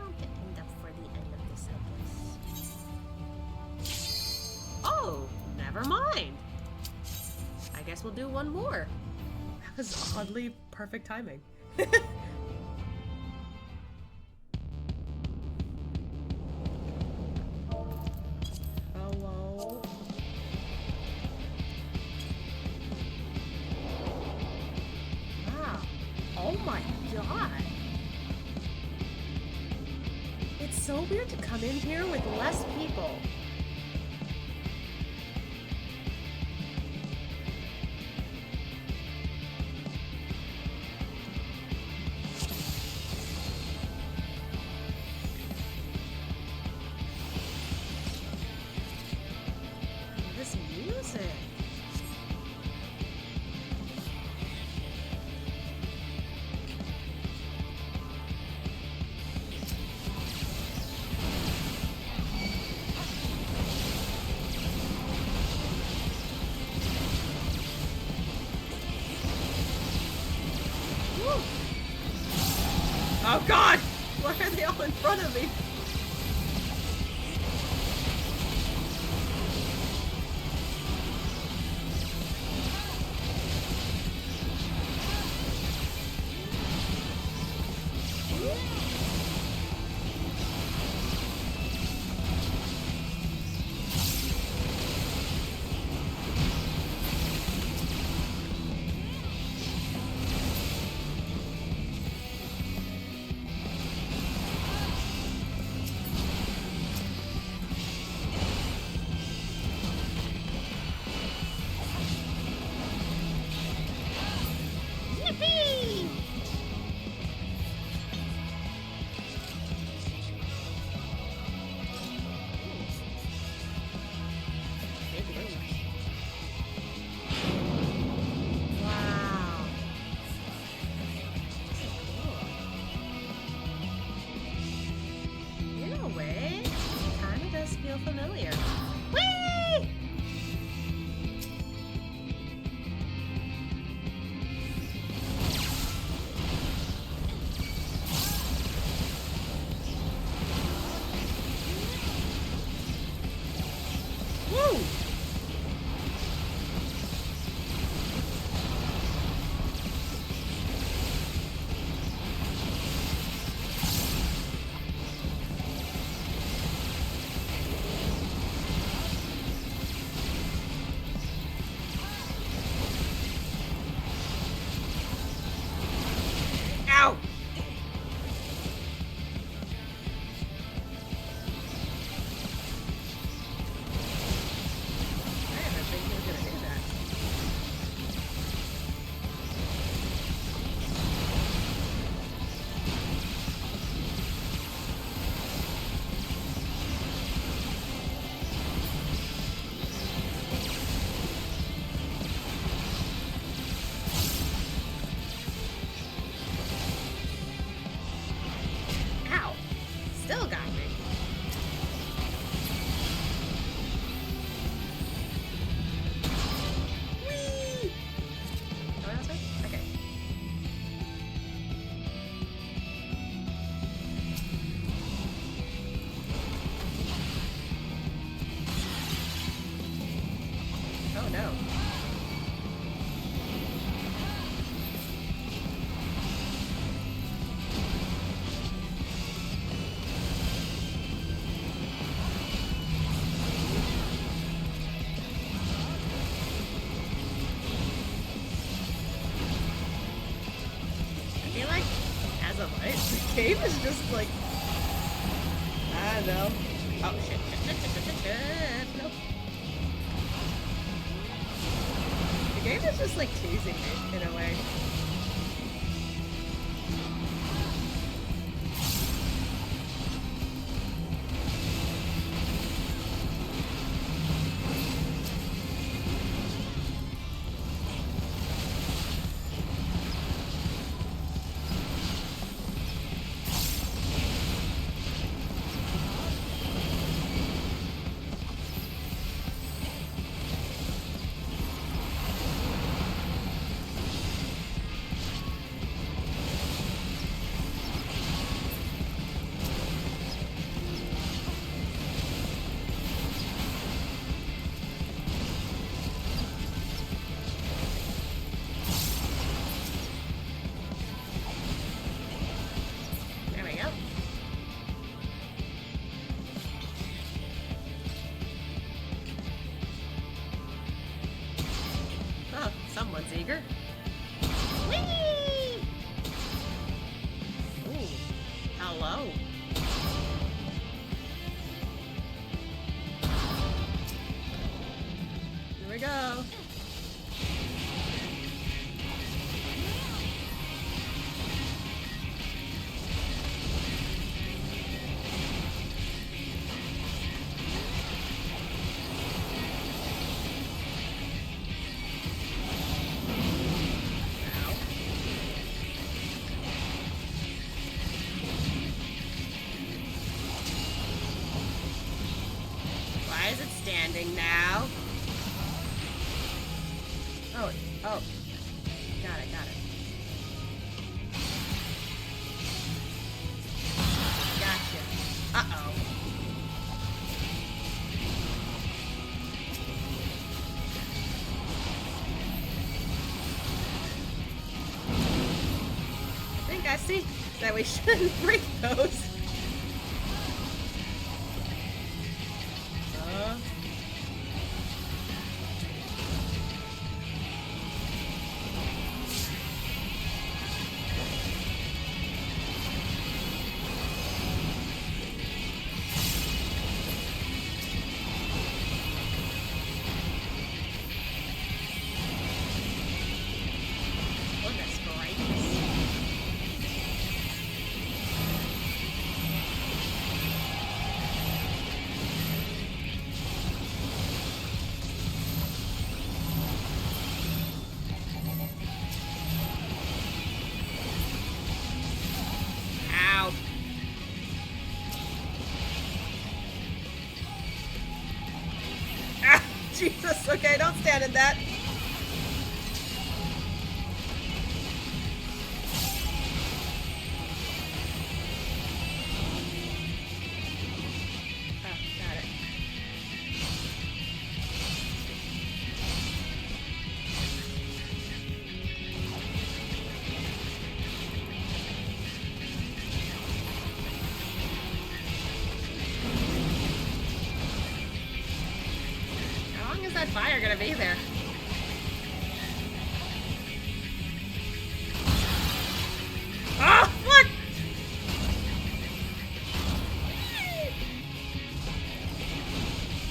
want to end up for the end of this, I guess. Oh! Never mind! I guess we'll do one more. That was oddly perfect timing. Hello? Wow. Oh my god. It's so weird to come in here with less people. This music. Woo. Oh god! Why are they all in front of me? no. I feel like, as of late, the game is just like, I don't know. Oh shit, nope. The game is just like teasing me in a way. There we go. Oh, someone's eager. Whee! Ooh, hello. Here we go. Why is it standing now? Oh. Got it. Gotcha. Uh-oh. I think I see that we shouldn't break those. Goodness gracious. Ow. Ah, Jesus, okay, don't stand in that. Oh, got it. How long is that fire gonna be there? Oh, fuck!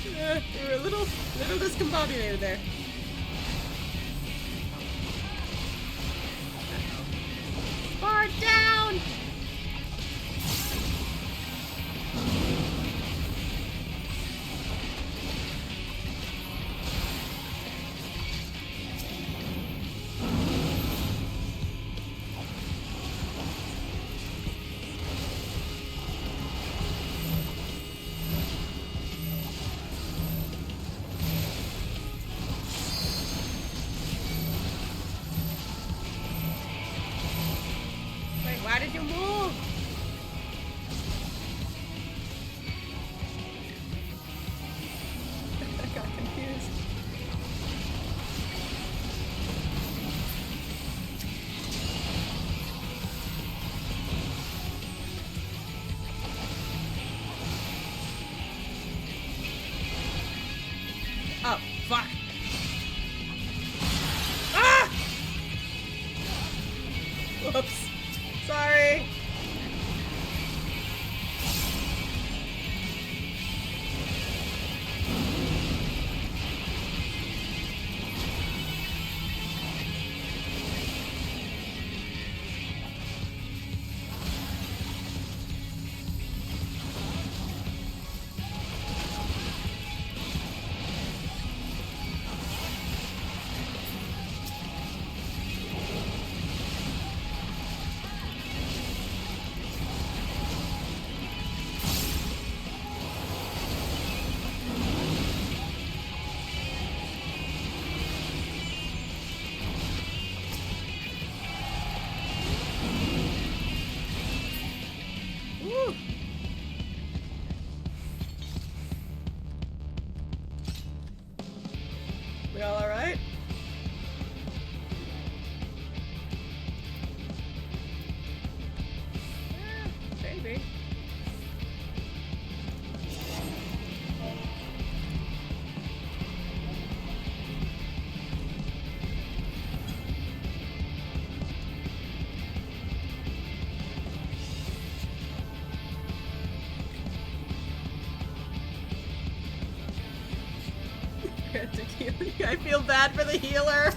We were a little discombobulated there. Bar down! Wait, why did you move? fuck! Ah! Whoops. Sorry. Woo. We all alright? Yeah, maybe. I feel bad for the healer.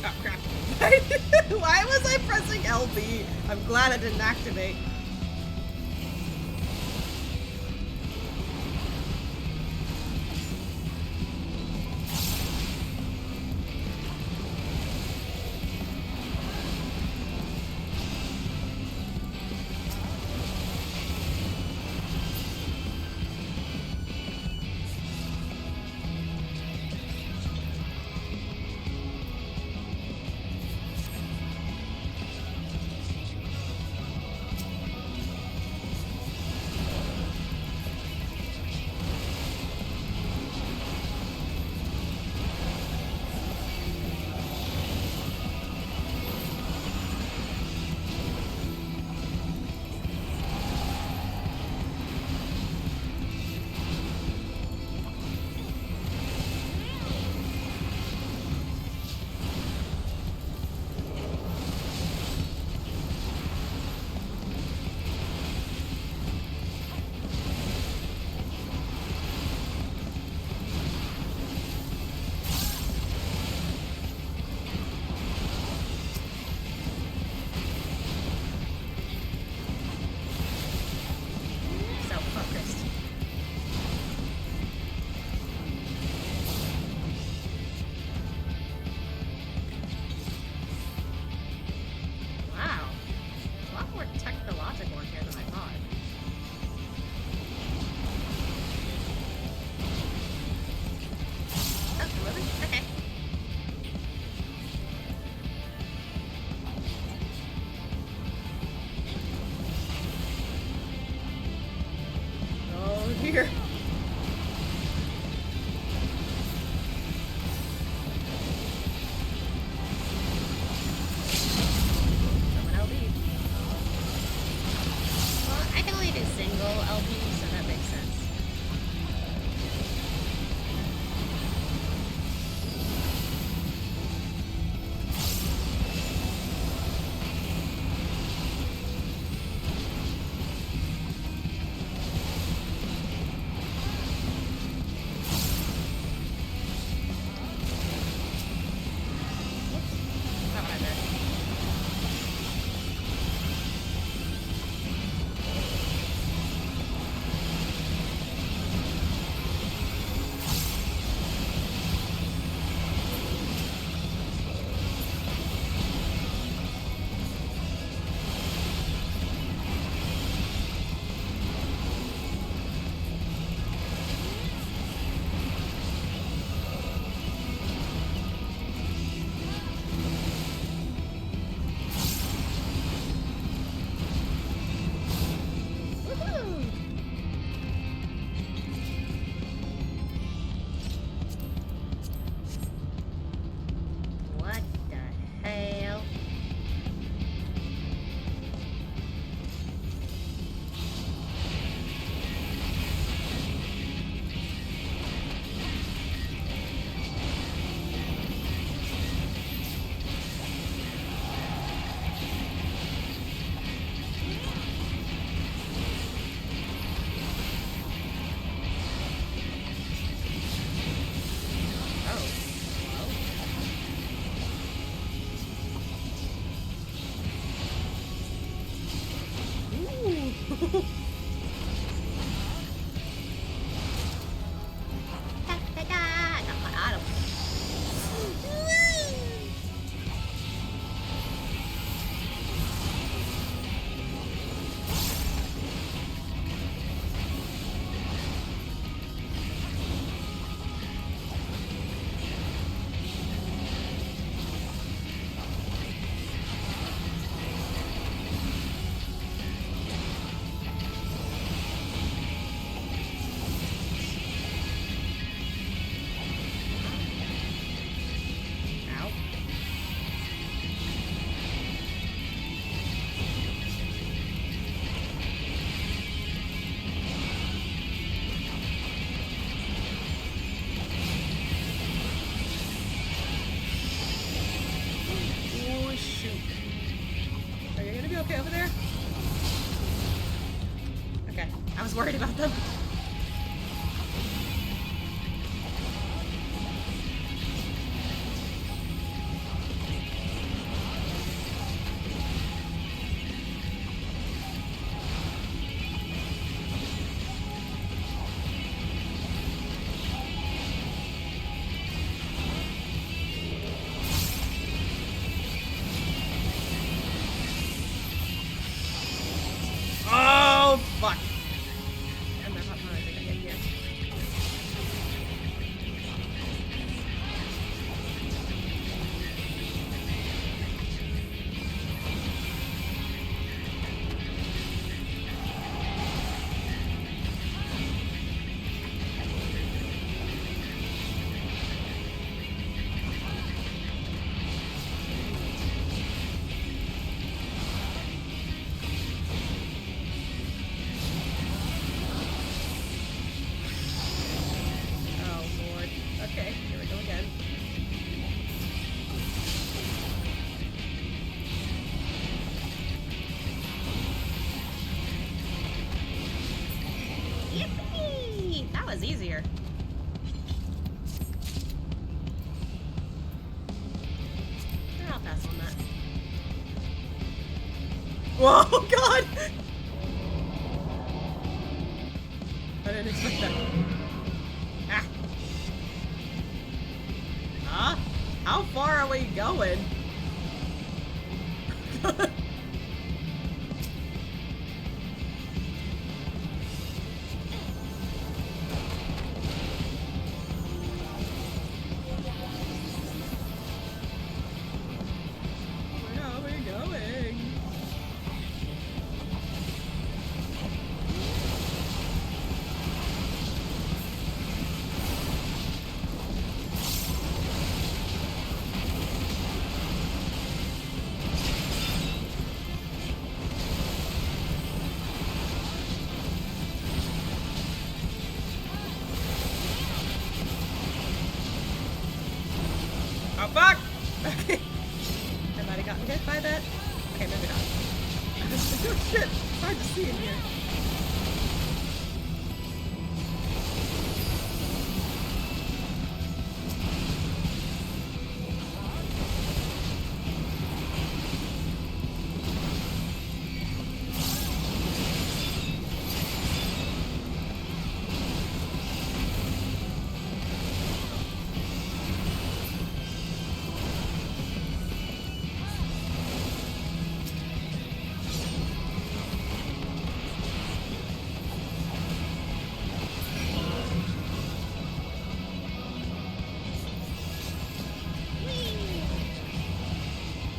Oh crap. Why was I pressing LB? I'm glad it didn't activate. worried about them. Oh, fuck. And they're not how I think I get here. Oh, Lord. Okay, here we go again. Yippee! That was easier. I'll pass on that. Whoa, God! I didn't expect that. Ah. Huh? How far are we going? Where are we going? Oh, fuck! Okay. I might have gotten hit by that. Okay, maybe not. Oh, shit! It's hard to see in here.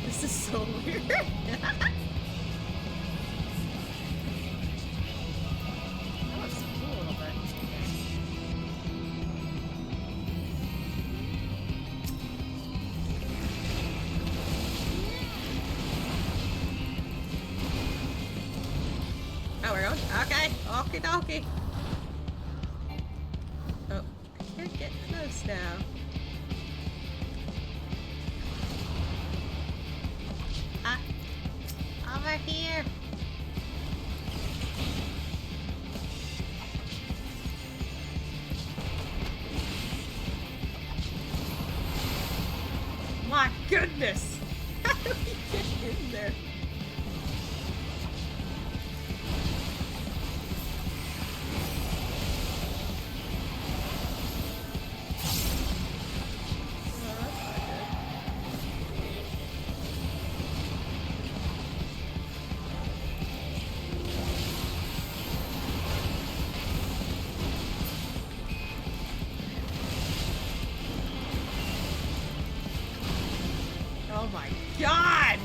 This is so weird. That was cool a little bit. Oh, we're going? Okay. Okie dokie. Oh, I can't get close now. Over here. My goodness! How do we get in there? Oh my god!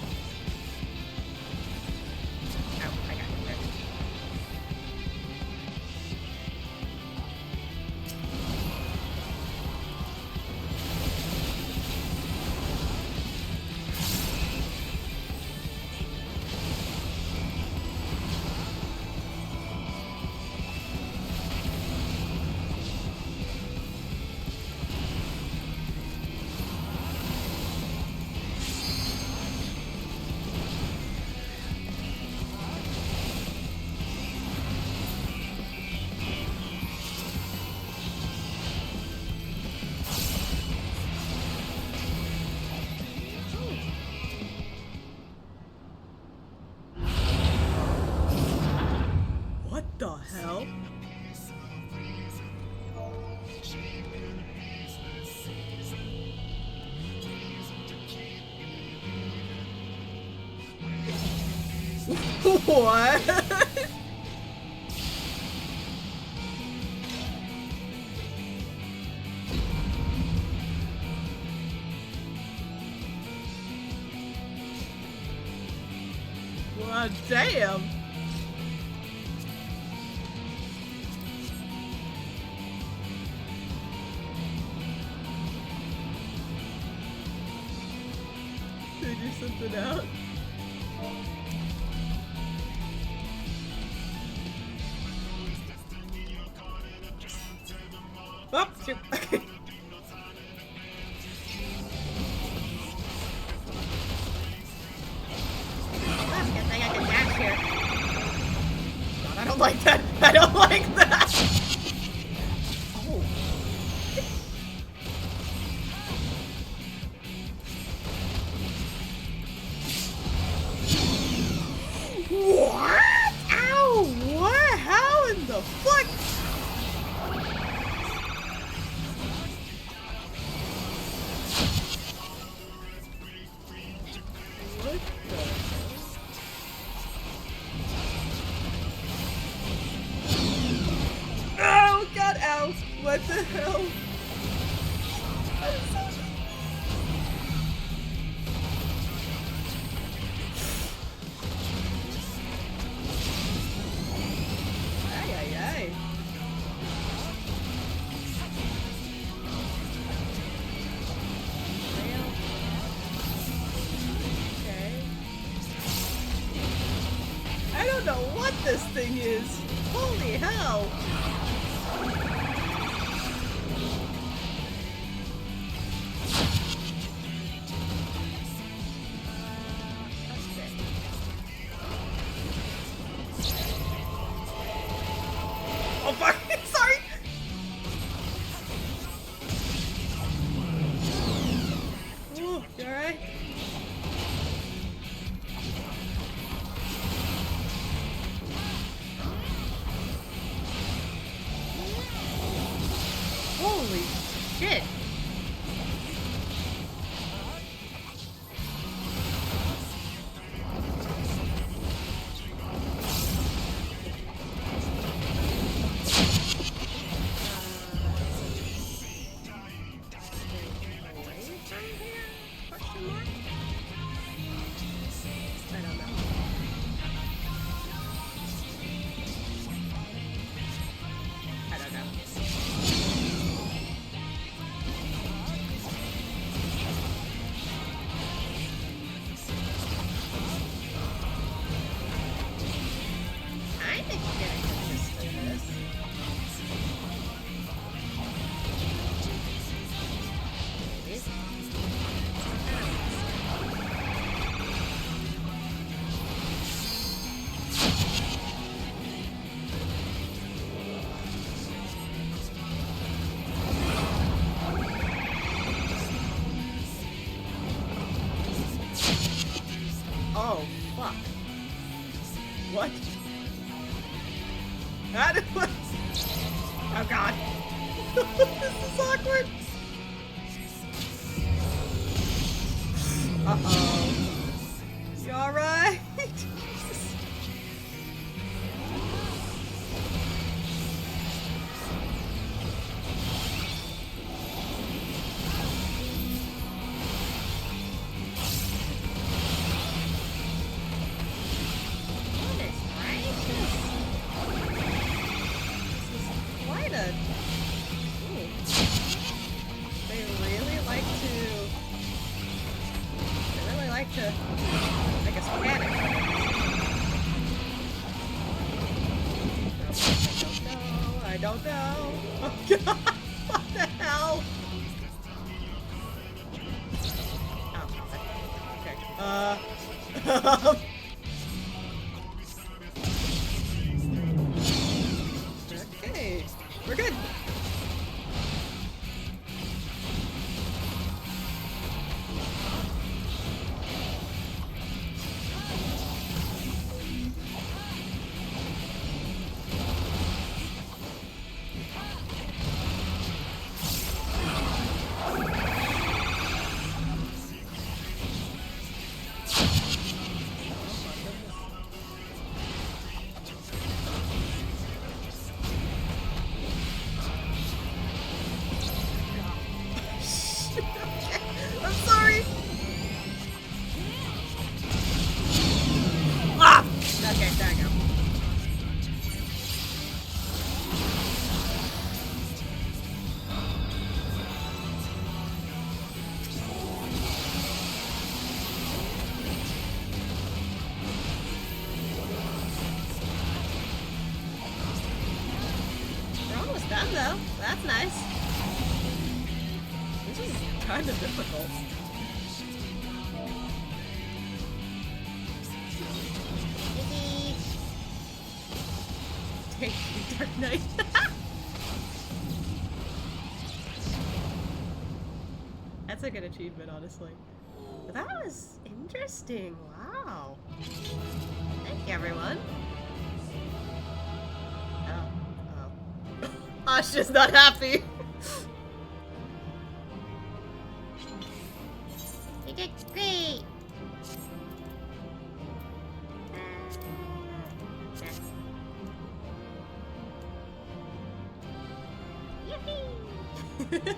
What? Well, damn. Figure something out. Oh, shoot. Okay. Good thing I can dash here. God, I don't like that. I don't like that. Oh. What? Ow! What? How in the fuck? What the hell? Oh god, ow! What the hell? Ay, ay, ay. Okay. I don't know what this thing is. Holy hell! Oh fuck! Sorry! Ooh, you alright? Holy shit. I don't know. I think we're getting the gist of this. Maybe. Oh, fuck. What? How did what? Oh god. This is awkward. Uh-oh. You alright? Goodness gracious. This is quite a... Ooh. They really like to, I guess, panic. I don't know. Oh god. What the hell? Oh, okay. Okay. We're good. go. That's nice. This is kind of difficult. Take you, Dark Knight. That's a good achievement, honestly. But that was interesting. Wow. Thank you, everyone. Oh. Ascian's not happy. You did great. Yippee!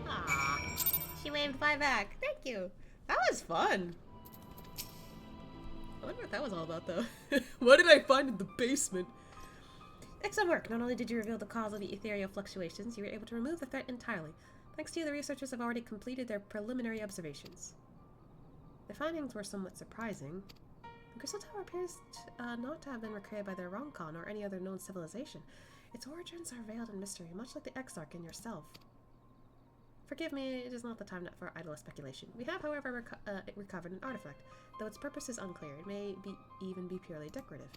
Aw, she waved bye back. Thank you. That was fun. I wonder what that was all about, though. What did I find in the basement? Excellent work. Not only did you reveal the cause of the ethereal fluctuations, you were able to remove the threat entirely. Thanks to you, the researchers have already completed their preliminary observations. The findings were somewhat surprising. The Crystal Tower appears not to have been recreated by the Ronkan or any other known civilization. Its origins are veiled in mystery, much like the Exarch and yourself. Forgive me, it is not the time for idle speculation. We have, however, recovered an artifact. Though its purpose is unclear, it may even be purely decorative.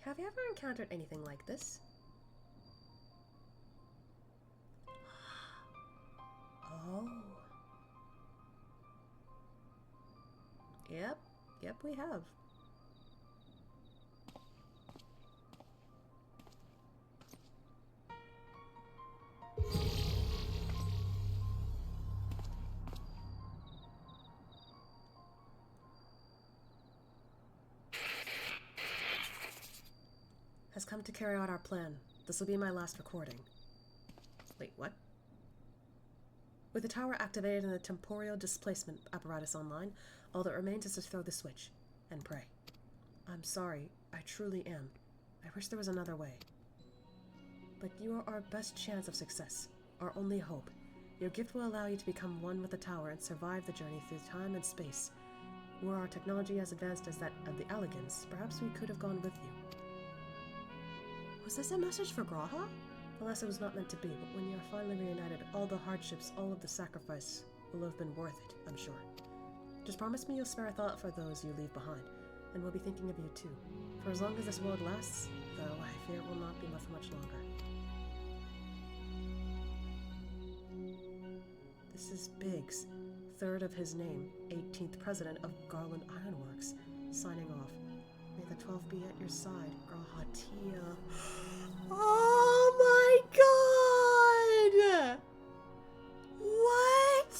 Have you ever encountered anything like this? Oh. Yep, we have. Has come to carry out our plan. This will be my last recording. Wait, what? With the tower activated and the temporal displacement apparatus online, all that remains is to throw the switch and pray. I'm sorry, I truly am. I wish there was another way. But you are our best chance of success, our only hope. Your gift will allow you to become one with the tower and survive the journey through time and space. Were our technology as advanced as that of the Elegans, perhaps we could have gone with you. Was this a message for Graha? Alas, it was not meant to be, but when you are finally reunited, all the hardships, all of the sacrifice will have been worth it, I'm sure. Just promise me you'll spare a thought for those you leave behind, and we'll be thinking of you too. For as long as this world lasts, though I fear it will not be for much longer. This is Biggs, third of his name, 18th president of Garland Ironworks, signing off. May the 12 be at your side, Grahatia. Oh my god! What?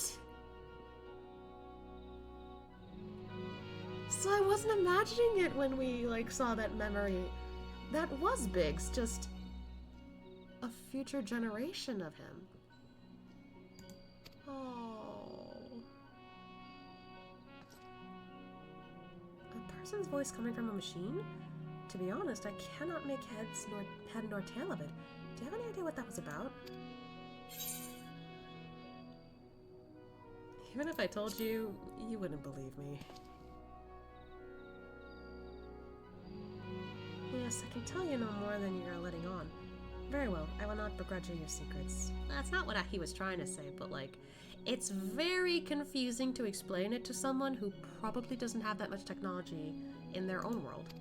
So I wasn't imagining it when we, saw that memory. That was Biggs, just a future generation of him. Oh. A person's voice coming from a machine? To be honest, I cannot make head nor tail of it. Do you have any idea what that was about? Even if I told you, you wouldn't believe me. Yes, I can tell you no more than you are letting on. Very well, I will not begrudge you your secrets. That's not what he was trying to say, but it's very confusing to explain it to someone who probably doesn't have that much technology in their own world.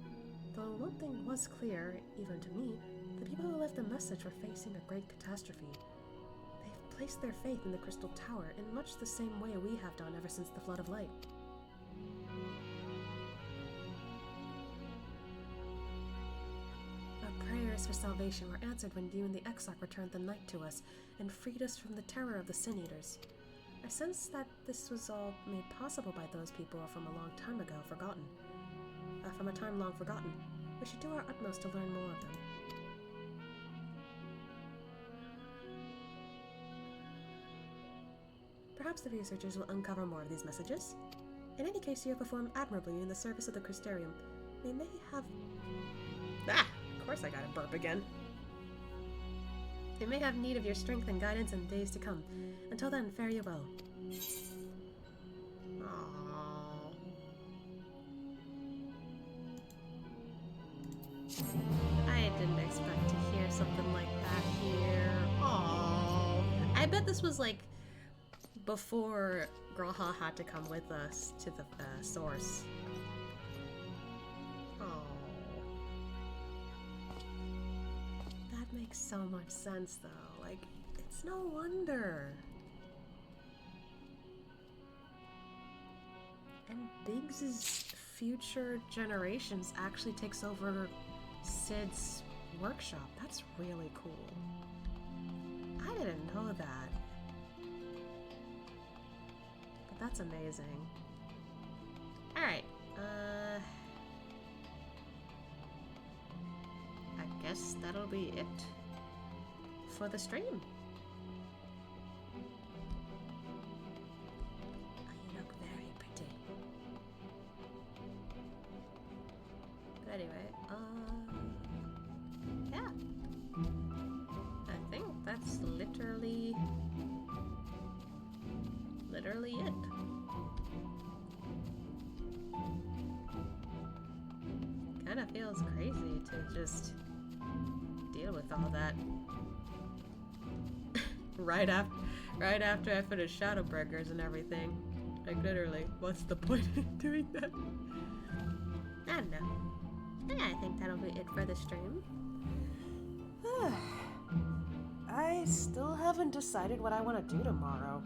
Though one thing was clear, even to me, the people who left the message were facing a great catastrophe. They've placed their faith in the Crystal Tower in much the same way we have done ever since the Flood of Light. Our prayers for salvation were answered when you and the Exarch returned the night to us and freed us from the terror of the Sin Eaters. I sense that this was all made possible by those people from a long time ago forgotten. From a time long forgotten. We should do our utmost to learn more of them. Perhaps the researchers will uncover more of these messages. In any case, you have performed admirably in the service of the Crystarium. They may have... Ah! Of course I gotta burp again. They may have need of your strength and guidance in days to come. Until then, fare you well. Aww. I didn't expect to hear something like that here. Aww. I bet this was like before Graha had to come with us to the source. That makes so much sense, though. Like, it's no wonder. And Biggs's future generations actually takes over Sid's workshop. That's really cool. I didn't know that. But that's amazing. Alright, I guess that'll be it for the stream. Oh, you look very pretty. But anyway, yeah. I think that's literally it. Kinda feels crazy to just deal with all that right after I finish Shadowbreakers and everything. Like, literally, what's the point in doing that? I don't know. Yeah, I think that'll be it for the stream. I still haven't decided what I want to do tomorrow.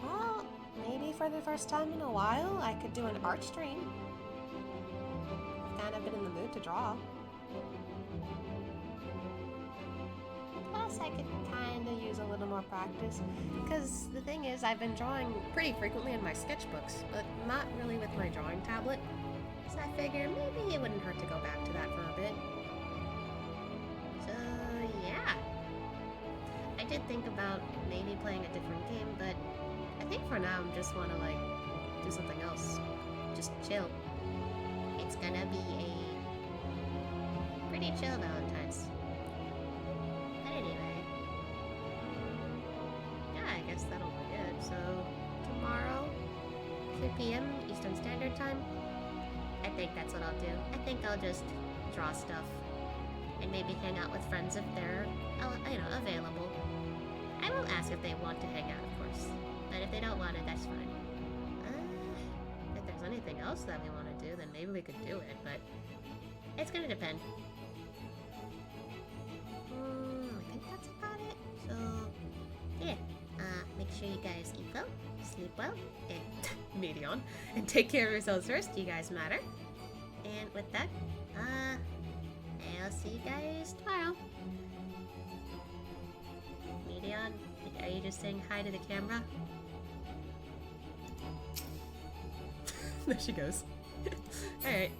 Well, maybe for the first time in a while, I could do an art stream. I've kind of been in the mood to draw. Plus, I could kind of use a little more practice. Because the thing is, I've been drawing pretty frequently in my sketchbooks, but not really with my drawing tablet. So I figured maybe it wouldn't hurt to go back to that for a bit. So, yeah. I did think about maybe playing a different game, but I think for now I just want to, like, do something else. Just chill. It's gonna be a pretty chill Valentine's. But anyway. Yeah, I guess that'll be it. So, tomorrow, 3 p.m. Eastern Standard Time. I think that's what I'll do. I think I'll just draw stuff. And maybe hang out with friends if they're, you know, available. I will ask if they want to hang out, of course. But if they don't want it, that's fine. If there's anything else that we want to do, then maybe we could do it, but it's gonna depend. I think that's about it. So, yeah. Make sure you guys eat well, sleep well, and Medion, and take care of yourselves first. You guys matter. And with that, I'll see you guys tomorrow. Medion, are you just saying hi to the camera? There she goes. Alright.